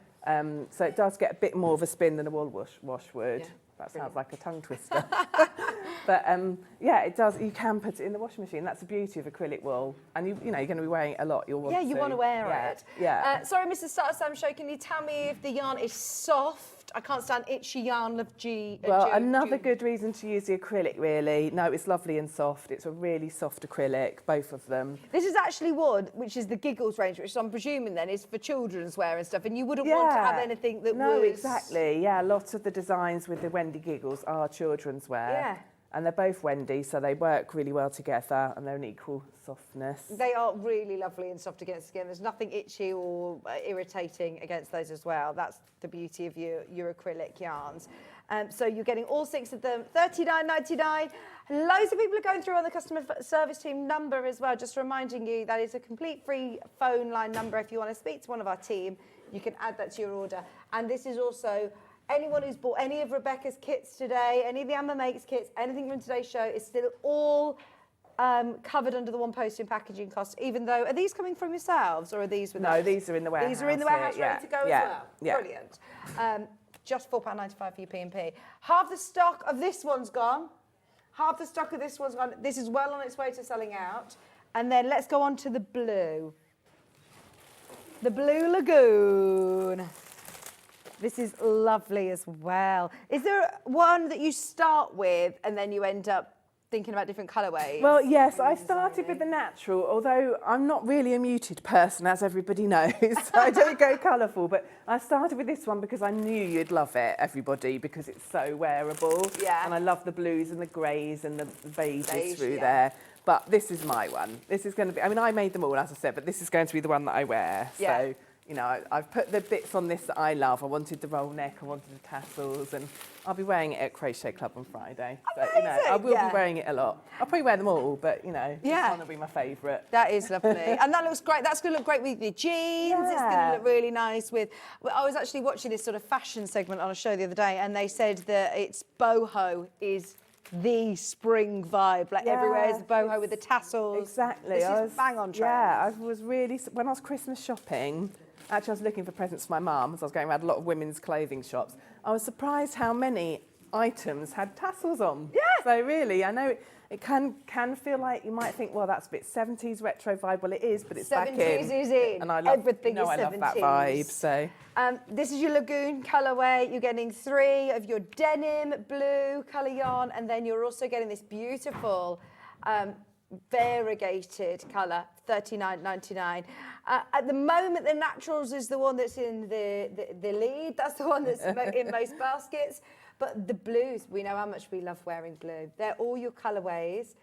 So it does get a bit more of a spin than a wool wash would. That sounds like a tongue twister. But it does. You can put it in the washing machine. That's the beauty of acrylic wool. And you're going to be wearing it a lot. You'll want to. You want to wear it. Yeah. Sorry, Mrs. Starter Sam Show, can you tell me if the yarn is soft? I can't stand itchy yarn of another good reason to use the acrylic, really. No, it's lovely and soft. It's a really soft acrylic, both of them. This is actually wood, which is the Giggles range, which I'm presuming then is for children's wear and stuff, and you wouldn't want to have anything that was... No, exactly. Yeah, lots of the designs with the Wendy Giggles are children's wear. Yeah. And they're both Wendy, so they work really well together and they're an equal softness. They are really lovely and soft against the skin. There's nothing itchy or irritating against those as well. That's the beauty of your acrylic yarns. So you're getting all 6 of them, $39.99. Loads of people are going through on the customer service team number as well. Just reminding you that is a complete free phone line number. If you want to speak to one of our team, you can add that to your order. And this is also... Anyone who's bought any of Rebecca's kits today, any of the Amma Makes kits, anything from today's show is still all covered under the one posting packaging cost, even though, are these coming from yourselves or are these with us? No, these are in the warehouse. These are in the warehouse ready to go as well? Yeah. Brilliant. Just £4.95 for your P&P. Half the stock of this one's gone. Half the stock of this one's gone. This is well on its way to selling out. And then let's go on to the blue. The Blue Lagoon. This is lovely as well. Is there one that you start with and then you end up thinking about different colourways? Well, yes, I started with the natural, although I'm not really a muted person, as everybody knows, so I don't go colourful, but I started with this one because I knew you'd love it, everybody, because it's so wearable. Yeah. And I love the blues and the greys and the beiges through there. But this is my one. This is going to be, I mean, I made them all, as I said, but this is going to be the one that I wear. Yeah. So, you know, I've put the bits on this that I love. I wanted the roll neck, I wanted the tassels, and I'll be wearing it at Crochet Club on Friday. So, you know, I will be wearing it a lot. I'll probably wear them all, but, you know, this one will be my favourite. That is lovely. And that looks great. That's going to look great with your jeans. Yeah. It's going to look really nice with... I was actually watching this sort of fashion segment on a show the other day, and they said that it's boho is the spring vibe. Like everywhere is the boho with the tassels. Exactly. This is bang on trend. Yeah, I was really... When I was Christmas shopping... Actually, I was looking for presents for my mum, so I was going around a lot of women's clothing shops. I was surprised how many items had tassels on. Yeah. So really, I know it can feel like you might think, well, that's a bit 70s retro vibe. Well, it is, but it's back in. 70s is in. And I love, everything is 70s. I love that vibe. So this is your Lagoon colourway. You're getting 3 of your denim blue colour yarn, and then you're also getting this beautiful variegated colour, $39.99. At the moment, the Naturals is the one that's in the lead. That's the one that's in most baskets. But the blues, we know how much we love wearing blue. They're all your colourways.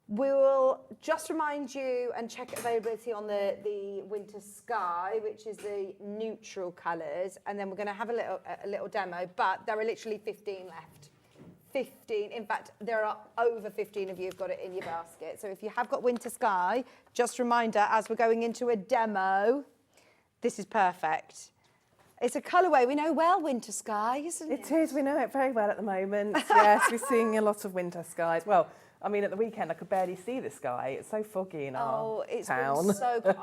We will just remind you and check availability on the Winter Sky, which is the neutral colours, and then we're going to have a little demo. But there are literally 15 left. 15. In fact, there are over 15 of you who've got it in your basket. So if you have got Winter Sky, just reminder, as we're going into a demo, this is perfect. It's a colourway we know well, Winter Sky, isn't it? It is, we know it very well at the moment. Yes, we're seeing a lot of winter skies. Well, I mean, at the weekend, I could barely see the sky. It's so foggy in our town. Been so cool.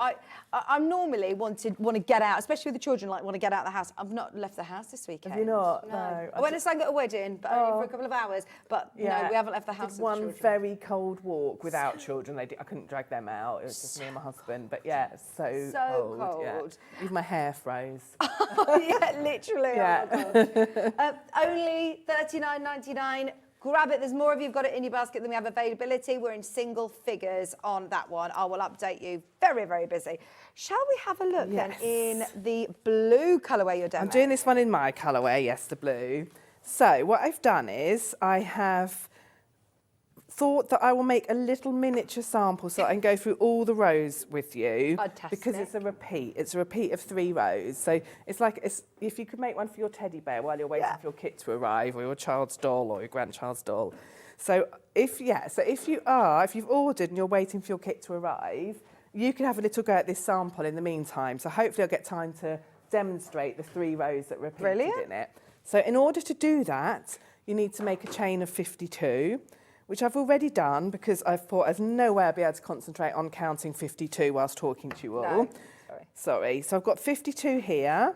I normally want to get out, especially with the children, like want to get out of the house. I've not left the house this weekend. Have you not? No. I went and sang at a wedding, but only for a couple of hours. But no, we haven't left the house with the one children. very cold walk without children. I couldn't drag them out. It was just me and my husband. But yeah, so cold. Yeah. Even my hair froze. Yeah, literally. Yeah. Oh my God. Only $39.99. Grab it. There's more of you who've got it in your basket than we have availability. We're in single figures on that one. I will update you. Very, very busy. Shall we have a look then in the blue colourway you're demoing? I'm doing this one in my colourway, yes, the blue. So what I've done is I have thought that I will make a little miniature sample so I can go through all the rows with you. Fantastic. Because it's a repeat. It's a repeat of 3 rows. So it's like if you could make one for your teddy bear while you're waiting for your kit to arrive, or your child's doll or your grandchild's doll. So if you've ordered and you're waiting for your kit to arrive, you can have a little go at this sample in the meantime. So hopefully I'll get time to demonstrate the 3 rows that are repeated in it. So in order to do that, you need to make a chain of 52. Which I've already done because I've thought there's no way I'll be able to concentrate on counting 52 whilst talking to you all. No, sorry. So I've got 52 here.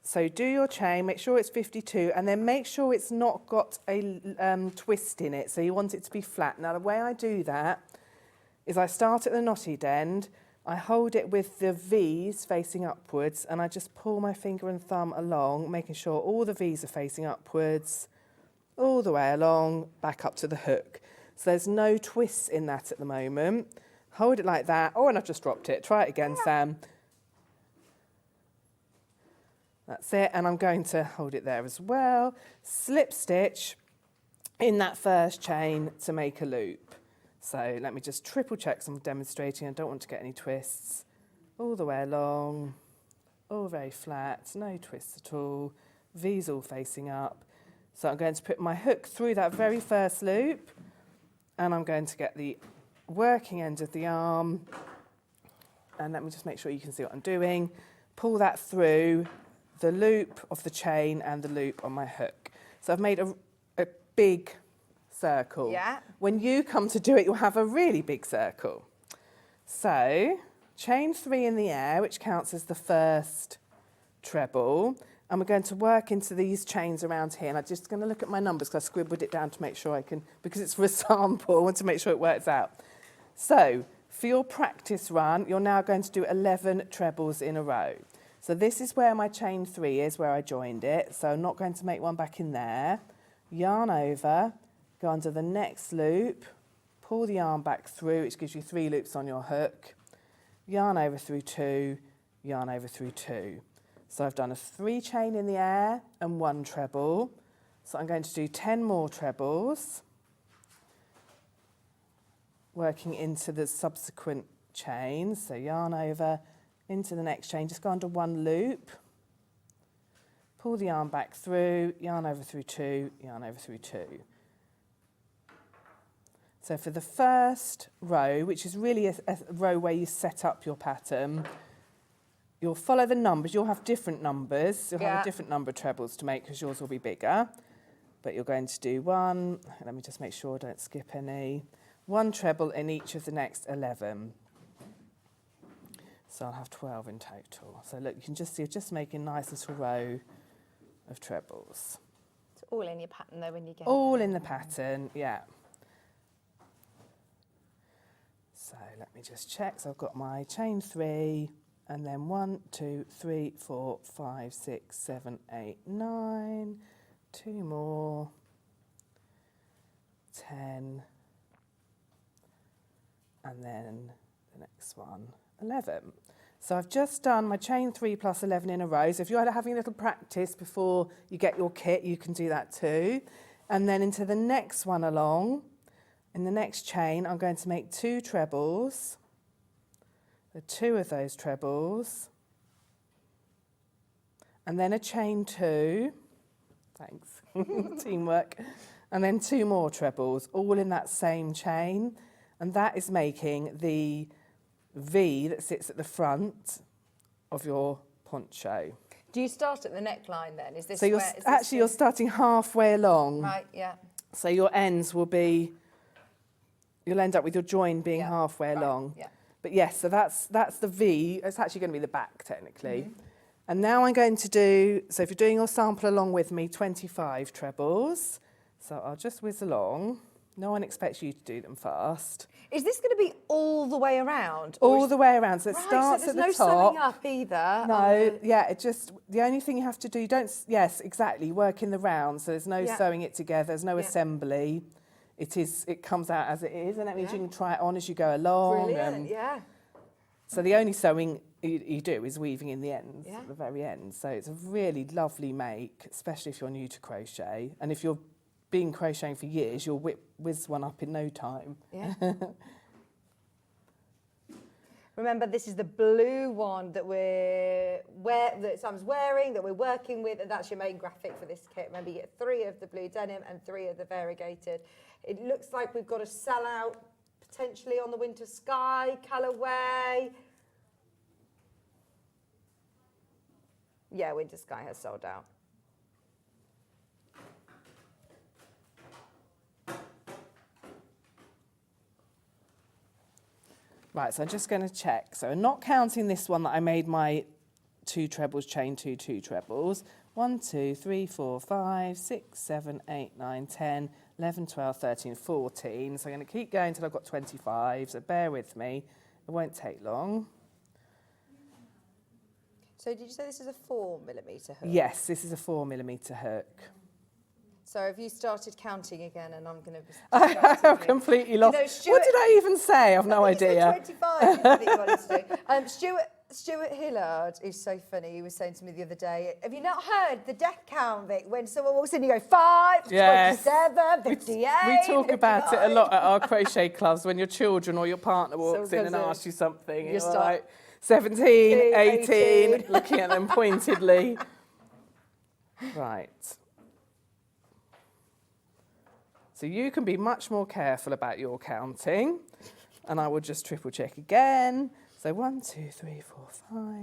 So do your chain, make sure it's 52, and then make sure it's not got a twist in it. So you want it to be flat. Now, the way I do that is I start at the knotted end, I hold it with the V's facing upwards, and I just pull my finger and thumb along, making sure all the V's are facing upwards, all the way along, back up to the hook. So there's no twists in that at the moment. Hold it like that. Oh, and I've just dropped it. Try it again, Sam. That's it. And I'm going to hold it there as well. Slip stitch in that first chain to make a loop. So let me just triple check, so I'm demonstrating. I don't want to get any twists. All the way along, all very flat, no twists at all. V's all facing up. So I'm going to put my hook through that very first loop, and I'm going to get the working end of the arm, and let me just make sure you can see what I'm doing. Pull that through the loop of the chain and the loop on my hook. So I've made a big circle. Yeah. When you come to do it, you'll have a really big circle. So chain 3 in the air, which counts as the first treble. And we're going to work into these chains around here. And I'm just going to look at my numbers because I scribbled it down to make sure I can, because it's for a sample, I want to make sure it works out. So for your practice run, you're now going to do 11 trebles in a row. So this is where my chain 3 is, where I joined it. So I'm not going to make one back in there. Yarn over, go under the next loop, pull the yarn back through, which gives you 3 loops on your hook. Yarn over through 2, yarn over through 2. So I've done a 3 chain in the air and 1 treble. So I'm going to do 10 more trebles, working into the subsequent chains. So yarn over into the next chain, just go under 1 loop, pull the yarn back through, yarn over through 2, yarn over through 2. So for the first row, which is really a row where you set up your pattern, you'll follow the numbers. You'll have different numbers. You'll have a different number of trebles to make because yours will be bigger. But you're going to do 1, let me just make sure I don't skip any, 1 treble in each of the next 11. So I'll have 12 in total. So look, you can just see, just making a nice little row of trebles. It's all in your pattern though when you get all in the pattern, yeah. So let me just check. So I've got my chain 3, and then 1, 2, 3, 4, 5, 6, 7, 8, 9, 2 more, 10, and then the next one, 11. So I've just done my chain 3 plus 11 in a row. So if you're having a little practice before you get your kit, you can do that too. And then into the next one along, in the next chain, I'm going to make 2 trebles. The 2 of those trebles, and then a chain 2, Thanks. Teamwork. And then 2 more trebles, all in that same chain. And that is making the V that sits at the front of your poncho. Do you start at the neckline then? Is this So you're starting halfway along. Right, yeah. So your ends will be, you'll end up with your join being halfway along. Yeah. But yes, so that's the V. It's actually going to be the back technically. And now I'm going to do, so if you're doing your sample along with me, 25 trebles. So I'll just whiz along. No one expects you to do them fast. Is this going to be all the way around? All the way around. So it Right, starts so at there's the no top. sewing up either. No, yeah, it just, the only thing you have to do, yes, exactly, work in the round. So there's no sewing it together, there's no assembly. It comes out as it is, and that means you can try it on as you go along. Brilliant, yeah. So the only sewing you do is weaving in the ends at the very end. So it's a really lovely make, especially if you're new to crochet. And if you've been crocheting for years, you'll whiz one up in no time. Yeah. Remember, this is the blue one that that Sam's wearing, that we're working with, and that's your main graphic for this kit. Remember, you get 3 of the blue denim and 3 of the variegated. It looks like we've got a sellout potentially on the Winter Sky colourway. Yeah, Winter Sky has sold out. Right, so I'm just going to check. So I'm not counting this one that I made my 2 trebles, chain 2, 2 trebles. 1, 2, 3, 4, 5, 6, 7, 8, 9, 10, 11, 12, 13, 14. So I'm going to keep going until I've got 25, so bear with me. It won't take long. So did you say this is a 4mm hook? Yes, this is a 4mm hook. So have you started counting again, and I'm going to be... I have completely lost. What did I even say? I've no idea. 25 is what he wanted to do. Stuart Hillard is so funny. He was saying to me the other day, have you not heard the death count, Vic? When someone walks in, you go 5, Yes. 27, 58. We talk about it a 59. lot at our crochet clubs when your children or your partner walks in and asks you something. You You're start, like 17, 18, looking at them pointedly. Right. So you can be much more careful about your counting. And I will just triple check again. So 1, 2, 3, 4,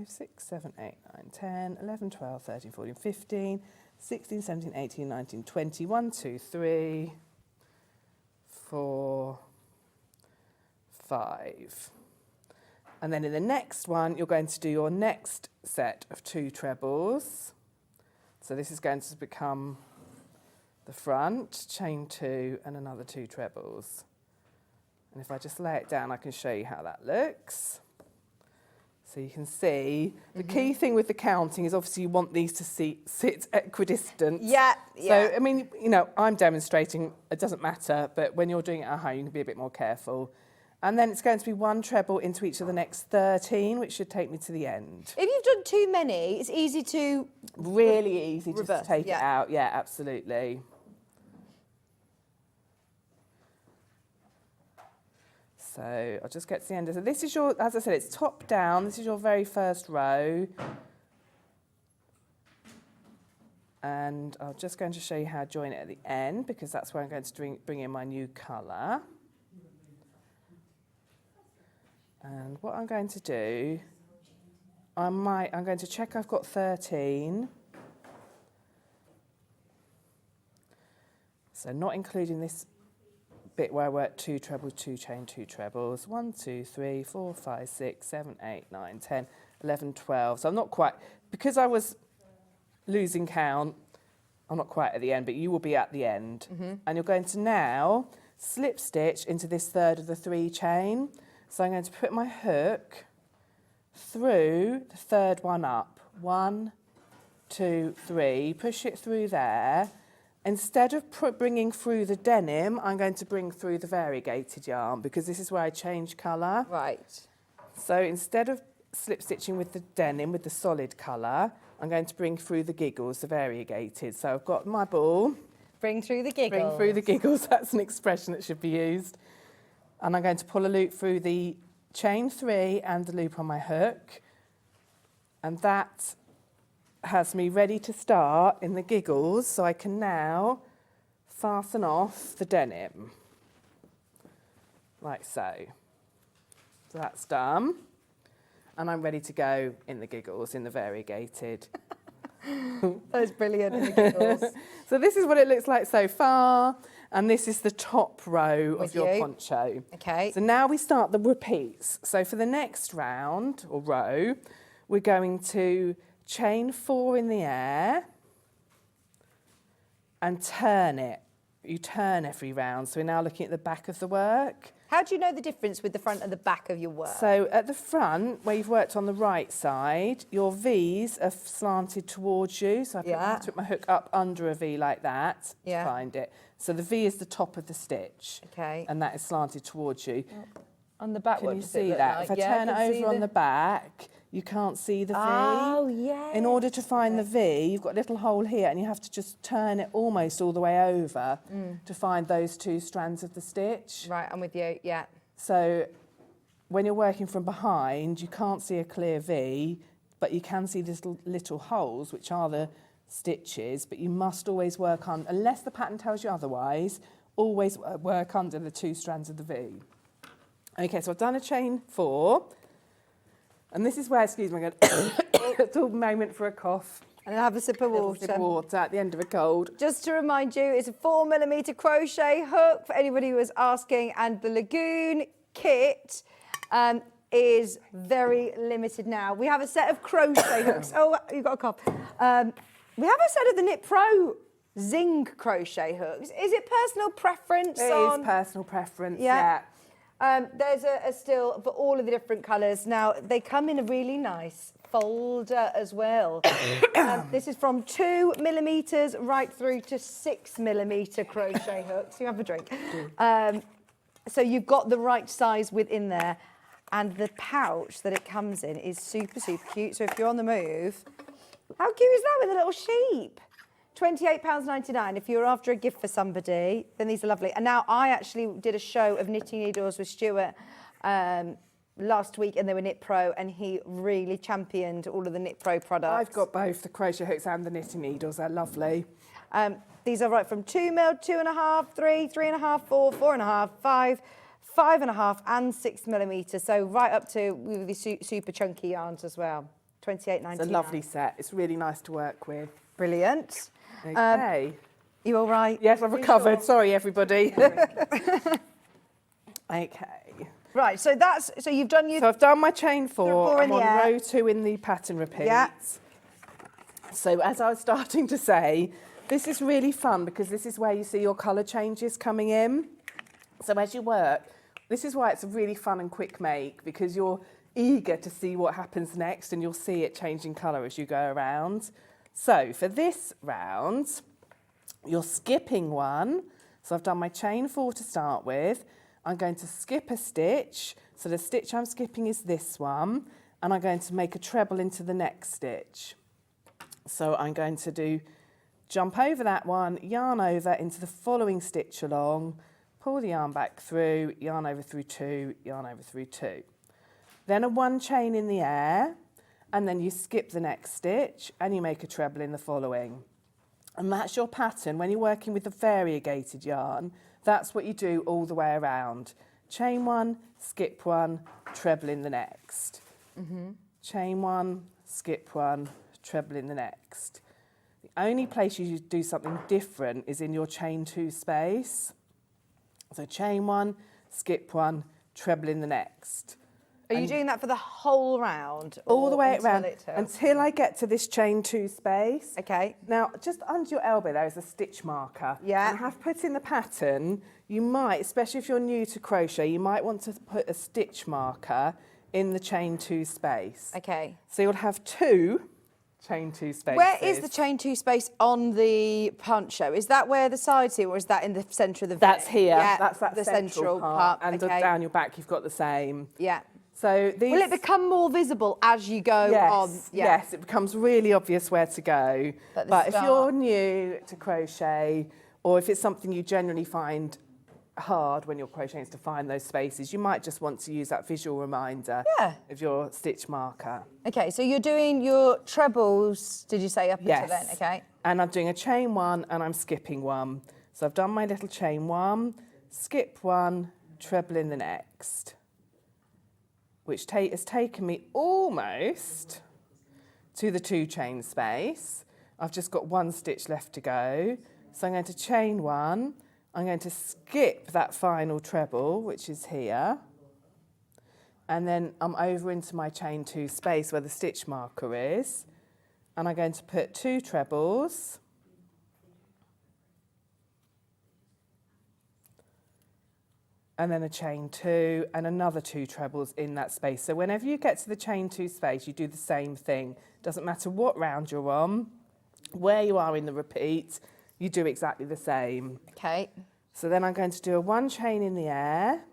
5, 6, 7, 8, 9, 10, 11, 12, 13, 14, 15, 16, 17, 18, 19, 20. 1, 2, 3, 4, 5. And then in the next one, you're going to do your next set of 2 trebles. So this is going to become the front, chain 2, and another 2 trebles. And if I just lay it down, I can show you how that looks. So you can see, the key thing with the counting is obviously you want these to sit equidistant. Yeah. So, I mean, you know, I'm demonstrating, it doesn't matter, but when you're doing it at home, you can be a bit more careful. And then it's going to be 1 treble into each of the next 13, which should take me to the end. If you've done too many, it's easy to... Really easy just reverse, to take it out. Yeah, absolutely. So I'll just get to the end. So this is your, as I said, it's top down. This is your very first row. And I'm just going to show you how to join it at the end, because that's where I'm going to bring in my new colour. And what I'm going to do, I'm going to check I've got 13. So not including this bit where I work 2 trebles, 2 chain, 2 trebles. 1, 2, 3, 4, 5, 6, 7, 8, 9, 10, 11, 12. So I'm not quite, because I was losing count, I'm not quite at the end, but you will be at the end. And you're going to now slip stitch into this third of the 3 chain. So I'm going to put my hook through the third one up. 1, 2, 3, push it through there. Instead of bringing through the denim, I'm going to bring through the variegated yarn, because this is where I change colour. Right. So instead of slip stitching with the denim, with the solid colour, I'm going to bring through the giggles, the variegated. So I've got my ball. Bring through the giggles. Bring through the giggles, that's an expression that should be used. And I'm going to pull a loop through the chain 3 and the loop on my hook. And that has me ready to start in the giggles, so I can now fasten off the denim, like so. So that's done. And I'm ready to go in the giggles, in the variegated. That's brilliant in the giggles. So this is what it looks like so far. And this is the top row of your poncho. Okay. So now we start the repeats. So for the next round, or row, we're going to chain 4 in the air and turn it. You turn every round. So we're now looking at the back of the work. How do you know the difference with the front and the back of your work? So at the front, where you've worked on the right side, your V's are slanted towards you. So I took my hook up under a V like that to find it. So the V is the top of the stitch. Okay. And that is slanted towards you. On the back, Can you see that? Like? If I turn it over on the back, you can't see the V. Oh, yeah. In order to find the V, you've got a little hole here and you have to just turn it almost all the way over to find those 2 strands of the stitch. Right, I'm with you, yeah. So when you're working from behind, you can't see a clear V, but you can see these little holes, which are the stitches, but you must always work on, unless the pattern tells you otherwise, always work under the 2 strands of the V. Okay, so I've done a chain 4. And this is where, excuse me, I'm going to it's a moment for a cough. And have a sip of water. Sip of water at the end of a cold. Just to remind you, it's a 4mm crochet hook for anybody who was asking, and the Lagoon kit is very limited now. We have a set of crochet hooks. Oh, you've got a cough. We have a set of the Knit Pro Zing crochet hooks. Is it personal preference? It is personal preference, yeah. There's a still for all of the different colours. Now, they come in a really nice folder as well. This is from 2mm right through to 6mm crochet hooks. You have a drink. So you've got the right size within there. And the pouch that it comes in is super, super cute. So if you're on the move, how cute is that with a little sheep? £28.99. If you're after a gift for somebody, then these are lovely. And now I actually did a show of knitting needles with Stuart last week, and they were Knit Pro, and he really championed all of the Knit Pro products. I've got both the crochet hooks and the knitting needles. They're lovely. These are right from 2mm, 2.5, 3, 3.5, 4, 4.5, 5, 5.5, and 6mm. So right up to with the super chunky yarns as well. £28.99. It's a lovely set. It's really nice to work with. Brilliant. Okay. You all right? Yes, I've recovered. Sure? Sorry, everybody. Okay. Right, so you've done your... So I've done my chain 4. I'm on air. row 2 in the pattern repeats. Yeah. So as I was starting to say, this is really fun because this is where you see your colour changes coming in. So as you work, this is why it's a really fun and quick make, because you're eager to see what happens next and you'll see it changing colour as you go around. So for this round, you're skipping one. So I've done my chain 4 to start with. I'm going to skip a stitch. So the stitch I'm skipping is this one. And I'm going to make a treble into the next stitch. So I'm going to jump over that one, yarn over into the following stitch along, pull the yarn back through, yarn over through 2, yarn over through 2. Then a 1 chain in the air. And then you skip the next stitch and you make a treble in the following. And that's your pattern. When you're working with the variegated yarn, that's what you do all the way around. Chain 1, skip 1, treble in the next. Chain 1, skip 1, treble in the next. The only place you do something different is in your chain 2 space. So chain 1, skip 1, treble in the next. Are you doing that for the whole round? All the way around until I get to this chain 2 space. Okay. Now, just under your elbow there is a stitch marker. Yeah. And I have put in the pattern, you might, especially if you're new to crochet, you might want to put a stitch marker in the chain 2 space. Okay. So you'll have 2 chain 2 spaces. Where is the chain 2 space on the poncho? Is that where the sides here, or is that in the centre of the... That's here. Yeah, that's that the central part. And okay. down your back, you've got the same. Yeah. So these... Will it become more visible as you go on? Yeah. Yes, it becomes really obvious where to go. But if you're new to crochet, or if it's something you generally find hard when you're crocheting to find those spaces. You might just want to use that visual reminder of your stitch marker. Okay, so you're doing your trebles, did you say, up until then? Okay. And I'm doing a chain one and I'm skipping one. So I've done my little chain one, skip one, treble in the next, which has taken me almost to the 2 chain space. I've just got 1 stitch left to go. So I'm going to chain one, I'm going to skip that final treble, which is here, and then I'm over into my chain 2 space where the stitch marker is, and I'm going to put 2 trebles, and then a chain 2 and another 2 trebles in that space. So whenever you get to the chain 2 space, you do the same thing. Doesn't matter what round you're on, where you are in the repeat, you do exactly the same. Okay. So then I'm going to do a 1 chain in the air,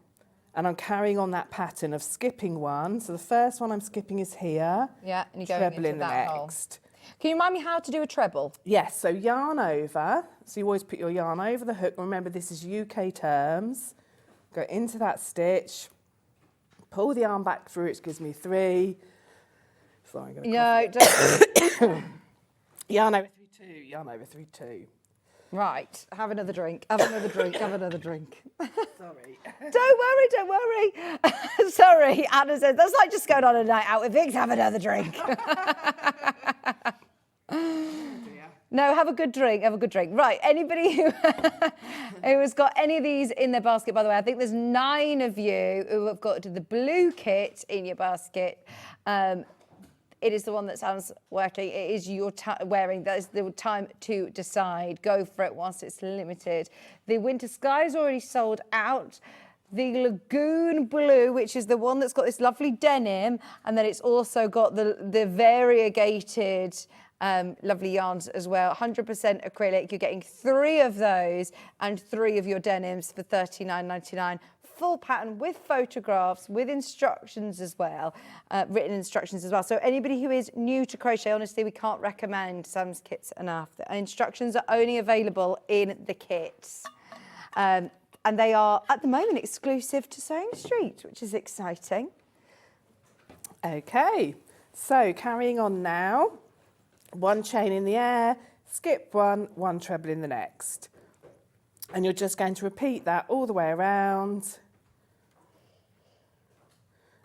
and I'm carrying on that pattern of skipping 1. So the first one I'm skipping is here. Yeah, and you're going treble into in the that hole. next. Can you remind me how to do a treble? Yes, so yarn over. So you always put your yarn over the hook. Remember, this is UK terms. Go into that stitch, pull the yarn back through, which gives me 3. Sorry, I'm going to don't. yarn over 3, 2, yarn over 3, 2. Right, have another drink, have another drink, have another drink. Sorry. Don't worry. Sorry, Anna says, that's like just going on a night out with Vicks, have another drink. No, have a good drink, have a good drink. Right, anybody who has got any of these in their basket, by the way, I think there's 9 of you who have got the blue kit in your basket. It is the one that sounds working. It is your wearing. That is the time to decide. Go for it whilst it's limited. The Winter Sky is already sold out. The Lagoon Blue, which is the one that's got this lovely denim, and then it's also got the variegated lovely yarns as well. 100% acrylic. You're getting 3 of those and 3 of your denims for $39.99. Full pattern with photographs, with instructions as well, written instructions as well. So anybody who is new to crochet, honestly, we can't recommend Sam's kits enough. The instructions are only available in the kits. And they are, at the moment, exclusive to Sewing Street, which is exciting. Okay, so carrying on now. 1 chain in the air, skip 1, 1 treble in the next. And you're just going to repeat that all the way around.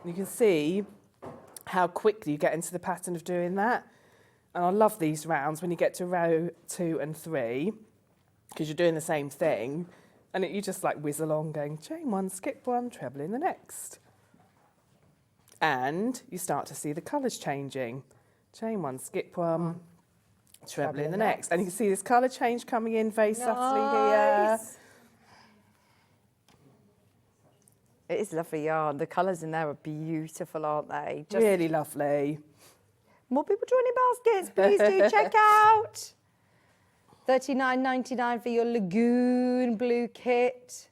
You can see how quickly you get into the pattern of doing that. And I love these rounds when you get to row 2 and 3, because you're doing the same thing. And you just like whiz along going, chain 1, skip 1, treble in the next. And you start to see the colours changing. Chain 1, skip 1, treble in the next. And you can see this colour change coming in very subtly here. It is lovely yarn. The colours in there are beautiful, aren't they? Just really lovely. More people joining baskets, please do check out. $39.99 for your Lagoon Blue kit.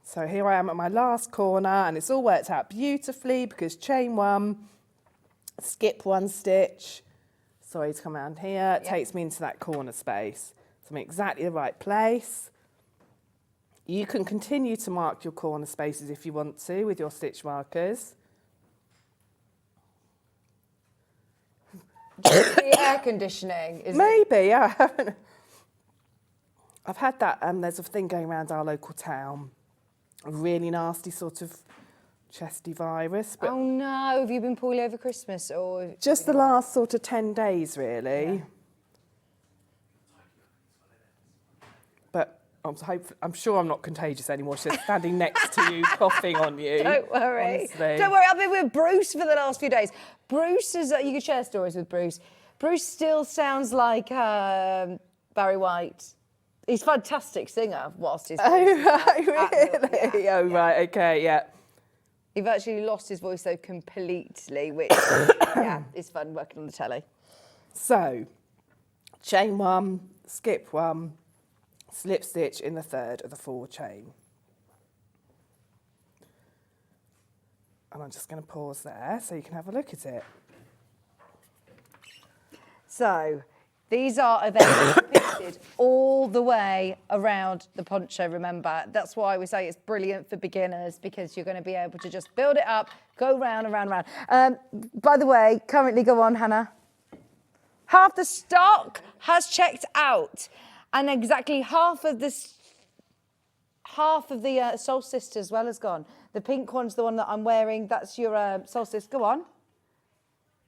So here I am at my last corner, and it's all worked out beautifully because chain 1, skip 1 stitch. Sorry to come around here. It takes me into that corner space. So I'm in exactly the right place. You can continue to mark your corner spaces if you want to with your stitch markers. The air conditioning is maybe, yeah. I've had that. There's a thing going around our local town, a really nasty sort of chesty virus. But oh no! Have you been poorly over Christmas or just the last sort of 10 days, really? Yeah. But I'm sure I'm not contagious anymore. She's standing next to you, coughing on you. Don't worry. Honestly. Don't worry. I've been with Bruce for the last few days. Bruce is. You can share stories with Bruce. Bruce still sounds like Barry White. He's a fantastic singer. Whilst he's really? Oh right. Okay. Yeah. He virtually lost his voice though completely, which is fun working on the telly. So, chain 1, skip 1. Slip stitch in the 3rd of the 4 chain. And I'm just going to pause there so you can have a look at it. So, These are available repeated all the way around the poncho, remember. That's why we say it's brilliant for beginners, because you're going to be able to just build it up, go round and round and round. By the way, currently, go on, Hannah. Half the stock has checked out, and exactly half of the solstice as well has gone. The pink one's the one that I'm wearing. That's your solstice. Go on.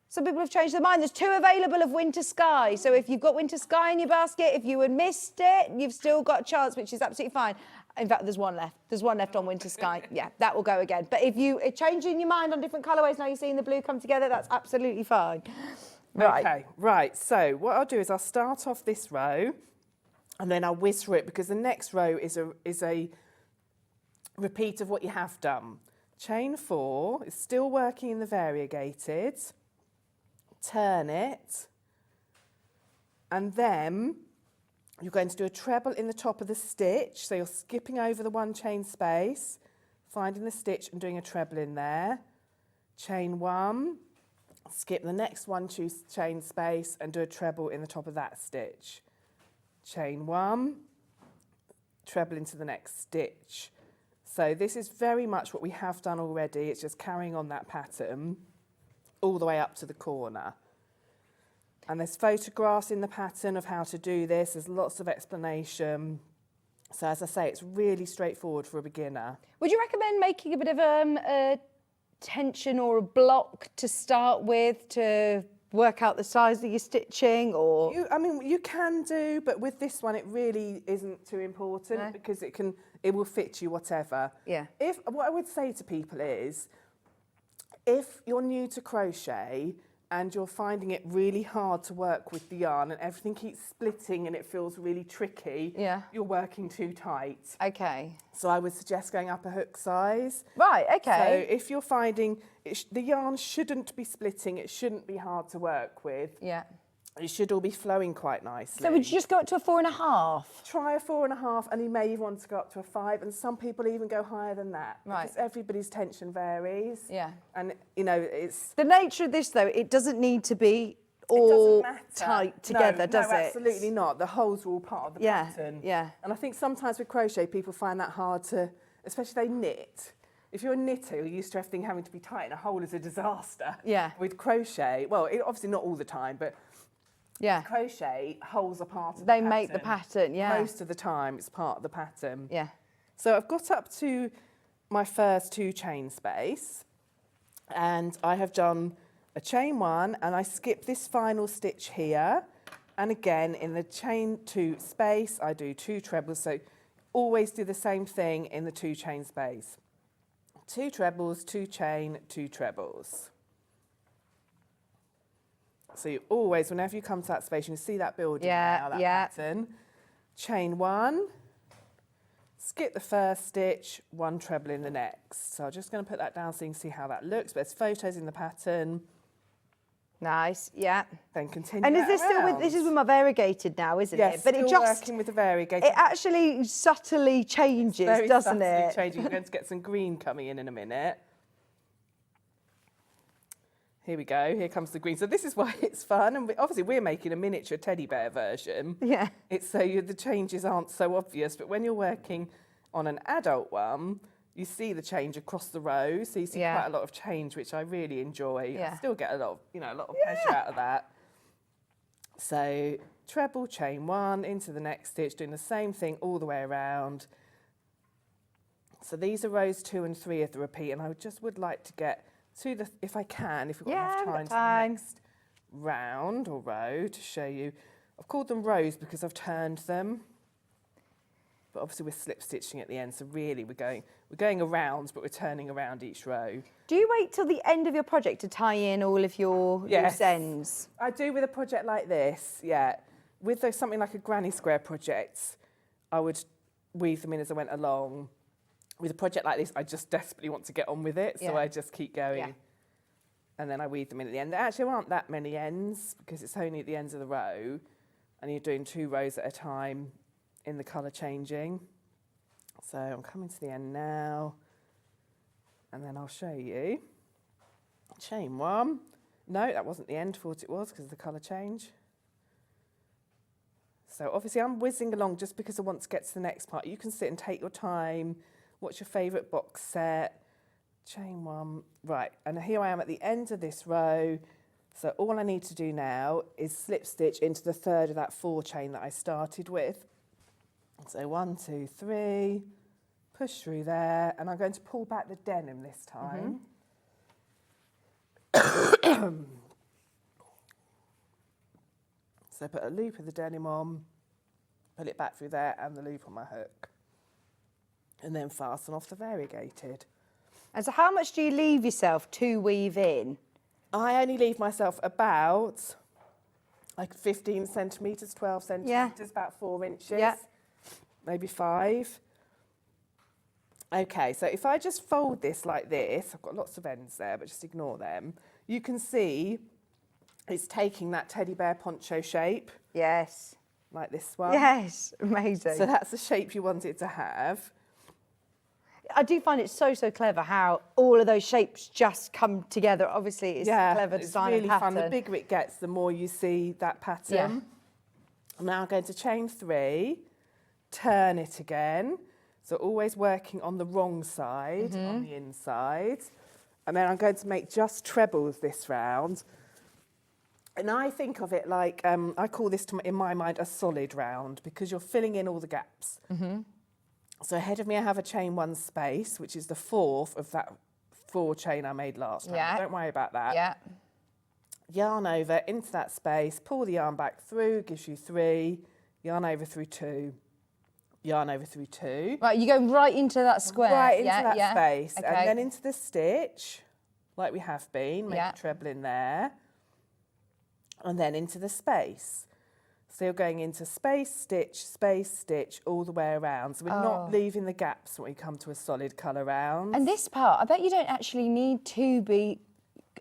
Some people have changed their mind. There's 2 available of Winter Sky. So if you've got Winter Sky in your basket, if you had missed it, you've still got a chance, which is absolutely fine. In fact, there's one left. There's one left on Winter Sky. Yeah, that will go again. But if you are changing your mind on different colourways, now you're seeing the blue come together, that's absolutely fine. Right. Okay, right. So what I'll do is I'll start off this row and then I'll whiz through it, because the next row is a repeat of what you have done. Chain 4 is still working in the variegated. Turn it, and then you're going to do a treble in the top of the stitch. So you're skipping over the 1 chain space, finding the stitch and doing a treble in there. Chain 1, skip the next 1 chain space and do a treble in the top of that stitch. Chain 1, treble into the next stitch. So this is very much what we have done already. It's just carrying on that pattern all the way up to the corner. And there's photographs in the pattern of how to do this. There's lots of explanation. So as I say, it's really straightforward for a beginner. Would you recommend making a bit of a tension or a block to start with to work out the size of your stitching, or? You can do, but with this one, it really isn't too important, because it will fit you whatever. Yeah. What I would say to people is, if you're new to crochet and you're finding it really hard to work with the yarn and everything keeps splitting and it feels really tricky, you're working too tight. Okay. So I would suggest going up a hook size. Right, okay. So if you're finding the yarn shouldn't be splitting, it shouldn't be hard to work with. Yeah. It should all be flowing quite nicely. So would you just go up to a 4.5? Try a 4.5, and you may even want to go up to a 5, and some people even go higher than that. Right. Because everybody's tension varies. Yeah. And, it's... The nature of this, though, it doesn't need to be all tight together, does it? No, absolutely not. The holes are all part of the pattern. Yeah. And I think sometimes with crochet, people find that hard to, especially if they knit. If you're a knitter, you're used to everything having to be tight, and a hole is a disaster. Yeah. With crochet, well, obviously not all the time, but crochet, holes are part of the pattern. They make the pattern, Most of the time, it's part of the pattern. Yeah. So I've got up to my first 2 chain space, and I have done a chain 1, and I skip this final stitch here, and again in the chain 2 space I do 2 trebles. So always do the same thing in the 2 chain space. 2 trebles, 2 chain, 2 trebles. So you always, whenever you come to that space, you can see that building now, that pattern. Chain 1, skip the first stitch, 1 treble in the next. So I'm just going to put that down so you can see how that looks. But there's photos in the pattern. Nice, yeah. Then continue. And is this still with my variegated now, isn't it? But it just working with the variegated. It actually subtly changes, doesn't it? Changing. We're going to get some green coming in a minute. Here we go, here comes the green. So this is why it's fun, and obviously we're making a miniature teddy bear version. Yeah. It's so the changes aren't so obvious, but when you're working on an adult one, you see the change across the rows, so you see quite a lot of change, which I really enjoy. I still get a lot of pleasure out of that. So treble, chain 1, into the next stitch, doing the same thing all the way around. So these are rows 2 and 3 of the repeat, and I would like to get to the, if I can, if we've got enough time, to the next round or row to show you. I've called them rows because I've turned them, but obviously we're slip stitching at the end, so really we're going around, but we're turning around each row. Do you wait till the end of your project to tie in all of your loose ends? I do with a project like this, With something like a granny square project, I would weave them in as I went along. With a project like this, I just desperately want to get on with it, so I just keep going. And then I weave them in at the end. There actually aren't that many ends, because it's only at the ends of the row, and you're doing 2 rows at a time in the colour changing. So I'm coming to the end now, and then I'll show you. Chain 1. No, that wasn't the end, thought it was, because of the colour change. So obviously I'm whizzing along just because I want to get to the next part. You can sit and take your time. What's your favourite box set? Chain 1. Right, and here I am at the end of this row. So all I need to do now is slip stitch into the third of that 4 chain that I started with. So 1, 2, 3, push through there, and I'm going to pull back the denim this time. So put a loop of the denim on, pull it back through there, and the loop on my hook. And then fasten off the variegated. And so how much do you leave yourself to weave in? I only leave myself about like 15 centimetres, 12 centimetres, about 4 inches, maybe 5. Okay, so if I just fold this like this, I've got lots of ends there, but just ignore them. You can see it's taking that teddy bear poncho shape. Yes. Like this one. Yes, amazing. So that's the shape you want it to have. I do find it so clever how all of those shapes just come together. Obviously, it's clever design it's really and pattern. fun. The bigger it gets, the more you see that pattern. Yeah. I'm now going to chain 3, turn it again. So always working on the wrong side, on the inside. And then I'm going to make just trebles this round. And I think of it like, I call this, in my mind, a solid round because you're filling in all the gaps. So ahead of me, I have a chain 1 space, which is the 4th of that 4 chain I made last time. Yeah. Don't worry about that. Yeah. Yarn over into that space, pull the yarn back through, gives you 3, yarn over through 2, yarn over through 2. Right, you go right into that square. Right into that space. Okay. And then into the stitch, like we have been, make a treble in there. And then into the space. So you're going into space, stitch, all the way around. So we're not leaving the gaps when we come to a solid colour round. And this part, I bet you don't actually need to be,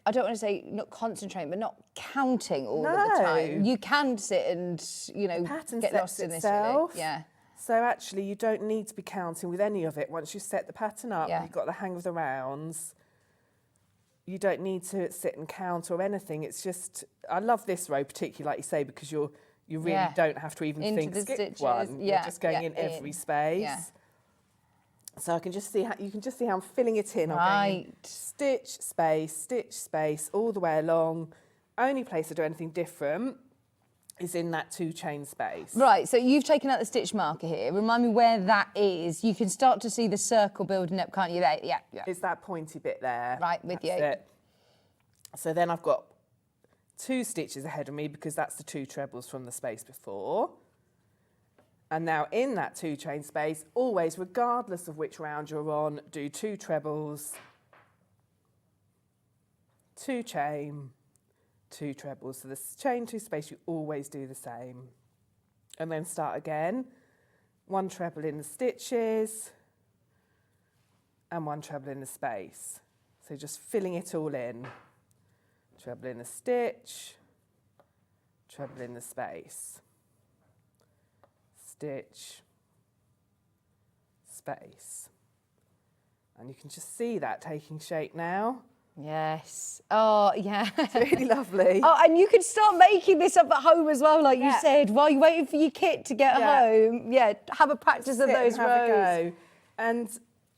I don't want to say not concentrating, but not counting all of the time. You can sit and, you know, get lost in this. Really. Yeah. So actually you don't need to be counting with any of it. Once you set the pattern up, you've got the hang of the rounds. You don't need to sit and count or anything. It's just, I love this row particularly, like you say, because you really don't have to even think skip stitches. one. You're just going in every space. Yeah. So I can just see how you can just see how I'm filling it in. I'm going in stitch, space, all the way along. Only place I do anything different is in that 2 chain space. Right, so you've taken out the stitch marker here. Remind me where that is. You can start to see the circle building up, can't you? There, yeah. It's that pointy bit there. Right, with you. It. So then I've got 2 stitches ahead of me because that's the 2 trebles from the space before. And now in that 2 chain space, always, regardless of which round you're on, do 2 trebles, 2 chain, 2 trebles. So the chain 2 space, you always do the same. And then start again. 1 treble in the stitches and 1 treble in the space. So just filling it all in. Treble in the stitch, treble in the space, stitch, space. And you can just see that taking shape now. Yes. Oh, yeah. It's really lovely. Oh, and you can start making this up at home as well, like you said, while you're waiting for your kit to get home. Yeah, have a practice of those and have rows. a go. And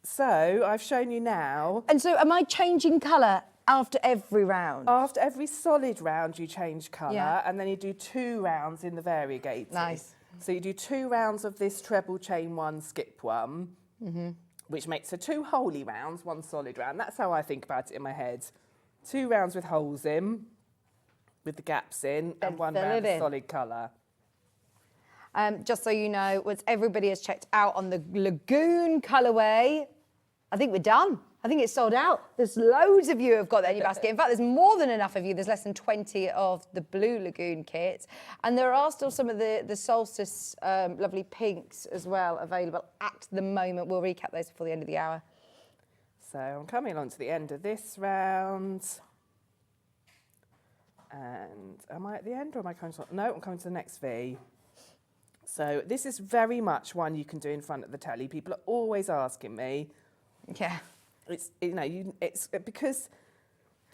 so I've shown you now. And so am I changing colour after every round? After every solid round, you change colour, and then you do 2 rounds in the variegated. Nice. So you do 2 rounds of this treble chain 1, skip 1, which makes 2 holy rounds, 1 solid round. That's how I think about it in my head. 2 rounds with holes in, with the gaps in, and 1 round of solid colour. Just so you know, once everybody has checked out on the Lagoon colourway, I think we're done. I think it's sold out. There's loads of you who have got that in your basket. In fact, there's more than enough of you. There's less than 20 of the Blue Lagoon kits. And there are still some of the Solstice lovely pinks as well available at the moment. We'll recap those before the end of the hour. So I'm coming on to the end of this round. And am I at the end or am I coming to... No, I'm coming to the next V. So this is very much one you can do in front of the telly. People are always asking me. Yeah. It's, you know, it's because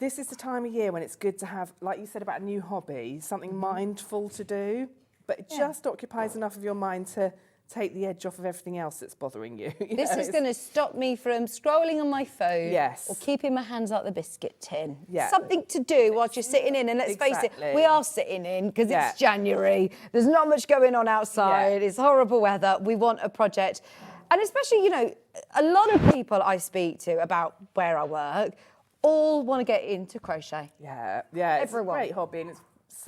this is the time of year when it's good to have, like you said about a new hobby, something mindful to do. but it just occupies enough of your mind to take the edge off of everything else that's bothering you. This is going to stop me from scrolling on my phone or keeping my hands out the biscuit tin. Yeah. Something to do whilst you're sitting in. And let's face it, we are sitting in because it's January. There's not much going on outside. It's horrible weather. We want a project. And especially, you know, a lot of people I speak to about where I work all want to get into crochet. Yeah, Everyone. It's a great hobby, and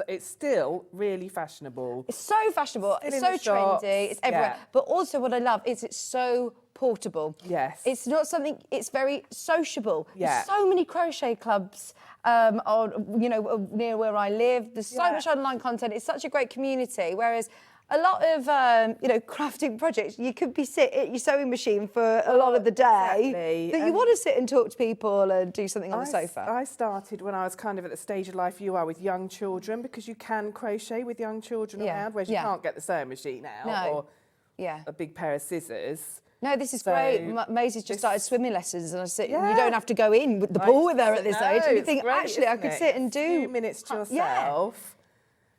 it's still really fashionable. It's so fashionable, it's so trendy, it's everywhere. But also what I love is it's so portable. Yes. It's not something, it's very sociable. Yeah. There's so many crochet clubs near where I live. There's so much online content. It's such a great community. Whereas a lot of, crafting projects, you could be sit at your sewing machine for a lot of the day. But you want to sit and talk to people and do something on the sofa. I started when I was kind of at the stage of life you are with young children, because you can crochet with young children around, whereas you can't get the sewing machine out or a big pair of scissors. No, this is great. Maisie's just started swimming lessons, and you don't have to go in with the pool with her at this age. And you think, actually, I could sit and do a few minutes to yourself.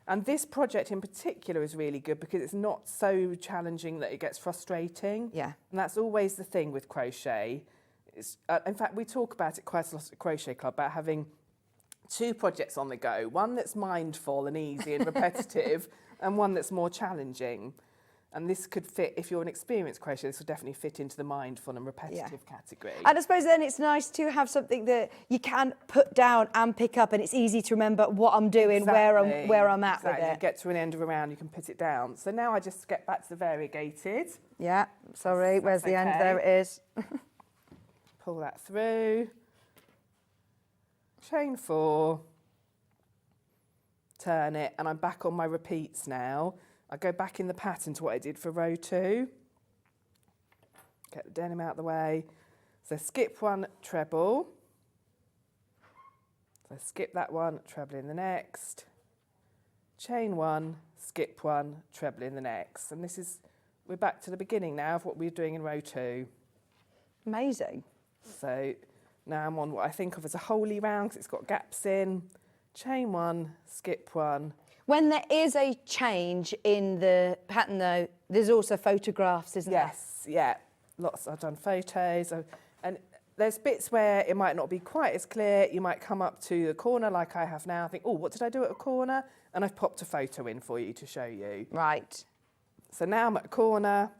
And this project in particular is really good because it's not so challenging that it gets frustrating. Yeah. And that's always the thing with crochet. It's, in fact, we talk about it quite a lot at Crochet Club, about having 2 projects on the go. One that's mindful and easy and repetitive, and one that's more challenging. And this could fit, if you're an experienced crocheter, this would definitely fit into the mindful and repetitive category. And I suppose then it's nice to have something that you can put down and pick up, and it's easy to remember what I'm doing, where I'm at with it. You get to an end of a round, you can put it down. So now I just get back to the variegated. Yeah, sorry, where's the end? There it is. Pull that through. Chain 4. Turn it, and I'm back on my repeats now. I go back in the pattern to what I did for row 2. Get the denim out of the way. So skip 1, treble. So skip that one, treble in the next. Chain 1, skip 1, treble in the next. And we're back to the beginning now of what we were doing in row 2. Amazing. So now I'm on what I think of as a holy round because it's got gaps in. Chain 1, skip 1. When there is a change in the pattern, though, there's also photographs, isn't there? Yes, yeah. Lots. I've done photos. And there's bits where it might not be quite as clear. You might come up to the corner like I have now. Think, oh, what did I do at a corner? And I've popped a photo in for you to show you. Right. So now I'm at a corner.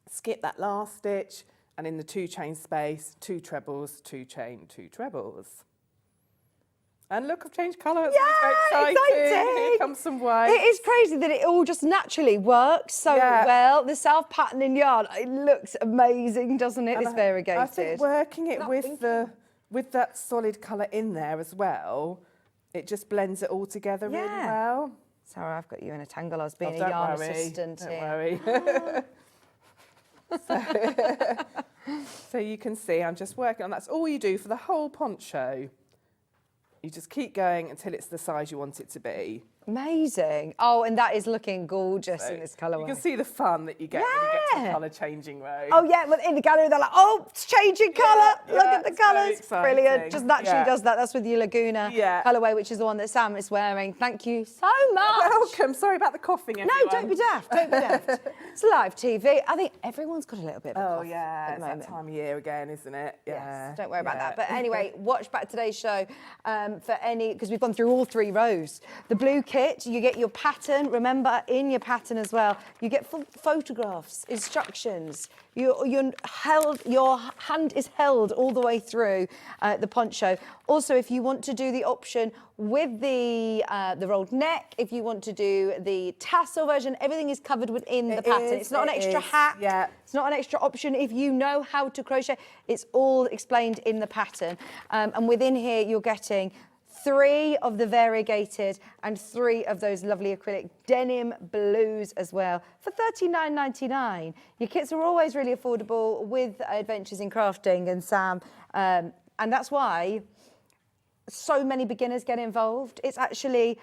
Skip that last stitch. And in the 2 chain space, 2 trebles, 2 chain, 2 trebles. And look, I've changed colour. It's so exciting. Here comes some white. It is crazy that it all just naturally works so well. The self-patterning yarn, it looks amazing, doesn't it? It's variegated. I think working it with that solid colour in there as well, it just blends it all together really well. Sorry, I've got you in a tangle. I was being a yarn assistant here. Don't worry. So you can see I'm just working on. That's all you do for the whole poncho. You just keep going until it's the size you want it to be. Amazing. Oh, and that is looking gorgeous in this colourway. You can see the fun that you get when you get to the colour changing row. Oh, yeah, well, in the gallery, they're like, oh, it's changing colour. Look at the colours. Brilliant. Just naturally does that. That's with your Laguna colourway, which is the one that Sam is wearing. Thank you so much. Welcome. Sorry about the coughing, everyone. No, don't be daft. Don't be daft. It's live TV. I think everyone's got a little bit of a cough yeah, at the moment. That time of year again, isn't it? Yes, don't worry about that. But anyway, watch back today's show for any, because we've gone through all 3 rows. The blue kit, you get your pattern. Remember, in your pattern as well, you get photographs, instructions. Your hand is held all the way through the poncho. Also, if you want to do the option with the rolled neck, if you want to do the tassel version, everything is covered within the pattern. It's not an extra hack. Yeah. It's not an extra option. If you know how to crochet, it's all explained in the pattern. And within here, you're getting 3 of the variegated and 3 of those lovely acrylic denim blues as well for $39.99. Your kits are always really affordable with Adventures in Crafting and Sam, and that's why so many beginners get involved. It's actually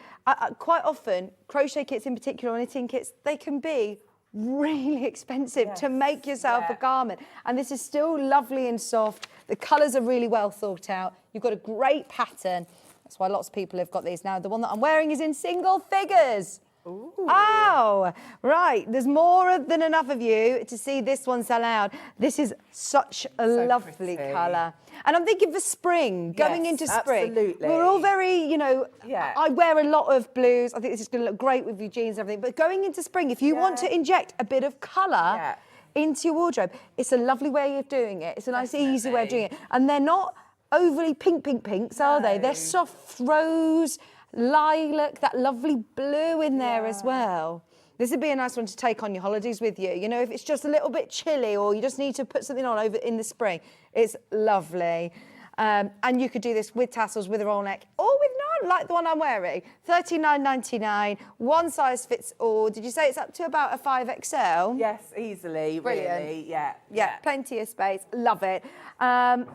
quite often crochet kits in particular, or knitting kits, they can be really expensive to make yourself a garment, and this is still lovely and soft. The colours are really well thought out. You've got a great pattern. That's why lots of people have got these now. The one that I'm wearing is in single figures. Ooh. Oh, right. There's more than enough of you to see this one sell out. This is such a lovely colour. And I'm thinking for spring, going into spring. Absolutely. We're all very, you know, I wear a lot of blues. I think this is going to look great with your jeans and everything. But going into spring, if you want to inject a bit of colour into your wardrobe, it's a lovely way of doing it. It's a nice, easy way of doing it. And they're not overly pinks, are they? They're soft rose, lilac, that lovely blue in there as well. This would be a nice one to take on your holidays with you. You know, if it's just a little bit chilly or you just need to put something on over in the spring, it's lovely. And you could do this with tassels, with a roll neck, or with none, like the one I'm wearing. $39.99, one size fits all. Did you say it's up to about a 5XL? Yes, easily, Brilliant. really, Yeah, plenty of space, love it. And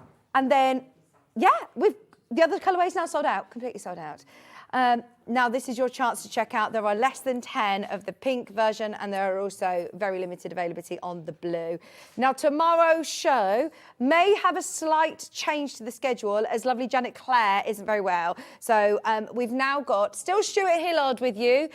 then, with the other colourways now sold out, completely sold out. Now this is your chance to check out. There are less than 10 of the pink version, and there are also very limited availability on the blue. Now tomorrow's show may have a slight change to the schedule, as lovely Janet Clare isn't very well. So we've now got, still Stuart Hillard with you.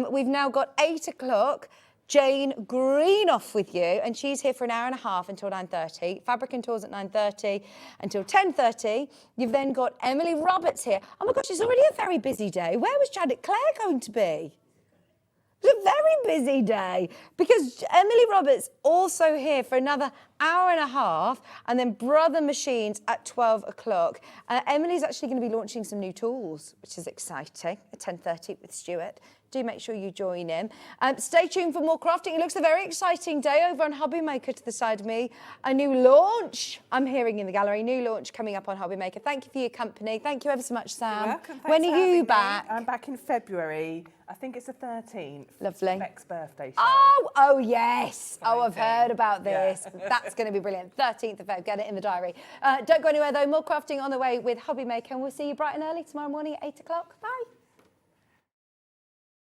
We've now got 8 o'clock. Jane Greenoff with you, and she's here for an hour and a half until 9:30. Fabric and Tours at 9:30 until 10:30. You've then got Emily Roberts here. Oh my gosh, it's already a very busy day. Where was Janet Clare going to be? It's a very busy day because Emily Roberts also here for another hour and a half, and then Brother Machines at 12 o'clock. Emily's actually going to be launching some new tools, which is exciting, at 10:30 with Stuart. Do make sure you join in. Stay tuned for more crafting. It looks a very exciting day over on Hobby Maker to the side of me. A new launch, I'm hearing in the gallery, new launch coming up on Hobby Maker. Thank you for your company. Thank you ever so much, Sam. You're welcome. Thanks When for are you having me. back? I'm back in February. I think it's the 13th. Lovely. Next birthday show. Oh yes. Oh, I've heard about this. That's going to be brilliant. 13th of Feb. Get it in the diary. Don't go anywhere though. More crafting on the way with Hobby Maker, and we'll see you bright and early tomorrow morning at 8 o'clock. Bye.